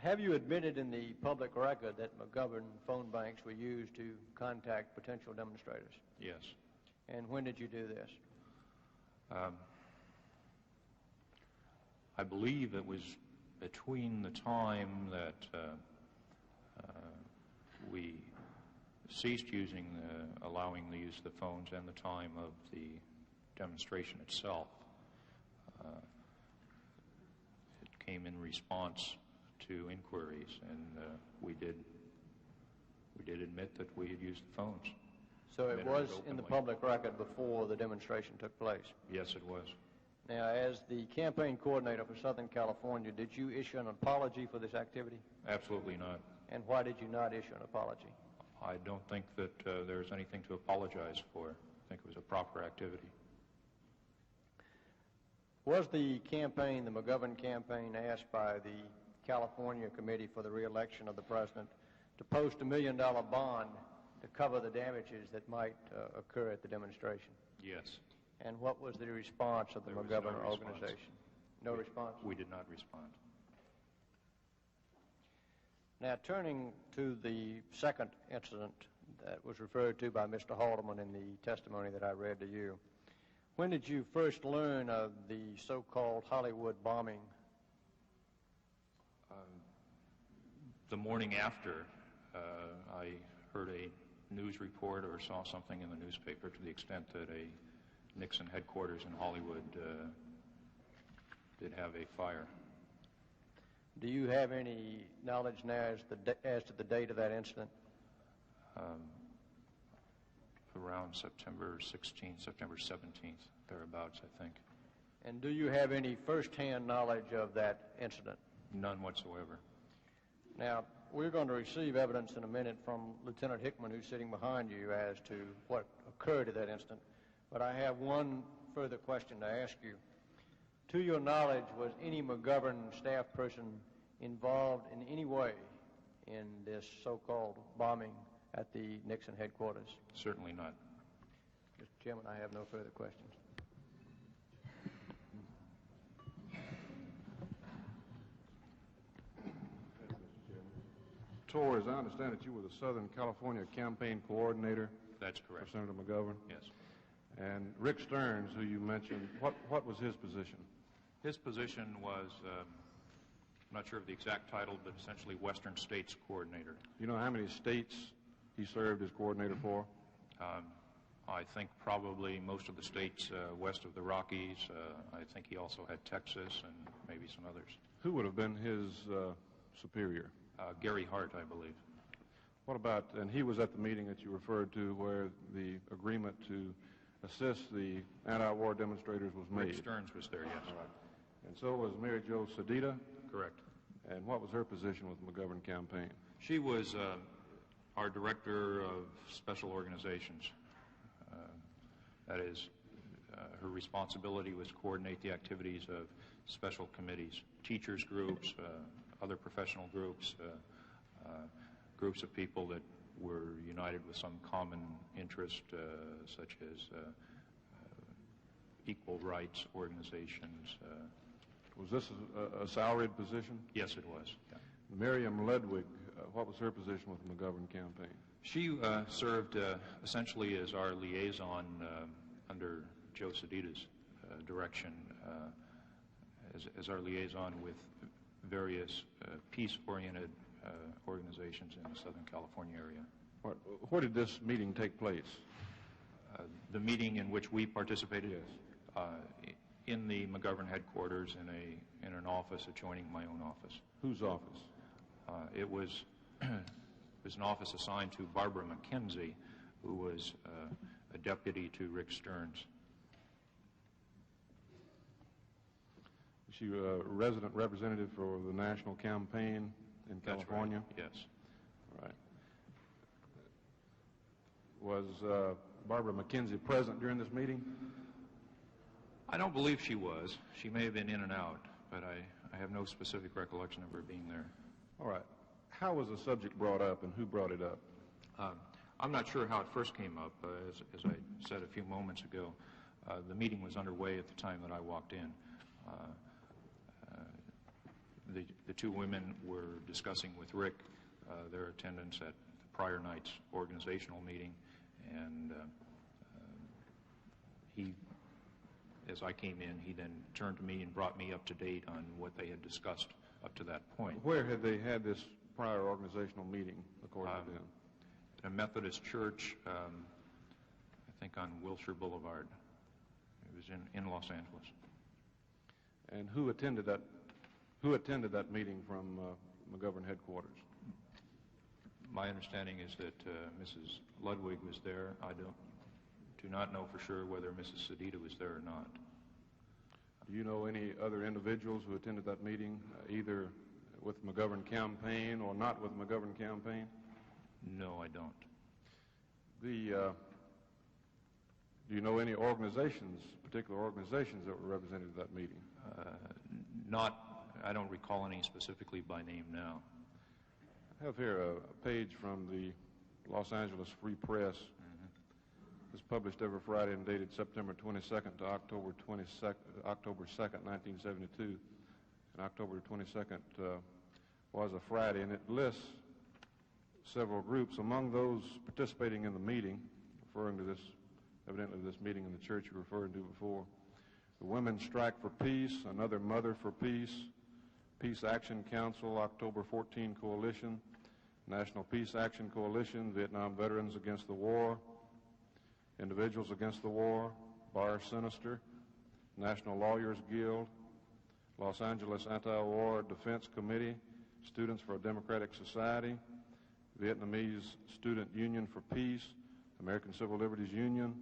Have you admitted in the public record that McGovern phone banks were used to contact potential demonstrators? Yes. And when did you do this? I believe it was between the time that we ceased allowing the use of the phones and the time of the demonstration itself. It came in response to inquiries, and we did admit that we had used the phones. So it was in the public record before the demonstration took place? Yes, it was. Now, as the campaign coordinator for Southern California, did you issue an apology for this activity? Absolutely not. And why did you not issue an apology? I don't think that there's anything to apologize for. I think it was a proper activity. Was the campaign, the McGovern campaign, asked by the California Committee for the Re-election of the President to post $1 million bond to cover the damages that might occur at the demonstration? Yes. And what was the response of the McGovern organization? No response? We did not respond. Now, turning to the second incident that was referred to by Mr. Haldeman in the testimony that I read to you, when did you first learn of the so-called Hollywood bombing? The morning after, I heard a news report or saw something in the newspaper to the extent that a Nixon headquarters in Hollywood did have a fire. Do you have any knowledge now as to the date of that incident? Around September 16th, September 17th, thereabouts, I think. And do you have any first-hand knowledge of that incident? None whatsoever. Now, we're going to receive evidence in a minute from Lieutenant Hickman, who's sitting behind you, as to what occurred at that incident. But I have one further question to ask you. To your knowledge, was any McGovern staff person involved in any way in this so-called bombing at the Nixon headquarters? Certainly not. Mr. Chairman, I have no further questions. Taugher, as I understand it, you were the Southern California campaign coordinator. That's correct. For Senator McGovern? Yes. And Rick Stearns, who you mentioned, what was his position? His position was, I'm not sure of the exact title, but essentially Western States Coordinator. You know how many states he served as coordinator for? I think probably most of the states west of the Rockies. I think he also had Texas and maybe some others. Who would have been his superior? Gary Hart, I believe. What about, and he was at the meeting that you referred to where the agreement to assist the anti-war demonstrators was made? Rick Stearns was there, yes. All right. And so was Mary Jo Sedita? Correct. And what was her position with the McGovern campaign? She was our director of special organizations. That is, her responsibility was to coordinate the activities of special committees, teachers groups, other professional groups, groups of people that were united with some common interest, such as equal rights organizations. Was this a salaried position? Yes, it was. Yeah. Miriam Ledwig, what was her position with the McGovern campaign? She served essentially as our liaison under Joe Sedita's direction, as our liaison with various peace-oriented organizations in the Southern California area. Where did this meeting take place? The meeting in which we participated? Yes. In the McGovern headquarters in an office adjoining my own office. Whose office? It was an office assigned to Barbara McKenzie, who was a deputy to Rick Stearns. Was she a resident representative for the national campaign in California? That's right. Yes. All right. Was Barbara McKenzie present during this meeting? I don't believe she was. She may have been in and out, but I have no specific recollection of her being there. All right. How was the subject brought up, and who brought it up? I'm not sure how it first came up. As I said a few moments ago, the meeting was underway at the time that I walked in. The two women were discussing with Rick their attendance at the prior night's organizational meeting, and he, as I came in, he then turned to me and brought me up to date on what they had discussed up to that point. Where had they had this prior organizational meeting, according to them? At a Methodist church, I think on Wilshire Boulevard. It was in Los Angeles. And who attended that meeting from McGovern headquarters? My understanding is that Mrs. Ludwig was there. I do not know for sure whether Mrs. Sedita was there or not. Do you know any other individuals who attended that meeting, either with McGovern campaign or not with McGovern campaign? No, I don't. Do you know any organizations, particular organizations that were represented at that meeting? I don't recall any specifically by name now. I have here a page from the Los Angeles Free Press. It's published every Friday and dated September 22nd to October 2nd, 1972. And October 22nd was a Friday, and it lists several groups. Among those participating in the meeting, referring to this, evidently this meeting in the church you referred to before, the Women's Strike for Peace, Another Mother for Peace, Peace Action Council, October 14 Coalition, National Peace Action Coalition, Vietnam Veterans Against the War, Individuals Against the War, Bar Sinister, National Lawyers Guild, Los Angeles Anti-War Defense Committee, Students for a Democratic Society, Vietnamese Student Union for Peace, American Civil Liberties Union,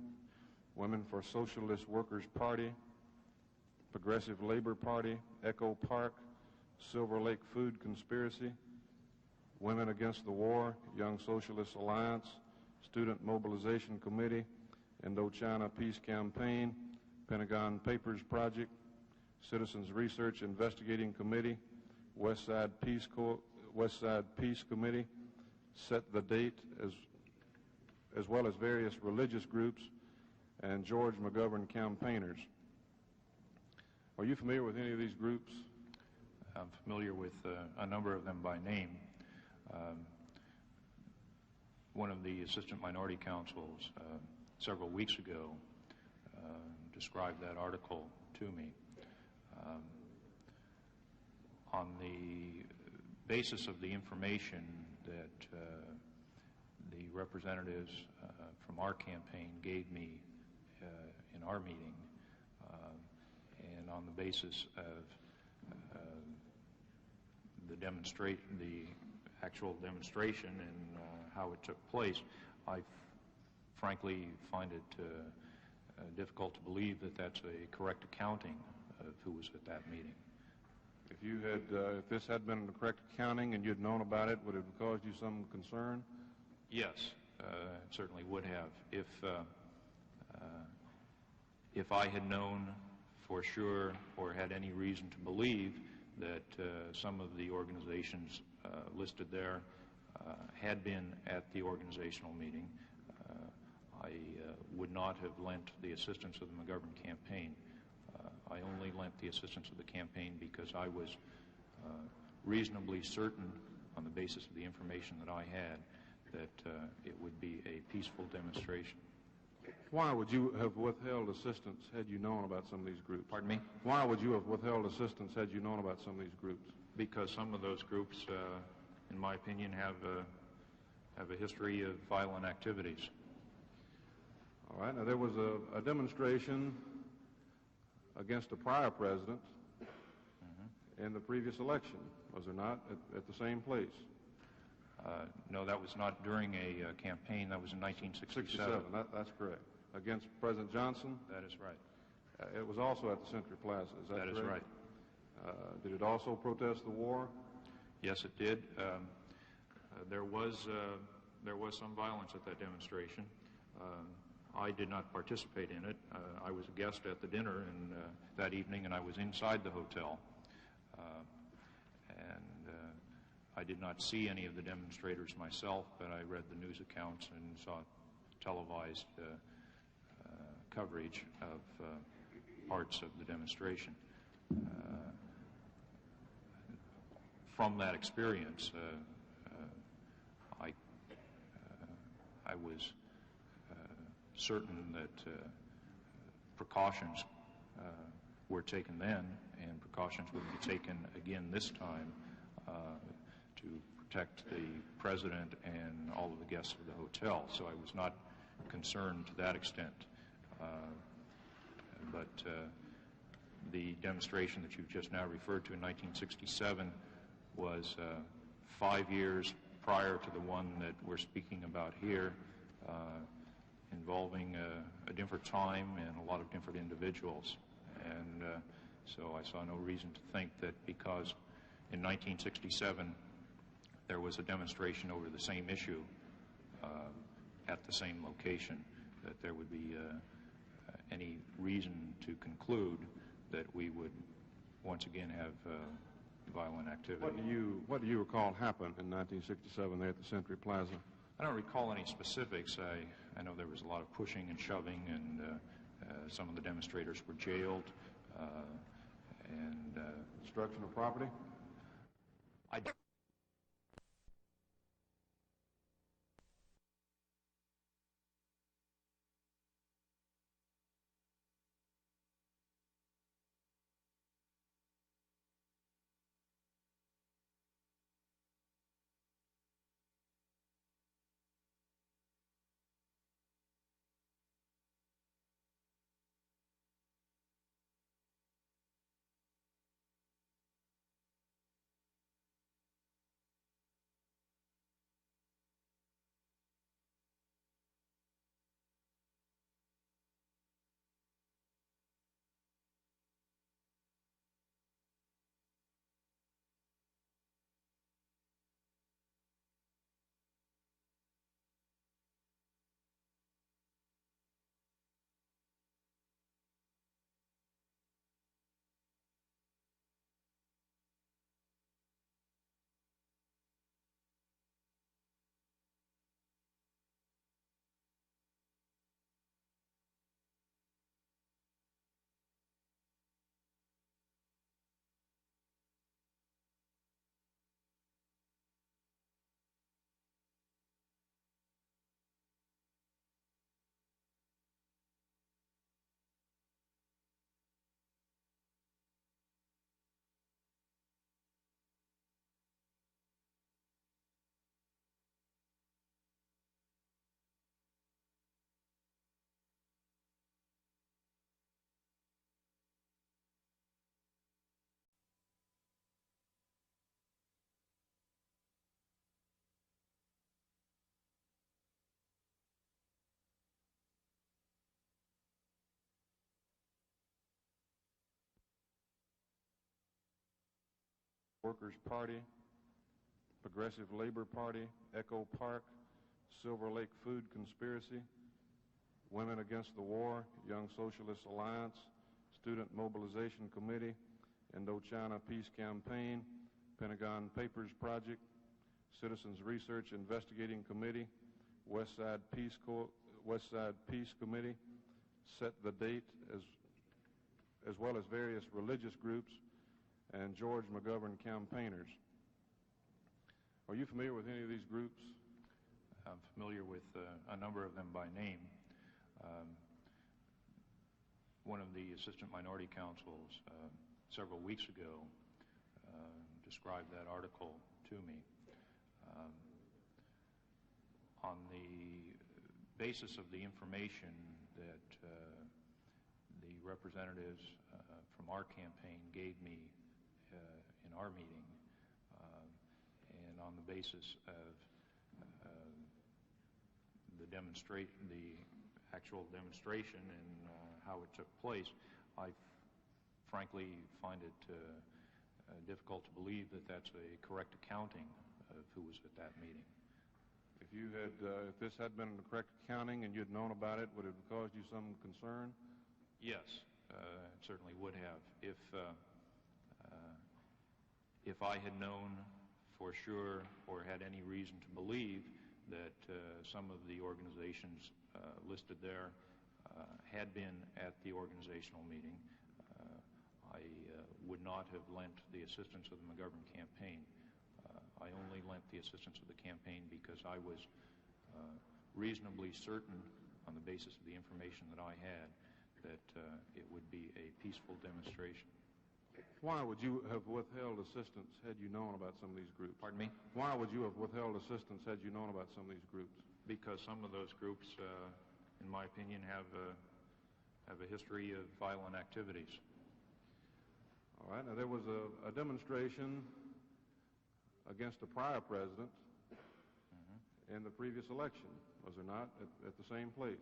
Women for Socialist Workers Party, Progressive Labor Party, Echo Park, Silver Lake Food Conspiracy, Women Against the War, Young Socialist Alliance, Student Mobilization Committee, Indochina Peace Campaign, Pentagon Papers Project, Citizens Research Investigating Committee, West Side Peace Committee, Set the Date, as well as various religious groups, and George McGovern campaigners. Are you familiar with any of these groups? I'm familiar with a number of them by name. One of the assistant minority counsels several weeks ago described that article to me. On the basis of the information that the representatives from our campaign gave me in our meeting, and on the basis of the actual demonstration and how it took place, I frankly find it difficult to believe that that's a correct accounting of who was at that meeting. If this had been the correct accounting and you'd known about it, would it have caused you some concern? Yes, it certainly would have. If I had known for sure or had any reason to believe that some of the organizations listed there had been at the organizational meeting, I would not have lent the assistance of the McGovern campaign. I only lent the assistance of the campaign because I was reasonably certain, on the basis of the information that I had, that it would be a peaceful demonstration. Why would you have withheld assistance had you known about some of these groups? Pardon me? Why would you have withheld assistance had you known about some of these groups? Because some of those groups, in my opinion, have a history of violent activities. All right. Now, there was a demonstration against a prior president in the previous election, was there not, at the same place? No, that was not during a campaign. That was in 1967. That's correct. Against President Johnson? That is right. It was also at the Century Plaza, is that correct? That is right. Did it also protest the war? Yes, it did. There was some violence at that demonstration. I did not participate in it. I was a guest at the dinner that evening, and I was inside the hotel. I did not see any of the demonstrators myself, but I read the news accounts and saw televised coverage of parts of the demonstration. From that experience, I was certain that precautions were taken then, and precautions would be taken again this time to protect the president and all of the guests of the hotel. So I was not concerned to that extent. But the demonstration that you've just now referred to in 1967 was 5 years prior to the one that we're speaking about here, involving a different time and a lot of different individuals. And so I saw no reason to think that because in 1967 there was a demonstration over the same issue at the same location, that there would be any reason to conclude that we would once again have violent activity. What do you recall happened in 1967 there at the Century Plaza? I don't recall any specifics. I know there was a lot of pushing and shoving, and some of the demonstrators were jailed. Destruction of property? Workers' Party, Progressive Labor Party, Echo Park, Silver Lake Food Conspiracy, Women Against the War, Young Socialist Alliance, Student Mobilization Committee, Indochina Peace Campaign, Pentagon Papers Project, Citizens Research Investigating Committee, West Side Peace Committee, Set the Date, as well as various religious groups, and George McGovern campaigners. Are you familiar with any of these groups? I'm familiar with a number of them by name. One of the assistant minority counsels several weeks ago described that article to me. On the basis of the information that the representatives from our campaign gave me in our meeting, and on the basis of the actual demonstration and how it took place, I frankly find it difficult to believe that that's a correct accounting of who was at that meeting. If this had been the correct accounting and you'd known about it, would it have caused you some concern? Yes, it certainly would have. If I had known for sure or had any reason to believe that some of the organizations listed there had been at the organizational meeting, I would not have lent the assistance of the McGovern campaign. I only lent the assistance of the campaign because I was reasonably certain, on the basis of the information that I had, that it would be a peaceful demonstration. Why would you have withheld assistance had you known about some of these groups? Pardon me? Why would you have withheld assistance had you known about some of these groups? Because some of those groups, in my opinion, have a history of violent activities. All right. Now, there was a demonstration against a prior president in the previous election, was there not, at the same place?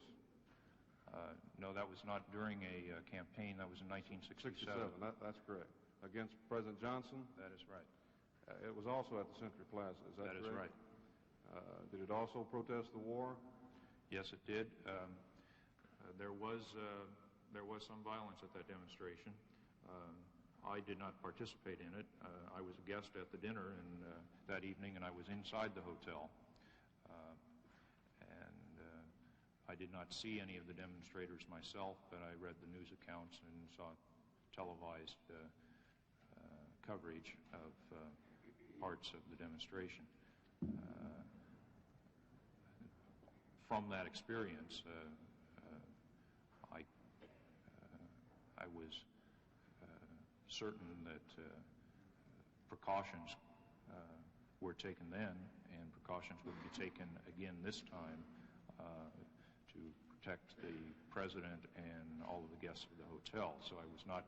No, that was not during a campaign. That was in 1967. That's correct. Against President Johnson? That is right. It was also at the Century Plaza, is that correct? That is right. Did it also protest the war? Yes, it did. There was some violence at that demonstration. I did not participate in it. I was a guest at the dinner that evening, and I was inside the hotel. I did not see any of the demonstrators myself, but I read the news accounts and saw televised coverage of parts of the demonstration. From that experience, I was certain that precautions were taken then, and precautions would be taken again this time to protect the president and all of the guests of the hotel. So I was not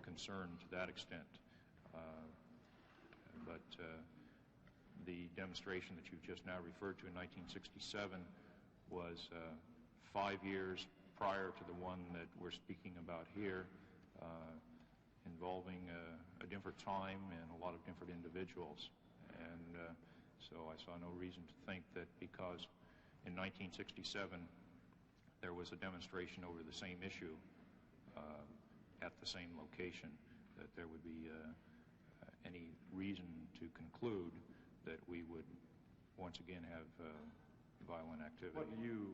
concerned to that extent. But the demonstration that you've just now referred to in 1967 was 5 years prior to the one that we're speaking about here, involving a different time and a lot of different individuals. And so I saw no reason to think that because in 1967 there was a demonstration over the same issue at the same location, that there would be any reason to conclude that we would once again have violent activity.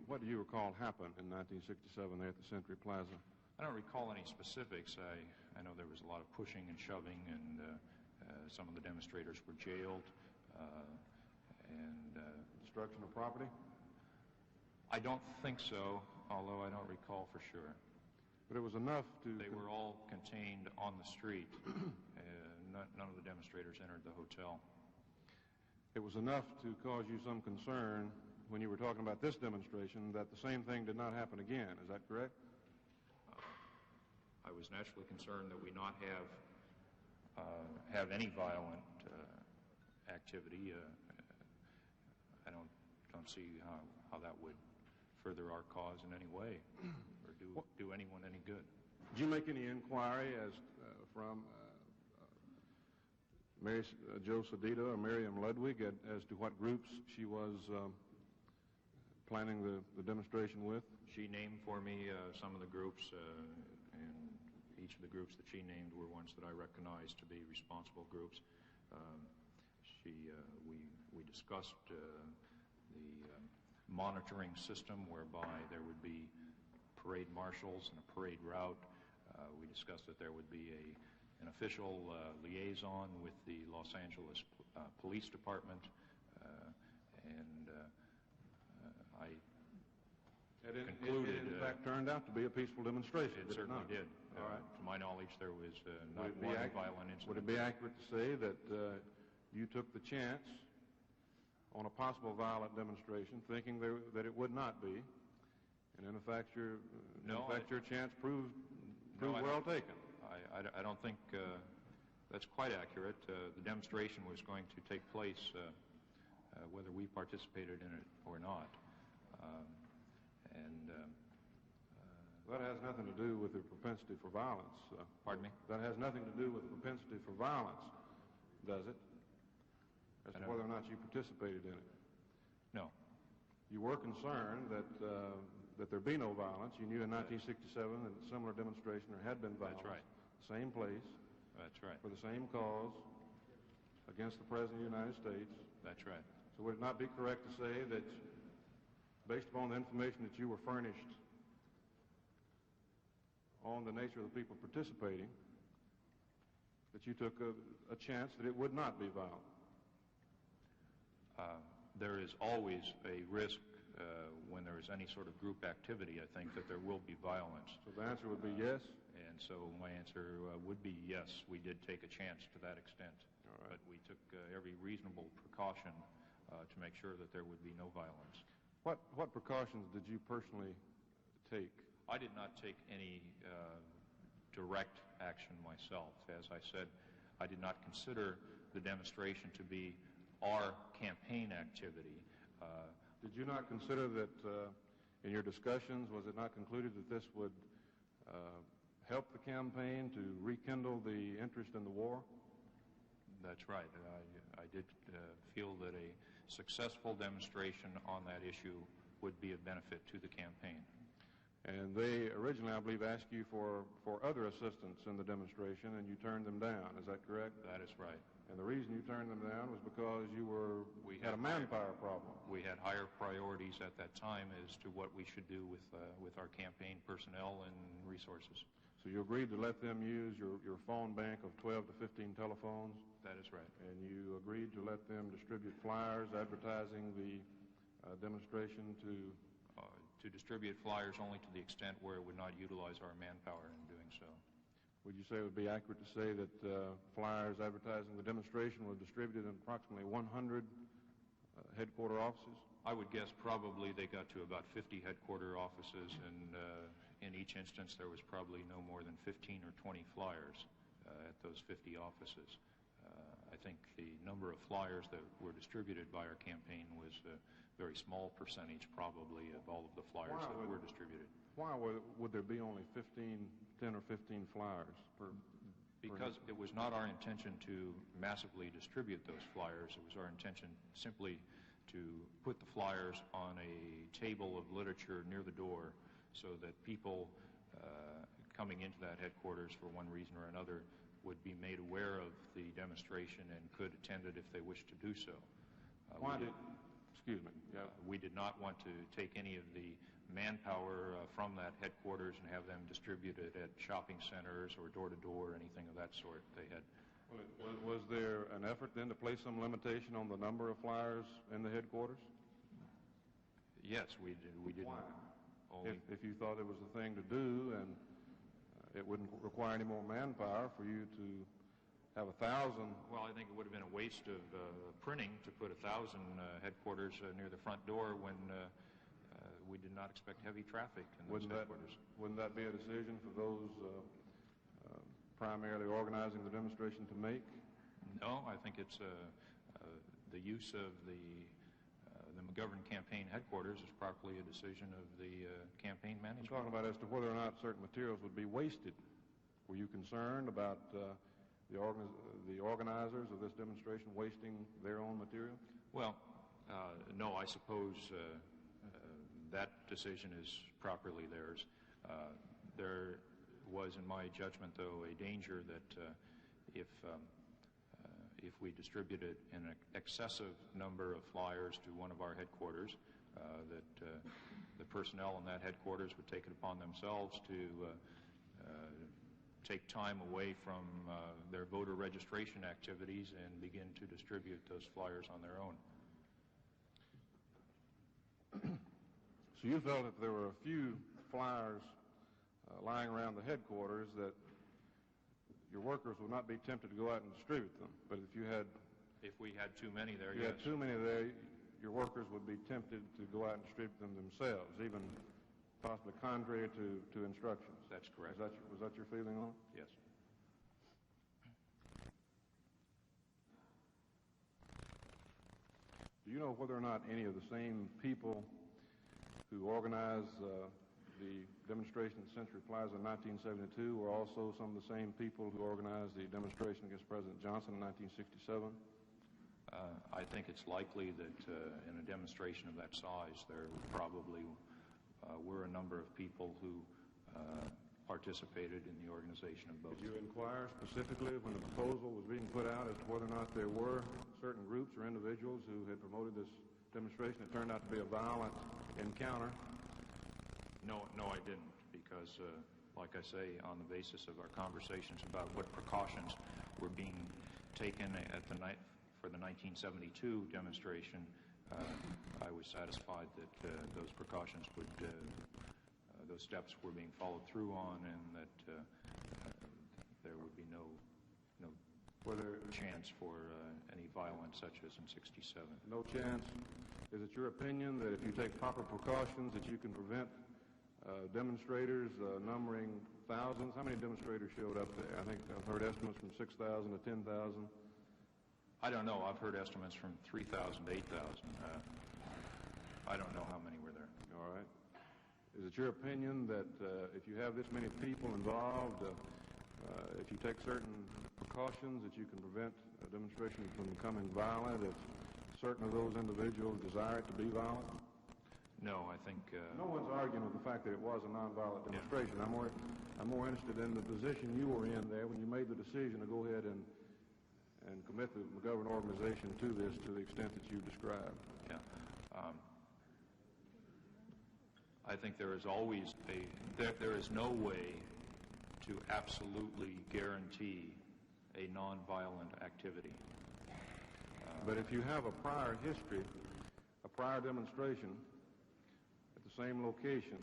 What do you recall happened in 1967 there at the Century Plaza? I don't recall any specifics. I know there was a lot of pushing and shoving, and some of the demonstrators were jailed. Destruction of property? I don't think so, although I don't recall for sure. But it was enough to... They were all contained on the street. None of the demonstrators entered the hotel. It was enough to cause you some concern when you were talking about this demonstration that the same thing did not happen again. Is that correct? I was naturally concerned that we not have any violent activity. I don't see how that would further our cause in any way or do anyone any good. Did you make any inquiry as from Mary Jo Sedita or Miriam Ludwig as to what groups she was planning the demonstration with? She named for me some of the groups, and each of the groups that she named were ones that I recognized to be responsible groups. We discussed the monitoring system whereby there would be parade marshals and a parade route. We discussed that there would be an official liaison with the Los Angeles Police Department, and I concluded... It in fact turned out to be a peaceful demonstration. It certainly did. All right. To my knowledge, there was not one violent incident. Would it be accurate to say that you took the chance on a possible violent demonstration, thinking that it would not be, and in fact your chance proved well taken? I don't think that's quite accurate. The demonstration was going to take place whether we participated in it or not. That has nothing to do with the propensity for violence. Pardon me? That has nothing to do with the propensity for violence, does it? As to whether or not you participated in it? No. You were concerned that there be no violence. You knew in 1967 that a similar demonstration there had been violence. That's right. Same place. That's right. For the same cause against the President of the United States. That's right. So would it not be correct to say that based upon the information that you were furnished on the nature of the people participating, that you took a chance that it would not be violent? There is always a risk when there is any sort of group activity, I think, that there will be violence. So the answer would be yes? And so my answer would be yes. We did take a chance to that extent. All right. But we took every reasonable precaution to make sure that there would be no violence. What precautions did you personally take? I did not take any direct action myself. As I said, I did not consider the demonstration to be our campaign activity. Did you not consider that in your discussions, was it not concluded that this would help the campaign to rekindle the interest in the war? That's right. I did feel that a successful demonstration on that issue would be of benefit to the campaign. And they originally, I believe, asked you for other assistance in the demonstration, and you turned them down. Is that correct? That is right. And the reason you turned them down was because you had a manpower problem. We had higher priorities at that time as to what we should do with our campaign personnel and resources. So you agreed to let them use your phone bank of 12 to 15 telephones? That is right. And you agreed to let them distribute flyers advertising the demonstration to distribute flyers only to the extent where it would not utilize our manpower in doing so. Would you say it would be accurate to say that flyers advertising the demonstration were distributed in approximately 100 headquarter offices? I would guess probably they got to about 50 headquarter offices, and in each instance there was probably no more than 15 or 20 flyers at those 50 offices. I think the number of flyers that were distributed by our campaign was a very small percentage probably of all of the flyers that were distributed. Why would there be only 10 or 15 flyers per? Because it was not our intention to massively distribute those flyers. It was our intention simply to put the flyers on a table of literature near the door so that people coming into that headquarters for one reason or another would be made aware of the demonstration and could attend it if they wished to do so. We did not want to take any of the manpower from that headquarters and have them distributed at shopping centers or door-to-door or anything of that sort. They had. Was there an effort then to place some limitation on the number of flyers in the headquarters? Yes, we did. We didn't. Why? If you thought it was the thing to do and it wouldn't require any more manpower for you to have 1,000. Well, I think it would have been a waste of printing to put 1,000 headquarters near the front door when we did not expect heavy traffic in those headquarters. Wouldn't that be a decision for those primarily organizing the demonstration to make? No, I think it's the use of the McGovern campaign headquarters is properly a decision of the campaign management. I'm talking about as to whether or not certain materials would be wasted. Were you concerned about the organizers of this demonstration wasting their own material? Well, no, I suppose that decision is properly theirs. There was, in my judgment, though, a danger that if we distributed an excessive number of flyers to one of our headquarters, that the personnel in that headquarters would take it upon themselves to take time away from their voter registration activities and begin to distribute those flyers on their own. So you felt if there were a few flyers lying around the headquarters that your workers would not be tempted to go out and distribute them. But if we had too many there, yes. Had too many there, your workers would be tempted to go out and distribute them themselves, even possibly contrary to instructions. That's correct. Was that your feeling on it? Yes. Do you know whether or not any of the same people who organized the demonstration at Century Plaza in 1972 were also some of the same people who organized the demonstration against President Johnson in 1967? I think it's likely that in a demonstration of that size, there probably were a number of people who participated in the organization of both. Did you inquire specifically when the proposal was being put out as to whether or not there were certain groups or individuals who had promoted this demonstration that turned out to be a violent encounter? No, I didn't, because, like I say, on the basis of our conversations about what precautions were being taken for the 1972 demonstration, I was satisfied that those precautions those steps were being followed through on, and that there would be no chance for any violence such as in '67. No chance. Is it your opinion that if you take proper precautions that you can prevent demonstrators numbering thousands? How many demonstrators showed up there? I think I've heard estimates from 6,000 to 10,000. I don't know. I've heard estimates from 3,000 to 8,000. I don't know how many were there. All right. Is it your opinion that if you have this many people involved, if you take certain precautions, that you can prevent a demonstration from becoming violent if certain of those individuals desire it to be violent? No, I think... No one's arguing with the fact that it was a nonviolent demonstration. Yeah. I'm more interested in the position you were in there when you made the decision to go ahead and commit the McGovern organization to this to the extent that you described. Yeah. I think there is always there is no way to absolutely guarantee a nonviolent activity. But if you have a prior history, a prior demonstration at the same location,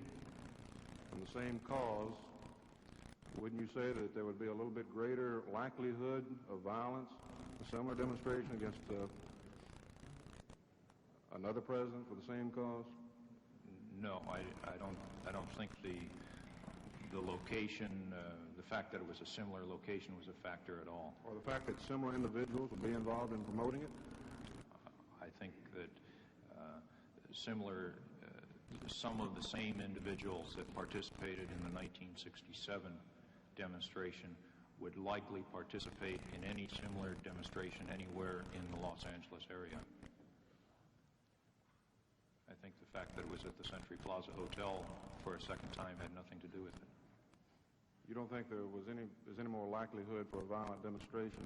on the same cause, wouldn't you say that there would be a little bit greater likelihood of violence, a similar demonstration against another president for the same cause? No, I don't think the location, the fact that it was a similar location was a factor at all. Or the fact that similar individuals would be involved in promoting it? I think that some of the same individuals that participated in the 1967 demonstration would likely participate in any similar demonstration anywhere in the Los Angeles area. I think the fact that it was at the Century Plaza Hotel for a second time had nothing to do with it. You don't think there's any more likelihood for a violent demonstration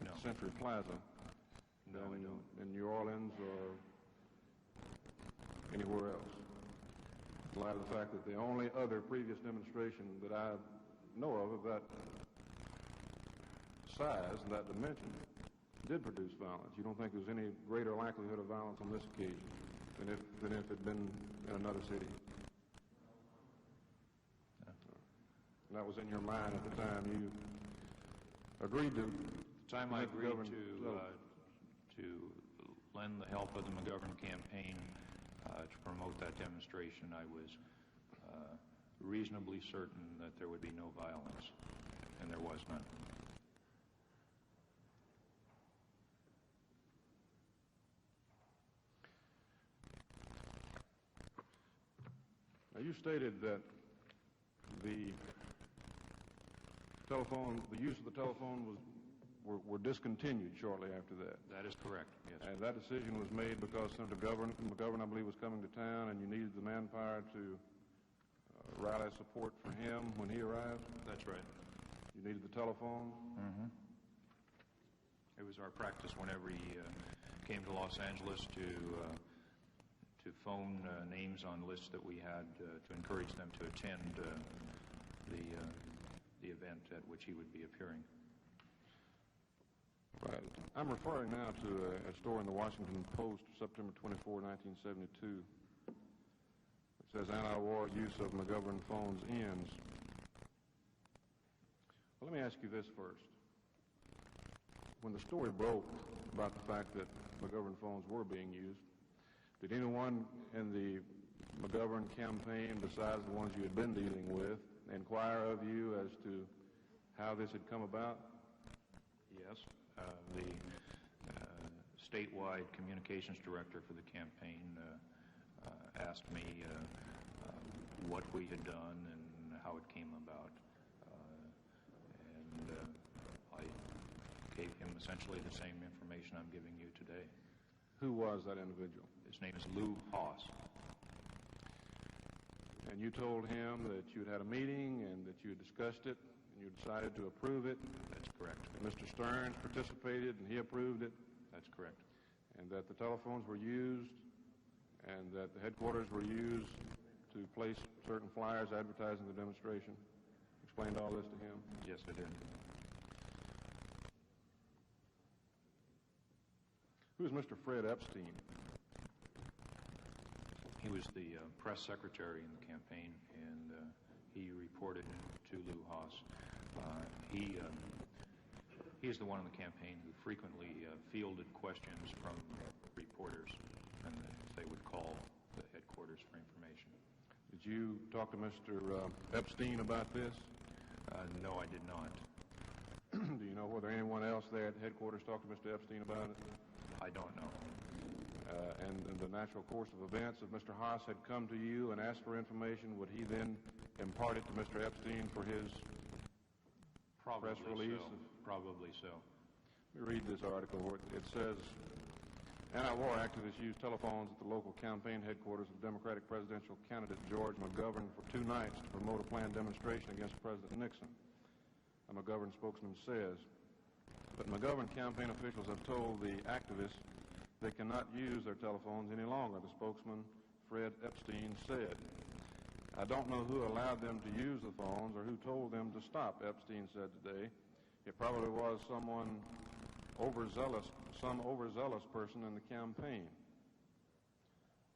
at Century Plaza than in New Orleans or anywhere else? In light of the fact that the only other previous demonstration that I know of that size and that dimension did produce violence. You don't think there's any greater likelihood of violence on this occasion than if it had been in another city? And that was in your mind at the time you agreed to. At the time I agreed to lend the help of the McGovern campaign to promote that demonstration, I was reasonably certain that there would be no violence, and there was none. Now, you stated that the the use of the telephone were discontinued shortly after that. That is correct, yes. And that decision was made because Senator McGovern, I believe, was coming to town, and you needed the manpower to rally support for him when he arrived? That's right. You needed the telephone? Mm-hmm. It was our practice whenever he came to Los Angeles to phone names on lists that we had to encourage them to attend the event at which he would be appearing. Right. I'm referring now to a story in the Washington Post, September 24, 1972. It says anti-war use of McGovern phones ends. Well, let me ask you this first. When the story broke about the fact that McGovern phones were being used, did anyone in the McGovern campaign, besides the ones you had been dealing with, inquire of you as to how this had come about? Yes. The statewide communications director for the campaign asked me what we had done and how it came about. And I gave him essentially the same information I'm giving you today. Who was that individual? His name is Lou Haas. And you told him that you had had a meeting and that you had discussed it and you decided to approve it? That's correct. Mr. Stearns participated and he approved it? That's correct. And that the telephones were used and that the headquarters were used to place certain flyers advertising the demonstration? Explained all this to him? Yes, I did. Who is Mr. Fred Epstein? He was the press secretary in the campaign, and he reported to Lou Haas. He is the one in the campaign who frequently fielded questions from reporters, and they would call the headquarters for information. Did you talk to Mr. Epstein about this? No, I did not. Do you know whether anyone else there at headquarters talked to Mr. Epstein about it? I don't know. And in the natural course of events, if Mr. Haas had come to you and asked for information, would he then impart it to Mr. Epstein for his press release? Probably so. Let me read this article. It says, anti-war activists used telephones at the local campaign headquarters of Democratic presidential candidate George McGovern for 2 nights to promote a planned demonstration against President Nixon. A McGovern spokesman says, but McGovern campaign officials have told the activists they cannot use their telephones any longer, the spokesman Fred Epstein said. I don't know who allowed them to use the phones or who told them to stop, Epstein said today. It probably was some overzealous person in the campaign.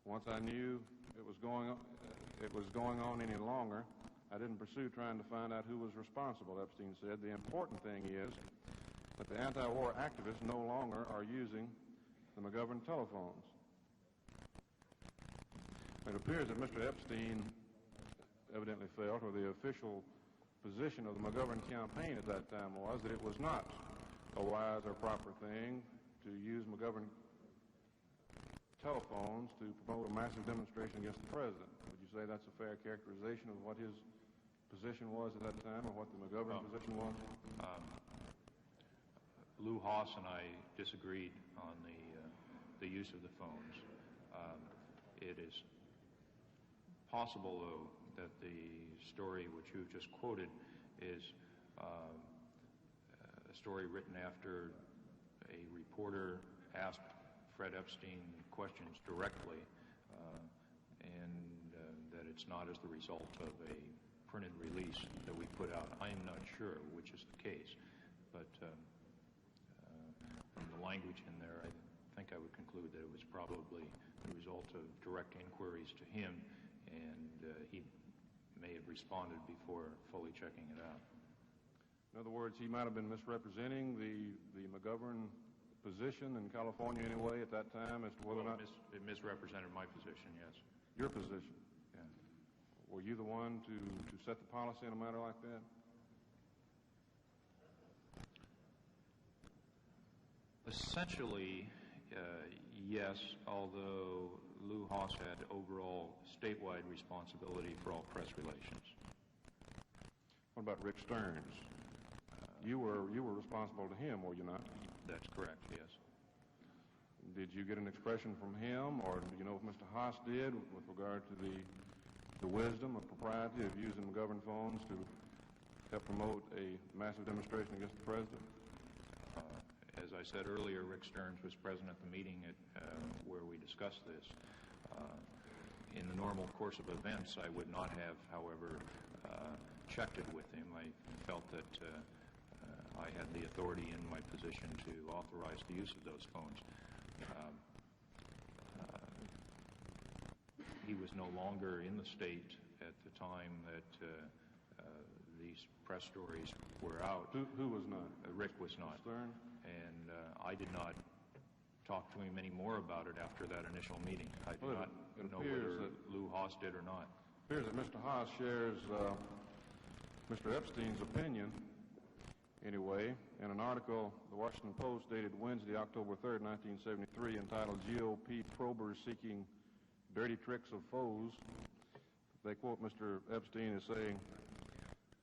Once I knew it was going on any longer, I didn't pursue trying to find out who was responsible, Epstein said. The important thing is that the anti-war activists no longer are using the McGovern telephones. It appears that Mr. Epstein evidently felt, or the official position of the McGovern campaign at that time was, that it was not a wise or proper thing to use McGovern telephones to promote a massive demonstration against the president. Would you say that's a fair characterization of what his position was at that time, or what the McGovern position was? Lou Haas and I disagreed on the use of the phones. It is possible, though, that the story which you just quoted is a story written after a reporter asked Fred Epstein questions directly, and that it's not as the result of a printed release that we put out. I am not sure which is the case, but from the language in there, I think I would conclude that it was probably the result of direct inquiries to him, and he may have responded before fully checking it out. In other words, he might have been misrepresenting the McGovern position in California anyway at that time as to whether or not... It misrepresented my position, yes. Your position? Yeah. Were you the one to set the policy in a matter like that? Essentially, yes, although Lou Haas had overall statewide responsibility for all press relations. What about Rick Stearns? You were responsible to him, were you not? That's correct, yes. Did you get an expression from him, or do you know what Mr. Haas did with regard to the wisdom or propriety of using McGovern phones to help promote a massive demonstration against the president? As I said earlier, Rick Stearns was present at the meeting where we discussed this. In the normal course of events, I would not have, however, checked it with him. I felt that I had the authority in my position to authorize the use of those phones. He was no longer in the state at the time that these press stories were out. Who was not? Rick was not. Stern? And I did not talk to him any more about it after that initial meeting. I do not know whether Lou Haas did or not. It appears that Mr. Haas shares Mr. Epstein's opinion, anyway, in an article, the Washington Post, dated Wednesday, October 3rd, 1973, entitled GOP Probers Seeking Dirty Tricks of Foes. They quote Mr. Epstein as saying,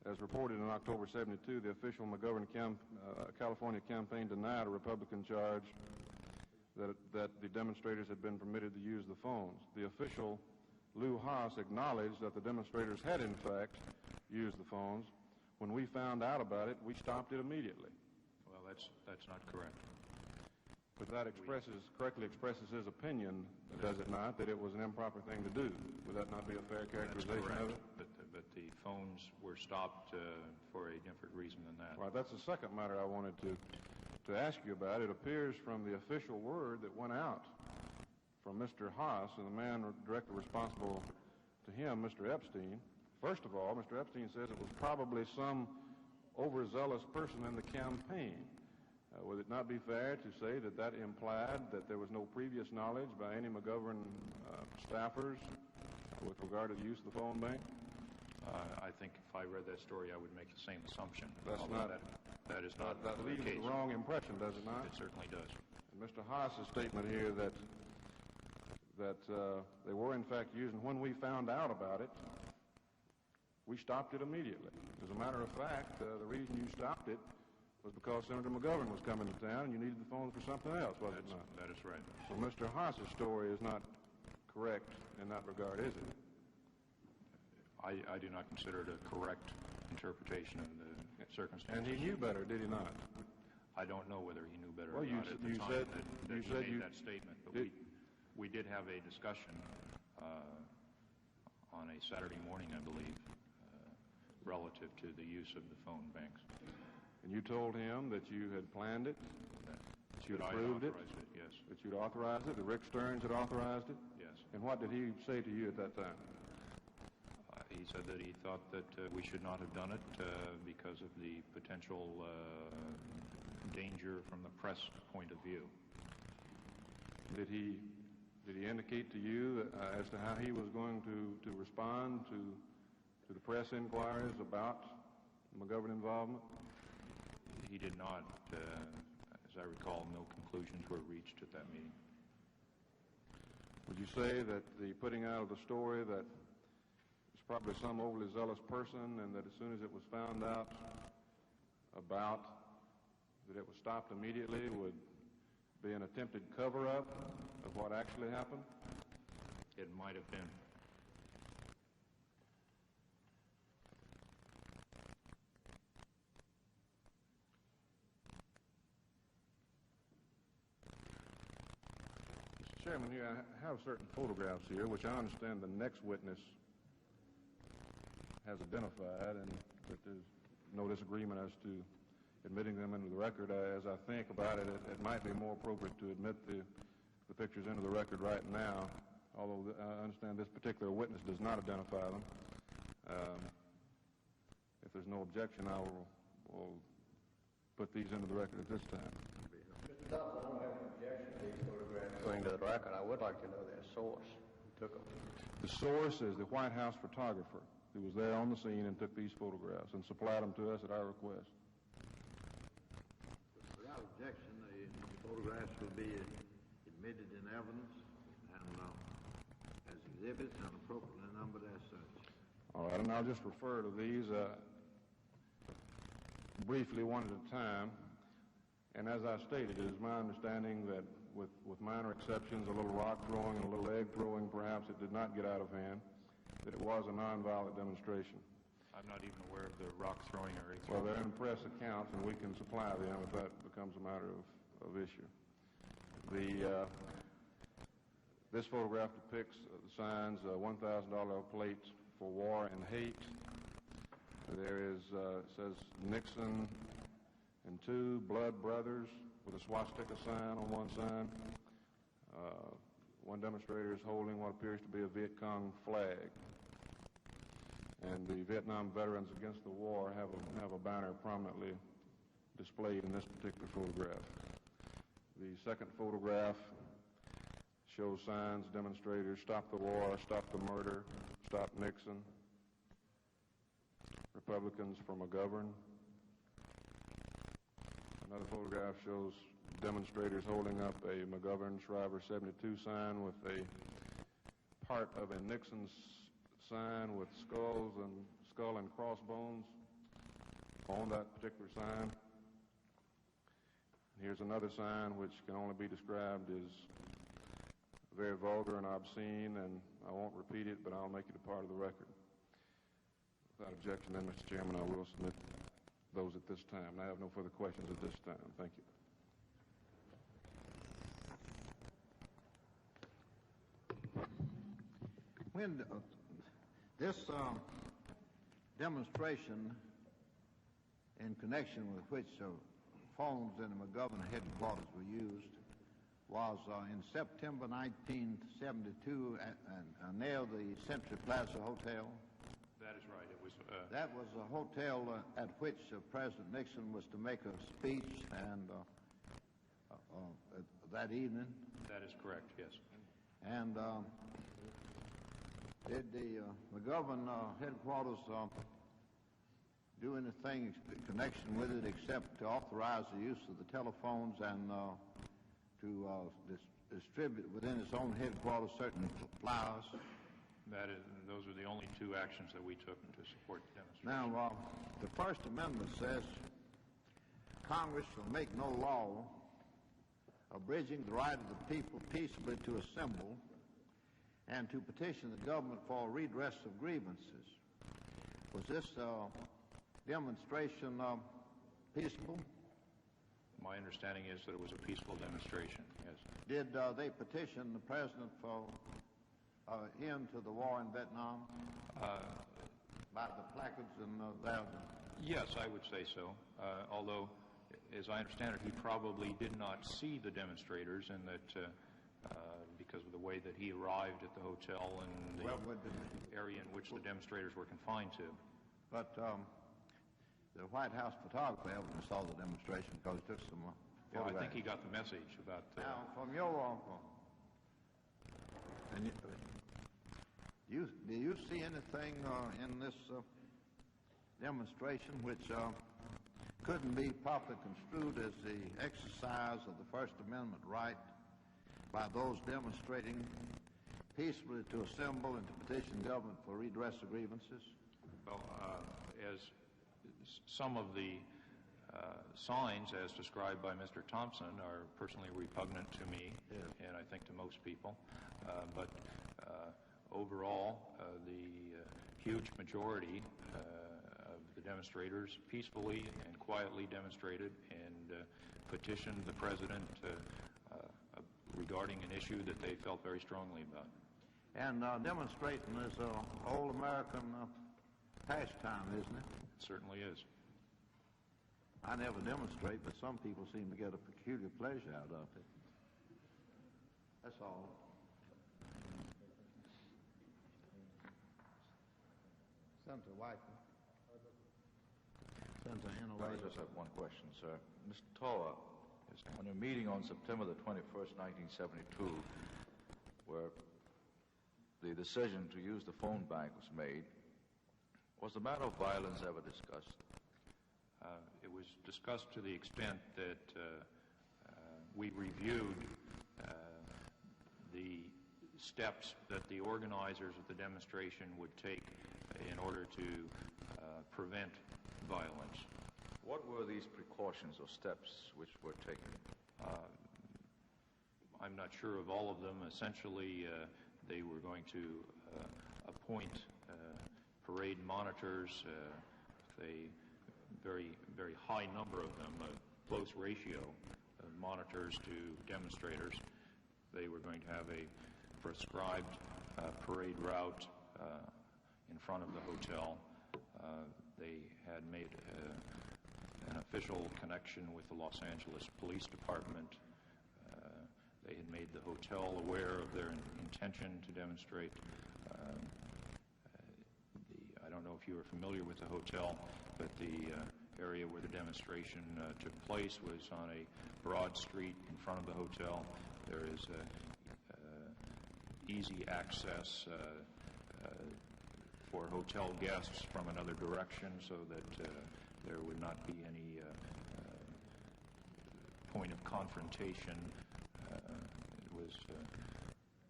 as reported in October 72, the official McGovern California campaign denied a Republican charge that the demonstrators had been permitted to use the phones. The official, Lou Haas, acknowledged that the demonstrators had, in fact, used the phones. When we found out about it, we stopped it immediately. Well, that's not correct. But that correctly expresses his opinion, does it not, that it was an improper thing to do? Would that not be a fair characterization of it? But the phones were stopped for a different reason than that. Right, that's the second matter I wanted to ask you about. It appears from the official word that went out from Mr. Haas and the man directly responsible to him, Mr. Epstein. First of all, Mr. Epstein says it was probably some overzealous person in the campaign. Would it not be fair to say that that implied that there was no previous knowledge by any McGovern staffers with regard to the use of the phone bank? I think if I read that story, I would make the same assumption. That is not that the leaves case. the wrong impression, does it not? It certainly does. And Mr. Haas's statement here that they were in fact using, when we found out about it, we stopped it immediately. As a matter of fact, the reason you stopped it was because Senator McGovern was coming to town and you needed the phones for something else, was it not? That is right. So Mr. Haas's story is not correct in that regard, is it? I do not consider it a correct interpretation of the circumstances. And he knew better, did he not? I don't know whether he knew better or not at the time that he made that statement. But we did have a discussion on a Saturday morning, I believe, relative to the use of the phone banks. And you told him that you had planned it, that you had approved it? Yes. That you'd authorized it, that Rick Stearns had authorized it? Yes. And what did he say to you at that time? He said that he thought that we should not have done it because of the potential danger from the press point of view. Did he indicate to you as to how he was going to respond to the press inquiries about McGovern involvement? He did not. As I recall, no conclusions were reached at that meeting. Would you say that the putting out of the story that it's probably some overly zealous person and that as soon as it was found out about, that it was stopped immediately would be an attempted cover-up of what actually happened? It might have been. Mr. Chairman, here I have certain photographs here, which I understand the next witness has identified, and that there's no disagreement as to admitting them into the record. As I think about it, it might be more appropriate to admit the pictures into the record right now, although I understand this particular witness does not identify them. If there's no objection, I will put these into the record at this time. Mr. Thompson, I don't have an objection to these photographs going to the record. I would like to know their source who took them. The source is the White House photographer who was there on the scene and took these photographs and supplied them to us at our request. Without objection, the photographs will be admitted in evidence and as exhibits and appropriately numbered as such. All right, and I'll just refer to these. briefly one at a time. And as I stated, it is my understanding that with minor exceptions, a little rock throwing and a little egg throwing, perhaps it did not get out of hand, that it was a nonviolent demonstration. I'm not even aware of the rock throwing or egg Well, throwing. they're in press accounts, and we can supply them if that becomes a matter of issue. This photograph depicts the signs, $1,000 plates for war and hate. There is, it says Nixon and two Blood Brothers with a swastika sign on one side. One demonstrator is holding what appears to be a Viet Cong flag. And the Vietnam Veterans Against the War have a banner prominently displayed in this particular photograph. The second photograph shows signs, demonstrators, stop the war, stop the murder, stop Nixon, Republicans for McGovern. Another photograph shows demonstrators holding up a McGovern Shriver 72 sign with a part of a Nixon sign with skull and crossbones on that particular sign. Here's another sign which can only be described as very vulgar and obscene, and I won't repeat it, but I'll make it a part of the record. Without objection, then, Mr. Chairman, I will submit those at this time. I have no further questions at this time. Thank you. When this demonstration, in connection with which phones in the McGovern headquarters were used, was in September 1972 near the Century Plaza Hotel. That is right. It was. That was a hotel at which President Nixon was to make a speech, and that evening. That is correct. Yes. And did the McGovern headquarters do anything in connection with it except to authorize the use of the telephones and to distribute within its own headquarters certain flyers? Those are the only two actions that we took to support the demonstration. Now, the First Amendment says Congress shall make no law abridging the right of the people peaceably to assemble and to petition the government for redress of grievances. Was this demonstration peaceable? My understanding is that it was a peaceful demonstration, yes. Did they petition the president for end to the war in Vietnam by the placards and that? Yes, I would say so. Although, as I understand it, he probably did not see the demonstrators, and that because of the way that he arrived at the hotel and the area in which the demonstrators were confined to. But the White House photographer evidently saw the demonstration because he took some Yeah, I think he got the message about... Now, from your and do you see anything in this demonstration which couldn't be properly construed as the exercise of the First Amendment right by those demonstrating peacefully to assemble and to petition government for redress of grievances? Well, as some of the signs, as described by Mr. Thompson, are personally repugnant to me, and I think to most people. But overall, the huge majority of the demonstrators peacefully and quietly demonstrated and petitioned the president regarding an issue that they felt very strongly about. And demonstrating is an old American pastime, isn't it? It certainly is. I never demonstrate, but some people seem to get a peculiar pleasure out of it. That's all. Senator Whiteman. Senator I just have one question, sir. Mr. Taugher, on your meeting on September the 21st, 1972, where the decision to use the phone bank was made, was the matter of violence ever discussed? It was discussed to the extent that we reviewed the steps that the organizers of the demonstration would take in order to prevent violence. What were these precautions or steps which were taken? I'm not sure of all of them. Essentially, they were going to appoint parade monitors, a very, very high number of them, a close ratio of monitors to demonstrators. They were going to have a prescribed parade route in front of the hotel. They had made an official connection with the Los Angeles Police Department. They had made the hotel aware of their intention to demonstrate. I don't know if you are familiar with the hotel, but the area where the demonstration took place was on a broad street in front of the hotel. There is easy access for hotel guests from another direction so that there would not be any point of confrontation. It was, in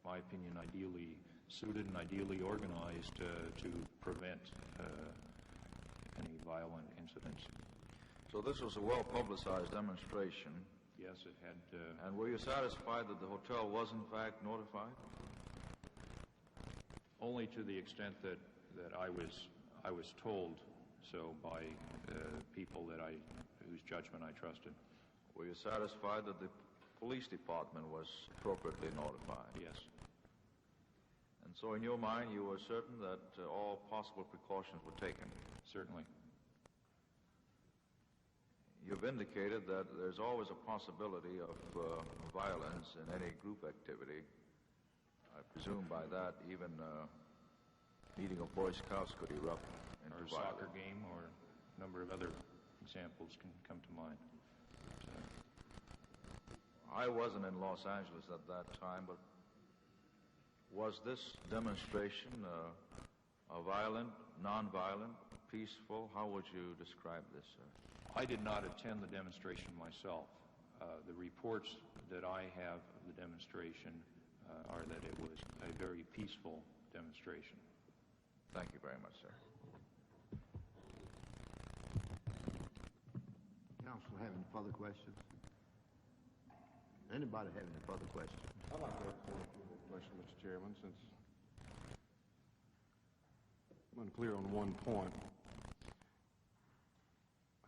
my opinion, ideally suited and ideally organized to prevent any violent incidents. So this was a well-publicized demonstration. Yes, it had. And were you satisfied that the hotel was in fact notified? Only to the extent that I was told so by people whose judgment I trusted. Were you satisfied that the police department was appropriately notified? Yes. And so in your mind you were certain that all possible precautions were taken? Certainly. You've indicated that there's always a possibility of violence in any group activity. I presume by that even meeting of Boy Scouts could erupt into or a violence. Soccer game, or a number of other examples can come to mind. I wasn't in Los Angeles at that time, but was this demonstration violent, non-violent, peaceful? How would you describe this, sir? I did not attend the demonstration myself. The reports that I have of the demonstration are that it was a very peaceful demonstration. Thank you very much, sir. Counsel have any further questions? Anybody have any further questions? I'd like to ask a question, Mr. Chairman, since I'm unclear on one point.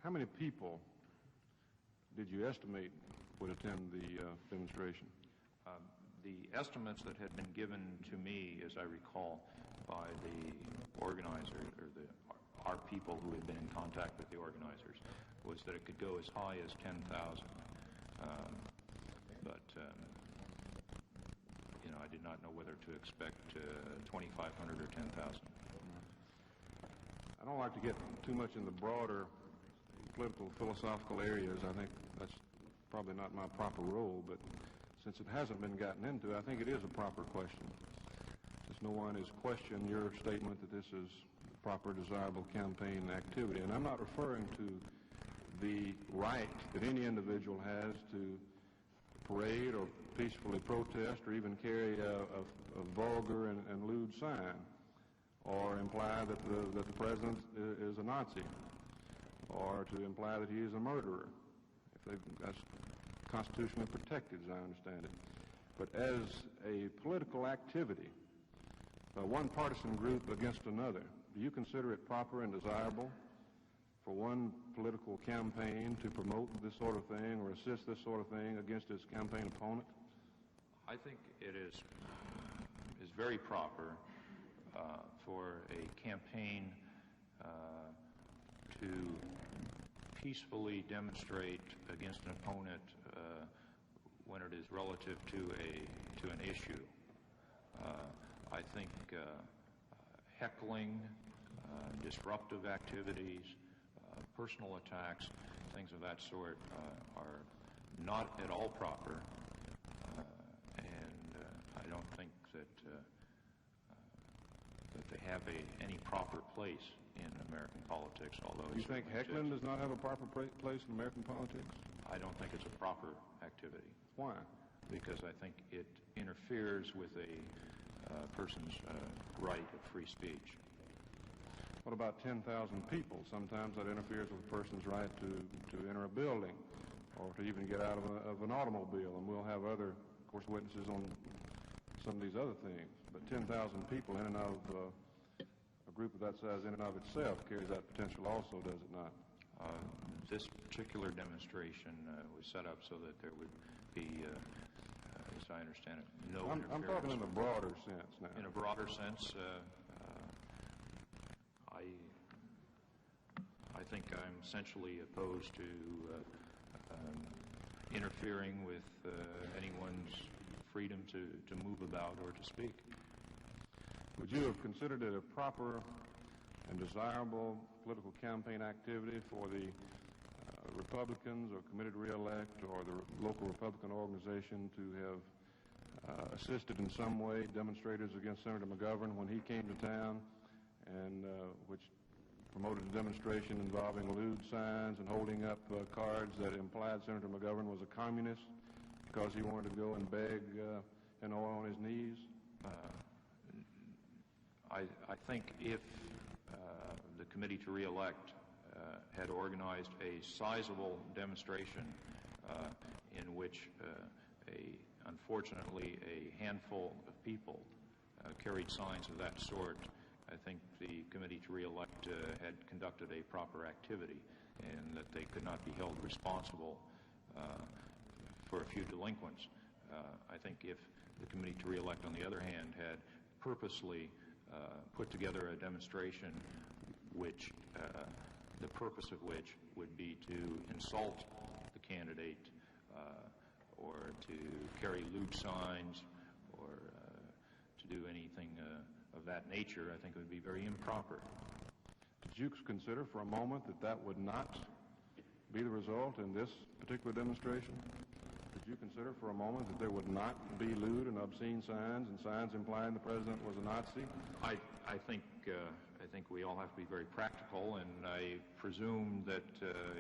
How many people did you estimate would attend the demonstration? The estimates that had been given to me, as I recall, by the organizer, or our people who had been in contact with the organizers, was that it could go as high as 10,000. But I did not know whether to expect 2,500 or 10,000. I don't like to get too much in the broader political, philosophical areas. I think that's probably not my proper role, but since it hasn't been gotten into, I think it is a proper question. Since no one has questioned your statement that this is proper, desirable campaign activity. And I'm not referring to the right that any individual has to parade or peacefully protest or even carry a vulgar and lewd sign, or imply that the president is a Nazi, or to imply that he is a murderer. That's constitutionally protected, as I understand it. But as a political activity, one partisan group against another, do you consider it proper and desirable for one political campaign to promote this sort of thing or assist this sort of thing against its campaign opponent? I think it is very proper for a campaign to peacefully demonstrate against an opponent when it is relative to an issue. I think heckling, disruptive activities, personal attacks, things of that sort are not at all proper, and I don't think that they have any proper place in American politics, although You think heckling does not have a proper place in American politics? I don't think it's a proper activity. Why? Because I think it interferes with a person's right of free speech. What about 10,000 people? Sometimes that interferes with a person's right to enter a building or to even get out of an automobile. And we'll have other, of course, witnesses on some of these other things. But 10,000 people in and of a group of that size in and of itself carries that potential also, does it not? This particular demonstration was set up so that there would be, as I understand it, no interference. I'm talking in a broader sense now. In a broader sense, I think I'm essentially opposed to interfering with anyone's freedom to move about or to speak. Would you have considered it a proper and desirable political campaign activity for the Republicans or committed to re-elect or the local Republican organization to have assisted in some way demonstrators against Senator McGovern when he came to town, and which promoted a demonstration involving lewd signs and holding up cards that implied Senator McGovern was a communist because he wanted to go and beg and oil on his knees? I think if the committee to re-elect had organized a sizable demonstration in which unfortunately a handful of people carried signs of that sort, I think the committee to re-elect had conducted a proper activity and that they could not be held responsible for a few delinquents. I think if the committee to re-elect, on the other hand, had purposely put together a demonstration which the purpose of which would be to insult the candidate or to carry lewd signs or to do anything of that nature, I think it would be very improper. Did you consider for a moment that would not be the result in this particular demonstration? Did you consider for a moment that there would not be lewd and obscene signs and signs implying the president was a Nazi? I think we all have to be very practical, and I presume that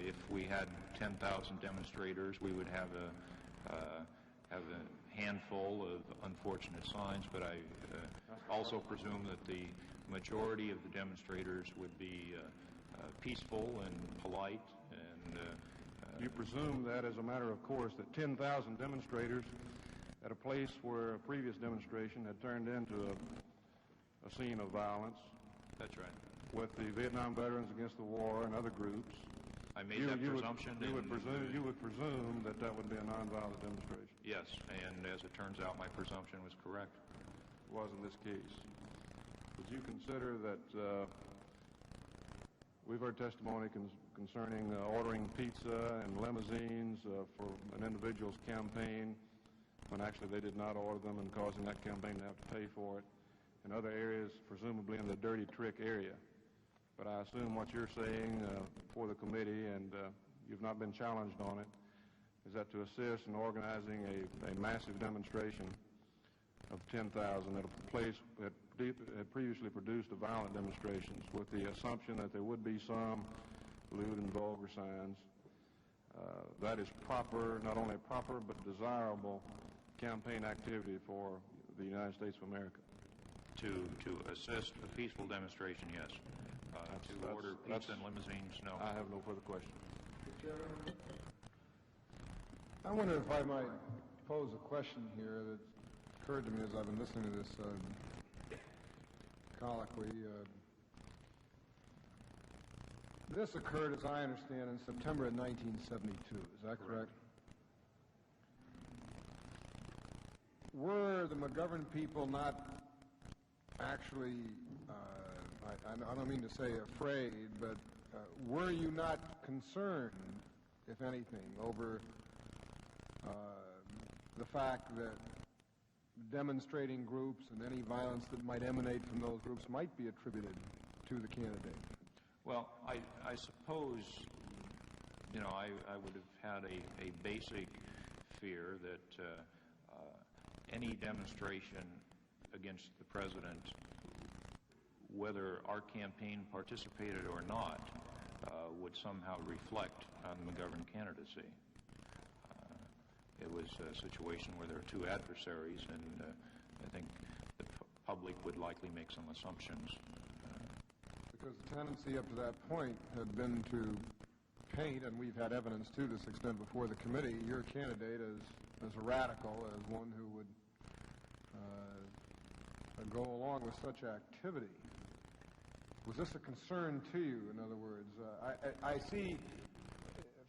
if we had 10,000 demonstrators, we would have a handful of unfortunate signs, but I also presume that the majority of the demonstrators would be peaceful and polite. And you presume that, as a matter of course, that 10,000 demonstrators at a place where a previous demonstration had turned into a scene of violence. That's right. With the Vietnam Veterans Against the War and other groups. I made that presumption. You would presume that would be a nonviolent demonstration. Yes, and as it turns out, my presumption was correct. It was in this case. Would you consider that we've heard testimony concerning ordering pizza and limousines for an individual's campaign when actually they did not order them and causing that campaign to have to pay for it, in other areas, presumably in the dirty trick area. But I assume what you're saying for the committee, and you've not been challenged on it, is that to assist in organizing a massive demonstration of 10,000 at a place that had previously produced the violent demonstrations with the assumption that there would be some lewd and vulgar signs. That is proper, not only proper, but desirable campaign activity for the United States of America. To assist a peaceful demonstration, yes. To order pizza and limousines, no. I have no further questions. I wonder if I might pose a question here that occurred to me as I've been listening to this colloquy. This occurred, as I understand, in September of 1972. Is that correct? Were the McGovern people not actually, I don't mean to say afraid, but were you not concerned, if anything, over the fact that demonstrating groups and any violence that might emanate from those groups might be attributed to the candidate? Well, I suppose, I would have had a basic fear that any demonstration against the president, whether our campaign participated or not, would somehow reflect on the McGovern candidacy. It was a situation where there were two adversaries, and I think the public would likely make some assumptions. because the tendency up to that point had been to paint, and we've had evidence to this extent before the committee, your candidate as a radical, as one who would go along with such activity. Was this a concern to you, in other words? I see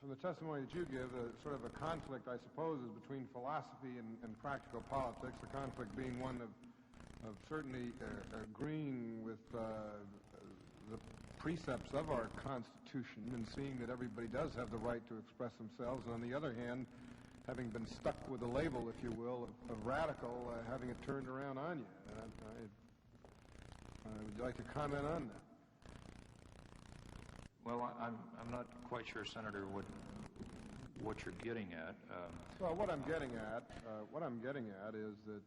from the testimony that you give sort of a conflict, I suppose, is between philosophy and practical politics, the conflict being one of certainly agreeing with the precepts of our Constitution and seeing that everybody does have the right to express themselves, and on the other hand, having been stuck with a label, if you will, of radical, having it turned around on you. Would you like to comment on that? Well, I'm not quite sure, Senator, what you're getting at. Well, what I'm getting at is that,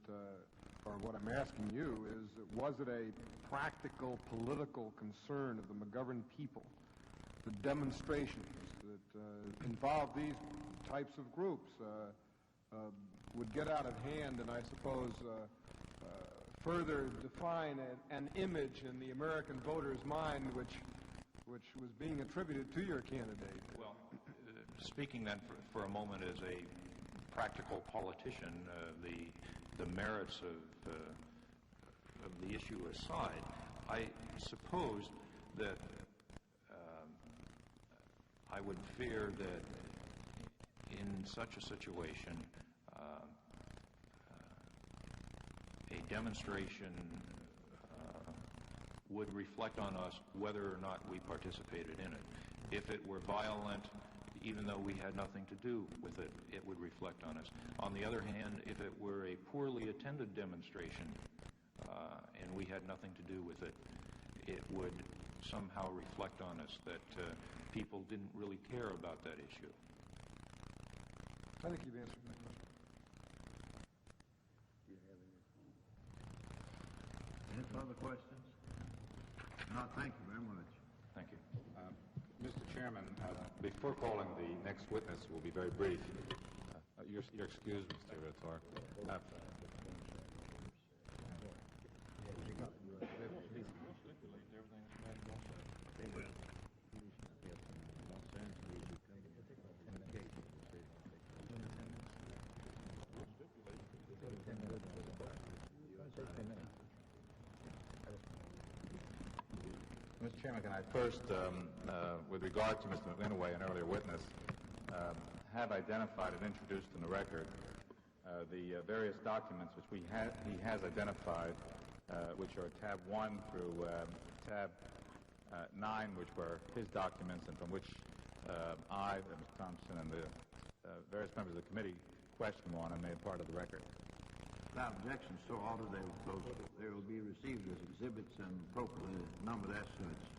or what I'm asking you is, was it a practical political concern of the McGovern people, the demonstrations that involved these types of groups would get out of hand and I suppose further define an image in the American voter's mind which was being attributed to your candidate? Well, speaking then for a moment as a practical politician, the merits of the issue aside, I suppose that I would fear that in such a situation, a demonstration would reflect on us whether or not we participated in it. If it were violent, even though we had nothing to do with it, it would reflect on us. On the other hand, if it were a poorly attended demonstration and we had nothing to do with it, it would somehow reflect on us that people didn't really care about that issue. I think you've answered my question. Any further questions? No, thank you very much. Thank you. Mr. Chairman, before calling the next witness, we'll be very brief. You're excused, Mr. Taugher. Mr. Chairman, can I first, with regard to Mr. McMinoway, an earlier witness, have identified and introduced in the record the various documents which he has identified, which are tab 1 through tab 9, which were his documents and from which I, Mr. Thompson, and the various members of the committee questioned on and made part of the record. Without objection, so ordered, they will be received as exhibits and appropriately numbered as such.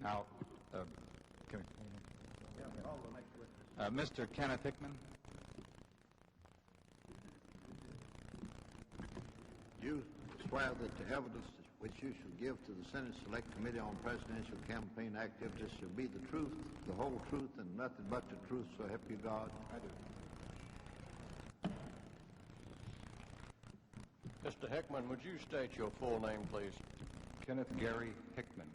Now, Mr. Kenneth Hickman. You swear that the evidence which you shall give to the Senate Select Committee on Presidential Campaign Activities shall be the truth, the whole truth, and nothing but the truth, so help you God? I do. Mr. Hickman, would you state your full name, please? Kenneth Gary Hickman,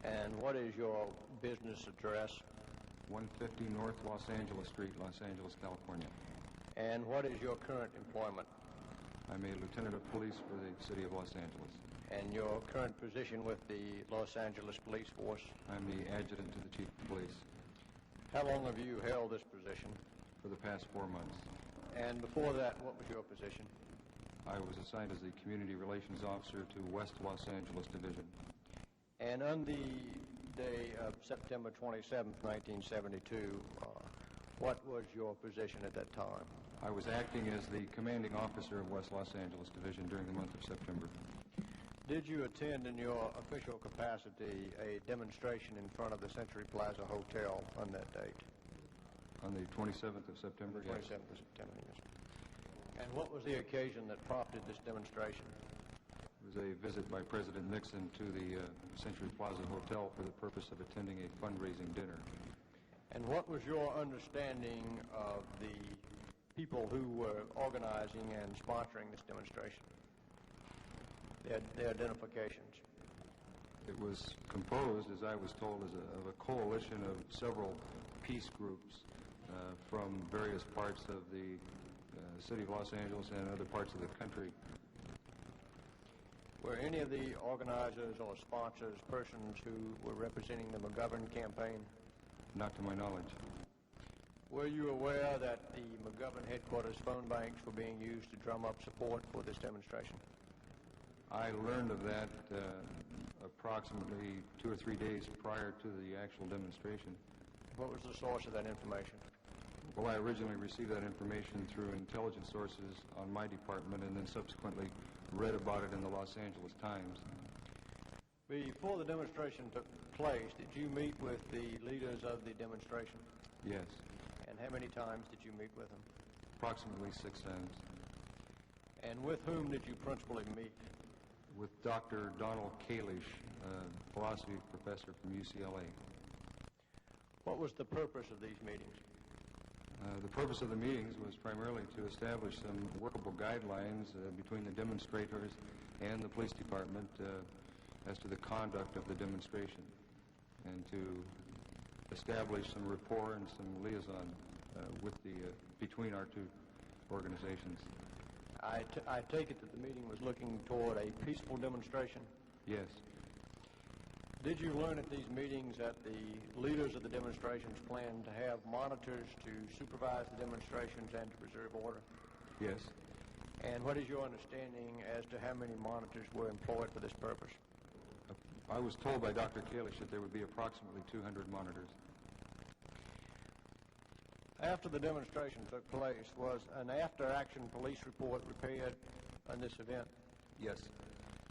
And what is your business address? 150 North Los Angeles Street, Los Angeles, California. And what is your current employment? I'm a lieutenant of police for the city of Los Angeles. And your current position with the Los Angeles Police Force? I'm the adjutant to the chief of police. How long have you held this position? For the past 4 months. And before that, what was your position? I was assigned as the Community Relations Officer to West Los Angeles Division. And on the day of September 27th, 1972, what was your position at that time? I was acting as the commanding officer of West Los Angeles Division during the month of September. Did you attend in your official capacity a demonstration in front of the Century Plaza Hotel on that date? On the 27th of September, yes. 27th of September, yes. And what was the occasion that prompted this demonstration? It was a visit by President Nixon to the Century Plaza Hotel for the purpose of attending a fundraising dinner. And what was your understanding of the people who were organizing and sponsoring this demonstration? their identifications? It was composed, as I was told, of a coalition of several peace groups from various parts of the city of Los Angeles and other parts of the country. Were any of the organizers or sponsors persons who were representing the McGovern campaign? Not to my knowledge. Were you aware that the McGovern headquarters phone banks were being used to drum up support for this demonstration? I learned of that approximately 2 or 3 days prior to the actual demonstration. What was the source of that information? Well, I originally received that information through intelligence sources on my department and then subsequently read about it in the Los Angeles Times. Before the demonstration took place, did you meet with the leaders of the demonstration? Yes. And how many times did you meet with them? Approximately 6 times. And with whom did you principally meet? With Dr. Donald Kalish, philosophy professor from UCLA. What was the purpose of these meetings? The purpose of the meetings was primarily to establish some workable guidelines between the demonstrators and the police department as to the conduct of the demonstration, and to establish some rapport and some liaison between our two organizations. I take it that the meeting was looking toward a peaceful demonstration? Yes. Did you learn at these meetings that the leaders of the demonstrations planned to have monitors to supervise the demonstrations and to preserve order? Yes. And what is your understanding as to how many monitors were employed for this purpose? I was told by Dr. Kalish that there would be approximately 200 monitors. After the demonstration took place, was an after-action police report prepared on this event? Yes.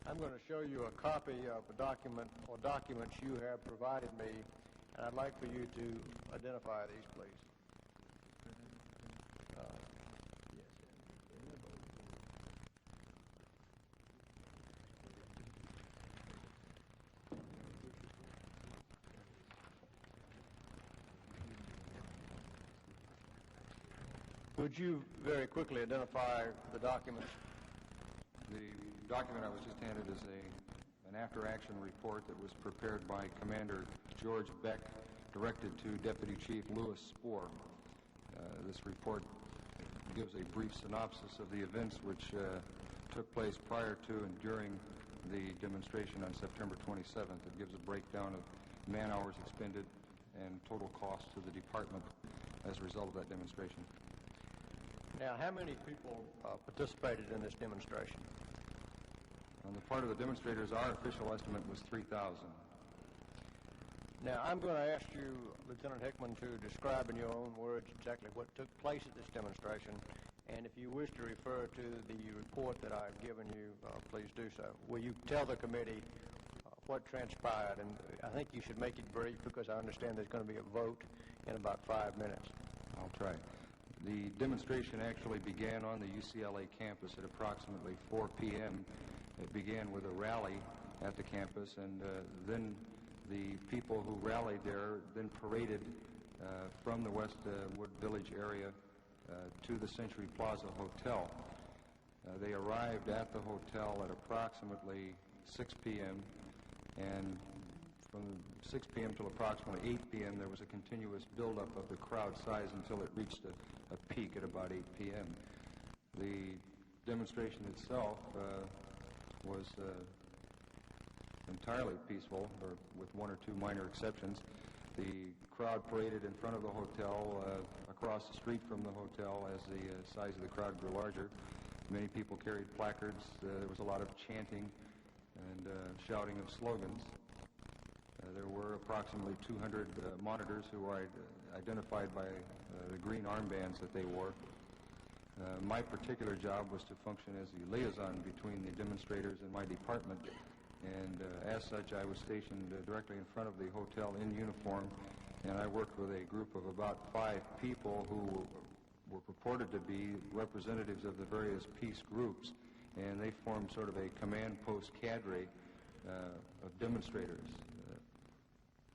I'm going to show you a copy of a document or documents you have provided me, and I'd like for you to identify these, please. Would you very quickly identify the documents? The document I was just handed is an after-action report that was prepared by Commander George Beck, directed to Deputy Chief Louis Spohr. This report gives a brief synopsis of the events which took place prior to and during the demonstration on September 27th. It gives a breakdown of man-hours expended and total cost to the department as a result of that demonstration. Now, how many people participated in this demonstration? On the part of the demonstrators, our official estimate was 3,000. Now, I'm going to ask you, Lieutenant Hickman, to describe in your own words exactly what took place at this demonstration, and if you wish to refer to the report that I've given you, please do so. Will you tell the committee what transpired? And I think you should make it brief because I understand there's going to be a vote in about 5 minutes. I'll try. The demonstration actually began on the UCLA campus at approximately 4 p.m. It began with a rally at the campus, and then the people who rallied there then paraded from the Westwood Village area to the Century Plaza Hotel. They arrived at the hotel at approximately 6 p.m., and from 6 p.m. till approximately 8 p.m. there was a continuous buildup of the crowd size until it reached a peak at about 8 p.m. The demonstration itself was entirely peaceful, or with 1 or 2 minor exceptions. The crowd paraded in front of the hotel, across the street from the hotel as the size of the crowd grew larger. Many people carried placards. There was a lot of chanting and shouting of slogans. There were approximately 200 monitors who were identified by the green armbands that they wore. My particular job was to function as the liaison between the demonstrators and my department, and as such I was stationed directly in front of the hotel in uniform, and I worked with a group of about 5 people who were purported to be representatives of the various peace groups, and they formed sort of a command post cadre of demonstrators.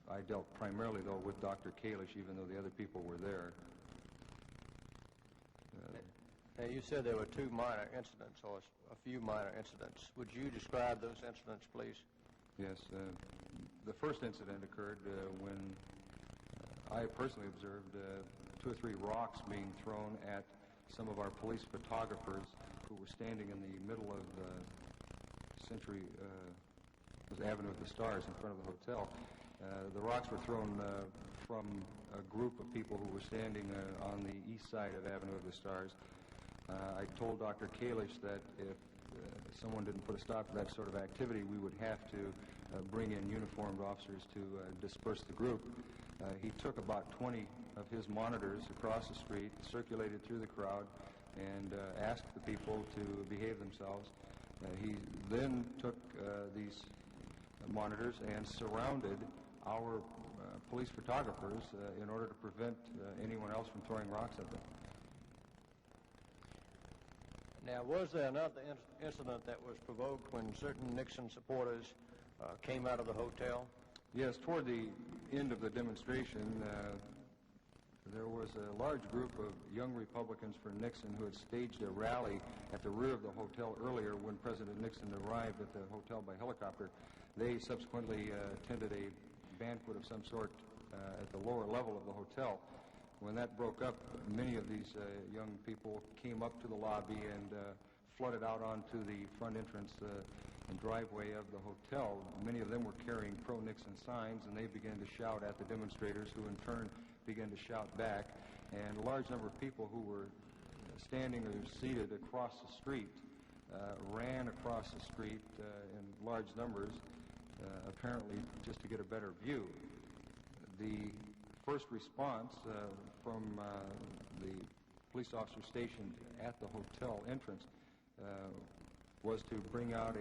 I dealt primarily, though, with Dr. Kalish, even though the other people were there. Now, you said there were two minor incidents, or a few minor incidents. Would you describe those incidents, please? Yes. The first incident occurred when I personally observed 2 or 3 rocks being thrown at some of our police photographers who were standing in the middle of Avenue of the Stars in front of the hotel. The rocks were thrown from a group of people who were standing on the east side of Avenue of the Stars. I told Dr. Kalish that if someone didn't put a stop to that sort of activity, we would have to bring in uniformed officers to disperse the group. He took about 20 of his monitors across the street, circulated through the crowd, and asked the people to behave themselves. He then took these monitors and surrounded our police photographers in order to prevent anyone else from throwing rocks at them. Now, was there another incident that was provoked when certain Nixon supporters came out of the hotel? Yes, toward the end of the demonstration, there was a large group of young Republicans for Nixon who had staged a rally at the rear of the hotel earlier when President Nixon arrived at the hotel by helicopter. They subsequently attended a banquet of some sort at the lower level of the hotel. When that broke up, many of these young people came up to the lobby and flooded out onto the front entrance and driveway of the hotel. Many of them were carrying pro-Nixon signs, and they began to shout at the demonstrators, who in turn began to shout back. And a large number of people who were standing or seated across the street ran across the street in large numbers, apparently just to get a better view. The first response from the police officer stationed at the hotel entrance was to bring out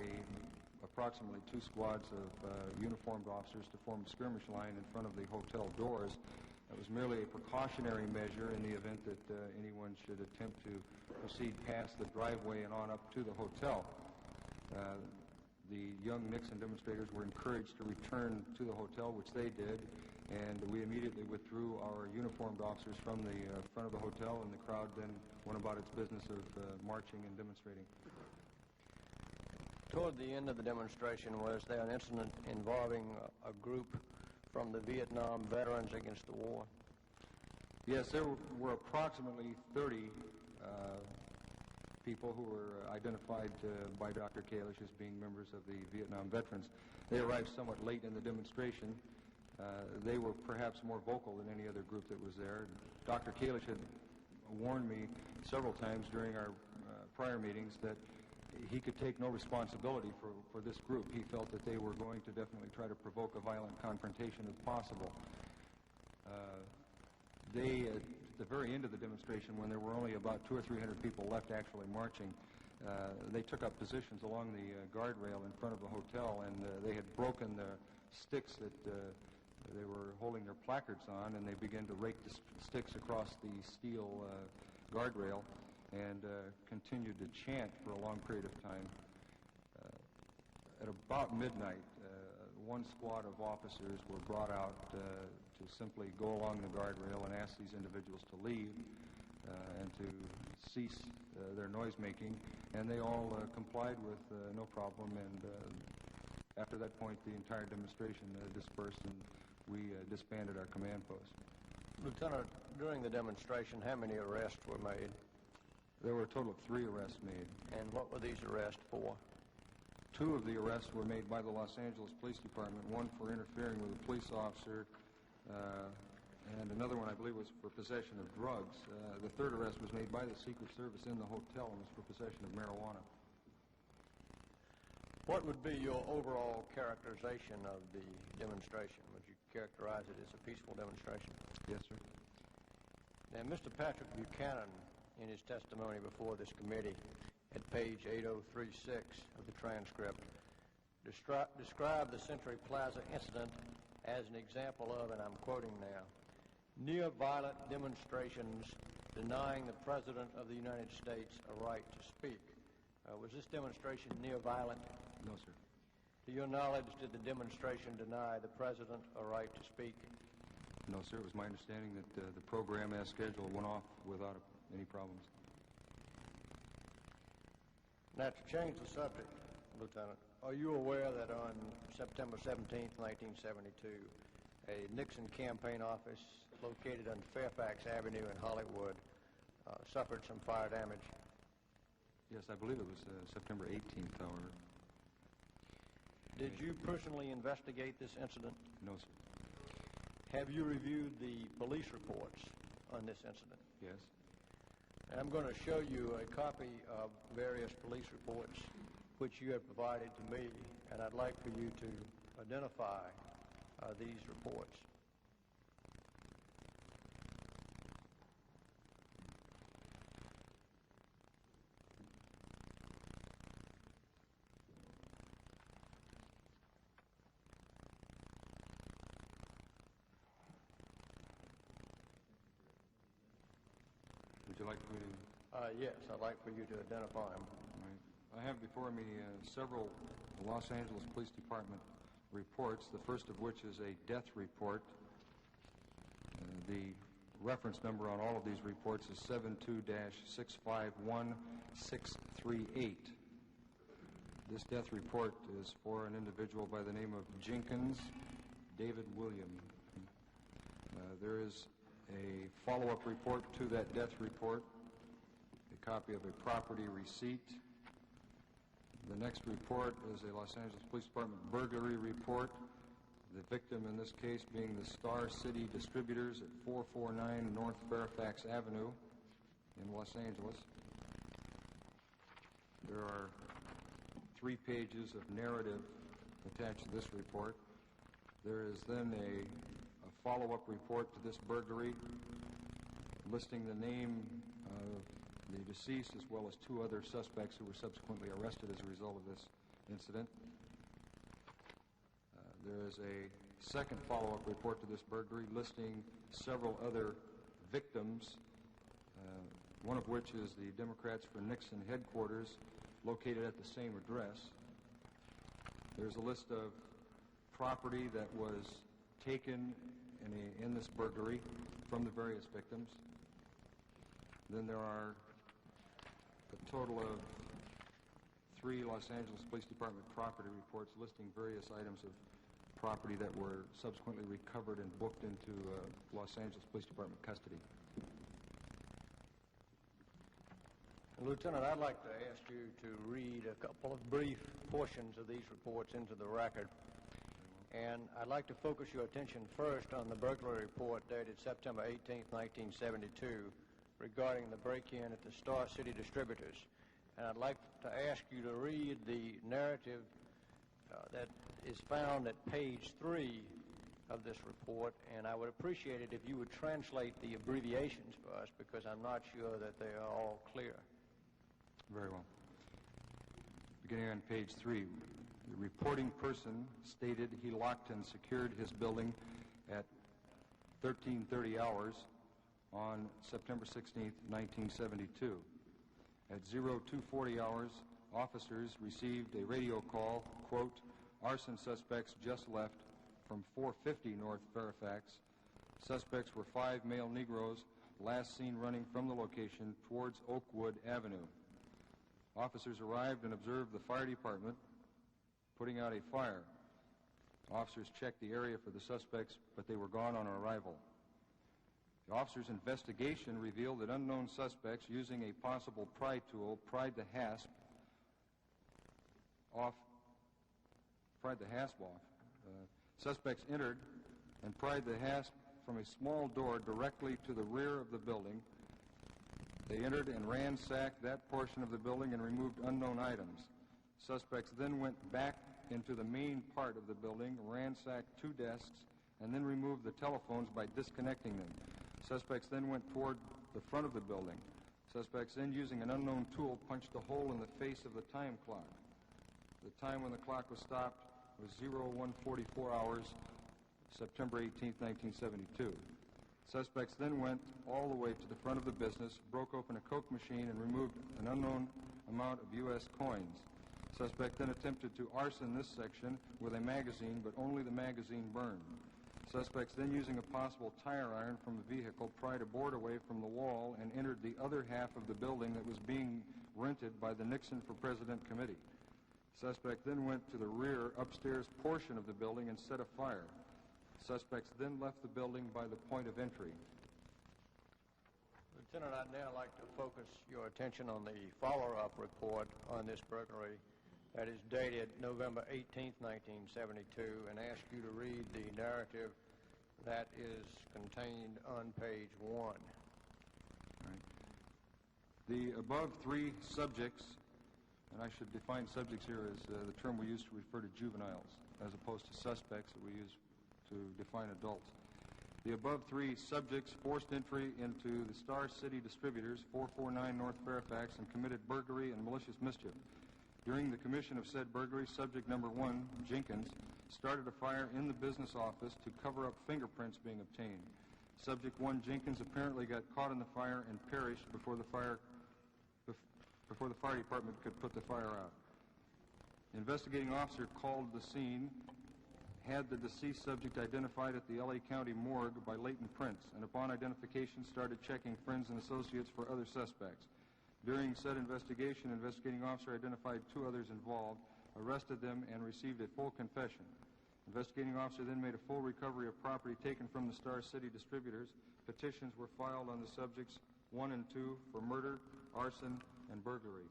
approximately 2 squads of uniformed officers to form a skirmish line in front of the hotel doors. It was merely a precautionary measure in the event that anyone should attempt to proceed past the driveway and on up to the hotel. The young Nixon demonstrators were encouraged to return to the hotel, which they did, and we immediately withdrew our uniformed officers from the front of the hotel, and the crowd then went about its business of marching and demonstrating. Toward the end of the demonstration, was there an incident involving a group from the Vietnam Veterans Against the War? Yes, there were approximately 30 people who were identified by Dr. Kalish as being members of the Vietnam veterans. They arrived somewhat late in the demonstration. They were perhaps more vocal than any other group that was there. Dr. Kalish had warned me several times during our prior meetings that he could take no responsibility for this group. He felt that they were going to definitely try to provoke a violent confrontation if possible. They, at the very end of the demonstration, when there were only about 200 or 300 people left actually marching, they took up positions along the guardrail in front of the hotel, and they had broken the sticks that they were holding their placards on, and they began to rake the sticks across the steel guardrail and continued to chant for a long period of time. At about midnight, one squad of officers were brought out to simply go along the guardrail and ask these individuals to leave and to cease their noise-making, and they all complied with no problem, and after that point the entire demonstration dispersed, and we disbanded our command post. Lieutenant, during the demonstration, how many arrests were made? There were a total of 3 arrests made. And what were these arrests for? 2 of the arrests were made by the Los Angeles Police Department, one for interfering with a police officer, and another one, I believe, was for possession of drugs. The 3rd arrest was made by the Secret Service in the hotel and was for possession of marijuana. What would be your overall characterization of the demonstration? Would you characterize it as a peaceful demonstration? Yes, sir. Now, Mr. Patrick Buchanan, in his testimony before this committee at page 8036 of the transcript, described the Century Plaza incident as an example of, and I'm quoting now, near-violent demonstrations denying the President of the United States a right to speak. Was this demonstration near-violent? No, sir. To your knowledge, did the demonstration deny the President a right to speak? No, sir. It was my understanding that the program as scheduled went off without any problems. Now, to change the subject, Lieutenant, are you aware that on September 17, 1972, a Nixon campaign office located on Fairfax Avenue in Hollywood suffered some fire damage? Yes, I believe it was September 18th, however. Did you personally investigate this incident? No, sir. Have you reviewed the police reports on this incident? Yes. I'm going to show you a copy of various police reports which you have provided to me, and I'd like for you to identify these reports. Would you like for me to? Yes, I'd like for you to identify them. Right. I have before me several Los Angeles Police Department reports, the first of which is a death report. The reference number on all of these reports is 72-651638. This death report is for an individual by the name of Jenkins David William. There is a follow-up report to that death report, a copy of a property receipt. The next report is a Los Angeles Police Department burglary report, the victim in this case being the Star City Distributors at 449 North Fairfax Avenue in Los Angeles. There are 3 pages of narrative attached to this report. There is then a follow-up report to this burglary listing the name of the deceased as well as 2 other suspects who were subsequently arrested as a result of this incident. There is a second follow-up report to this burglary listing several other victims, one of which is the Democrats for Nixon headquarters located at the same address. There's a list of property that was taken in this burglary from the various victims. Then there are a total of 3 Los Angeles Police Department property reports listing various items of property that were subsequently recovered and booked into Los Angeles Police Department custody. Lieutenant, I'd like to ask you to read a couple of brief portions of these reports into the record. And I'd like to focus your attention first on the burglary report dated September 18, 1972, regarding the break-in at the Star City Distributors. And I'd like to ask you to read the narrative that is found at page 3 of this report, and I would appreciate it if you would translate the abbreviations for us, because I'm not sure that they are all clear. Very well. Beginning on page 3, the reporting person stated he locked and secured his building at 13:30 hours on September 16, 1972. At 02:40 hours, officers received a radio call, quote, "Arson suspects just left from 450 North Fairfax. Suspects were 5 male Negroes, last seen running from the location towards Oakwood Avenue. Officers arrived and observed the fire department putting out a fire. Officers checked the area for the suspects, but they were gone on arrival. The officers' investigation revealed that unknown suspects using a possible pry tool pried the hasp off. Suspects entered and pried the hasp from a small door directly to the rear of the building. They entered and ransacked that portion of the building and removed unknown items. Suspects then went back into the main part of the building, ransacked 2 desks, and then removed the telephones by disconnecting them. Suspects then went toward the front of the building. Suspects then, using an unknown tool, punched a hole in the face of the time clock. The time when the clock was stopped was 01:44 hours, September 18, 1972. Suspects then went all the way to the front of the business, broke open a Coke machine, and removed an unknown amount of U.S. coins. Suspect then attempted to arson this section with a magazine, but only the magazine burned. Suspects then, using a possible tire iron from the vehicle, pried a board away from the wall and entered the other half of the building that was being rented by the Nixon for President Committee. Suspect then went to the rear upstairs portion of the building and set a fire. Suspects then left the building by the point of entry. Lieutenant, I'd now like to focus your attention on the follow-up report on this burglary that is dated November 18th, 1972, and ask you to read the narrative that is contained on page 1. The above three subjects, and I should define subjects here as the term we use to refer to juveniles, as opposed to suspects that we use to define adults. The above three subjects forced entry into the Star City Distributors, 449 North Fairfax, and committed burglary and malicious mischief. During the commission of said burglary, subject number 1, Jenkins, started a fire in the business office to cover up fingerprints being obtained. Subject 1, Jenkins, apparently got caught in the fire and perished before the fire department could put the fire out. Investigating officer called the scene, had the deceased subject identified at the L.A. County morgue by latent prints, and upon identification started checking friends and associates for other suspects. During said investigation, investigating officer identified 2 others involved, arrested them, and received a full confession. Investigating officer then made a full recovery of property taken from the Star City Distributors. Petitions were filed on the subjects 1 and 2 for murder, arson, and burglary.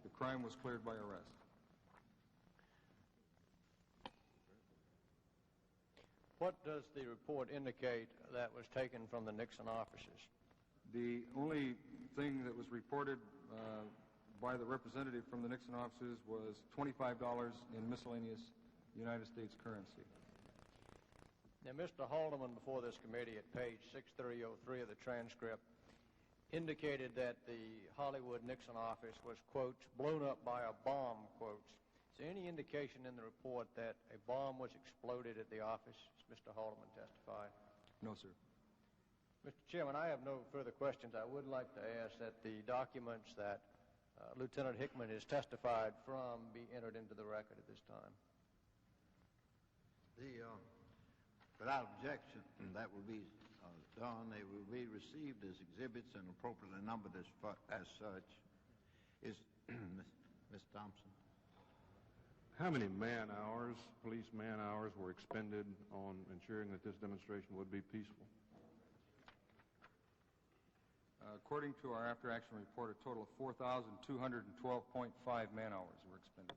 The crime was cleared by arrest. What does the report indicate that was taken from the Nixon offices? The only thing that was reported by the representative from the Nixon offices was $25 in miscellaneous United States currency. Now, Mr. Haldeman, before this committee at page 6303 of the transcript, indicated that the Hollywood Nixon office was, quotes, blown up by a bomb, quotes. Is there any indication in the report that a bomb was exploded at the office, as Mr. Haldeman testified? No, sir. Mr. Chairman, I have no further questions. I would like to ask that the documents that Lieutenant Hickman has testified from be entered into the record at this time. Without objection, that will be done. They will be received as exhibits and appropriately numbered as such. Is Ms. Thompson? How many man-hours, police man-hours, were expended on ensuring that this demonstration would be peaceful? According to our after-action report, a total of 4,212.5 man-hours were expended.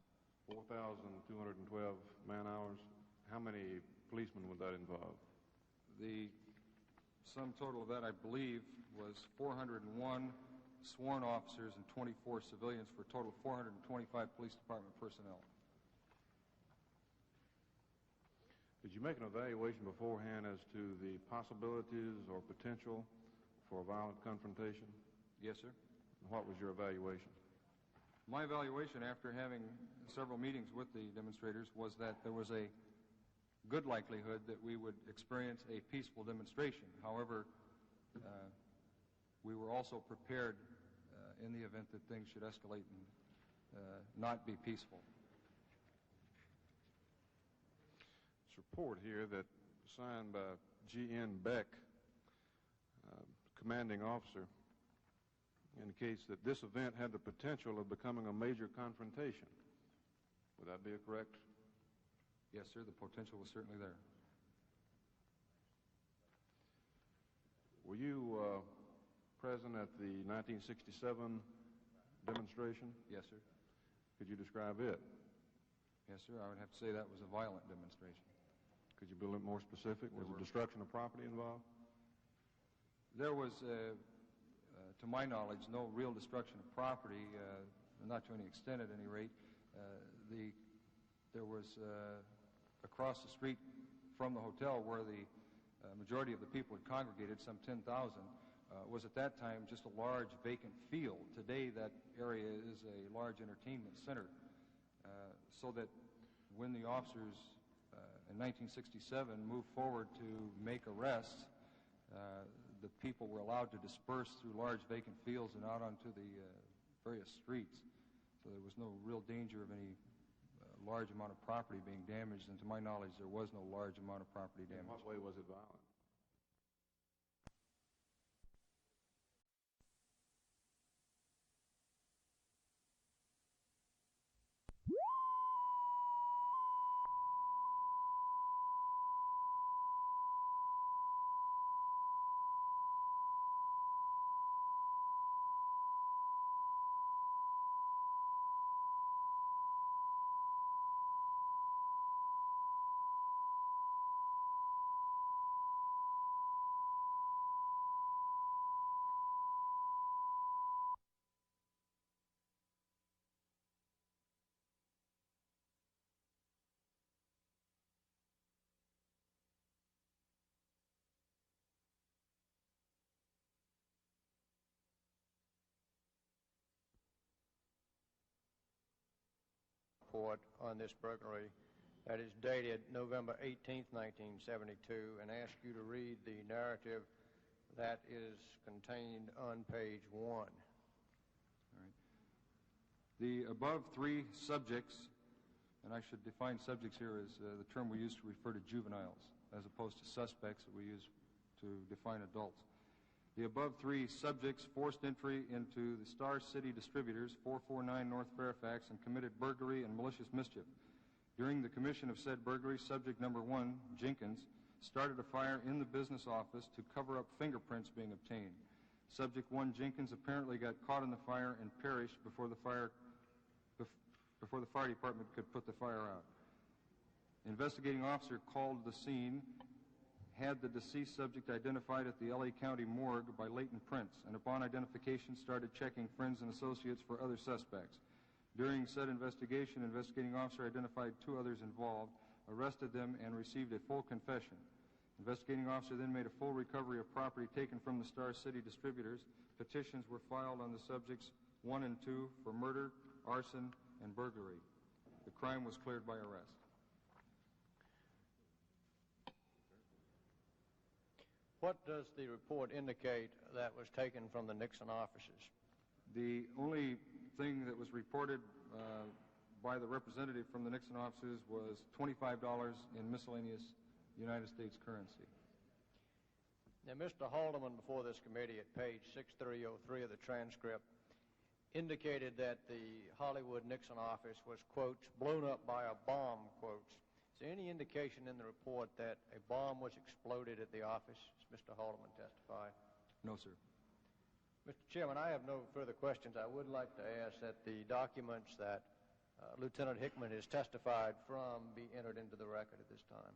4,212 man-hours. How many policemen would that involve? The sum total of that, I believe, was 401 sworn officers and 24 civilians for a total of 425 police department personnel. Did you make an evaluation beforehand as to the possibilities or potential for a violent confrontation? Yes, sir. What was your evaluation? My evaluation, after having several meetings with the demonstrators, was that there was a good likelihood that we would experience a peaceful demonstration. However, we were also prepared in the event that things should escalate and not be peaceful. This report here that signed by G.N. Beck, commanding officer, indicates that this event had the potential of becoming a major confrontation. Would that be correct? Yes, sir. The potential was certainly there. Were you present at the 1967 demonstration? Yes, sir. Could you describe it? Yes, sir. I would have to say that was a violent demonstration. Could you be a little more specific? Was the destruction of property involved? There was, to my knowledge, no real destruction of property, not to any extent at any rate. There was, across the street from the hotel where the majority of the people had congregated, some 10,000, was at that time just a large vacant field. Today that area is a large entertainment center, so that when the officers in 1967 moved forward to make arrests, the people were allowed to disperse through large vacant fields and out onto the various streets. So there was no real danger of any large amount of property being damaged, and to my knowledge, there was no large amount of property damage. In what way was it violent? Report on this burglary that is dated November 18th, 1972, and ask you to read the narrative that is contained on page 1. All right. The above three subjects, and I should define subjects here as the term we use to refer to juveniles, as opposed to suspects that we use to define adults. The above three subjects forced entry into the Star City Distributors, 449 North Fairfax, and committed burglary and malicious mischief. During the commission of said burglary, subject number 1, Jenkins, started a fire in the business office to cover up fingerprints being obtained. Subject 1, Jenkins, apparently got caught in the fire and perished before the fire department could put the fire out. Investigating officer called the scene, had the deceased subject identified at the L.A. County morgue by latent prints, and upon identification started checking friends and associates for other suspects. During said investigation, investigating officer identified 2 others involved, arrested them, and received a full confession. Investigating officer then made a full recovery of property taken from the Star City Distributors. Petitions were filed on the subjects 1 and 2 for murder, arson, and burglary. The crime was cleared by arrest. What does the report indicate that was taken from the Nixon offices? The only thing that was reported by the representative from the Nixon offices was $25 in miscellaneous United States currency. Now, Mr. Haldeman, before this committee at page 6303 of the transcript, indicated that the Hollywood Nixon office was, quotes, blown up by a bomb, quotes. Is there any indication in the report that a bomb was exploded at the office, as Mr. Haldeman testified? No, sir. Mr. Chairman, I have no further questions. I would like to ask that the documents that Lieutenant Hickman has testified from be entered into the record at this time.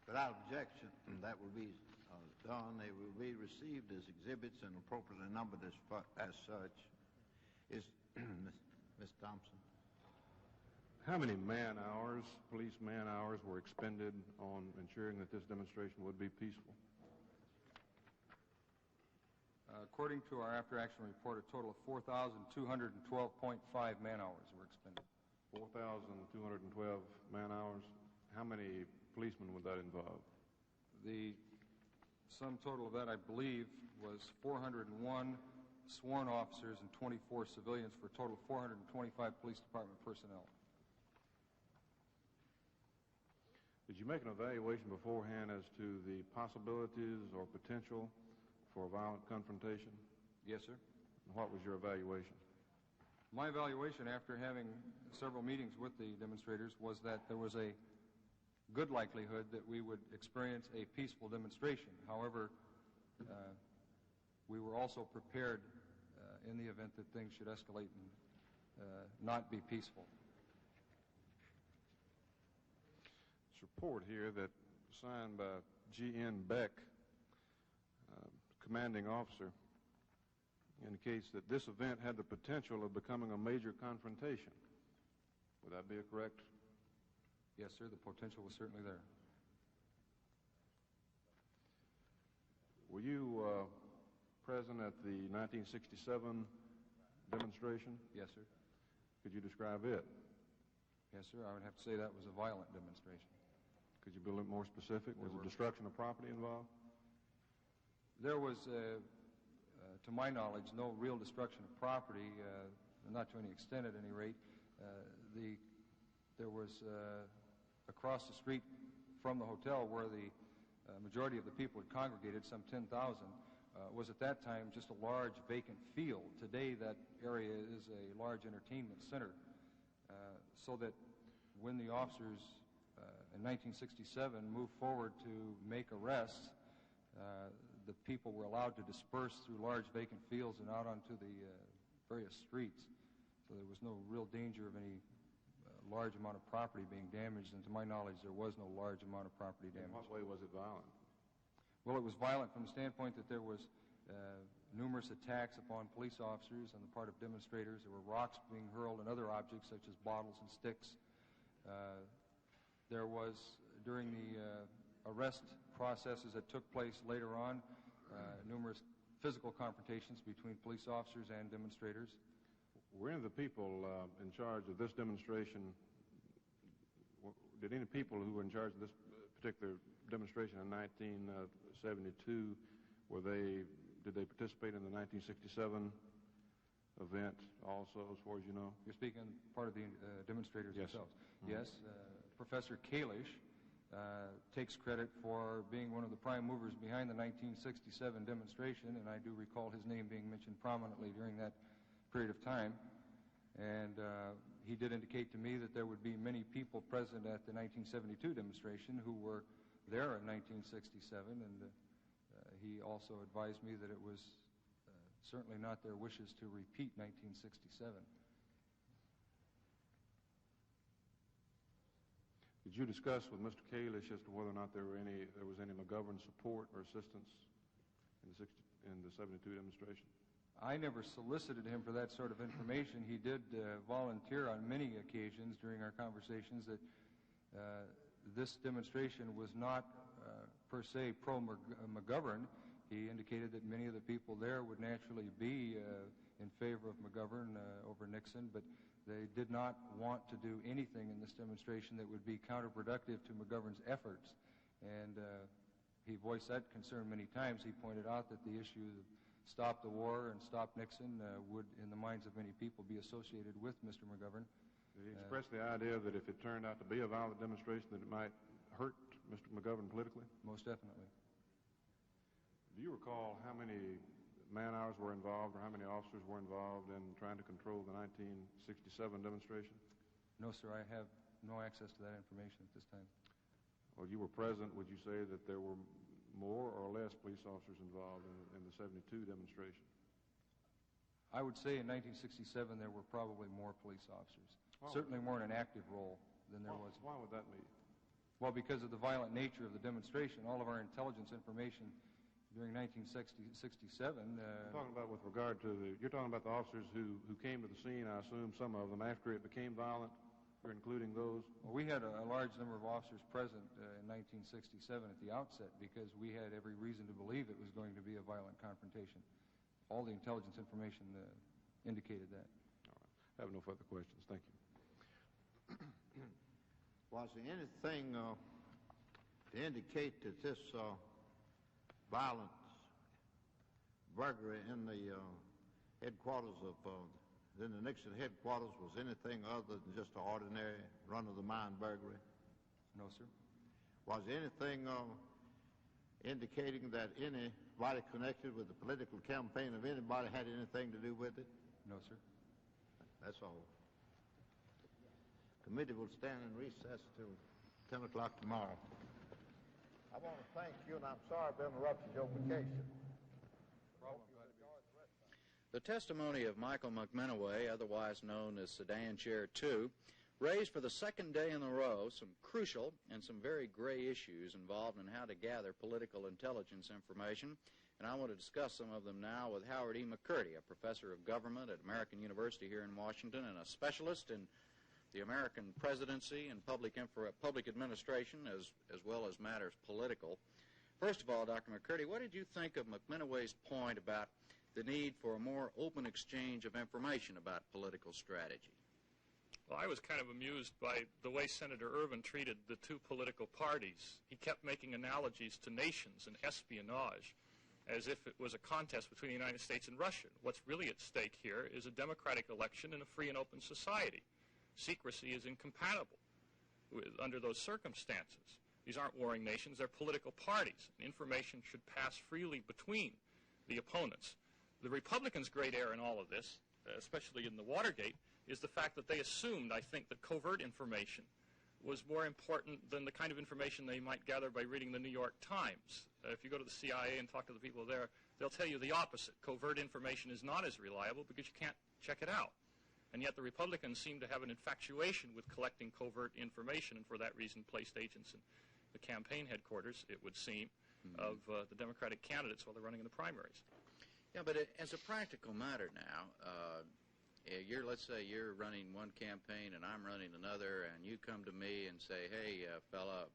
Without objection, that will be done. They will be received as exhibits and appropriately numbered as such. Is Ms. Thompson? How many man-hours, police man-hours, were expended on ensuring that this demonstration would be peaceful? According to our after-action report, a total of 4,212.5 man-hours were expended. 4,212 man-hours. How many policemen would that involve? The sum total of that, I believe, was 401 sworn officers and 24 civilians for a total of 425 police department personnel. Did you make an evaluation beforehand as to the possibilities or potential for a violent confrontation? Yes, sir. And what was your evaluation? My evaluation, after having several meetings with the demonstrators, was that there was a good likelihood that we would experience a peaceful demonstration. However, we were also prepared in the event that things should escalate and not be peaceful. This report here that signed by G.N. Beck, commanding officer, indicates that this event had the potential of becoming a major confrontation. Would that be correct? Yes, sir. The potential was certainly there. Were you present at the 1967 demonstration? Yes, sir. Could you describe it? Yes, sir. I would have to say that was a violent demonstration. Could you be a little more specific? Was the destruction of property involved? There was, to my knowledge, no real destruction of property. not to any extent at any rate. There was across the street from the hotel where the majority of the people had congregated, some 10,000, was at that time just a large vacant field. Today that area is a large entertainment center, so that when the officers in 1967 moved forward to make arrests, the people were allowed to disperse through large vacant fields and out onto the various streets. So there was no real danger of any large amount of property being damaged, and to my knowledge there was no large amount of property damage. In what way was it violent? Well, it was violent from the standpoint that there was numerous attacks upon police officers on the part of demonstrators. There were rocks being hurled and other objects such as bottles and sticks. There was, during the arrest processes that took place later on, numerous physical confrontations between police officers and demonstrators. Were any of the people in charge of this demonstration, did any people who were in charge of this particular demonstration in 1972, did they participate in the 1967 event also, as far as you know? You're speaking part of the demonstrators Yes. themselves. Yes. Professor Kalish takes credit for being one of the prime movers behind the 1967 demonstration, and I do recall his name being mentioned prominently during that period of time. And he did indicate to me that there would be many people present at the 1972 demonstration who were there in 1967, and he also advised me that it was certainly not their wishes to repeat 1967. Did you discuss with Mr. Kalish as to whether or not there was any McGovern support or assistance in the 72 demonstration? I never solicited him for that sort of information. He did volunteer on many occasions during our conversations that this demonstration was not per se pro-McGovern. He indicated that many of the people there would naturally be in favor of McGovern over Nixon, but they did not want to do anything in this demonstration that would be counterproductive to McGovern's efforts. And he voiced that concern many times. He pointed out that the issue of stop the war and stop Nixon would, in the minds of many people, be associated with Mr. McGovern. Did he express the idea that if it turned out to be a violent demonstration that it might hurt Mr. McGovern politically? Most definitely. Do you recall how many man-hours were involved or how many officers were involved in trying to control the 1967 demonstration? No, sir. I have no access to that information at this time. Well, you were present. Would you say that there were more or less police officers involved in the 72 demonstration? I would say in 1967 there were probably more police officers. Certainly more in an active role than there was. Why would that be? Well, because of the violent nature of the demonstration. All of our intelligence information during 1967... You're talking about with regard to you're talking about the officers who came to the scene, I assume some of them, after it became violent, or including those? Well, we had a large number of officers present in 1967 at the outset because we had every reason to believe it was going to be a violent confrontation. All the intelligence information indicated that. All right. I have no further questions. Thank you. Was there anything to indicate that this violent burglary in the headquarters of in the Nixon headquarters was anything other than just an ordinary run-of-the-mine burglary? No, sir. Was there anything indicating that anybody connected with the political campaign of anybody had anything to do with it? No, sir. That's all. Committee will stand in recess till 10 o'clock tomorrow. I want to thank you, and I'm sorry I've interrupted your vacation. The testimony of Michael McMinoway, otherwise known as Sedan Chair 2, raised for the second day in a row some crucial and some very gray issues involved in how to gather political intelligence information, and I want to discuss some of them now with Howard E. McCurdy, a professor of government at American University here in Washington and a specialist in the American presidency and public administration as well as matters political. First of all, Dr. McCurdy, what did you think of McMinoway's point about the need for a more open exchange of information about political strategy? Well, I was kind of amused by the way Senator Ervin treated the two political parties. He kept making analogies to nations and espionage. as if it was a contest between the United States and Russia. What's really at stake here is a democratic election in a free and open society. Secrecy is incompatible under those circumstances. These aren't warring nations, they're political parties. Information should pass freely between the opponents. The Republicans' great error in all of this, especially in the Watergate, is the fact that they assumed, I think, that covert information was more important than the kind of information they might gather by reading the New York Times. If you go to the CIA and talk to the people there, they'll tell you the opposite. Covert information is not as reliable because you can't check it out. And yet the Republicans seem to have an infatuation with collecting covert information, and for that reason placed agents in the campaign headquarters, it would seem, of the Democratic candidates while they're running in the primaries. Yeah, but as a practical matter now, let's say you're running one campaign and I'm running another, and you come to me and say, hey, fella,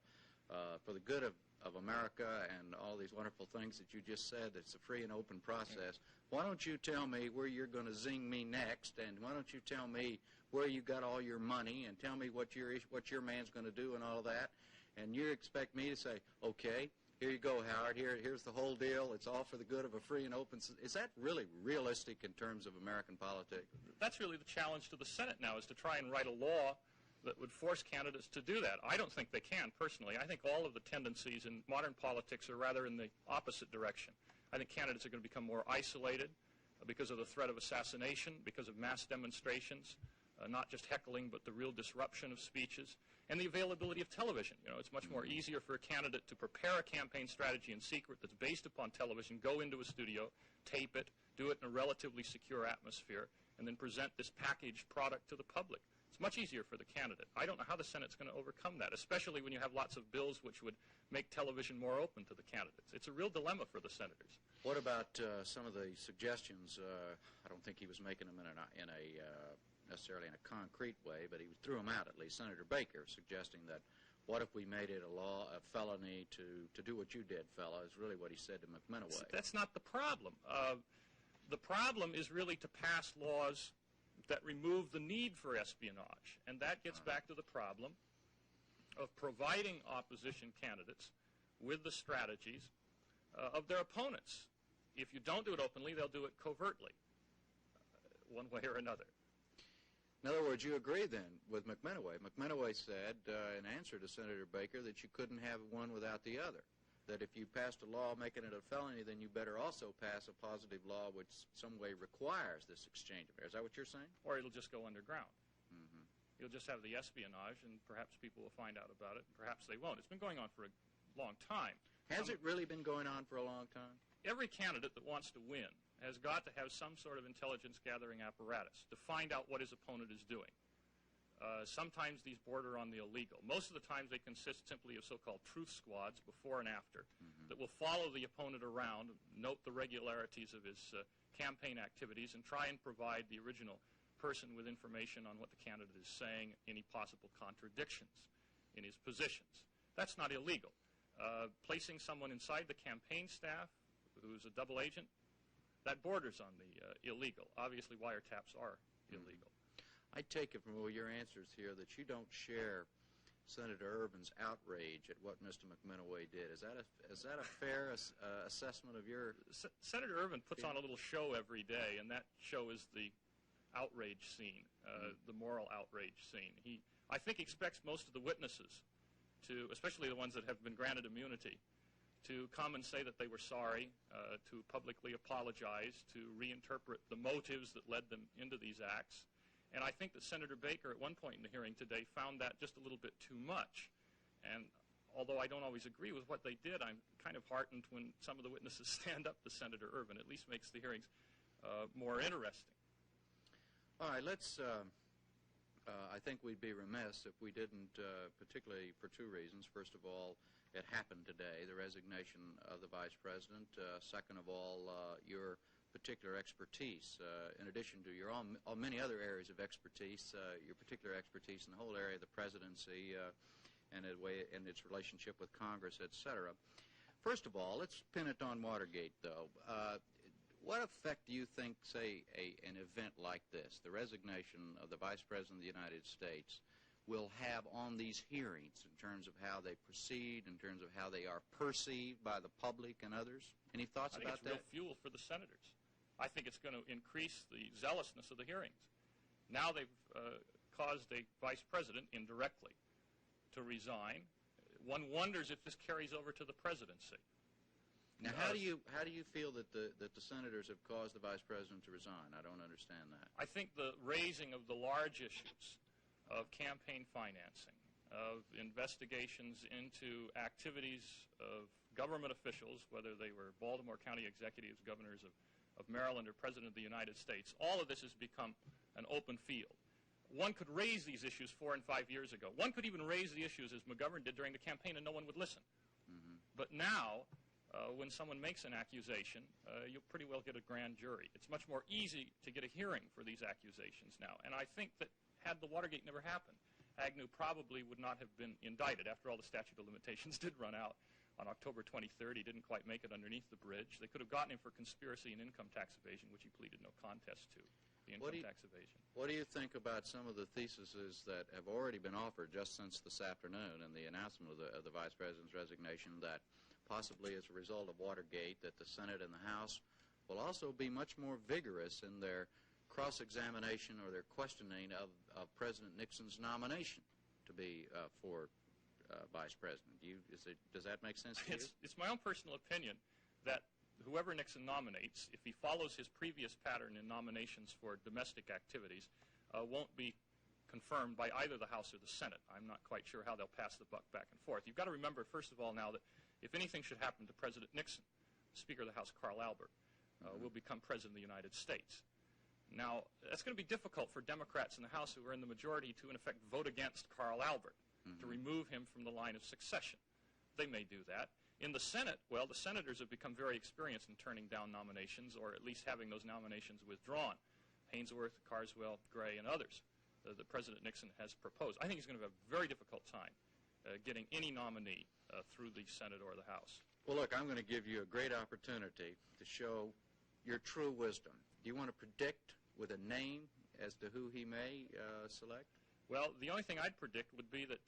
for the good of America and all these wonderful things that you just said, it's a free and open process, why don't you tell me where you're going to zing me next, and why don't you tell me where you got all your money, and tell me what your man's going to do and all of that, and you expect me to say, okay, here you go, Howard, here's the whole deal, it's all for the good of a free and open. Is that really realistic in terms of American politics? That's really the challenge to the Senate now, is to try and write a law that would force candidates to do that. I don't think they can, personally. I think all of the tendencies in modern politics are rather in the opposite direction. I think candidates are going to become more isolated because of the threat of assassination, because of mass demonstrations, not just heckling, but the real disruption of speeches, and the availability of television. You know, it's much more easier for a candidate to prepare a campaign strategy in secret that's based upon television, go into a studio, tape it, do it in a relatively secure atmosphere, and then present this packaged product to the public. It's much easier for the candidate. I don't know how the Senate's going to overcome that, especially when you have lots of bills which would make television more open to the candidates. It's a real dilemma for the senators. What about some of the suggestions? I don't think he was making them necessarily in a concrete way, but he threw them out at least. Senator Baker suggesting that what if we made it a law, a felony to do what you did, fella, is really what he said to McMinoway. That's not the problem. The problem is really to pass laws that remove the need for espionage, and that gets back to the problem of providing opposition candidates with the strategies of their opponents. If you don't do it openly, they'll do it covertly, one way or another. In other words, you agree then with McMinoway. McMinoway said in answer to Senator Baker that you couldn't have one without the other, that if you passed a law making it a felony, then you better also pass a positive law which some way requires this exchange of air. Is that what you're saying? Or it'll just go underground. You'll just have the espionage, and perhaps people will find out about it, and perhaps they won't. It's been going on for a long time. Has it really been going on for a long time? Every candidate that wants to win has got to have some sort of intelligence-gathering apparatus to find out what his opponent is doing. Sometimes these border on the illegal. Most of the times they consist simply of so-called truth squads before and after that will follow the opponent around, note the regularities of his campaign activities, and try and provide the original person with information on what the candidate is saying, any possible contradictions in his positions. That's not illegal. Placing someone inside the campaign staff who's a double agent, that borders on the illegal. Obviously, wiretaps are illegal. I take it from all your answers here that you don't share Senator Ervin's outrage at what Mr. McMinoway did. Is that a fair assessment of your... Senator Ervin puts on a little show every day, and that show is the outrage scene, the moral outrage scene. He, I think, expects most of the witnesses to, especially the ones that have been granted immunity, to come and say that they were sorry, to publicly apologize, to reinterpret the motives that led them into these acts. And I think that Senator Baker, at one point in the hearing today, found that just a little bit too much. And although I don't always agree with what they did, I'm kind of heartened when some of the witnesses stand up to Senator Ervin. At least makes the hearings more interesting. All right, let's... I think we'd be remiss if we didn't, particularly for two reasons. First of all, it happened today, the resignation of the Vice President. Second of all, your particular expertise, in addition to your own many other areas of expertise, your particular expertise in the whole area of the presidency and its relationship with Congress, etc. First of all, let's pin it on Watergate, though. What effect do you think, say, an event like this, the resignation of the Vice President of the United States, will have on these hearings in terms of how they proceed, in terms of how they are perceived by the public and others? Any thoughts about that? I think it's real fuel for the senators. I think it's going to increase the zealousness of the hearings. Now they've caused a vice president indirectly to resign. One wonders if this carries over to the presidency. Now, how do you feel that the senators have caused the vice president to resign? I don't understand that. I think the raising of the large issues of campaign financing, of investigations into activities of government officials, whether they were Baltimore County executives, governors of Maryland, or President of the United States, all of this has become an open field. One could raise these issues 4 and 5 years ago. One could even raise the issues as McGovern did during the campaign, and no one would listen. But now, when someone makes an accusation, you'll pretty well get a grand jury. It's much more easy to get a hearing for these accusations now. And I think that had the Watergate never happened, Agnew probably would not have been indicted. After all, the statute of limitations did run out on October 23rd. He didn't quite make it underneath the bridge. They could have gotten him for conspiracy and income tax evasion, which he pleaded no contest to, the income tax evasion. What do you think about some of the theses that have already been offered just since this afternoon and the announcement of the vice president's resignation, that possibly as a result of Watergate, that the Senate and the House will also be much more vigorous in their cross-examination or their questioning of President Nixon's nomination to be for vice president? Does that make sense to you? It's my own personal opinion that whoever Nixon nominates, if he follows his previous pattern in nominations for domestic activities, won't be confirmed by either the House or the Senate. I'm not quite sure how they'll pass the buck back and forth. You've got to remember, first of all, now that if anything should happen to President Nixon, Speaker of the House Carl Albert will become President of the United States. Now, that's going to be difficult for Democrats in the House who are in the majority to, in effect, vote against Carl Albert, to remove him from the line of succession. They may do that. In the Senate, well, the senators have become very experienced in turning down nominations, or at least having those nominations withdrawn. Hainsworth, Carswell, Gray, and others that President Nixon has proposed. I think he's going to have a very difficult time getting any nominee through the Senate or the House. Well, look, I'm going to give you a great opportunity to show your true wisdom. Do you want to predict with a name as to who he may select? Well, the only thing I'd predict would be that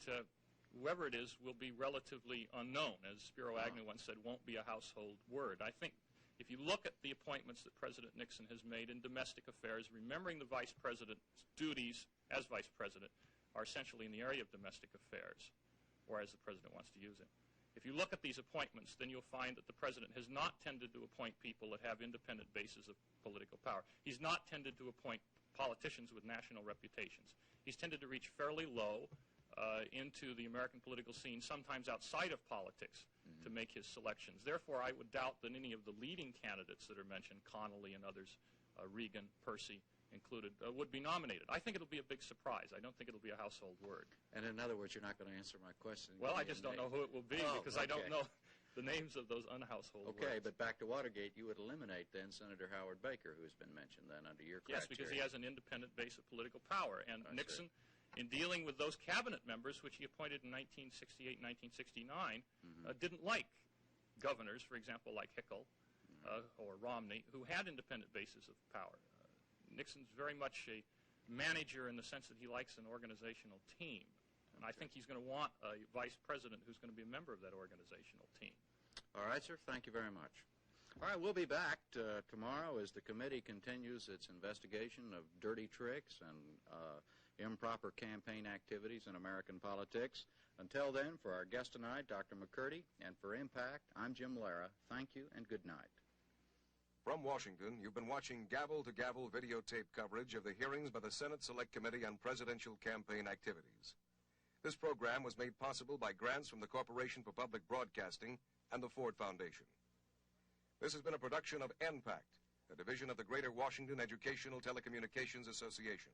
whoever it is will be relatively unknown. As Spiro Agnew once said, won't be a household word. I think if you look at the appointments that President Nixon has made in domestic affairs, remembering the vice president's duties as vice president are essentially in the area of domestic affairs, or as the president wants to use it. If you look at these appointments, then you'll find that the president has not tended to appoint people that have independent bases of political power. He's not tended to appoint politicians with national reputations. He's tended to reach fairly low into the American political scene, sometimes outside of politics, to make his selections. Therefore, I would doubt that any of the leading candidates that are mentioned, Connolly and others, Reagan, Percy included, would be nominated. I think it'll be a big surprise. I don't think it'll be a household word. And in other words, you're not going to answer my question. Well, I just don't know who it will be because I don't know the names of those unhousehold words. Okay, but back to Watergate, you would eliminate then Senator Howard Baker, who's been mentioned then under your criteria. Yes, because he has an independent base of political power. And Nixon, in dealing with those cabinet members, which he appointed in 1968 and 1969, didn't like governors, for example, like Hickman or Romney, who had independent bases of power. Nixon's very much a manager in the sense that he likes an organizational team. And I think he's going to want a vice president who's going to be a member of that organizational team. All right, sir. Thank you very much. All right, we'll be back tomorrow as the committee continues its investigation of dirty tricks and improper campaign activities in American politics. Until then, for our guest tonight, Dr. McCurdy, and for Impact, I'm Jim Lara. Thank you and good night. From Washington, you've been watching gavel-to-gavel videotape coverage of the hearings by the Senate Select Committee on Presidential Campaign Activities. This program was made possible by grants from the Corporation for Public Broadcasting and the Ford Foundation. This has been a production of NPACT, a division of the Greater Washington Educational Telecommunications Association.